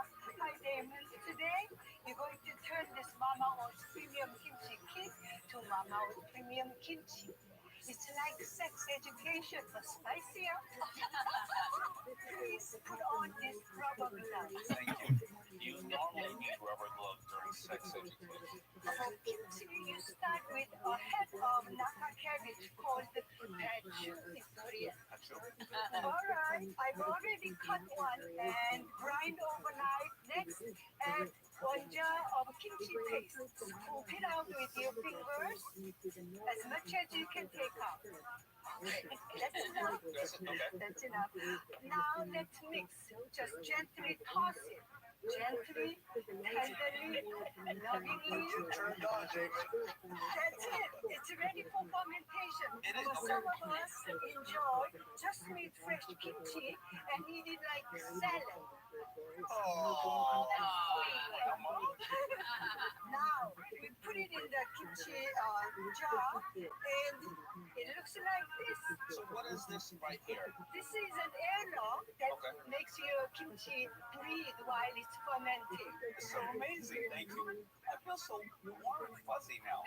Hi, Damon. Today, you're going to turn this Mama O's Premium Kimchi kit to Mama O's Premium Kimchi. It's like sex education, but spicier. Please put on this rubber glove. Thank you. Do you normally need rubber gloves during sex education? For kimchi, you start with a head of naka cabbage called pechu in Korean. Alright, I've already cut one and grind overnight. Next, add 1 jar of kimchi paste. Scoop it out with your fingers as much as you can take out. Okay, that's enough. That's enough. Now let's mix. Just gently toss it. Gently, tenderly, lovingly. You turned on, Jamie. That's it. It's ready for fermentation. It is. Some of us enjoy just made fresh kimchi and eat it like salad. Oh, Now we put it in the kimchi jar, and it looks like this. so what is this right here? This is an airlock that makes your kimchi breathe while it's fermenting. It's so amazing. Thank you. I feel so warm and fuzzy now.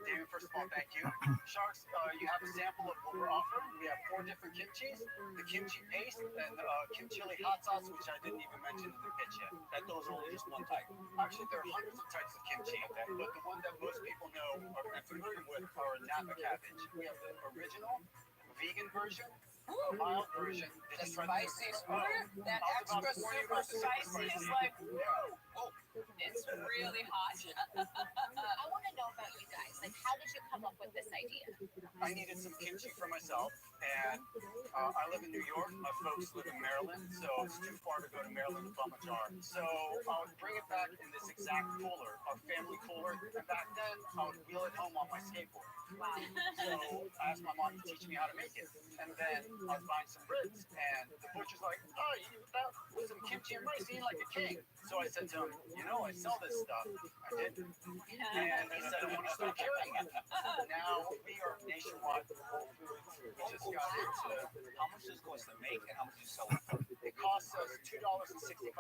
David, first of all, thank you. Sharks, you have a sample of what we're offering. We have 4 different kimchis, the kimchi paste, and kimchi chili hot sauce, which I didn't even mention in the pitch yet. That those are only just one type. Actually, there are hundreds of types of kimchi, but the one that most people know and familiar with are napa cabbage. We have the original, vegan version, the mild version, The spicy part, that extra super spicy is like, woo! It's really hot. I want to know about you guys. Like, how did you come up with this idea? I needed some kimchi for myself, and I live in New York. My folks live in Maryland, so it's too far to go to Maryland to bum a jar. So I would bring it back in this exact cooler, our family cooler, and back then I would wheel it home on my skateboard. Wow. So I asked my mom to teach me how to make it, and then I was buying some ribs, and the butcher's like, "Oh, you that with some kimchi and rice, you eat like a king." So I said to him, "You know, I sell this stuff." I did, and he said, "I want to start carrying it." Now we are nationwide with Whole Foods. We just got into How much does it cost to make and how much do you sell it for? it costs us $2.65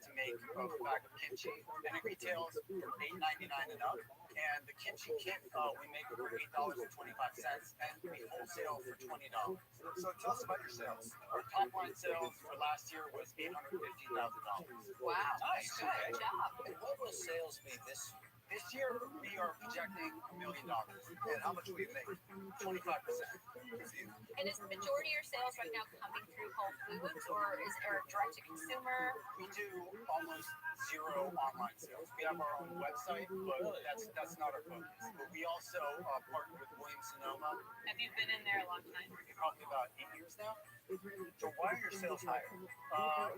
to make a bag of kimchi, and it retails from $8.99 and up. And the kimchi kit we make for $8.25, and we wholesale for $20. So tell us about your sales. Our top line sales for last year was $850,000. Wow. Nice. Good Okay. job. And what will sales be this year? This year we are projecting $1 million. And how much will you make? 25%. And is the majority of your sales right now coming through Whole Foods, or is there direct to consumer? We do almost zero online sales. We have our own website, but that's not our focus. But we also partner with Williams Sonoma. Have you been in there a long time? Probably about 8 years now. So why are your sales higher? I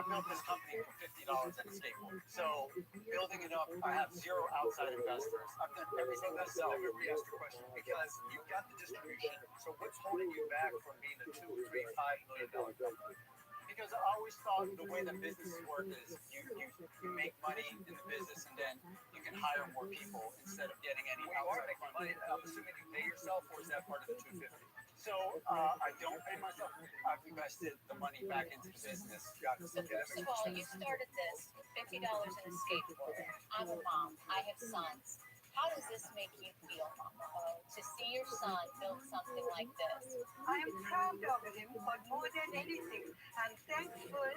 built this company for $50 at a skateboard. So building it up, I have zero outside investors. I've done everything myself. Everybody asked the question because you've got the distribution. So what's holding you back from being a $2, $3, $5 million company? Because I always thought the way that businesses work is you make money in the business and then you can hire more people instead of getting any You are outside making money. money. I'm assuming you pay yourself, or is that part of the $250? So I don't pay myself. I've invested the money back into the business. Got it. So first of all, you started this with $50 in a skateboard. I'm a mom. I have sons. How does this make you feel, Mama, to see your son build something like this? I am proud of him, but more than anything, I'm thankful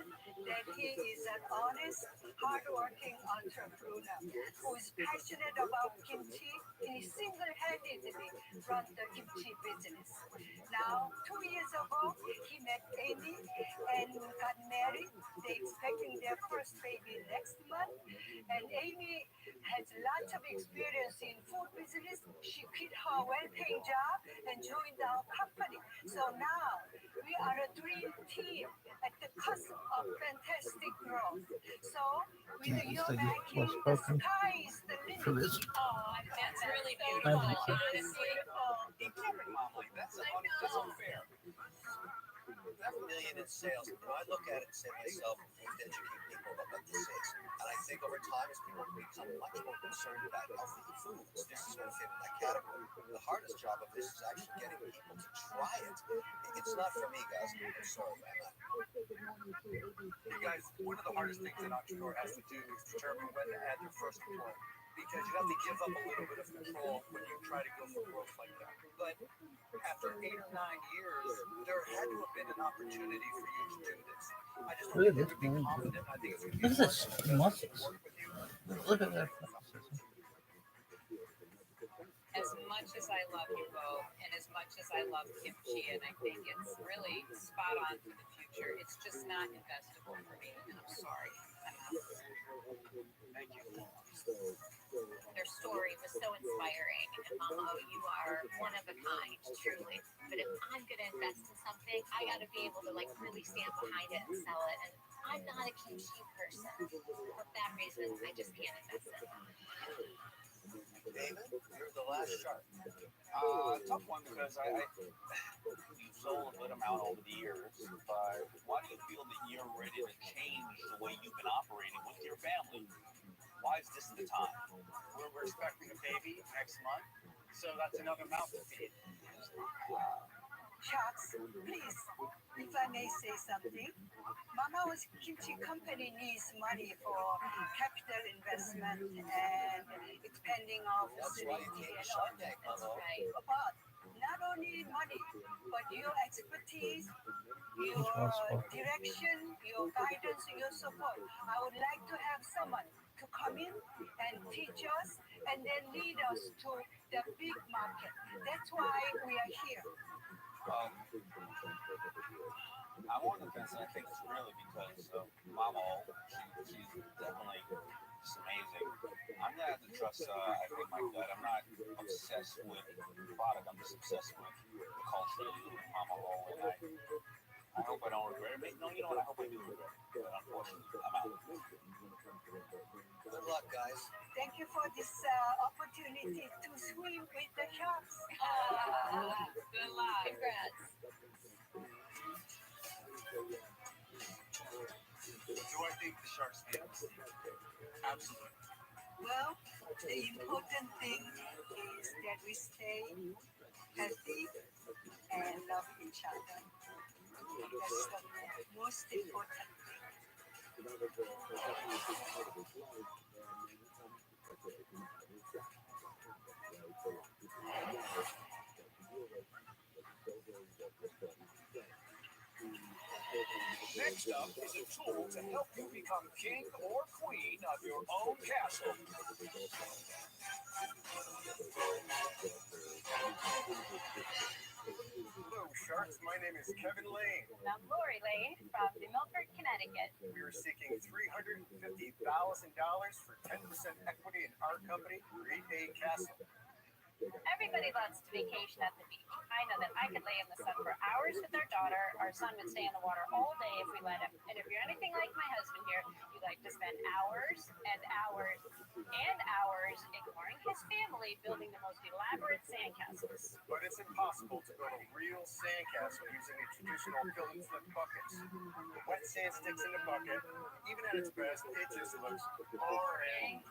that he is an honest, hardworking entrepreneur who is passionate about kimchi and he single-handedly runs the kimchi business. Now, 2 years ago, he met Amy and got married. They're expecting their first baby next month, and Amy has lots of experience in food business. She quit her well-paying job and joined our company. So now we are a dream team at the cusp of fantastic growth. So with your backing, the sky is the For limit. this. Oh, that's really beautiful. Honestly, That's unfair. That $1 million in sales, I look at it and say to myself, we need to educate people about what this is. And I think over time, as people become much more concerned about healthy foods, this is going to fit in that category. The hardest job of this is actually getting people to try it. It's not for me, guys. I'm sorry, man. You guys, one of the hardest things an entrepreneur has to do is determine when to add their first employee. Because you have to give up a little bit of control when you try to go for growth like that. But But after 8 or 9 years, there had to have been an opportunity for you to do this. I just Look at want you this to be man. confident. I think it's going to be Look at this muscles. Look at that. As much as I love you both, and as much as I love kimchi, and I think it's really spot on for the future, it's just not investable for me, and I'm sorry. Thank you. Their story was so inspiring, and Mama, you are one of a kind, truly. But if I'm gonna invest in something, I gotta be able to really stand behind it and sell it. And I'm not a kimchi person. For that reason, I just can't invest in it. David, you're the last shark. Tough one because you've sold a good amount over the years, but why do you feel that you're ready to change the way you've been operating with your family? Why is this the time? We're expecting a baby next month, so that's another mouth to feed. Sharks, please, if I may say something, Mama's Kimchi Company needs money for capital investment and expanding our facility and all that. That's right. But not only money, but your expertise, your direction, your guidance, your support. I would like to have someone to come in and teach us and then lead us to the big market. That's why we are here. I'm on the fence, and I think it's really because of Mama. She's definitely just amazing. I'm gonna have to trust, I think, my gut. I'm not obsessed with the product. I'm just obsessed with the culture of Mama Hole, and I hope I don't regret it. No, you know what? I hope I do regret it. But unfortunately, I'm out. Good luck, guys. Thank you for this opportunity to swim with the sharks. Good luck. Congrats. Do I think the sharks made a mistake? Absolutely. Well, the important thing is that we stay healthy and love each other. That's the most important thing. Next up is a tool to help you become king or queen of your own castle. Hello, sharks. My name is Kevin Lane. I'm Lori Lane from New Milford, Connecticut. We are seeking $350,000 for 10% equity in our company, Create a Castle. Everybody loves to vacation at the beach. I know that I could lay in the sun for hours with our daughter. Our son would stay in the water all day if we let him. And if you're anything like my husband here, you like to spend hours and hours and hours ignoring his family building the most elaborate sandcastles. But it's impossible to build a real sandcastle using the traditional fill and flip buckets. The wet sand sticks in the bucket. Even at its best, it just looks boring.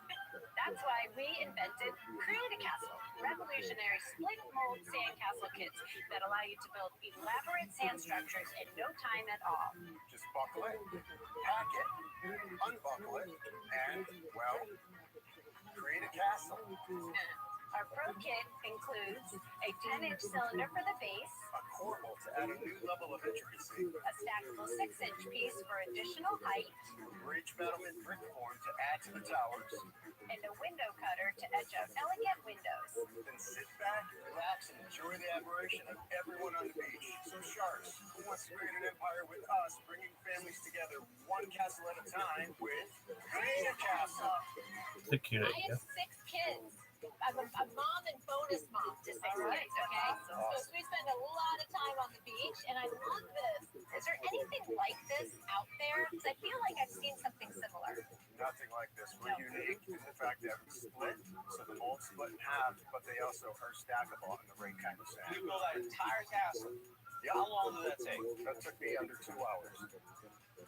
That's why we invented Create a Castle, revolutionary split mold sandcastle kits that allow you to build elaborate sand structures in no time at all. Just buckle it, pack it, unbuckle it, and, well, create a castle. Our Pro Kit includes a 10-inch cylinder for the base, a corbel to add a new level of intricacy, a stackable 6-inch piece for additional height, bridge battlement brick form to add to the towers, and a window cutter to etch out elegant windows. Then sit back, relax, and enjoy the admiration of everyone on the beach. So sharks, who wants to create an empire with us, bringing families together one castle at a time with Create a Castle? The cute I have 6 kids. I'm a mom and bonus mom to 6 kids, okay? So we spend a lot of time on the beach, and I love this. Is there anything like this out there? Because I feel like I've seen something similar. Nothing like this. We're unique in the fact that we split, so the molds split in half, but they also are stackable in the right kind of sand. You build that entire castle. Yeah. How long did that take? That took me under 2 hours.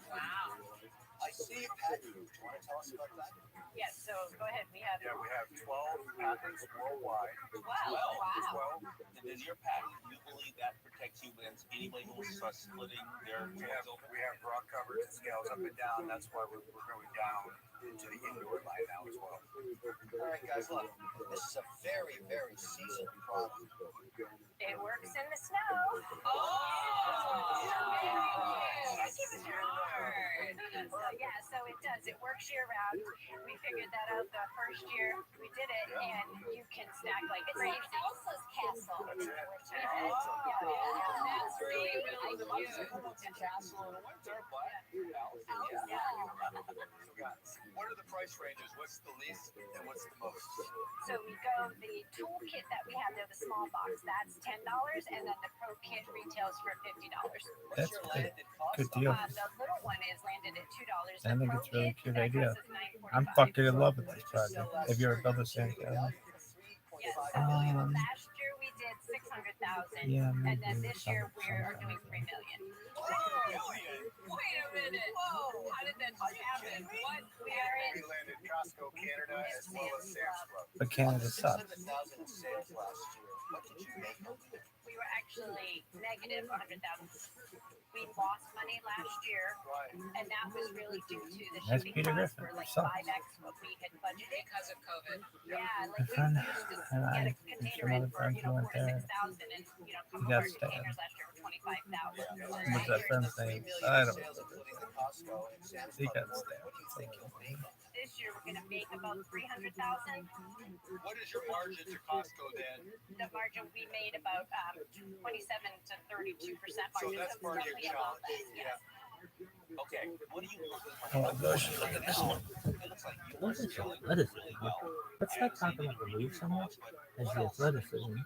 Wow. I see a patent. Do you want to tell us about that? Yes, so go ahead. We have 12 patents worldwide. 12. Wow. And does your patent, you believe that protects you against anybody who wants to start splitting their molds open? We have rock coverage. It scales up and down. That's why we're going down into the indoor line now as well. All right, guys, look, this is a very, very seasoned product. It works in the snow. Oh! Thank you, Mr. Howard. So it does. It works year round. We figured that out the first year we did it, and you can stack like crazy. It's Elsa's castle. That's it. That's really cute. Castle in the winter, but what are the price ranges? What's the least and what's the most? So we go the toolkit that we have there, the small box, that's $10, and then the pro kit retails for $50. That's a good deal. The little one is landed at $2. I think it's a really cute idea. I'm fucking in love with this project. If you're a builder, saying last year we did 600,000, and then this year we are doing 3 million. Wait a minute! Whoa! How did that just happen? What? We landed Costco Canada as well as Sam's Club. But Canada sucks. 600,000 in sales last year. What did you make on that? We were actually negative 100,000. We lost money last year, and that was really due to the shipping costs were like 5x what we had budgeted because of COVID. Yeah, like we used to get a container in for 4,000 to 6,000, and a couple of our containers last year were 25,000. What's that friend's name? I don't know. He got stabbed. This year we're going to make about 300,000. What is your margin to Costco then? The margin we made about 27 to 32% margin. So that's part of your challenge. Yeah. Okay. What do you look Oh my gosh, look at this one. What is lettuce? Let's not talk about the leaf so much as the athleticism.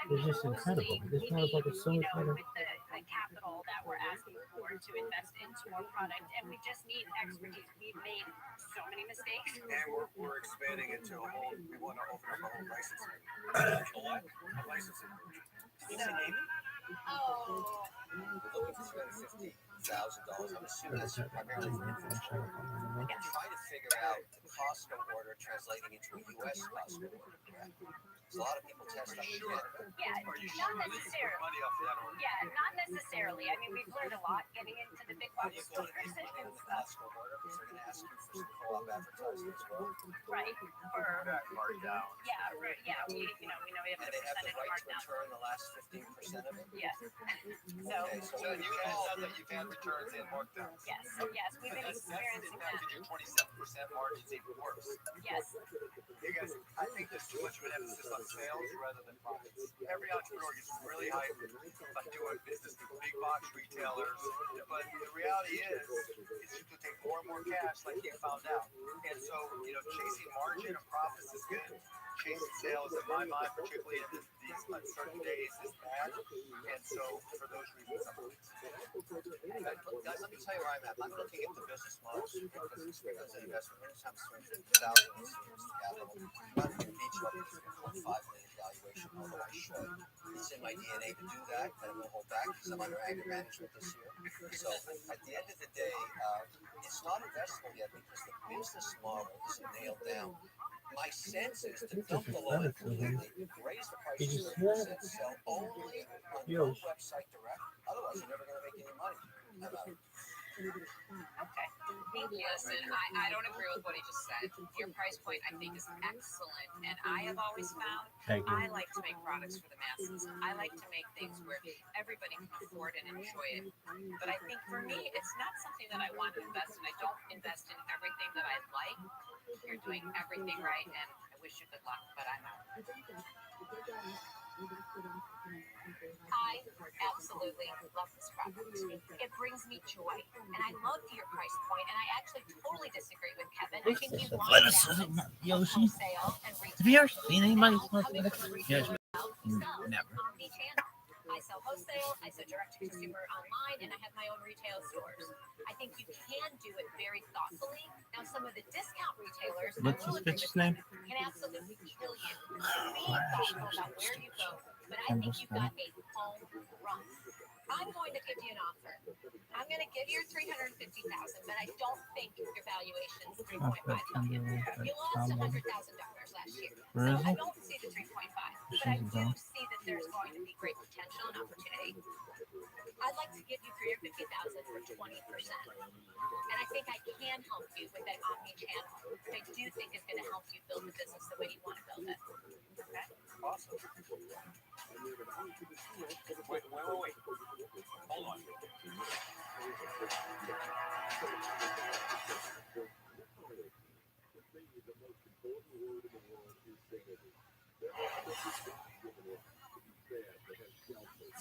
It's just incredible. This motherfucker is so incredible. With the capital that we're asking for to invest into more product, and we just need expertise. We've made so many mistakes. And we're expanding into a whole, we want to open up a whole licensing. What? A licensing. Did you say Naaman? Oh. We're looking to spend $50,000. I'm assuming that's primarily for inventory. And try to figure out the Costco order translating into a U.S. Costco order, correct? Because a lot of people test out Canada. Yeah, not necessarily. Money off of that order. Yeah, not necessarily. I mean, we've learned a lot getting into the big box stores and stuff. Costco order because they're going to ask you for some co-op advertising as well. Right. For markdown. Yeah, right. Yeah, we know we have and the they have the percentage right to markdown. return the last 15% of it. Yes. So you have that you can returns and markdowns. Yes, we've been experiencing that. Your 27% margins even worse. Yes. You guys, I think there's too much of an emphasis on sales rather than profits. Every entrepreneur gets really hyped about doing business with big box retailers, but the reality is you can take more and more cash, like you found out. And so, chasing margin and profits is good. Chasing sales, in my mind, particularly in these uncertain days, is bad. And so, for those reasons, I'm guys, let me tell you where I'm at. I'm looking at the business models because of investment. Anytime someone $50,000 in capital, I'm not going to beat you up with a $5 million valuation, although I should. It's in my DNA to do that, but I'm going to hold back because I'm under anger management this year. So, at the end of the day, it's not investable yet because the business model isn't nailed down. My sense is to dump the load completely, raise the prices 30%, sell only on your website direct. Otherwise, you're never going to make any money. Okay. Listen, I don't agree with what he just said. Your price point, I think, is excellent. And I have always found I like to make products for the masses. I like to make things where everybody can afford and enjoy it. But I think for me, it's not something that I want to invest in. I don't invest in everything that I like. You're doing everything right, and I wish you good luck, but I'm out. I absolutely love this product. It brings me joy, and I love your price point, and I actually totally disagree with Kevin. I think you want to balance wholesale and retail. Have you ever seen anybody smoke lettuce? Yes. Never. I sell wholesale, I sell direct to consumer online, and I have my own retail stores. I think you can do it very thoughtfully. Now, some of the discount retailers, What's this bitch's name? Can absolutely kill you. Be thoughtful about where you go, but I think you've got a home run. I'm going to give you an offer. I'm going to give you $350,000, but I don't think your valuation is $3.5 million. You lost $100,000 last year. So I don't see the 3.5, but I do see that there's going to be great potential and opportunity. I'd like to give you $350,000 for 20%. And I think I can help you with that omni-channel, which I do think is going to help you build the business the way you want to build it. Okay? Awesome. Wait. Hold on.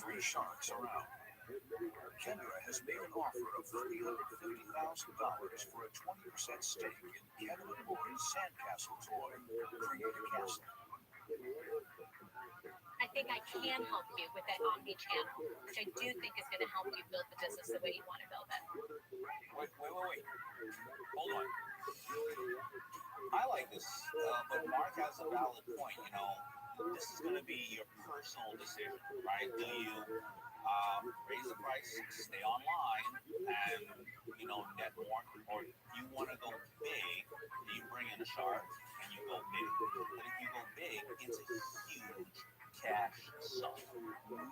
Three sharks are out. Kendra has made an offer of $350,000 for a 20% stake in Kevin and Lori's sandcastle toy. Create a castle. I think I can help you with that omni-channel, which I do think is going to help you build the business the way you want to build it. Wait. Hold on. I like this, but Mark has a valid point. This is going to be your personal decision, right? Do you raise the price, stay online, and net more, or you want to go big? You bring in a shark and you go big. And if you go big, it's a huge cash sum,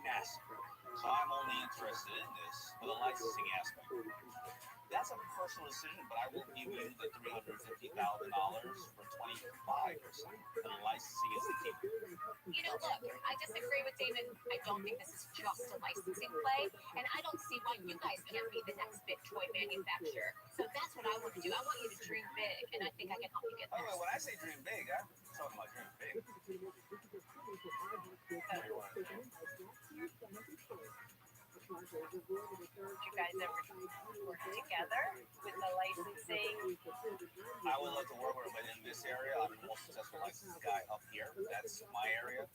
massive. So I'm only interested in this for the licensing aspect. That's a personal decision, but I will give you the $350,000 for 25%. And the licensing is the key. Look, I disagree with David. I don't think this is just a licensing play, and I don't see why you guys can't be the next big toy manufacturer. So that's what I want to do. I want you to dream big, and I think I can help you get there. Oh, when I say dream big, I'm talking about dream big. Did you guys ever work together with the licensing? I would love to work with him, but in this area, I'm the most successful licensed guy up here. That's my area.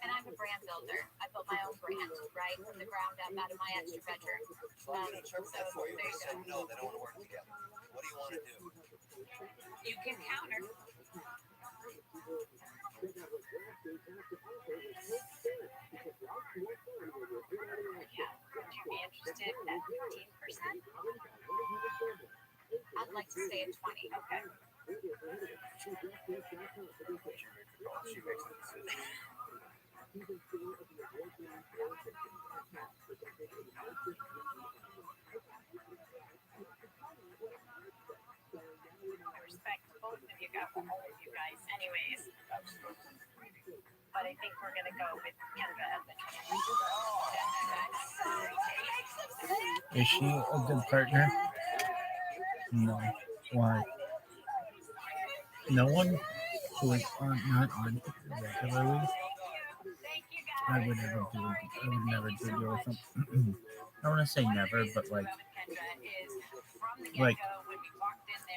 And I'm a brand builder. I built my own brand, right, from the ground up out of my extra bedroom. So I'm going to interpret that for you. They said no, they don't want to work together. What do you want to do? You can counter. Yeah, would you be interested at 15%? I'd like to stay at 20. Okay. She makes the decision. I respect both of you guys, all of you guys, anyways. But I think we're gonna go with Kendra as the 20%. Is she a good partner? No. Why? No one who is not on regularly. I would never do deal with them. I want to say never, but like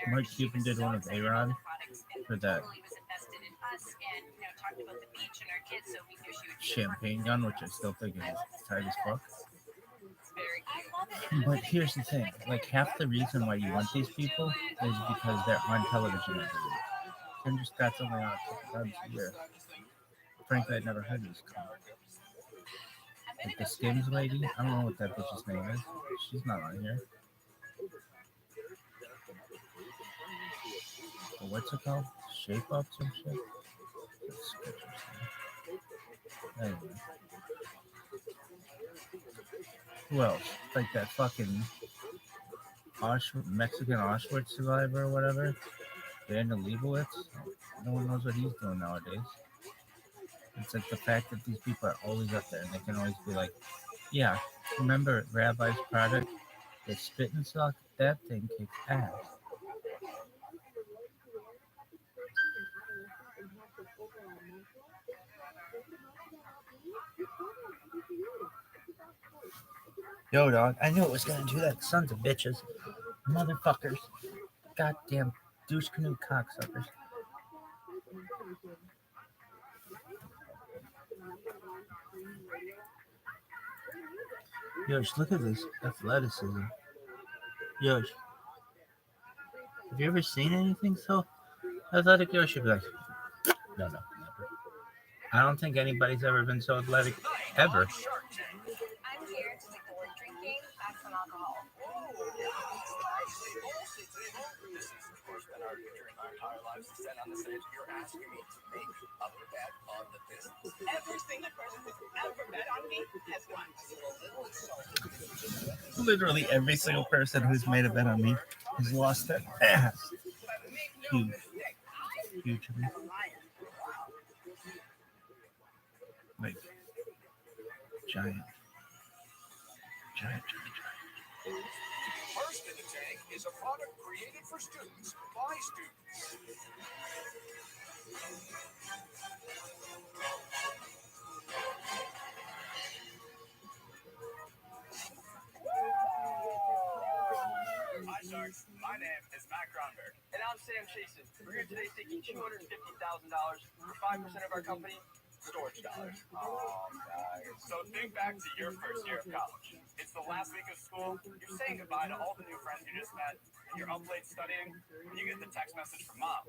Mark Cuban did one with A-Rod for that champagne gun, which I still think is tight as fuck. But here's the thing, like half the reason why you want these people is because they're on television every week. Tim just got something out times a year. Frankly, I'd never heard of this company. Like the Skims lady, I don't know what that bitch's name is. She's not on here. But what's it called? Shape Up some shit? That's interesting. Anyway. Who else? Like that fucking Mexican Auschwitz survivor or whatever? Daniel Leibowitz? No one knows what he's doing nowadays. It's like the fact that these people are always up there and they can always be like, yeah, remember Rabbi's product? The spit and suck? That thing kicks ass. Yo, dog, I knew it was gonna do that. Sons of bitches. Motherfuckers. Goddamn douche canoe cocksuckers. Yosh, look at this athleticism. Yosh, have you ever seen anything so athletic? Yosh should be like, no, never. I don't think anybody's ever been so athletic ever. I'm here to take the word drinking, have some alcohol. This is, of course, been our during our entire lives to stand on the stage. You're asking me to make a bet on the business. Every single person who's ever bet on me has won. Literally every single person who's made a bet on me has lost their ass. Huge. Huge. Like, giant. First in the Tank is a product created for students by students. Hi, Sharks. My name is Matt Gronberg. And I'm Sam Chasen. We're here today seeking $250,000 for 5% of our company, storage dollars. Oh, guys. So think back to your first year of college. It's the last week of school. You're saying goodbye to all the new friends you just met. And you're up late studying. And you get the text message from mom.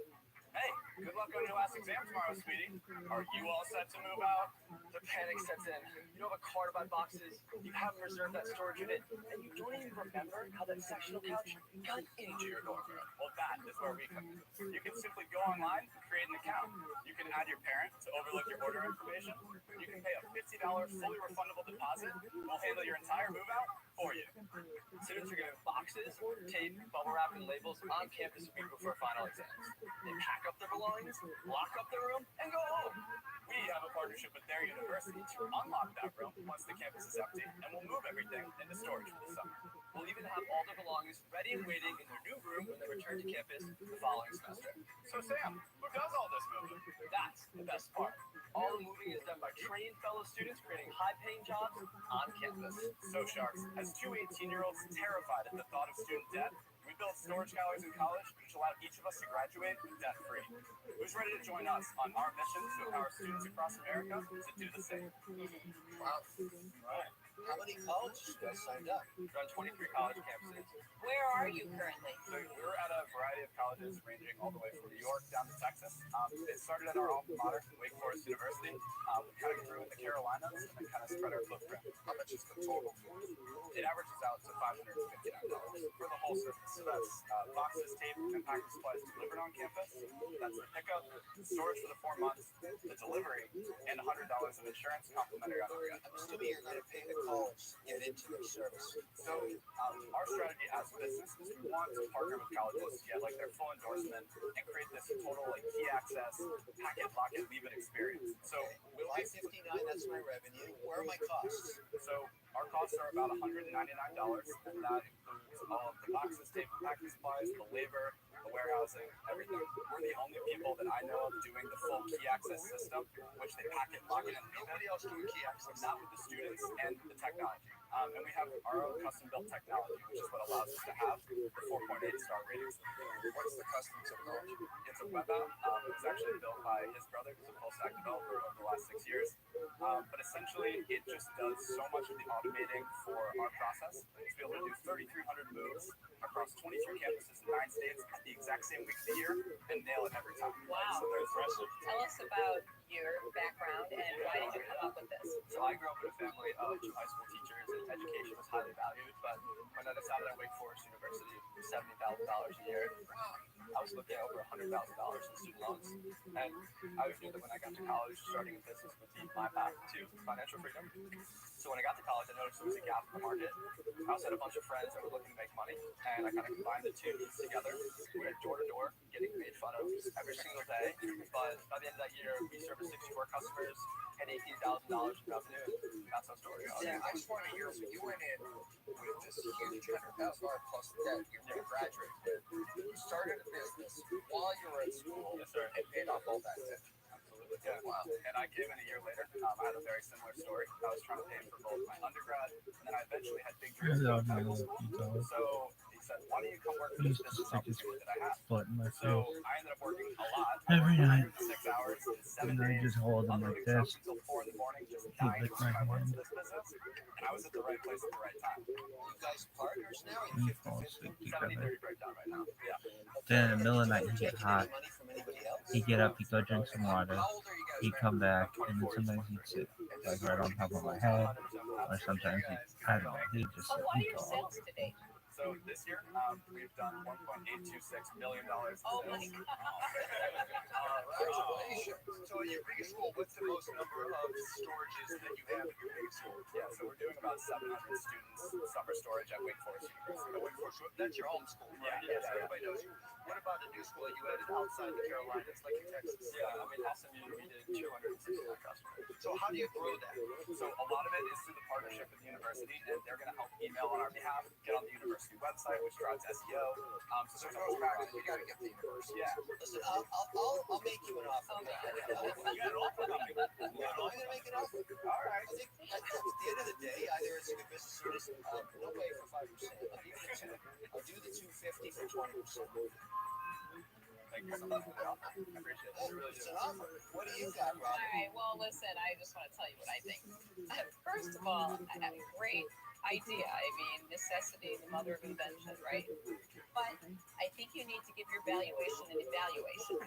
Hey, good luck on your last exam tomorrow, sweetie. Are you all set to move out? The panic sets in. You don't have a car to buy boxes. You haven't reserved that storage unit. And you don't even remember how that sectional couch got into your dorm room. Well, that is where we come in. You can simply go online and create an account. You can add your parent to overlook your order information. You can pay a $50 fully refundable deposit. We'll handle your entire move out for you. Students are given boxes, tape, bubble wrap, and labels on campus a week before final exams. They pack up their belongings, lock up their room, and go home. We have a partnership with their university to unlock that room once the campus is empty, and we'll move everything into storage for the summer. We'll even have all their belongings ready and waiting in their new room when they return to campus the following semester. So, Sam, who does all this moving? That's the best part. All the moving is done by trained fellow students creating high-paying jobs on campus. So, Sharks, as two 18-year-olds terrified at the thought of student debt, we built storage galleries in college which allowed each of us to graduate debt-free. Who's ready to join us on our mission to empower students across America to do the same? Wow. Right. How many colleges you guys signed up? Around 23 college campuses. Where are you currently? So we're at a variety of colleges ranging all the way from New York down to Texas. It started at our alma mater, Wake Forest University. We kind of grew in the Carolinas and then kind of spread our footprint. How much is the total? It averages out to $559 for the whole service. So that's boxes, tape, and packing supplies delivered on campus. That's the pickup, storage for the 4 months, the delivery, and $100 of insurance complimentary on our end. I'm assuming you're going to pay the college to get into their service. So our strategy as a business is we want to partner with colleges to get like their full endorsement and create this total like key access, pack it, lock it, leave it experience. So we'll be $559, that's my revenue. Where are my costs? So our costs are about $199, and that includes all of the boxes, tape, and packing supplies, the labor, the warehousing, everything. We're the only people that I know of doing the full key access system, which they pack it, lock it, and leave it. Nobody else doing key access. Not with the students and the technology. And we have our own custom-built technology, which is what allows us to have the 4.8-star ratings. What is the custom technology? It's a web app. It was actually built by his brother, who's a full-stack developer over the last 6 years. But essentially, it just does so much of the automating for our process. To be able to do 3,300 moves across 23 campuses in 9 states at the exact same week of the year and nail it every time. Wow. So they're impressive. Tell us about your background and why did you come up with this? So I grew up in a family of high school teachers, and education was highly valued. But when I decided at Wake Forest University, $70,000 a year, I was looking at over $100,000 in student loans. And I knew that when I got to college, starting a business would be my path to financial freedom. So when I got to college, I noticed there was a gap in the market. I also had a bunch of friends that were looking to make money, and I kind of combined the two together. We went door to door, getting made fun of every single day. But by the end of that year, we serviced 64 customers, had $18,000 in revenue, and that's how story goes. Yeah, I just want to hear, so you went in with this huge $100,000 plus debt. You were a graduate. You started a business while you were at school. Yes, sir. And paid off all that debt. Yeah. Wow. And I came in a year later. I had a very similar story. I was trying to pay for both my undergrad, and then I eventually had big dreams of medical school. So he said, "Why don't you come work for this business opportunity that I have?" So I ended up working a lot. Every night. 6 hours in 7 And I days. just hold them like this. Until 4 in the morning, just He dying licked to my my work hand. for this business. And I was at the right place at the right time. You guys partners now? And he falls asleep 70-30 together. breakdown right now. Yeah. Then in the middle of the night, he get hot. Money from anybody else? He get up, he go drink some water. How old are you guys He now? come back, and then sometimes he'd sit like right on top of my head, or sometimes he, I don't know, he just So sit what are and your talk. sales today? So So this year, we've done $1.826 million. Oh my God. Congratulations. So at your biggest school, what's the most number of storages that you have at your biggest school? Yeah, so we're doing about 700 students summer storage at Wake Forest University. Wake Forest, that's your home school, right? Yeah, so everybody knows you. What about the new school that you added outside the Carolinas, like in Texas? Yeah, I mean, SMU, we did 269 customers. So how do you grow that? So a lot of it is through the partnership with the university, and they're going to help email on our behalf, get on the university website, which drives SEO. So it goes back to, we got to get the university. Yeah. Listen, I'll make you an offer. You got an offer coming. I'm going to make an offer. All right. I think at the end of the day, either it's a good business or it isn't. No way for 5%. I'll give you the 10. I'll do the 250 for 20%. Thank you so much for the offer. I appreciate it. It's an offer. What do you got, Rob? All right. Well, listen, I just want to tell you what I think. First of all, great idea. I mean, necessity, the mother of invention, right? But I think you need to give your valuation an evaluation.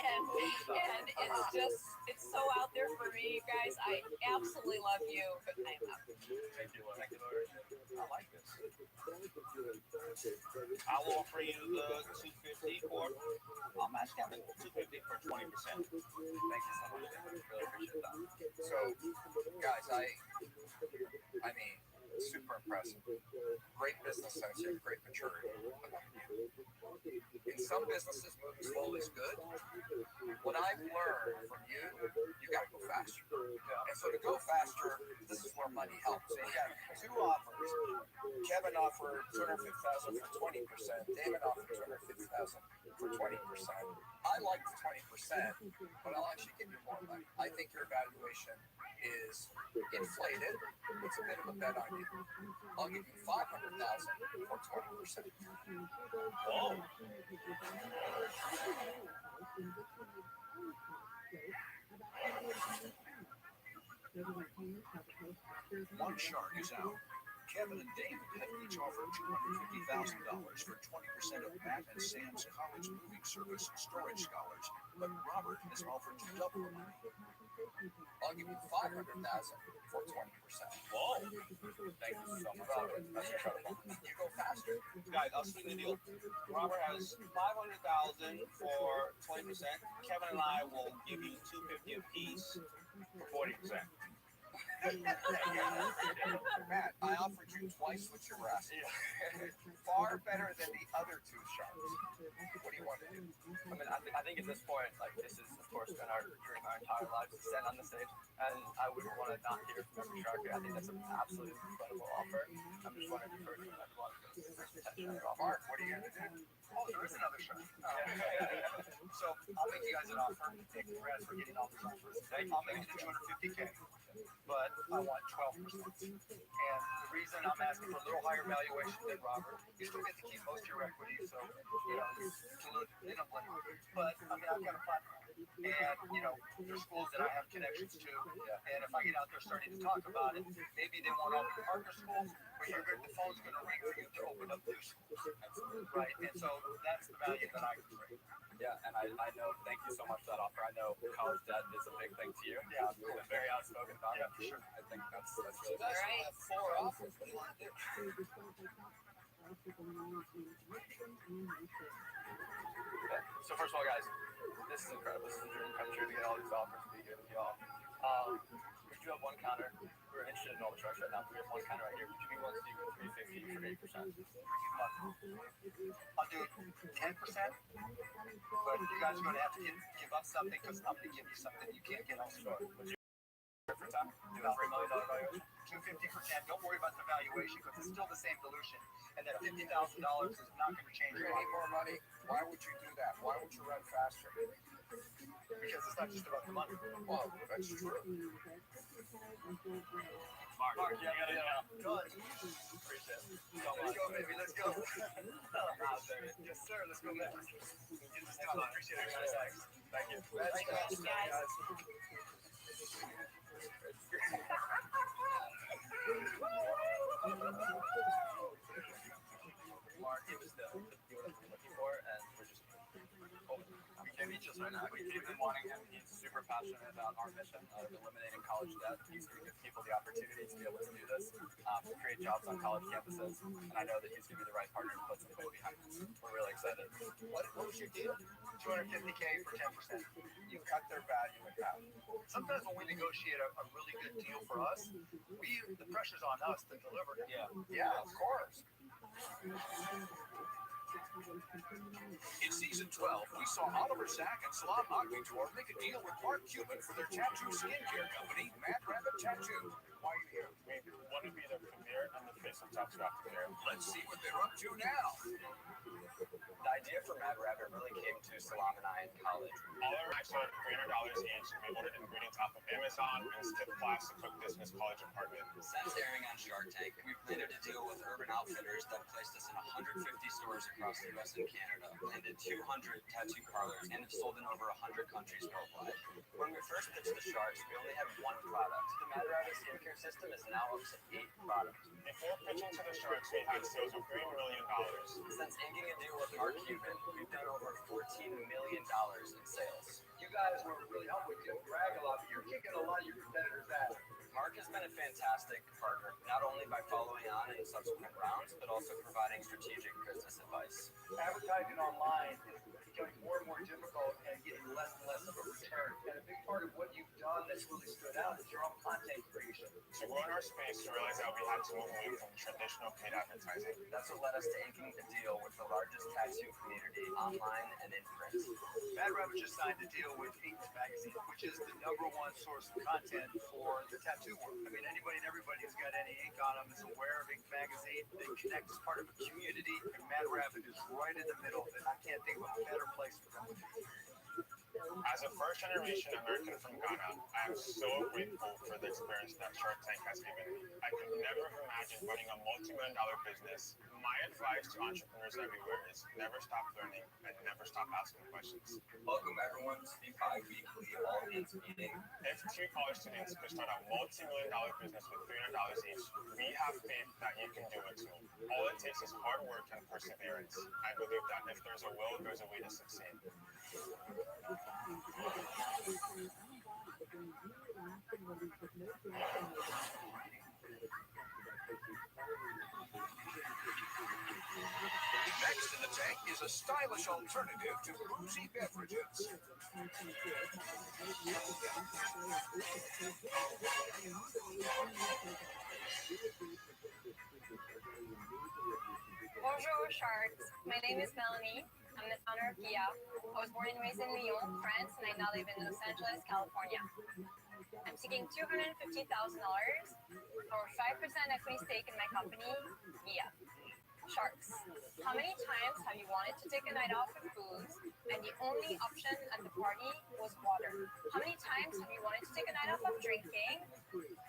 and it's just, it's so out there for me, you guys. I absolutely love you, but I'm out. Thank you, Lord. I like this. I'll offer you the 250 for, I'll match down to 250 for 20%. Thank you so much. I really appreciate that. So, guys, I mean, super impressive. Great business sense here, great maturity. In some businesses, moving slowly is good. What I've learned from you, you got to go faster. And so to go faster, this is where money helps. So you got two offers. Kevin offered $250,000 for 20%. David offered $250,000 for 20%. I like the 20%, but I'll actually give you more money. I think your evaluation is inflated. It's a bit of a bet on you. I'll give you $500,000 for 20%. Oh. One shark is out. Kevin and David have each offered $250,000 for 20% of Matt and Sam's college moving service storage scholars, but Robert has offered to double the money. I'll give you $500,000 for 20%. Whoa! Thank you so much, Robert. That's incredible. You go faster. Guys, I'll sweeten the deal. Robert has $500,000 for 20%. Kevin and I will give you $250 apiece for 40%. Matt, I offered you twice what you were asking. Far better than the other two sharks. What do you want to do? I mean, I think at this point, like, this is, of course, been our dream our entire lives to stand on the stage, and I wouldn't want to not hear from every shark. I think that's an absolutely incredible offer. I'm just wondering if there's everyone Mark, what are you going to do? Oh, there is another shark. So I'll make you guys an offer. Congrats for getting all these offers. I'll make it to $250K. But I want 12%. And the reason I'm asking for a little higher valuation than Robert, you still get to keep most of your equity, so, you know, they don't blame me. But, I mean, I've got a platform. And, you know, there's schools that I have connections to. And if I get out there starting to talk about it, maybe they won't all be partner schools, but the phone's going to ring for you to open up new schools. Right? And so that's the value that I can bring. Yeah, and I know, thank you so much for that offer. I know college debt is a big thing to you. Yeah, you've been very outspoken about it. Yeah, for sure. I think that's really all right. Have 4 offers. What do you want to do? So first of all, guys, this is incredible. This is a dream come true to get all these offers to be here with y'all. We do have one counter. We're interested in all the trucks right now. We have one counter right here. Would you be willing to do 350 for 8%? I'll do 10%, but you guys are going to have to give up something because I'm going to give you something you can't get elsewhere. Would you for time? Do that $3 million valuation? 250 for 10. Don't worry about the valuation because it's still the same dilution, and that $50,000 is not going to change. You're going to need more money. Why would you do that? Why would you run faster? Because it's not just about the money. Well, that's true. Mark, yeah. Good. Appreciate it. Let's go, baby. Let's go. Yes, sir. Let's go, man. Get this done. Appreciate it, guys. Thank you. Thank you, guys. Mark, it was the deal that we were looking for, and we're just we came each right now. We keep wanting him. He's super passionate about our mission of eliminating college debt. He's going to give people the opportunity to be able to do this, to create jobs on college campuses. And I know that he's going to be the right partner to put some weight behind this. We're really excited. What was your deal? $250K for 10%. You cut their value in half. Sometimes when we negotiate a really good deal for us, the pressure's on us to deliver. Yeah, of course. In season 12, we saw Oliver Sack and Salam Akvitor make a deal with Mark Cuban for their tattoo skincare company, Mad Rabbit Tattoo. Why are you here? We want to be the premier and the face of tattoo aftercare. Let's see what they're up to now. The idea for Mad Rabbit really came to Salam and I in college. All our racks are $300 each. We ordered ingredients off of Amazon and skipped class to cook this in his college apartment. Since airing on Shark Tank, we've landed a deal with Urban Outfitters that placed us in 150 stores across the US and Canada, landed 200 tattoo parlors, and have sold in over 100 countries worldwide. When we first pitched the Sharks, we only had one product. The Mad Rabbit skincare system is now up to 8 products. Before pitching to the Sharks, we had sales of $3 million. Since inking a deal with Mark Cuban, we've done over $14 million in sales. You guys were really helpful. We couldn't brag a lot, but you're kicking a lot of your competitors' ass. Mark has been a fantastic partner, not only by following on in subsequent rounds, but also providing strategic business advice. Advertising online is becoming more and more difficult and getting less and less of a return. And a big part of what you've done that's really stood out is your own content creation. To grow in our space, we realized that we had to move away from traditional paid advertising. That's what led us to inking a deal with the largest tattoo community online and in print. Mad Rabbit just signed a deal with Ink Magazine, which is the #1 source of content for the tattoo world. I mean, anybody and everybody who's got any ink on them is aware of Ink Magazine. They connect as part of a community, and Mad Rabbit is right in the middle of it. I can't think of a better place for them to be. As a first-generation American from Ghana, I am so grateful for the experience that Shark Tank has given me. I could never have imagined running a multi-million-dollar business. My advice to entrepreneurs everywhere is never stop learning and never stop asking questions. Welcome everyone to the bi-weekly all-hands meeting. If 2 college students could start a multi-million-dollar business with $300 each, we have faith that you can do it too. All it takes is hard work and perseverance. I believe that if there's a will, there's a way to succeed. Next in the tank is a stylish alternative to boozy beverages. Bonjour, Sharks. My name is Melanie. I'm the founder of Gia. I was born and raised in Lyon, France, and I now live in Los Angeles, California. I'm seeking $250,000 or 5% equity stake in my company, Gia. Sharks, how many times have you wanted to take a night off with booze and the only option at the party was water? How many times have you wanted to take a night off of drinking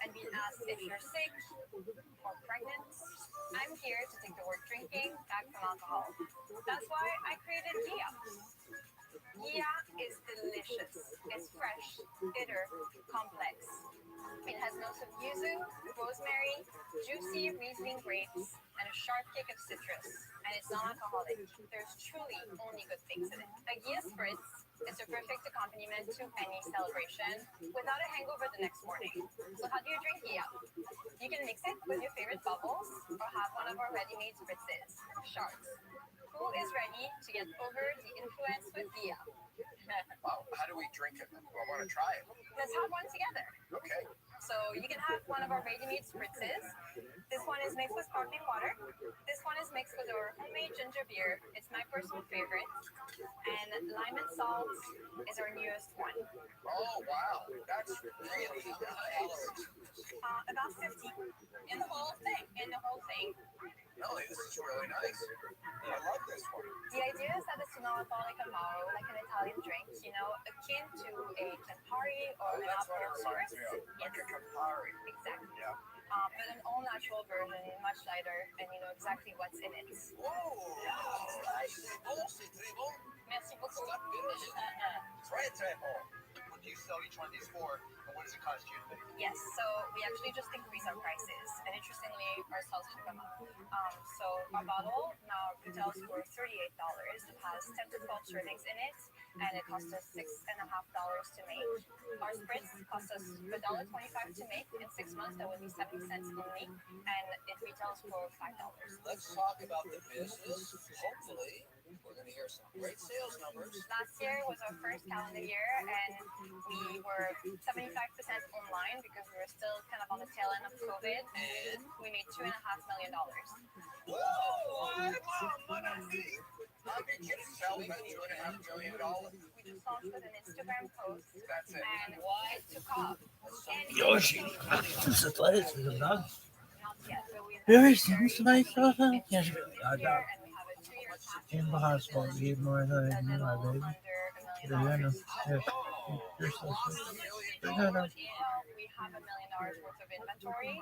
and been asked if you're sick or pregnant? I'm here to take the word drinking back from alcohol. That's why I created Gia. Gia is delicious. It's fresh, bitter, complex. It has notes of yuzu, rosemary, juicy Riesling grapes, and a sharp kick of citrus. And it's non-alcoholic. There's truly only good things in it. A Gia Spritz is a perfect accompaniment to any celebration without a hangover the next morning. So how do you drink Gia? You can mix it with your favorite bubbles or have one of our ready-made spritzes. Sharks. Who is ready to get over the influence with Gia? Wow, how do we drink it? I want to try it. Let's have one together. Okay. So you can have one of our ready-made spritzes. This one is mixed with sparkling water. This one is mixed with our homemade ginger beer. It's my personal favorite. And lime and salt is our newest one. Oh, wow. That's really nice. About 50 in the whole thing. Melanie, this is really nice. I love this one. The idea is that it's not alcoholic amaro, like an Italian drink, akin to a Campari or an Aperol Spritz. Like a Campari. Exactly. Yeah. But an all-natural version, much lighter, and you know exactly what's in it. Oh, nice. C'est bon, c'est très bon. Merci beaucoup. Très, très bon. do you sell each one of these for, and what does it cost you to make? Yes, so we actually just increased our prices, and interestingly, our sales have gone up. So our bottle now retails for $38. It has 10 to 12 servings in it, and it costs us $6.50 to make. Our spritz costs us $1.25 to make. In 6 months, that would be 70 cents only, and it retails for $5. Let's talk about the business. Hopefully, we're going to hear some great sales numbers. Last year was our first calendar year, and we were 75% online because we were still kind of on the tail end of COVID, and we made $2.5 million. Whoa! I mean, you can sell that $2.5 million. We just launched with an Instagram post. That's it. And it took off. Yoshi, this is lettuce is a dog. Not yet, but we Very simple, myself. Yes, and we have a 2-year in the hospital, you more than I know, baby. The Lena, yes, you're so sweet. We have $1 million worth of inventory.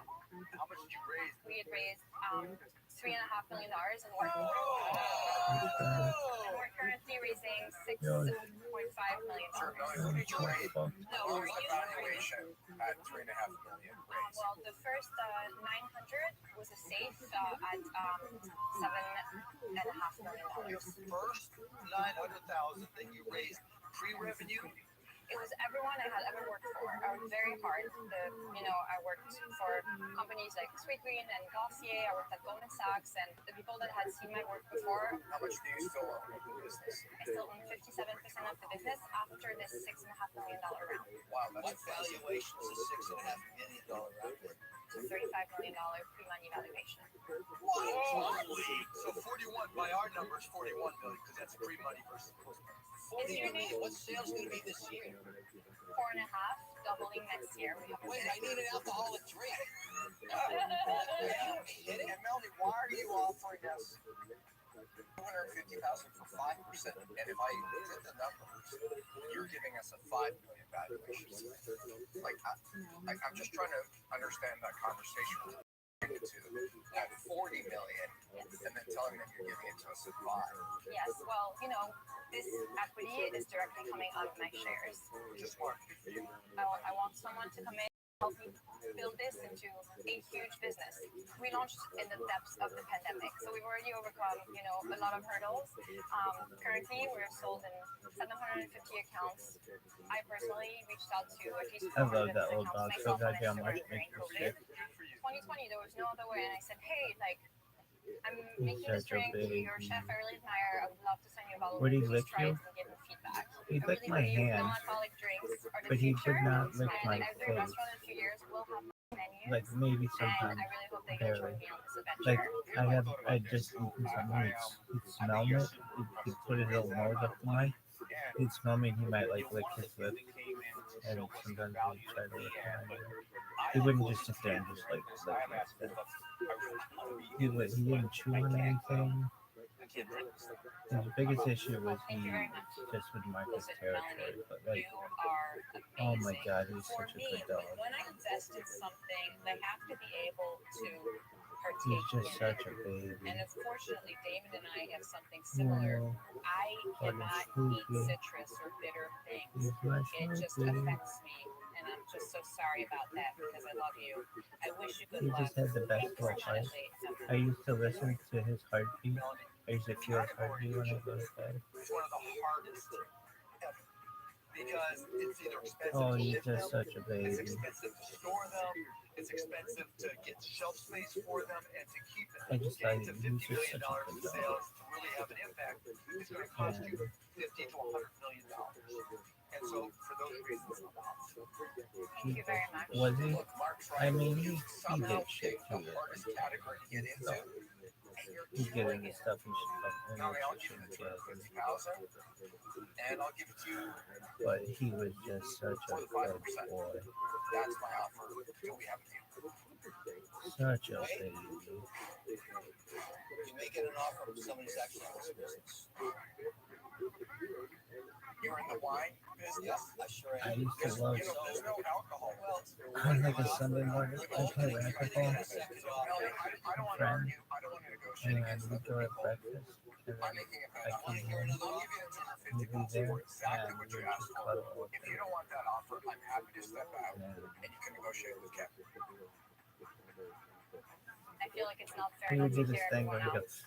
How much did you raise? We had raised $3.5 million, and we're currently raising $6.5 million. What did you raise? No, What was the valuation at $3.5 million raised? well, the first 900 was a safe at $7.5 million. Your first $900,000 that you raised pre-revenue? It was everyone I had ever worked for. I worked very hard. I worked for companies like Sweetgreen and Glossier. I worked at Goldman Sachs, and the people that had seen my work before. How much do you still own in the business? I still own 57% of the business after this $6.5 million round. Wow, that's What valuation is a $6.5 million round? It's a $35 million pre-money valuation. Holy! So 41 by our numbers, 41 million, because that's pre-money versus post-money. 40 million. What's sales going to be this year? 4.5, doubling next year. We have Wait, I need an alcoholic drink. Are you kidding? And Melanie, why are you offering us $250,000 for 5%? And if I did the numbers, you're giving us a $5 million valuation. I'm just trying to understand that conversation at 40 million, and then telling them you're giving it to us at 5. Yes, well, this equity is directly coming out of my shares. Which is smart. I want someone to come in and help me build this into a huge business. We launched in the depths of the pandemic, so we've already overcome, a lot of hurdles. Currently, we're sold in 750 accounts. I personally reached out to at least 400 I love that old accounts dog so myself on goddamn Instagram much. during Makes me COVID. sick. 2020, there was no other way, and I said, hey, I'm He's making this such a drink. baby. You're a chef I really admire. I would love to send you a bottle. Would he Please lick try you? it and give me feedback. He I licked really my believe hand, non-alcoholic drinks are the but he future, did not lick and my every face. restaurant in a few years will have menus. Like maybe And sometimes, I really hope they can join barely. me on this adventure. Like I just eaten some meats. He'd smell it. He'd put his little nose up to mine. He'd smell me. And he might lick his lips, and sometimes he'd try to lick mine. He wouldn't just sit there and just lick that. He didn't chew on anything. His biggest issue was he just would mark his territory, but oh my god, he's such a good dog. When I invest in something, they have to be able to He's partake just in such it. a baby. And unfortunately, David and I have something similar. I cannot eat citrus or bitter things. It just affects me, and I'm just so sorry about that because I love you. I wish you good He luck. just had the best life. I used to listen to his heartbeat. I used to feel his heartbeat when I go to bed. It's one of the hardest ever. Because it's either expensive Oh, to he's ship just them, such a baby. it's expensive to store them, it's expensive to get shelf space for them, and to keep them. I just thought Getting he to was $50 just million such a in good dog. sales to really have an impact is going to cost you $50 to $100 million. And so, for those reasons, Thank you very much. Was he? look, Mark I tried mean, to he somehow did shit pick too. the hardest category to get into, and you're He get killing into it. stuff he should Now, I'll give you the $250,000, and I'll give it to you but he was just such a for the good 5%. boy. That's my offer until we have a deal. Such a baby. You may get an offer from someone who's actually in this business. You're in the wine business? I sure I am. used to love. There's no alcohol. On like a Sunday morning, I play racquetball I don't want to friend, argue. I don't want to negotiate and against we other go at people. breakfast. I'm making it better. I Want to keep hear him. another? I'll give you He'll $150 be there, for exactly and what we'll you asked just for. cuddle all If day. you don't want that offer, I'm happy to step out Yeah. and you can negotiate with Kevin. I feel like it's not fair He not would to do this hear thing everyone where he out. goes, Is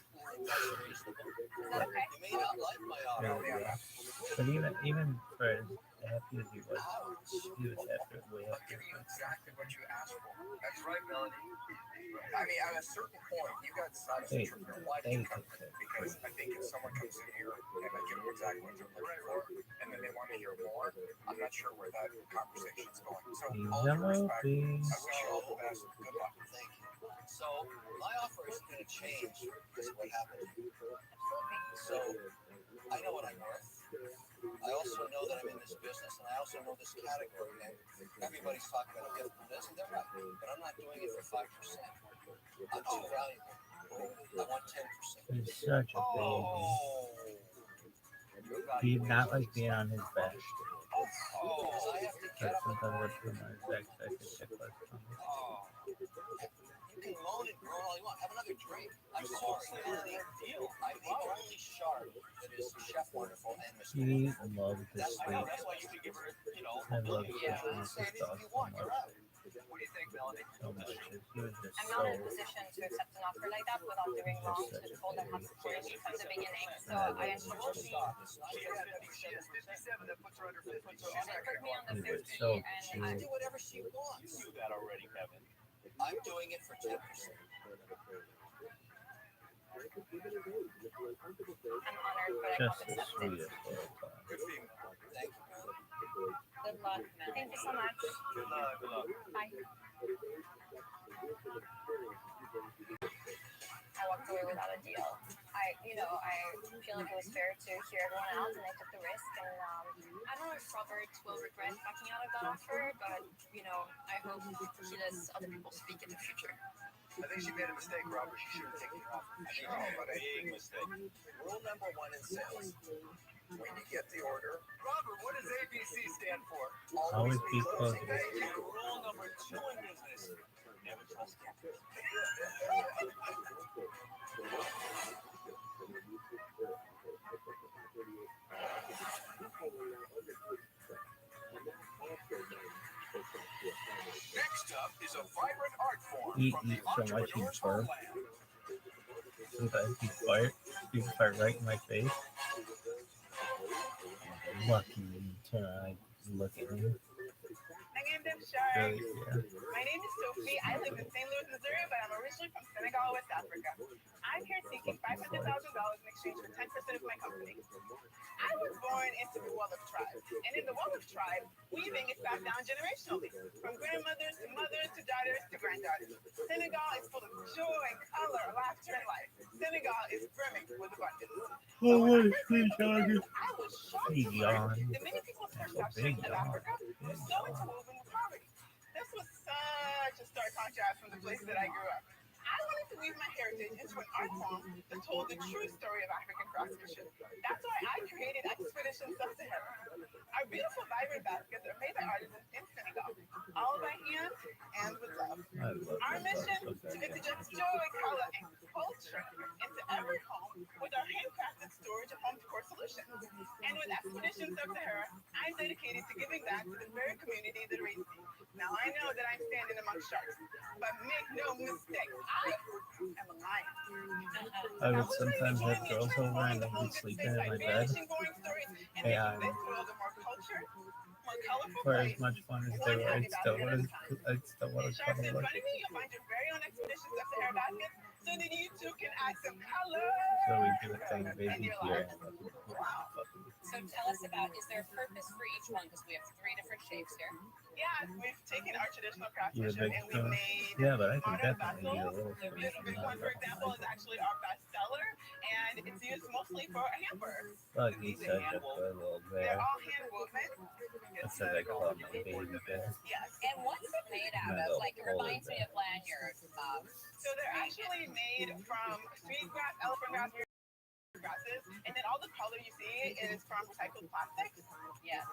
that okay? You may not like my there offer. we go. But even for as happy as he was after way I'm after. giving you exactly what you asked for. That's right, Melanie. I mean, at a certain point, you got to decide Hey, if your wife hey, can come in. Because I think if someone comes in here and I give them exactly what they're looking for, and then they want to hear more, I'm not sure where that conversation's going. So, all due respect, I wish you all the best. Good luck. Thank you. So my offer isn't going to change because of what happened to you. So I know what I'm worth. I also know that I'm in this business, and I also know this category. And everybody's talking about a gift from this, and they're right. But I'm not doing it for 5%. I'm too valuable. I want 10%. He's such a baby. He did not like being on his back. Because I have to get But up in the sometimes I morning. put him on his back so I could check less on him. You can moan and groan all you want. Have another drink. I'm sorry. Melanie, I'm the only shark that is Chef Wonderful and Mr. He Wonderful. loved his sleep. That's why you should give her, I love Christmas dog so much. What do you think, Melanie? So much. He was just I'm so, not in a position to accept an offer like that without doing wrong to told them how supported you from the beginning. So I understood She has 57. That puts her under 50. It put me on the he was 50 so and She can do whatever she wants. You do that already, Kevin. I'm doing it for 10%. I'm honored, but I just can't the accept it. sweetest little dog. Thank you, Melanie. Good luck, man. Thank you so much. Good luck. Good luck. Bye. I walked away without a deal. I feel like it was fair to hear everyone out, and I took the risk. And I don't know if Robert will regret backing out of that offer, but I hope he lets other people speak in the future. I think she made a mistake, Robert. She should have taken the offer. She made a big mistake. Rule number 1 in sales. When you get the order, Robert, what does ABC stand for? Always be close. Thank you. Rule number 2 in business. Never trust capitals. Next up is a vibrant art form He from the eats so much he entrepreneur's burps. homeland. Sometimes he fart right in my face. Lucky you turn around and look at him. My name is Shark. Really, yeah. My name is Sophie. I live in St. Louis, Missouri, but I'm originally from Senegal, West Africa. I'm here seeking $500,000 in exchange for 10% of my company. I was born into the Wolof tribe, and in the Wolof tribe, weaving is passed down generationally, from grandmothers to mothers to daughters to granddaughters. Senegal is full of joy, color, laughter, and life. Senegal is brimming with abundance. Oh, what a sweet dog. I was shocked He to learn yawned. that many people's That's a perception big of yawn. Africa was so interwoven with poverty. This was such a stark contrast from the place that I grew up. I wanted to weave my heritage into an art form that told the true story of African craftsmanship. That's why I created Expedition Sub-Sahara. Our beautiful vibrant baskets are made by artisans in Senegal, all by hand and with love. I love Our that mission dog so is to goddamn inject much. joy, color, and culture into every home with our handcrafted storage and home decor solutions. And with Expedition Sub-Sahara, I'm dedicated to giving back to the very community that raised me. Now I know that I'm standing among sharks, but make no mistake, I am a lion. I would sometimes have girls over and they'd be sleeping in my bed. And for as much fun as they were, I'd still want to Sharks in cuddle front them. of me, you'll find your very own Expedition Sub-Sahara basket, so that you too can add some color. So we do a thing, baby here. So tell us about, is there a purpose for each one? Because we have 3 different shapes here. Yeah, we've taken our traditional You a craftsmanship big and we spoon? made Yeah, but I can modern definitely eat a vessels. little spoon. This big one, for example, is actually our best seller, and it's used mostly for a hamper. Like he said, just a little They're there. all hand woven. That's what I call my baby bear. Yes. And what's it made out of? Like, it reminds me of lanyards. So they're actually made from sweet grass, elephant grass, grasses, and then all the color you see majority is from recycled plastics. Yes.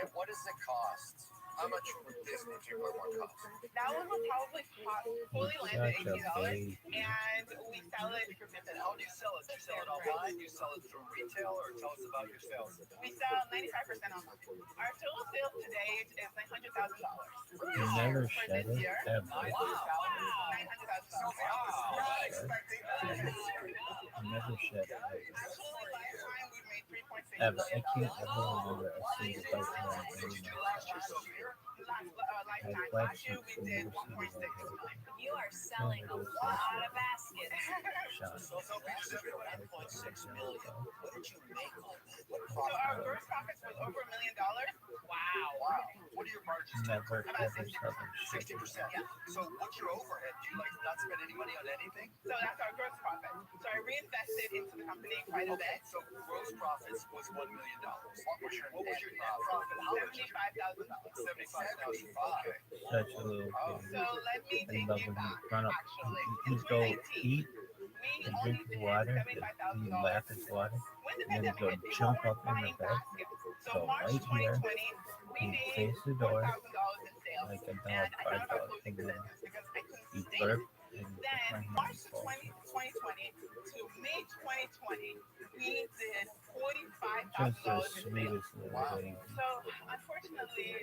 And what does it cost? How much would this particular one cost? That one will probably cost fully landed $80, and we sell it for $50. How do you sell it? Do you sell it online? Do you sell it through retail? Or tell us about your sales? We sell 95% online. Our total sales to date is $900,000. You never shed it ever. $900,000. Not expecting that. You never shed it Actually, lifetime we made $3.6 ever. I million. can't ever remember a single bite of Did you do it. last year, Sophia? Lifetime. Last year we did 1.6 million. You are selling a lot of baskets. Sophie just did 1.6 million. What did you make on that? What So our gross profits was over $1 million. Wow. What are your margins? Never About ever selling shit. 60%. Yeah. So what's your overhead? Do you like not spend any money on anything? So that's our gross profit. So I reinvested into the company quite a bit. So gross profits was $1 million. What was your net profit? How much? $75,000. $75,000. Okay. Such a little kid. So let me I take love you when back. you run up. Actually, You in go 2019, eat we and only drink did water. $75,000. You lap his water. When the And then you pandemic go hit, people jump weren't up in the buying bed. baskets. So Go March right here. 2020, we You made face the door $4,000 in sales. like a dog, And I thought about $5 closing the business because I couldn't You sustain it. burp and Then my March hand falls. 2020 to May 2020, we did $45,000 Just the in sales. sweetest little baby. So unfortunately,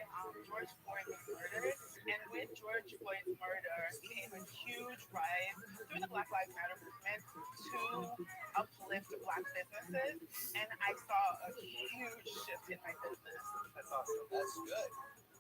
George Floyd was murdered, and with George Floyd's murder came a huge rise through the Black Lives Matter movement to uplift Black businesses, and I saw a huge shift in my business. That's awesome. That's good.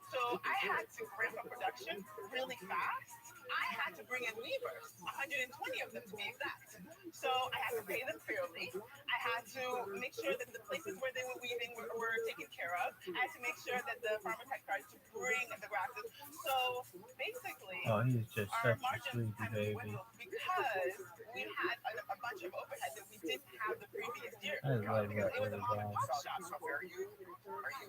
So I had to ramp up production really fast. I had to bring in weavers, 120 of them to be exact. So I had to pay them fairly. I had to make sure that the places where they were weaving were taken care of. I had to make sure that the farmers had cars to bring the grasses. So basically, Oh, he's just our such a margins sweetie kind of baby. dwindled because we had a bunch of overhead that we didn't have the previous year. I love Because that it was a little mom and dog. pop shop. So are you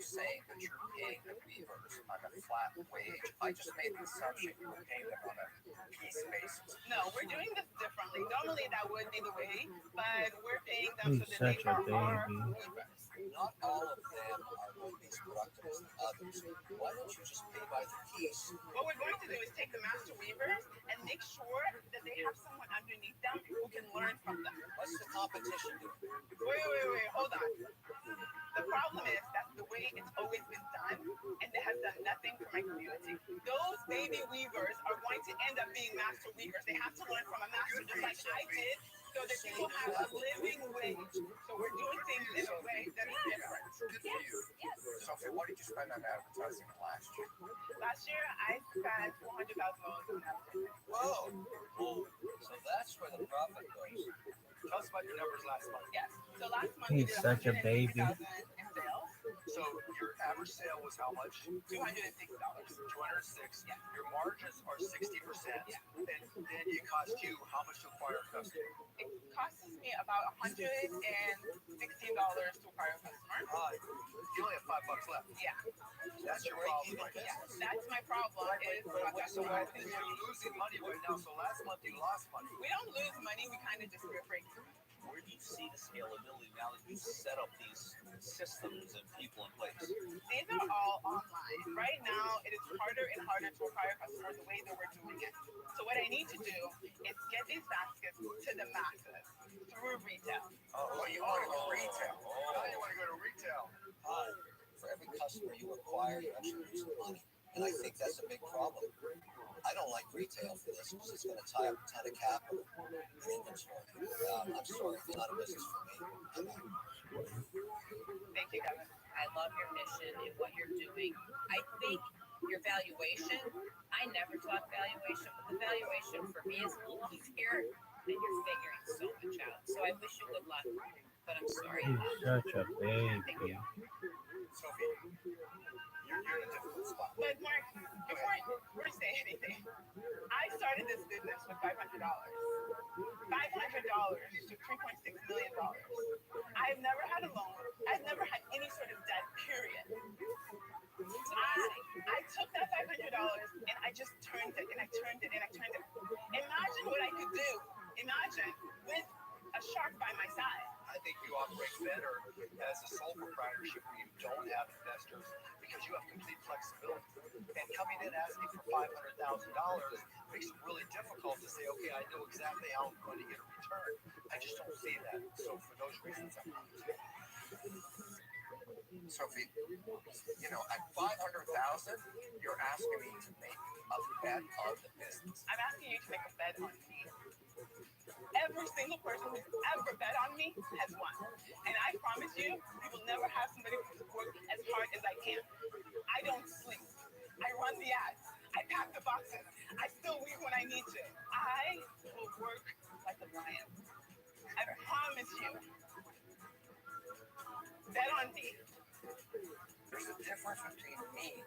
saying that you're paying the weavers on a flat wage? I just made the assumption you were paying them on a piece basis. No, we're doing this differently. Normally that would be the way, but we're paying them He's so that they such a are our baby. weavers. Not all of them are going to be as productive as others. Why don't you just pay by the piece? What we're going to do is take the master weavers and make sure that they have someone underneath them who can learn from them. What's the competition doing? Wait, hold on. The problem is that's the way it's always been done, and it has done nothing for my community. Those baby weavers are going to end up being master weavers. They have to learn from a master, just like I did, so that people have a living wage. So we're doing things in a way that is different. Good for you. Sophie, what did you spend on advertising last year? Last year, I spent $400,000 on advertising. Whoa. So that's where the profit goes. Tell us about your numbers last month. Yes. So last month He's we did such a baby. $150,000 in sales. So your average sale was how much? $206. $206. Yeah. Your margins are 60%. Yeah. And then it cost you how much to acquire a customer? It costs me about $116 to acquire a customer. You only have $5 left. Yeah. That's your problem. Yeah. That's my problem. Is So you're losing money right now. So last month you lost money. we don't lose money. We kind of just break. Where do you see the scalability now that you've set up these systems and people in place? These are all online. Right now, it is harder and harder to acquire customers the way that we're doing it. So what I need to do is get these baskets to the masses through retail. Oh, you want to go retail? Now you want to go to retail? For every customer you acquire, you actually lose money. And I think that's a big problem. I don't like retail for this because it's going to tie up a ton of capital and inventory. I'm sorry, it's not a business for me. I'm out. Thank you, Kevin. I love your mission and what you're doing. I think your valuation, I never talk valuation, but the valuation for me is a little easier than you're figuring so much out. So I wish you good luck, but I'm sorry. He's such a Thank baby. you. Sophie, you're in a difficult spot. But Mark, before you say anything, I started this business with $500. $500 to $3.6 million. I've never had a loan. I've never had any sort of debt, period. I took that $500 and I just turned it and I turned it and I turned it. Imagine what I could do. Imagine with a shark by my side. I think you operate better as a sole proprietorship where you don't have investors because you have complete flexibility. And coming in asking for $500,000 makes it really difficult to say, okay, I know exactly how I'm going to get a return. I just don't see that. So for those reasons, I'm not. Sophie, at 500,000, you're asking me to make a bet on the business. I'm asking you to make a bet on me. Every single person who's ever bet on me has won. And I promise you, you will never have somebody who's worked as hard as I can. I don't sleep. I run the ads. I pack the boxes. I still leave when I need to. I will work like a lion. I promise you. Bet on me. There's a difference between me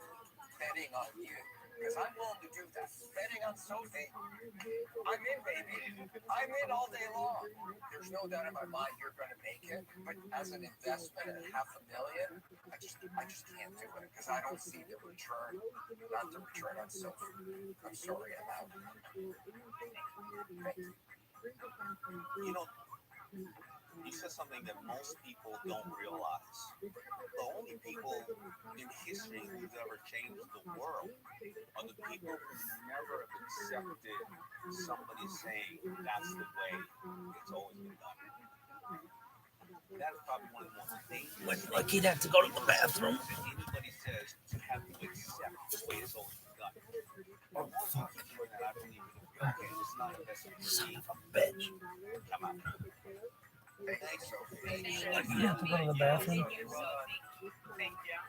betting on you, because I'm willing to do that. Betting on Sophie, I'm in, baby. I'm in all day long. There's no doubt in my mind you're going to make it, but as an investment at $500,000, I just can't do it because I don't see the return, not the return on Sophie. I'm sorry about that. You said something that most people don't realize. The only people in history who've ever changed the world are the people who never accepted somebody saying that's the way it's always been done. That's probably one of the most dangerous. Like he'd have to go to the bathroom. Anybody says to have to accept the way it's always been done. Oh, fuck. I believe in it. Okay, it's not a Son of a bitch. Come on. Thanks, Sophie. Like he'd have to go to the bathroom. Thank you.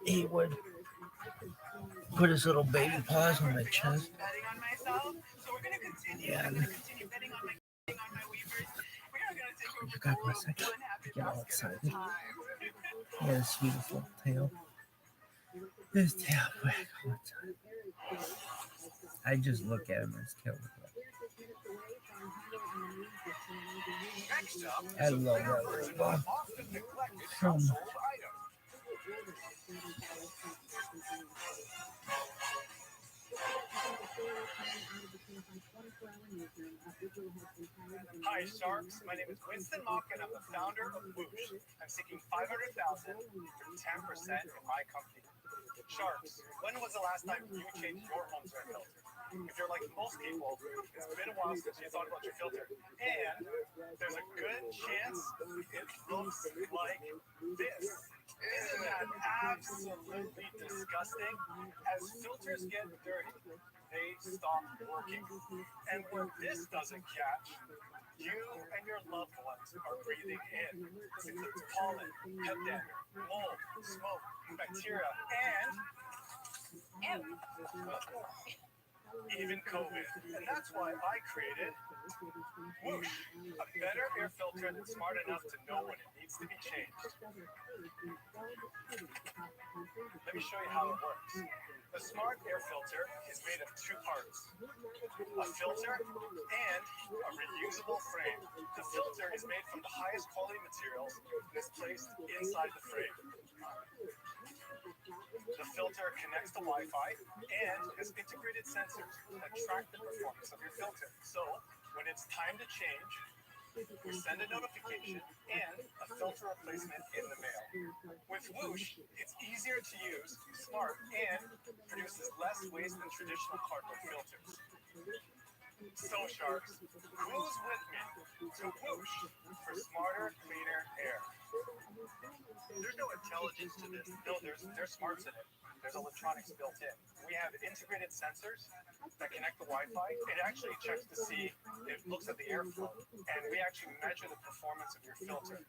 He would put his little baby paws on my chest. Betting on myself, so we're gonna continue. Yeah. I'm gonna continue betting on my weavers. We are gonna take over God the bless, world I one happy get all basket at a excited. time. He has the sweetest little tail. His tail wag all the time. I just look at him and it's killing me. I love that little guy. So much. Hi, Sharks. My name is Winston Mock, and I'm the founder of Whoosh. I'm seeking $500,000 for 10% in my company. Sharks, when was the last time you changed your home's air filter? If you're like most people, it's been a while since you thought about your filter. And there's a good chance it looks like this. Isn't that absolutely disgusting? As filters get dirty, they stop working. And when this doesn't catch, you and your loved ones are breathing in. This includes pollen, pet dander, mold, smoke, bacteria, and even COVID. And that's why I created Whoosh, a better air filter that's smart enough to know when it needs to be changed. Let me show you how it works. The smart air filter is made of two parts, a filter and a reusable frame. The filter is made from the highest quality materials and is placed inside the frame. The filter connects to Wi-Fi and has integrated sensors that track the performance of your filter. So, when it's time to change, we send a notification and a filter replacement in the mail. With Whoosh, it's easier to use, smart, and produces less waste than traditional cardboard filters. So, Sharks, who's with me to Whoosh for smarter, cleaner air? There's no intelligence to this. No, there's smarts in it. There's electronics built in. We have integrated sensors that connect the Wi-Fi. It actually checks to see, it looks at the airflow, and we actually measure the performance of your filter.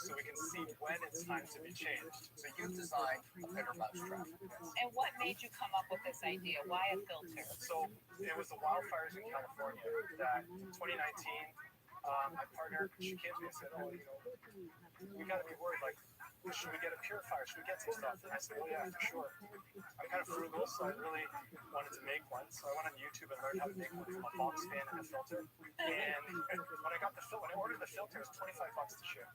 So we can see when it's time to be changed. So you designed a better mousetrap. And what made you come up with this idea? Why a filter? So it was the wildfires in California that 2019, my partner, she came to me and said, we got to be worried, like, should we get a purifier? Should we get some stuff? And I said, well, yeah, for sure. I'm kind of frugal, so I really wanted to make one. So I went on YouTube and learned how to make one from a box fan and a filter. And when I ordered the filter, it was $25 to ship.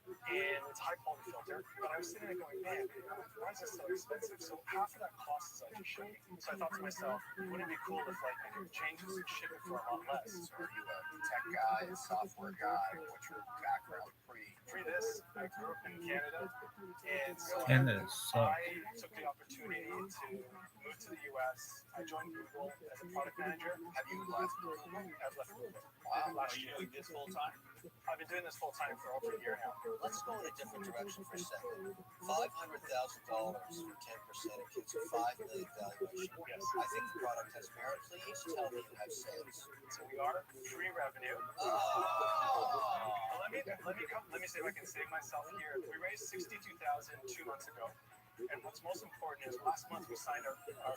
and it's a high quality filter. But I was sitting there going, man, why is this so expensive? So half of that cost is like shipping. So I thought to myself, wouldn't it be cool if like I could change this and ship it for a lot less? So are you a tech guy, a software guy? What's your background? Pre this, I grew up in Canada, and so Canada sucks. I took the opportunity to move to the US. I joined Google as a product manager. Have you left Google? I've left Google. Wow, Last year. doing this full time? I've been doing this full time for over a year now. Let's go in a different direction for a second. $500,000 for 10% includes a $5 million valuation. Yes. I think the product has merit. Please tell me you have sales. So we are pre-revenue. Let me see if I can save myself here. We raised $62,000 2 months ago. And what's most important is last month we signed our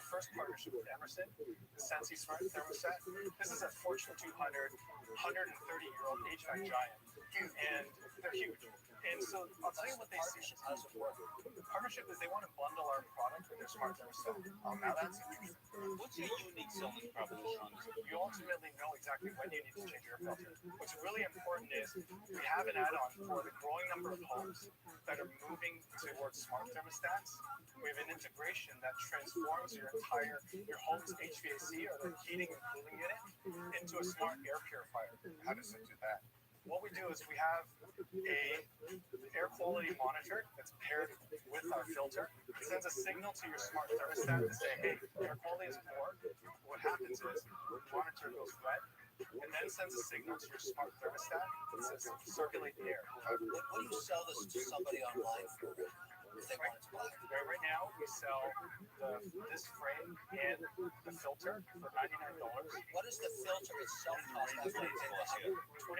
first partnership with Emerson, the Sensi Smart Thermostat. This is a Fortune 200, 130-year-old HVAC giant, and they're huge. And so I'll tell you what they see. How does it work? The partnership is they want to bundle our product with their smart thermostat. Now that's interesting. What's your unique selling proposition on this? You ultimately know exactly when you need to change your filter. What's really important is we have an add-on for the growing number of homes that are moving towards smart thermostats. We have an integration that transforms your home's HVAC or the heating and cooling unit into a smart air purifier. How does it do that? What we do is we have a air quality monitor that's paired with our filter. It sends a signal to your smart thermostat to say, hey, air quality is poor. What happens is the monitor goes red and then sends a signal to your smart thermostat that says circulate the air. What do you sell this to somebody online for? If they want to buy it? Right now, we sell this frame and the filter for $99. What does the filter itself cost after you take this in? $20.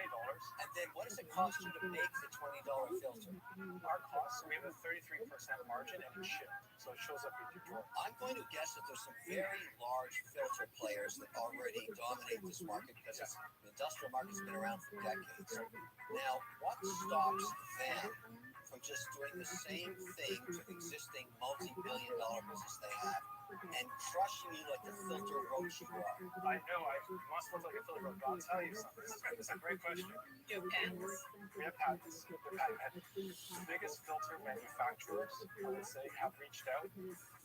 And then what does it cost you to make the $20 filter? Our cost, we have a 33% margin and it's shipped, so it shows up in your drawer. I'm going to guess that there's some very large filter players that already dominate this market because the industrial market's been around for decades. Now, what stops them from just doing the same thing to the existing multi-billion-dollar business they have and crushing you like the filter roach you are? I know, I must look like a filter roach, but I'll tell you something. This is a great question. You have patents. We have patents. They're patent. The biggest filter manufacturers, I would say, have reached out.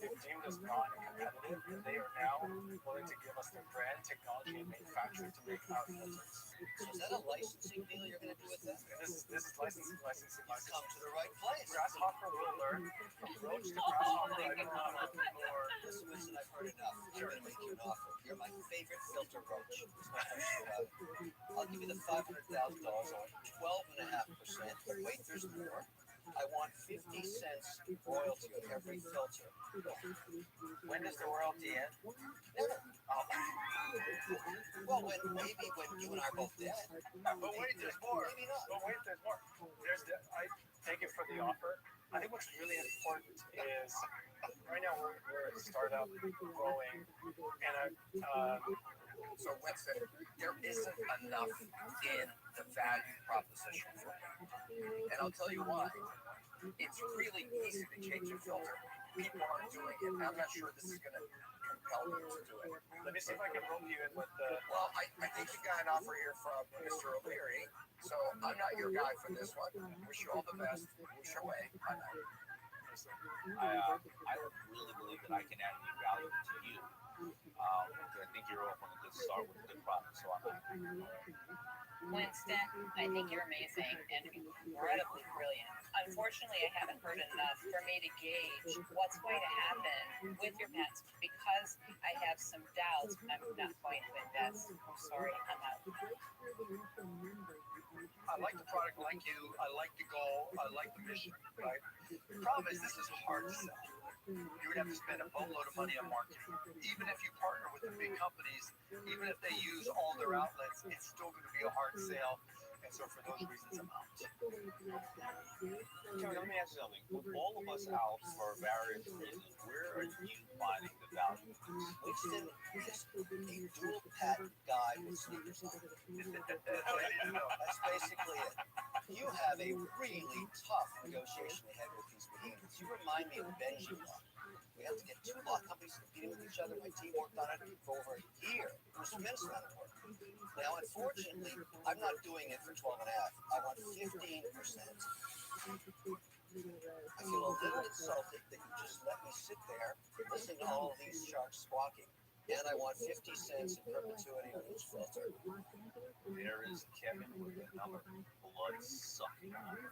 They've deemed us non-competitive, and they are now willing to give us their brand, technology, and manufacturing to make our filters. So is that a licensing deal you're going to do with them? This is licensing. You've come to the right place. Grasshopper will learn from roach to grasshopper. I can learn more. Listen, I've heard enough. I'm going to make you an offer. You're my favorite filter roach. I'll give you the $500,000 on 12.5%. But wait, there's more. I want 50 cents royalty on every filter. When does the royalty end? Never. Well, maybe when you and I are both dead. But wait, there's more. Maybe not. But wait, there's more. I thank you for the offer. I think what's really important is right now we're a startup growing, and so let's say there isn't enough in the value proposition for you. And I'll tell you why. It's really easy to change a filter. People aren't doing it. I'm not sure this is going to compel you to do it. Let me see if I can rope you in with the... Well, I think you got an offer here from Mr. O'Leary, so I'm not your guy for this one. Wish you all the best. Wish your way. Bye now. I really believe that I can add any value to you. I think you're open to good start with a good product, so I'm happy. Winston, I think you're amazing and incredibly brilliant. Unfortunately, I haven't heard enough for me to gauge what's going to happen with your pets because I have some doubts. I'm not going to invest. I'm sorry, I'm out. I like the product, like you. I like the goal. I like the mission, right? The problem is this is hard to sell. You would have to spend a boatload of money on marketing. Even if you partner with the big companies, even if they use all their outlets, it's still going to be a hard sale. And so for those reasons, I'm out. Terry, let me ask you something. With all of us out for various reasons, where are you finding the value? Winston is a dual patent guy with sneakers on. That's basically it. You have a really tough negotiation ahead with these behemoths. You remind me of Benji law. We have to get two law companies competing with each other. My team worked on it for over a year. It was a tremendous amount of work. Now, unfortunately, I'm not doing it for 12 and a half. I want 15%. I feel a little insulted that you just let me sit there listening to all these sharks squawking. And I want 50 cents in perpetuity on each filter. There is Kevin with another blood-sucking eye.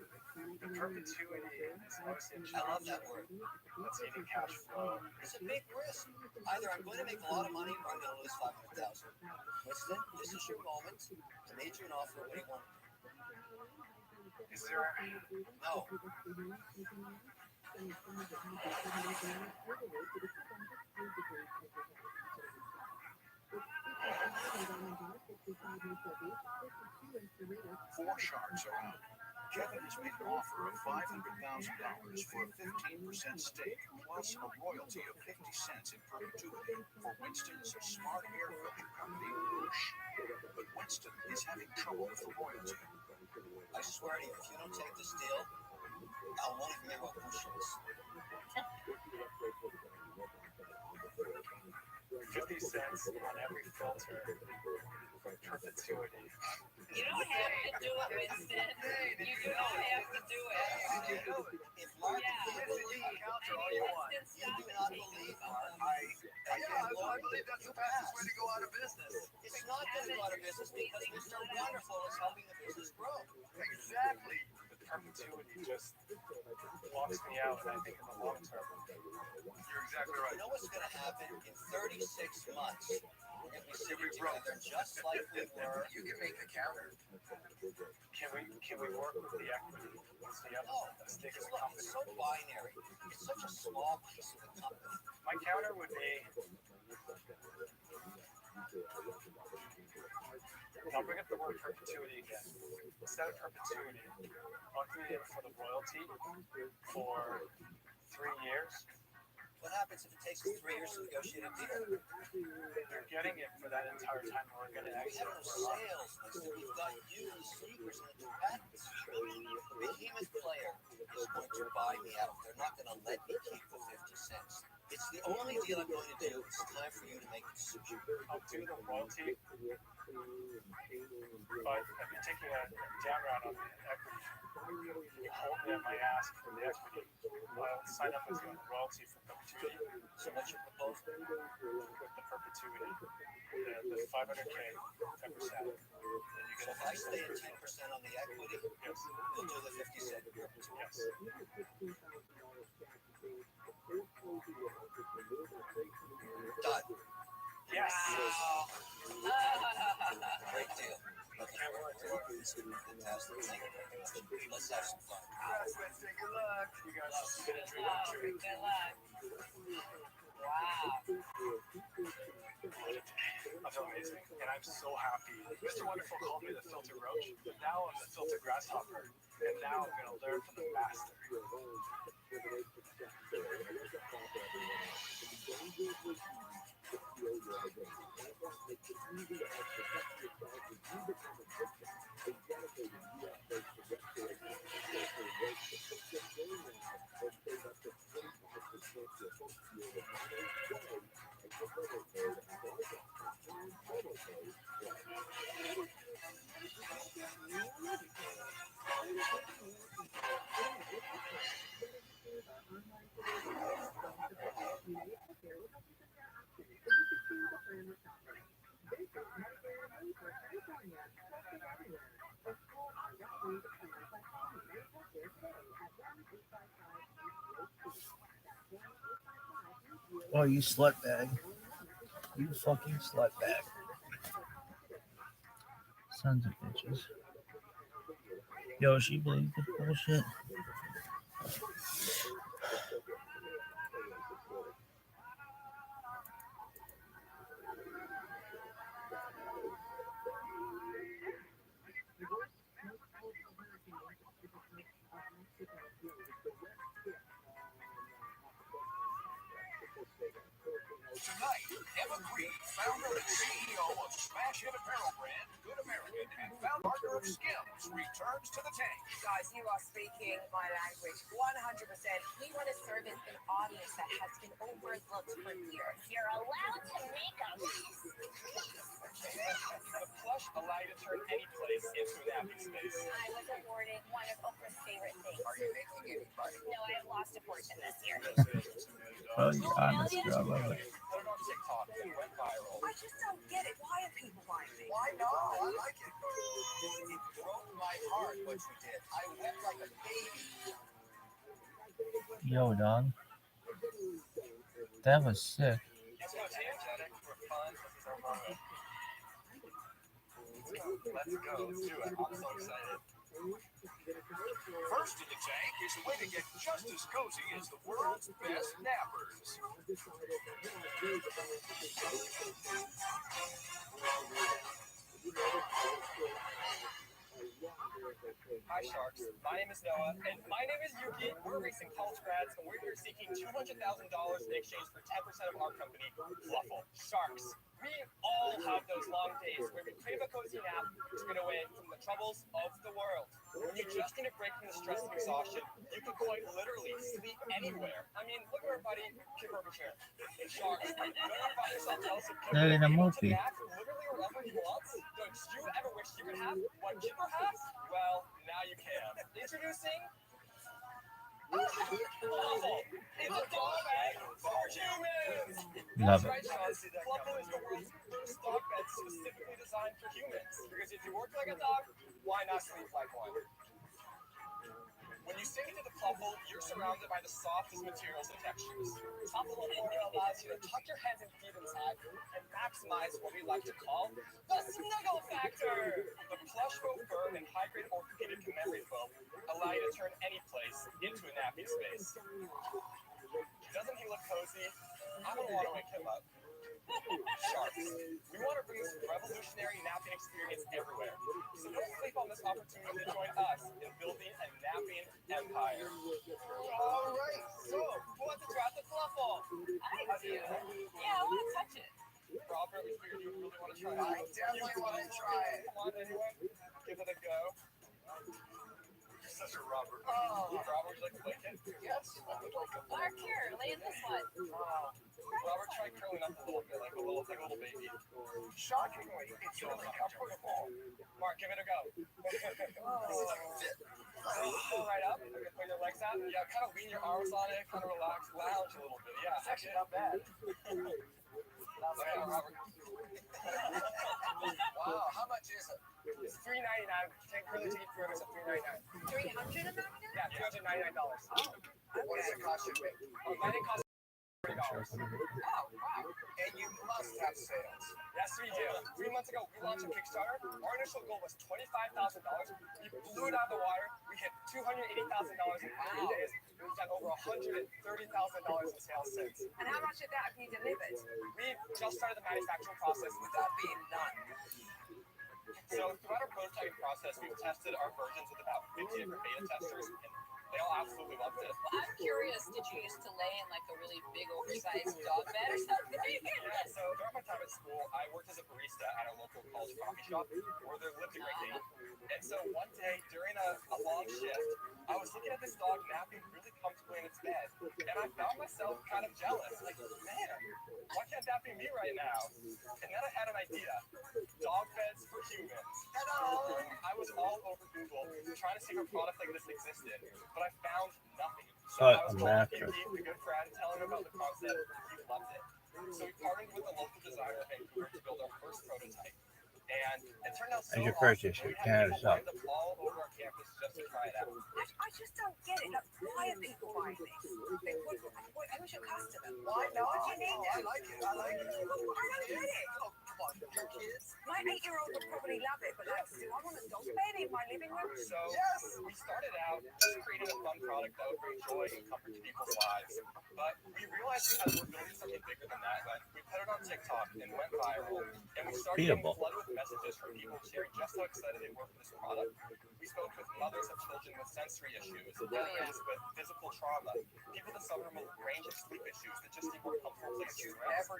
The perpetuity is obviously a I love that word. That's eating cash flow. It's a big risk. Either I'm going to make a lot of money or I'm going to lose 500,000. Winston, this is your moment. I made you an offer. What do you want? Is there... No. 4 sharks are out. Kevin has made an offer of $500,000 for a 15% stake, plus a royalty of 50 cents in perpetuity for Winston's smart hair filling company, Whoosh. But Winston is having trouble with the royalty. I swear to you, if you don't take this deal, I won't even know what Whoosh is. 50 cents on every filter for perpetuity. You don't have to do it, Winston. You do not have to do it. If Mark can't believe counter all you want, you do not believe Mark. I believe that's the fastest way to go out of business. It's not going to go out of business because Mr. Wonderful is helping the business grow. Exactly. The perpetuity just blocks me out, and I think in the long term. You're exactly right. You know what's going to happen in 36 months? We're going to be sitting together just like we were. You can make the counter. Can we work with the equity? Once we have a stake of the company? It's so binary. It's such a small piece of the company. My counter would be, I'll bring up the word perpetuity again. Instead of perpetuity, I'll create it for the royalty for 3 years. What happens if it takes us 3 years to negotiate a deal? You're getting it for that entire time. We're going to exit. We have no sales, Winston. We've got you, the sneakers, and the patents. Behemoth player is going to buy me out. They're not going to let me keep the 50 cents. It's the only deal I'm going to do. It's time for you to make a decision. I'll do the royalty, but if you're taking a down round on the equity, you hold me at my ask for the equity. I'll sign up as a royalty for perpetuity. So what's your proposal? With the perpetuity, the 500K, 10%. So if I stay at 10% on the equity, yes, you'll do the 50 cent perpetuity. Yes. Done. Yes. Wow. Great deal. Okay. It's been fantastic. Let's have some fun. Good luck. You guys have been a dream come true. Good luck. Wow. I feel amazing, and I'm so happy. Mr. Wonderful called me the filter roach. Now I'm the filter grasshopper, and now I'm going to learn from the master. Oh, you slut bag. You fucking slut bag. Sons of bitches. Yo, she believed this bullshit. Tonight, Emma Green, founder and CEO of smash hit apparel brand Good American and founder of Skims, returns to the tank. Guys, you are speaking my language 100%. We want to service an audience that has been overlooked for years. You're allowed to make a mess. allow you to turn any place into a napping space. I was awarded one of Oprah's favorite things. Are you making any money? No, I have lost a fortune this year. Oh, yeah, honest, I love it. Put it on TikTok and went viral. I just don't get it. Why are people buying things? Why not? I like it. It broke my heart what you did. I wept like a baby. Yo, Don. That was sick. Let's go energetic for fun. This is our motto. Let's go. Let's do it. I'm so excited. First in the tank is a way to get just as cozy as the world's best nappers. Hi, Sharks. My name is Noah, and my name is Yuki. We're racing college grads, and we're here seeking $200,000 in exchange for 10% of our company, Fluffle. Sharks, we all have those long days where we crave a cozy nap to get away from the troubles of the world. When you just need a break from the stress and exhaustion, you can quite literally sleep anywhere. I mean, look at our buddy, Kipper Chair. Sharks, you don't ever find yourself jealous of Kipper They're in a able to movie. nap literally wherever he wants? Don't you ever wish you could have what Kipper has? Well, now you can. Introducing Fluffle. It's a dog bed for humans. Love That's it. right, Sharks. Fluffle is the world's first dog bed specifically designed for humans. Because if you work like a dog, why not sleep like one? When you sink into the Fluffle, you're surrounded by the softest materials and textures. Fluffle allows you to tuck your heads and feet inside and maximize what we like to call the snuggle factor. The plush faux fur and high-grade orthopedic memory foam allow you to turn any place into a napping space. Doesn't he look cozy? I don't want to wake him up. Sharks, we want to bring this revolutionary napping experience everywhere. So don't sleep on this opportunity to join us in building a napping empire. All right, so who wants to try out the Fluffle? I do. Yeah, I want to touch it. Robert, we figured you would really want to try it. I definitely want to try it. Come on, anyone. Give it a go. You're such a Robert. Oh. Robert, would you like to lick it? Yes, I would like a Mark, here, lay in this one. Robert, try curling up a little bit, like a little baby. Shockingly, it's really comfortable. Mark, give it a go. Pull right up. Okay, put your legs out. Yeah, kind of lean your arms on it, kind of relax, lounge a little bit. Yeah, It's actually not bad. Yeah, Robert. Wow, how much is it? It's $3.99. Can't really take it through. It's $3.99. $399? Yeah, $399. What does it cost you to make? Mine didn't cost $30. Oh, wow. And you must have sales. Yes, we do. 3 months ago, we launched a Kickstarter. Our initial goal was $25,000. We blew it out of the water. We hit $280,000 in 3 days. We've done over $130,000 in sales since. And how much of that have you delivered? We just started the manufacturing process with that being none. So throughout our prototyping process, we've tested our versions with about 50 different beta testers, and they all absolutely loved it. Well, I'm curious, did you used to lay in like a really big, oversized dog bed or something? Yeah, so during my time at school, I worked as a barista at a local college coffee shop where there lived a great dane. And so one day during a long shift, I was looking at this dog napping really comfortably in its bed, and I found myself kind of jealous. Like, man, why can't that be me right now? And then I had an idea. Dog beds for humans. I was all over Google trying to see if a product like this existed, but I found nothing. So I was calling the good friend, telling him about the concept. He loved it. So we partnered with a local designer in Vancouver to build our first prototype. And it turned out so As your awesome. purchase, We you had can people up. lined up all over our campus just to try it out. I just don't get it. Why are people buying things? Who's your customer? Why not? What do you need? I like it. I like it. I don't get it. Oh, come on. Your kids? My 8-year-old would probably love it, but like, do I want a dog bed in my living room? So we started out just creating a fun product that would bring joy and comfort to people's lives. But we realized as we're building something bigger than that, we put it on TikTok and went viral. And we started getting flooded with messages from people sharing just how excited they were for this product. We spoke with mothers of children with sensory issues, parents with physical trauma, people that suffer from a range of sleep issues that just need more comfortable places to rest.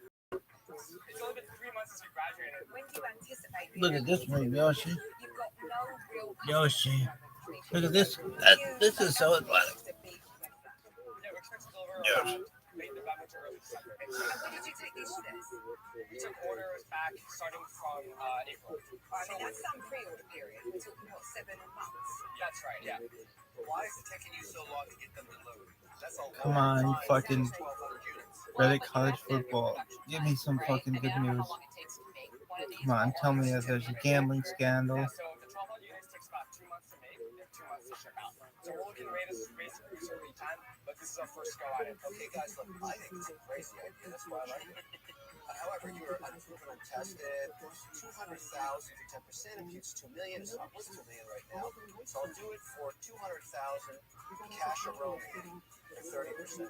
It's only been 3 months since we graduated. When do you anticipate? Look at this one, Yoshi. You've got no real. Yoshi. Look at this. This is so athletic. Yeah, we expect to deliver late November to early December. And when did you take these orders? We took orders back pack starting from April. I mean, that's some pre-order period. We're talking about 7 months. That's right, yeah. Why is it taking you so long to get them delivered? That's a Come long on, time. fucking 1,200 units. Reddit college football. Give me some fucking good news. Come on, tell me that there's a gambling scandal. Yeah, so the 1,200 units takes about 2 months to make and 2 months to ship out. So we're looking to reduce our lead time, but this is our first go at it. Okay, guys, look, I think it's a crazy idea. That's why I like it. However, you are unproven, untested. 200,000 for 10% imputes 2 million. It's not worth 2 million right now. So I'll do it for 200,000 cash or roaming for 30%. Listen,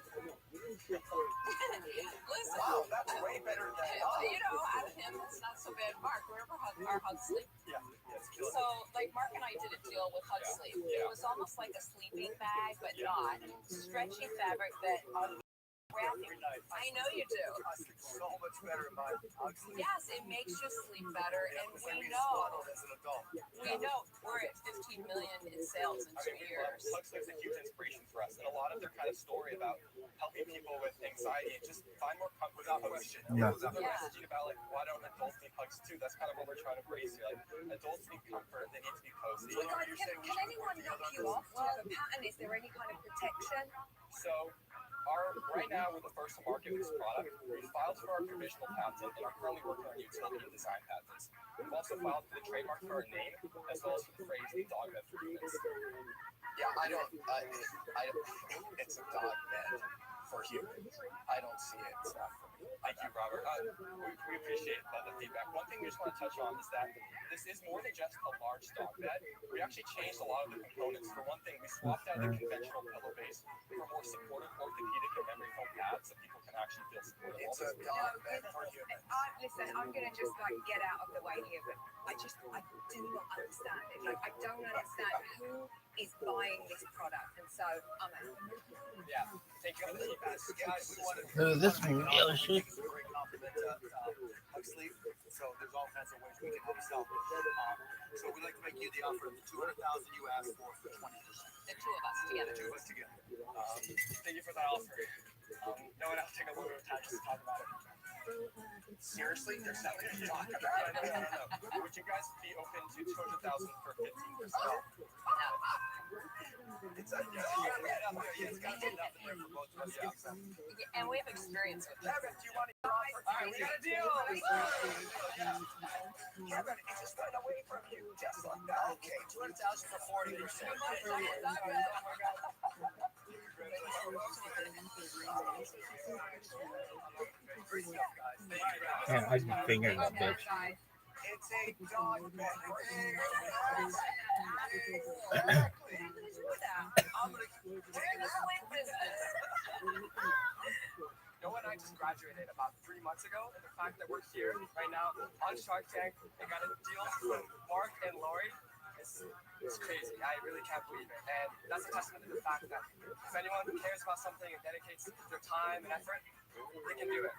Wow, that's way better than out of him, that's not so bad. Mark, remember our hug sleep? Yeah, it's killer. So, like, Mark and I did a deal with Hug Sleep. It was almost like a sleeping bag, but not. Stretchy fabric that wrap you. I know you do. I sleep so much better in my hug sleep. Yes, it makes you sleep better, Yeah, and because I we reswaddled know. as an adult. We know we're at 15 million in sales in 2 years. Hug Sleep's a huge inspiration for us, and a lot of their kind of story about helping people with anxiety and just find more comfort without question. Yeah. Without the messaging about like why don't adults need hugs too? That's kind of what we're trying to raise here. Like adults need comfort, they need to be cozy. Can anyone knock you off? Do you have a pattern? Is there any kind of protection? So right now we're the first to market with this product. We filed for our provisional patent and are currently working on utility and design patents. We've also filed for the trademark for our name as well as for the phrase dog bed for humans. Yeah, I don't. It's a dog bed for humans. I don't see it. It's not for me. Thank you, Robert. We appreciate the feedback. One thing we just want to touch on is that this is more than just a large dog bed. We actually changed a lot of the components. For one thing, we swapped out the conventional pillow base for more supportive orthopedic and memory foam pads so people can actually feel supported. It's a dog bed for humans. Listen, I'm gonna just like get out of the way here, but I do not understand it. Like, I don't understand who is buying this product, and so I'm out. Yeah, thank you for the feedback. Guys, we want to. This movie, oh shit. It's a great compliment to Hug Sleep. So there's all kinds of ways we can help sell. So we'd like to make you the offer of the 200,000 you asked for 20%. The two of us together. The two of us together. Thank you for that offer. No one else take a little bit of time just to talk about it. Seriously, they're selling a talk about it. No. Would you guys be open to 200,000 for 15%? It's got to be enough in there for both of us. Yeah, and we have experience with it. Kevin, do you want to offer? All right, we got a deal. Kevin, it's just right away from you, just like that. Okay, 200,000 for 40%. Yeah, I can finger that bitch. It's a dog bed for humans. I'm gonna business. Noah and I just graduated about 3 months ago, and the fact that we're here right now on Shark Tank and got a deal from Mark and Lori, it's crazy. I really can't believe it. And that's a testament to the fact that if anyone cares about something and dedicates their time and effort, they can do it.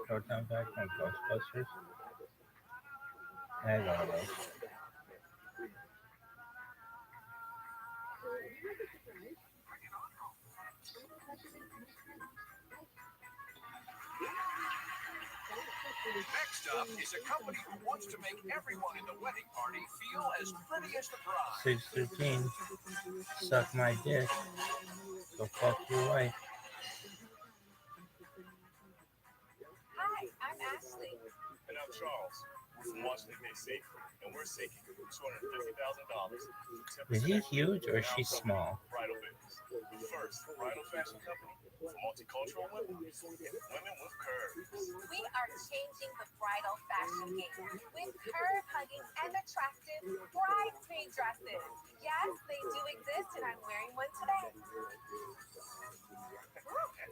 Proton pack from Ghostbusters. I don't know. Next up is a company who wants to make everyone in the wedding party feel as pretty as the bride. 613. Suck my dick. Go fuck your wife. Hi, I'm Ashley. And I'm Charles. We're from Washington, D.C., and we're seeking $250,000. Is he huge or is she small? Bridal business. First, bridal fashion company for multicultural women and women with curves. We are changing the bridal fashion game with curve-hugging and attractive bridesmaid dresses. Yes, they do exist, and I'm wearing one today.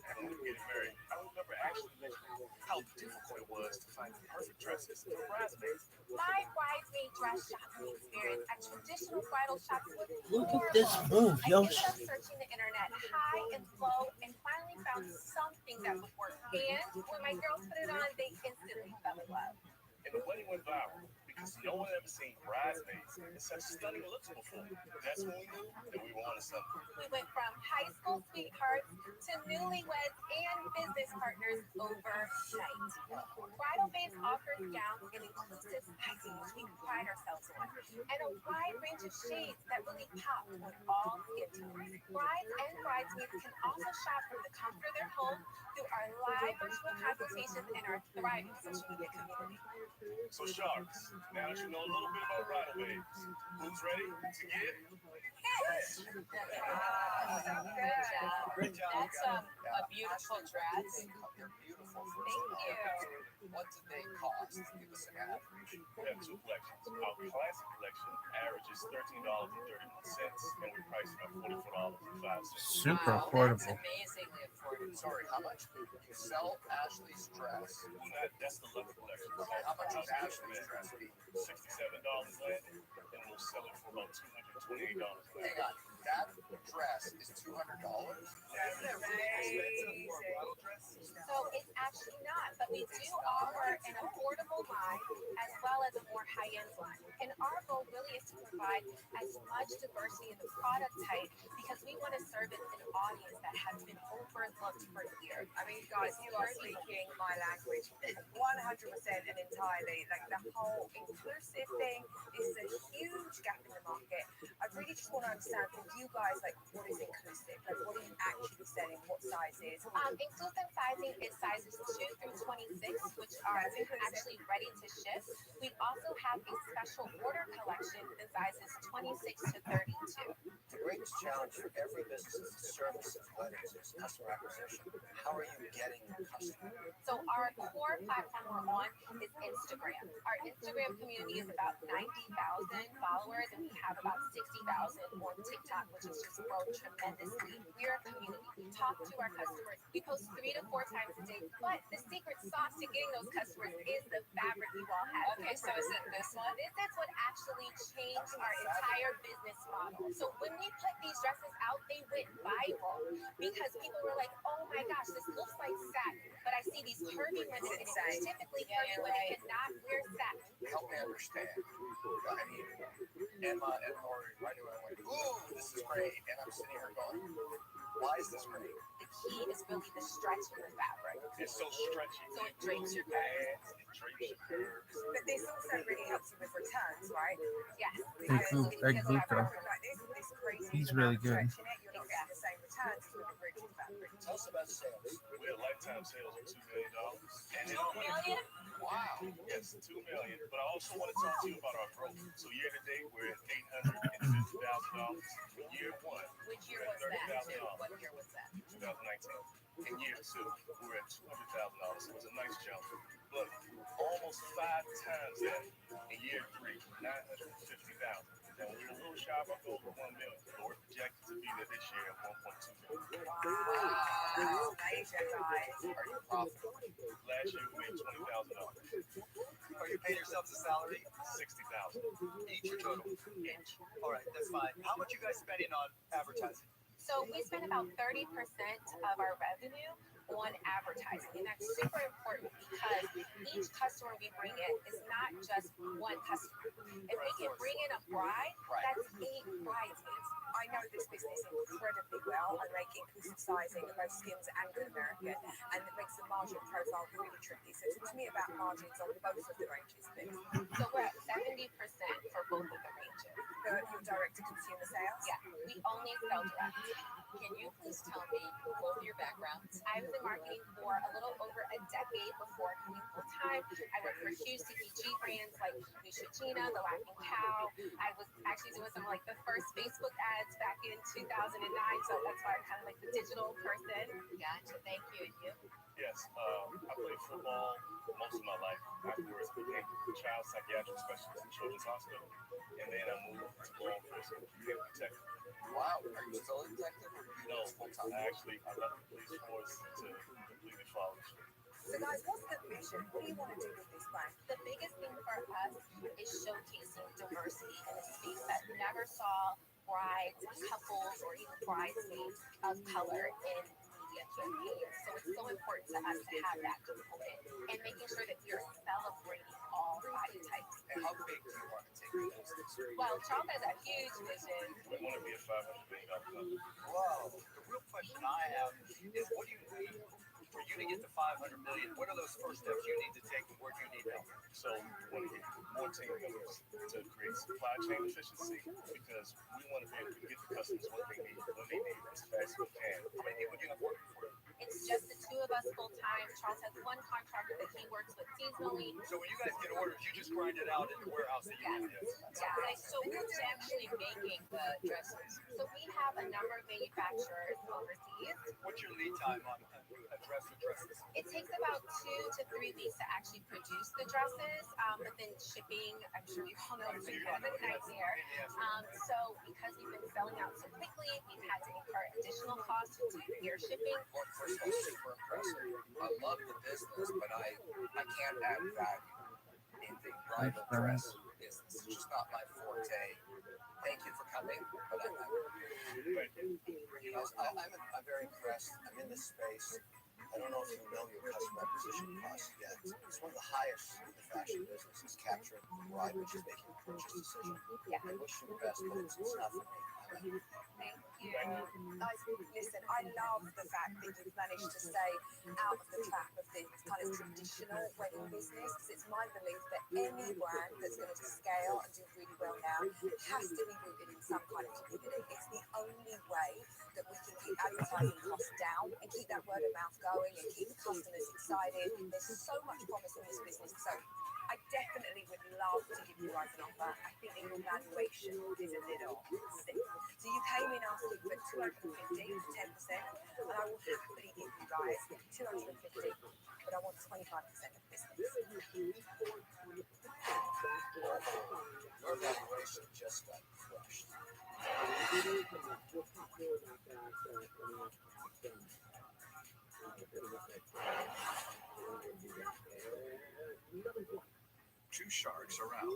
And when we get married, I remember actually mentioning how difficult it was to find the perfect dresses for bridesmaids. My bridesmaid dress shopping experience at traditional bridal shops was Look at this move, yo. I ended up searching the internet high and low and finally found something that would work. And when my girls put it on, they instantly fell in love. And the wedding went viral because no one ever seen bridesmaids in such stunning looks before. That's when we knew that we wanted something. We went from high school sweethearts to newlyweds and business partners overnight. Bridal Babes offers gowns in inclusive sizing, which we pride ourselves on, and a wide range of shades that really pop on all skin tones. Brides and bridesmaids can also shop from the comfort of their home through our live virtual consultations and our thriving social media community. So sharks, now that you know a little bit about bridal babes, who's ready to get So good job. Great job. That's a beautiful dress. They're beautiful. Thank you. What did they cost? Give us an average. We have two collections. Our classic collection averages $13.31, and we price it at $44.05. Super Wow, affordable. That's amazingly affordable. Sorry, how much? You sell Ashley's dress. That's the Love collection. Okay, how much is Ashley's dress? $67 landing, and we'll sell it for about $228. Hang on, that dress is $200. That's amazing. So it's actually not, but we do offer an affordable line as well as a more high-end line. And our goal really is to provide as much diversity in the product type because we want to service an audience that has been overlooked for years. I mean, guys, you are speaking my language 100% and entirely. Like the whole inclusive thing is a huge gap in the market. I really just want to understand from you guys, like, what is inclusive? Like, what are you actually selling? What sizes? Inclusive sizing is sizes 2 through 26, which are actually ready to ship. We also have a special order collection in sizes 26 to 32. The greatest challenge for every business is the service of letters, is customer acquisition. How are you getting customers? So our core platform we're on is Instagram. Our Instagram community is about 90,000 followers, and we have about 60,000 on TikTok, which has just grown tremendously. We're a community. We talk to our customers. We post 3 to 4 times a day. But the secret sauce to getting those customers is the fabric you all have. Okay, so is it this one? This is what actually changed our entire business model. So when we put these dresses out, they went viral because people were like, "Oh my gosh, this looks like satin." But I see these curvy women, and it's typically curvy women cannot wear satin. Help me understand. I mean, Emma and Lori right away went, "Ooh, this is great," and I'm sitting here going, "Why is this great?" The key is really the stretch in the fabric. It's so stretchy. So it drapes your pads, it drapes your curves. But this also really helps you with returns, right? Yes. This crazy He's really good. stretching it, you're not getting the same returns as with the rigid fabric. Tell us about sales. We had lifetime sales of $2 million. And $2 million? Wow. Yes, $2 million. But I also want to talk to you about our growth. So year to date, we're at $850,000. Year one, Which year was that? What year was that? 2019. In year two, we're at $200,000. So it was a nice jump. But almost 5 times that in year three, $950,000. Now we're a little shy of our goal of $1 million. But we're projected to be there this year at $1.2 million. Wow, major, guys. Are you profitable? Last year, we made $20,000. Are you paying yourselves a salary? $60,000 Each or total? Each. All right, that's fine. How much you guys spending on advertising? So we spend about 30% of our revenue on advertising, and that's super important because each customer we bring in is not just one customer. If we can bring in a bride, that's 8 bridesmaids. I know this business incredibly well. I make inclusive sizing of both skins and good American, and it makes the margin profile really tricky. So talk to me about margins on both of the ranges, please. So we're at 70% for both of the ranges. Your direct-to-consumer sales? Yeah, we only sell direct. Can you please tell me both your backgrounds? I was in marketing for a little over a decade before coming full-time. I worked for huge CPG brands like Neutrogena, The Laughing Cow. I was actually doing some like the first Facebook ads back in 2009, so that's why I'm kind of like the digital person. Gotcha, thank you. And you? Yes, I played football most of my life. Afterwards, I became a child psychiatric specialist in Children's Hospital, and then I moved to law enforcement, became a detective. Wow, are you still a detective or No, I left the police force to completely follow the street. So guys, what's the vision? What do you want to do with this brand? The biggest thing for us is showcasing diversity in a space that never saw brides, couples, or even bridesmaids of color in media campaigns. So it's so important to us to have that component and making sure that we are celebrating all body types. And how big Well, Trump has a huge vision. We want to be a $500 million company. Whoa. The real question I have is what do you need for you to get to 500 million? What are those first steps you need to take and where do you need help? So we want to get more team members to create supply chain efficiency because we want to be able to get the customers what they need as fast as we can. How many people do you have working for you? It's just the two of us full time. Charles has one contractor that he works with seasonally. So when you guys get orders, you just grind it out in the warehouse that you have. Yeah, so who's actually making the dresses? So we have a number of manufacturers overseas. What's your lead time on a dress or dresses? It takes about 2 to 3 weeks to actually produce the dresses, but then shipping, I'm sure you all know, it's been kind of a nightmare. So because we've been selling out so quickly, we've had to incur additional costs to air shipping. Well, first of all, super impressive. I love the business, but I can't add value in the bridal dress business. It's just not my forte. Thank you for coming, but I'm very impressed. I'm in this space. I don't know if you know your customer acquisition cost yet. It's one of the highest in the fashion business. It's capturing the bride, which is making a purchase decision. Yeah. I wish you the best, but it's not for me. Thank you. Listen, I love the fact that you've managed to stay out of the trap of the kind of traditional wedding business, because it's my belief that any brand that's going to scale and do really well now has to be rooted in some kind of community. It's the only way that we can keep advertising costs down and keep that word of mouth going and keep customers excited. There's so much promise in this business. So I definitely would love to give you guys an offer. I think that your valuation is a little sick. So you came in asking for 250 for 10%, and I will happily give you guys 250, but I want 25% of the business. Your valuation just got crushed. Two sharks are out.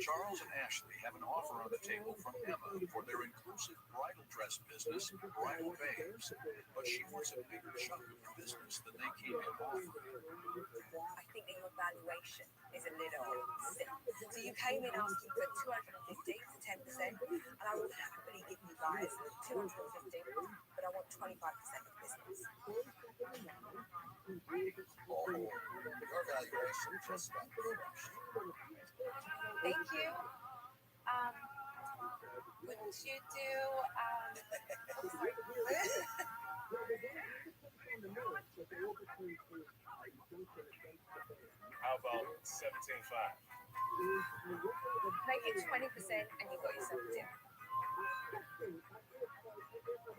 Charles and Ashley have an offer on the table from Emma for their inclusive bridal dress business, Bridal Babes. But she wants a bigger chunk of the business than they came in offering. I think that your valuation is a little sick. So you came in asking for 250 for 10%, and I will happily give you guys 250, but I want 25% of the business. Your valuation just got crushed. Thank you. Would you do, How about 17.5? Make it 20% and you got yourself a deal.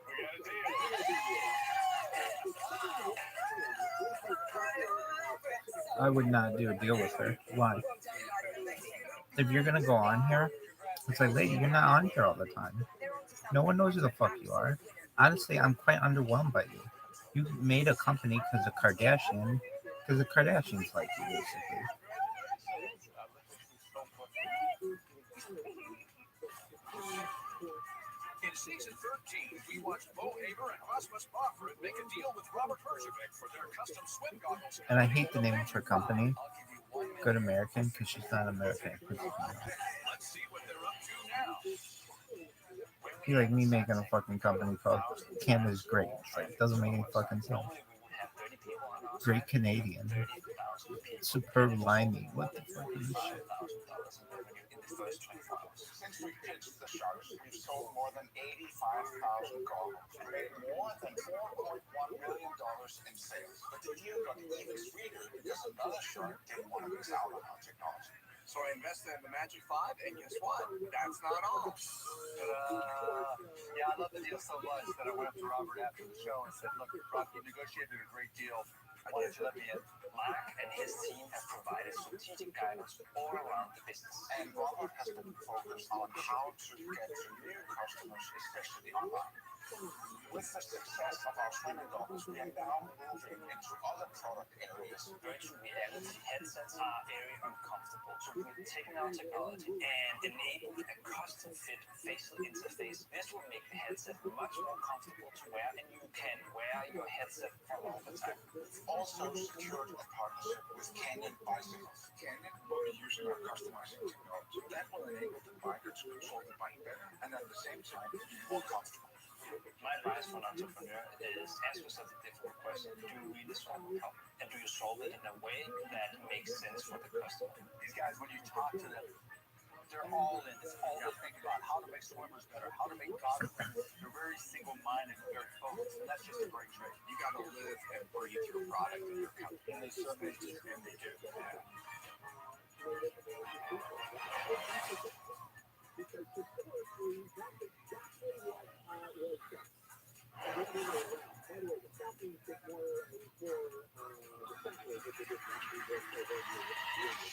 We got a deal. I would not do a deal with her. Why? If you're gonna go on here, it's like, lady, you're not on here all the time. No one knows who the fuck you are. Honestly, I'm quite underwhelmed by you. You made a company because the Kardashians like you, basically. In season 13, we watched Bo Haber and Rasmus Bofred make a deal with Robert Herjavec for their custom swim goggles. And I hate the name of her company, Good American, because she's not American. Let's see what they're up to now. Be like me making a fucking company called Canada's Great. Like, doesn't make any fucking sense. Great Canadian. Superb lining. What the fuck is this shit? Since we pitched the sharks, we've sold more than 85,000 goggles, made more than $4.1 million in sales. But the deal got even sweeter because another shark didn't want to miss out on our technology. So I invested in the Magic 5, and guess what? That's not all. Yeah, I love the deal so much that I went up to Robert after the show and said, look, Rob, you negotiated a great deal. Why don't you let me in? Mark and his team have provided strategic guidance all around the business. And Robert has been focused on how to get to new customers, especially online. With the success of our swimming goggles, we are now moving into other product areas. Virtual reality headsets are very uncomfortable, so we've taken our technology and enabled a custom-fit facial interface. This will make the headset much more comfortable to wear, and you can wear your headset for a longer time. We've also secured a partnership with Canyon Bicycles. Canyon will be using our customizing technology That will enable the biker to control the bike better and at the same time be more comfortable. My advice for an entrepreneur is ask yourself the difficult question: do you really solve a problem? And do you solve it in a way that makes sense for the customer? These guys, when you talk to them, they're all in. It's all they think about: how to make swimmers better, how to make dogs better. They're very single-minded and very focused, and that's just a great trait. You got to live and breathe your product and your company. And they certainly do. And they do. Yeah.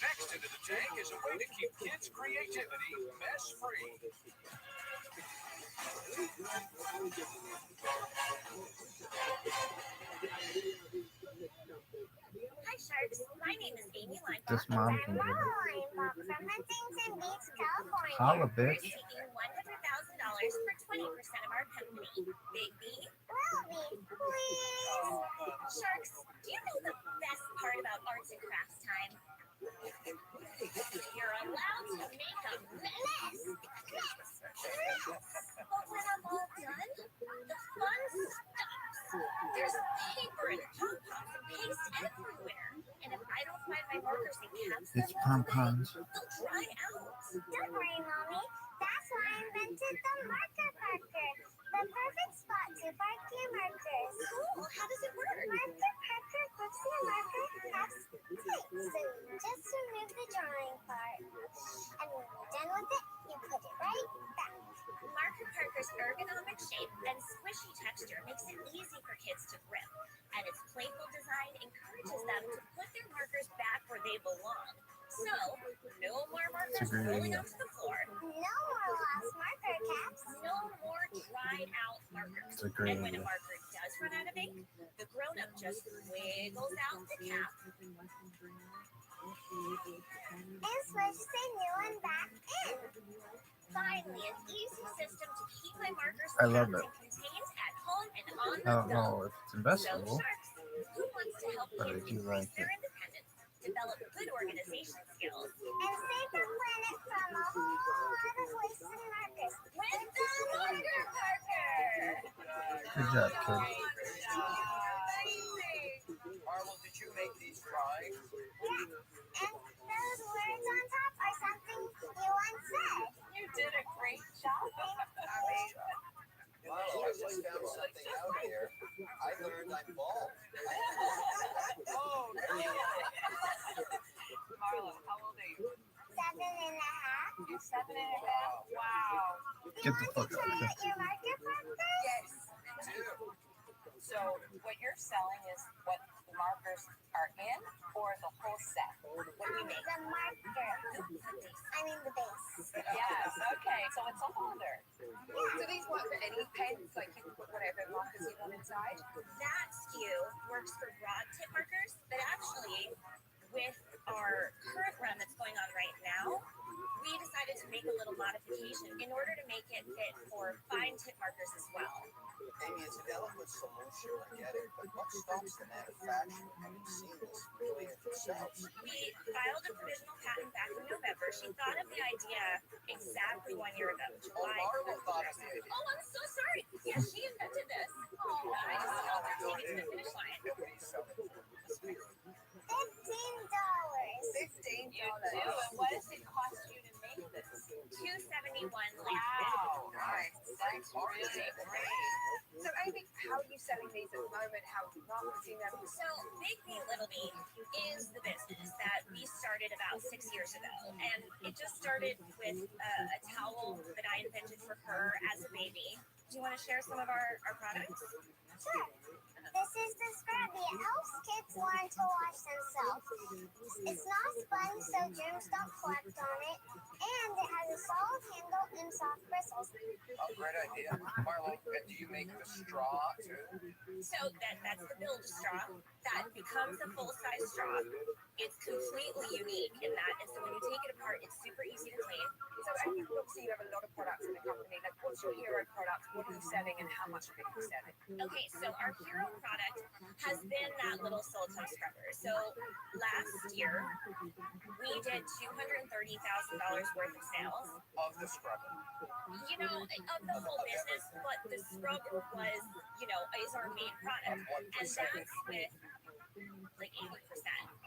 Next into the tank is a way to keep kids' creativity mess-free. Hi, Sharks. My name is Amy Linebaugh. This mom can get it. From Huntington Beach, California. Holla, We're bitch. seeking $100,000 for 20% of our company. Big B? Rabbi, please. Sharks, do you know the best part about arts and crafts time? You're allowed to make a mess. But when I'm all done, the fun stops. There's paper and pom-poms and paste everywhere. And if I don't find my markers and caps, It's pom-poms. they'll dry out. Don't worry, Mommy. That's why I invented the marker parker. The perfect spot to park your markers. Cool. How does it work? Marker parker puts your marker caps tight. So just remove the drawing part. And when you're done with it, you put it right back. Marker parker's ergonomic shape and squishy texture makes it easy for kids to grip. And its playful design encourages them to put their markers back where they belong. So, no more markers rolling onto the floor. No more lost marker caps. No more dried out markers. It's a great And when a idea. marker does run out of ink, the grown-up just wiggles out the cap and switches a new one back in. Finally, an easy system to keep my markers I love capped it. and contained at home and on I the don't go. know if it's investable, So, Sharks, who wants to help but I kids do increase like their it. independence, develop good organization skills, and save the planet from a whole lot of wasted markers with the marker parker? Good job, kid. Amazing! Marlo, did you make these drawings? Yeah, and those words on top are something you once said. You did a great job. Marlo, I just found something out here. I learned I'm bald. Oh, really? Marlo, how old are you? 7.5. You're 7.5? Wow. Get the fuck out of here. Your marker parker? Yes, I do. So what you're selling is what the markers are in, or the whole set? What do you make? The marker. I mean the base. Yes, okay, so it's a holder. Do these work for any pens? Like you can put whatever markers you want inside? That SKU works for broad tip markers, but actually, with our current run that's going on right now, we decided to make a little modification in order to make it fit for fine tip markers as well. Amy, it's an eloquent solution, I get it, but what stops the manufacturer from seeing this doing it themselves? We filed a provisional patent back in November. She thought of the idea exactly 1 year ago, July. Marlo thought of the idea. Oh, I'm so sorry. Yeah, she invented this. Oh, I just helped her take it to the finish line. What are you selling? $15. $15. You do? And what does it cost you to make this? $271. Wow, nice. That's really great. So, Amy, how are you selling these at the moment? How are you marketing them? So, Big B Little B is the business that we started about 6 years ago. And it just started with a towel that I invented for her as a baby. Do you want to share some of our products? Sure. This is the Scrubby. It helps kids learn to wash themselves. It's not sponge, so germs don't collect on it. And it has a solid handle and soft bristles. Oh, great idea. Marlo, and do you make the straw too? So that's the build straw. That becomes a full-size straw. It's completely unique in that, and so when you take it apart, it's super easy to clean. So, Amy, obviously you have a lot of products in the company. Like, what's what's your hero product? What are you selling and how much are you selling? Okay, so our hero product has been that little silicone scrubber. So last year, we did $230,000 worth of sales. Of the scrubber. You know, of the whole business, but the scrubber was, you know, is our main product. And that's with like 80%.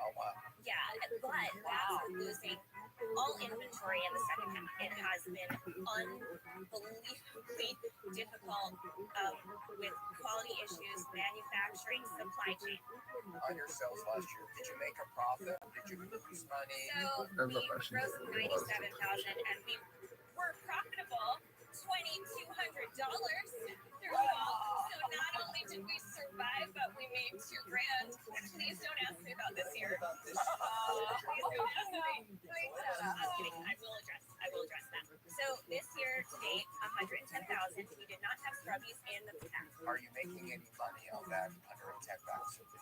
Oh, wow. Yeah, but that's losing all inventory in the second half. It has been unbelievably difficult with quality issues, manufacturing, supply chain. On your sales last year, did you make a profit? Did you lose money? So we grossed $97,000 and we were profitable $2,200 through it all. So not only did we survive, but we made $2,000. Please don't ask me about this year. Please don't ask me. Please don't. I'm kidding. I will address that. So this year to date, $110,000. We did not have scrubbies in the past. Are you making any money on that $110,000?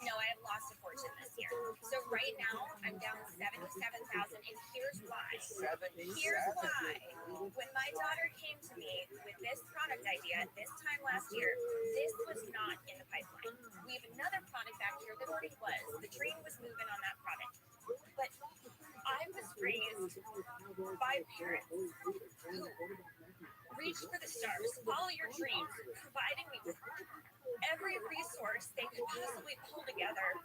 No, I have lost a fortune this year. So right now, I'm down $77,000, and here's why. Here's why. When my daughter came to me with this product idea this time last year, this was not in the pipeline. We have another product back here that already was. The train was moving on that product. But I was raised by parents who reached for the stars, follow your dreams, providing me with every resource they could possibly pull together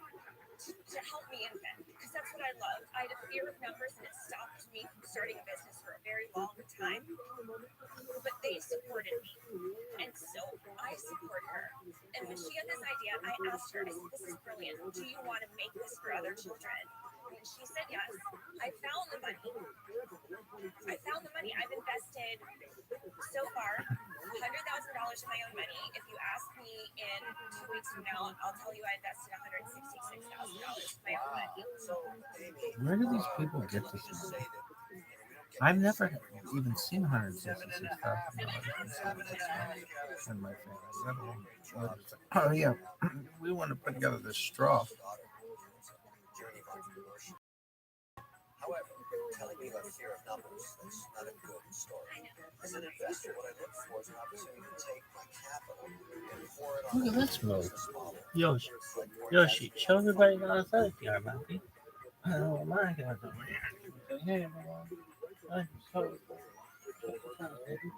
to help me invent, because that's what I love. I had a fear of numbers and it stopped me from starting a business for a very long time, but they supported me, and so I support her. And when she had this idea, I asked her, I said, this is brilliant, do you want to make this for other children? And she said yes. I found the money. I've invested so far $100,000 of my own money. If you ask me in 2 weeks from now, I'll tell you I invested $166,000 of my own money. Where do these people get this money? I've never even seen $166,000 in my family. Oh yeah, we want to put together this straw. However, telling me about fear of numbers, that's not a good story. As an investor, what I look for is an opportunity to take my capital and pour it on Look at this mode. business model. Yoshi, show everybody how to selfie, Rabbi. Oh my God, over here. Hey, everyone. I'm so baby.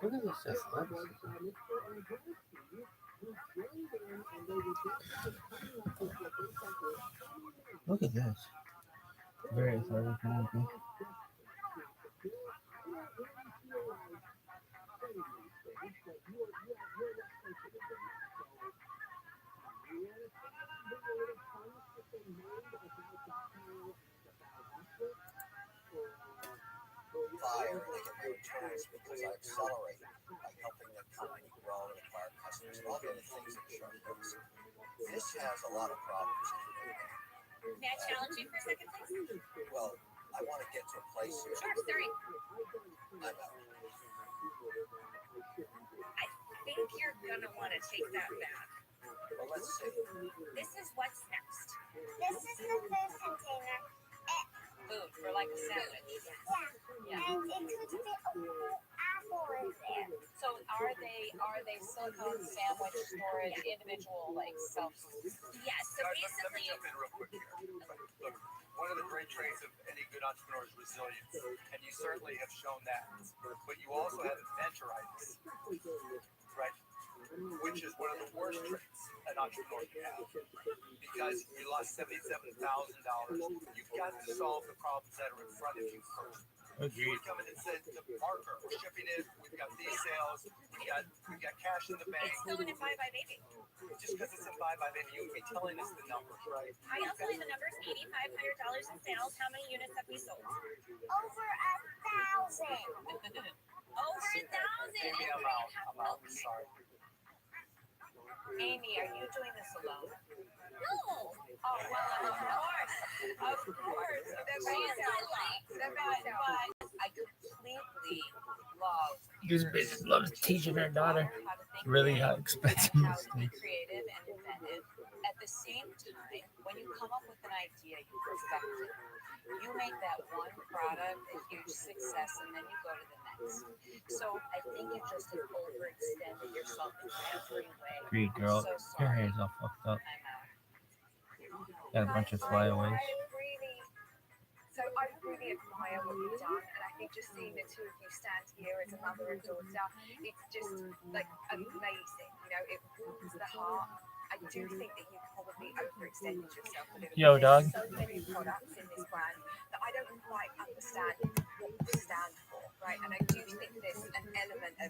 Look at this just look at this. Very athletic movie. Fire, they get better tools because I accelerate by helping the company grow and acquire customers and all the other things that Shark does. This has a lot of problems. May I challenge you for a second, please? Well, I want to get to a place here. Sure, sorry. I'm out. I think you're gonna want to take that back. Well, let's see. This is what's next. This is the first container. Food for like a sandwich. Yeah. And it could fit a whole apple in there. So are they silicone sandwich storage individual like self? Yes. So Guys, let me basically, jump in real quick here. Look, one of the great traits of any good entrepreneur is resilience, and you certainly have shown that. But you also have inventoritis, right? Which is one of the worst traits an entrepreneur can have. Because you lost $77,000. You've got to solve the problems that are in front of you first. You would come in and say to Parker, we're shipping it, we've got these sales, we got cash in the bank. it's still in Buy by Baby. Just because it's in Buy by Baby, you would be telling us the numbers, right? I'll tell you the numbers. $8,500 in sales. How many units have we sold? Over 1,000. Over 1,000. Amy, I'm out. Sorry. Amy, are you doing this alone? No. Oh, well, of course. Of course. I completely love This bitch loves teaching her daughter really how expensive how this to be thing. creative and inventive. At the same time, when you come up with an idea, you perfect it. You make that one product a huge success, and then you go to the next. So I think you just have overextended yourself in every way. Great girl. So Your sorry. hair's all fucked up. I'm out. Got a bunch of flyaways. So I really admire what you've done, and I think just seeing the two of you stand here as a mother and daughter, it's just like amazing. You know, it warms the heart. I do think that you probably overextended yourself a little bit. Yo, dog. There's so many products in this brand that I don't quite understand what you stand for, right? And I do think there's an element of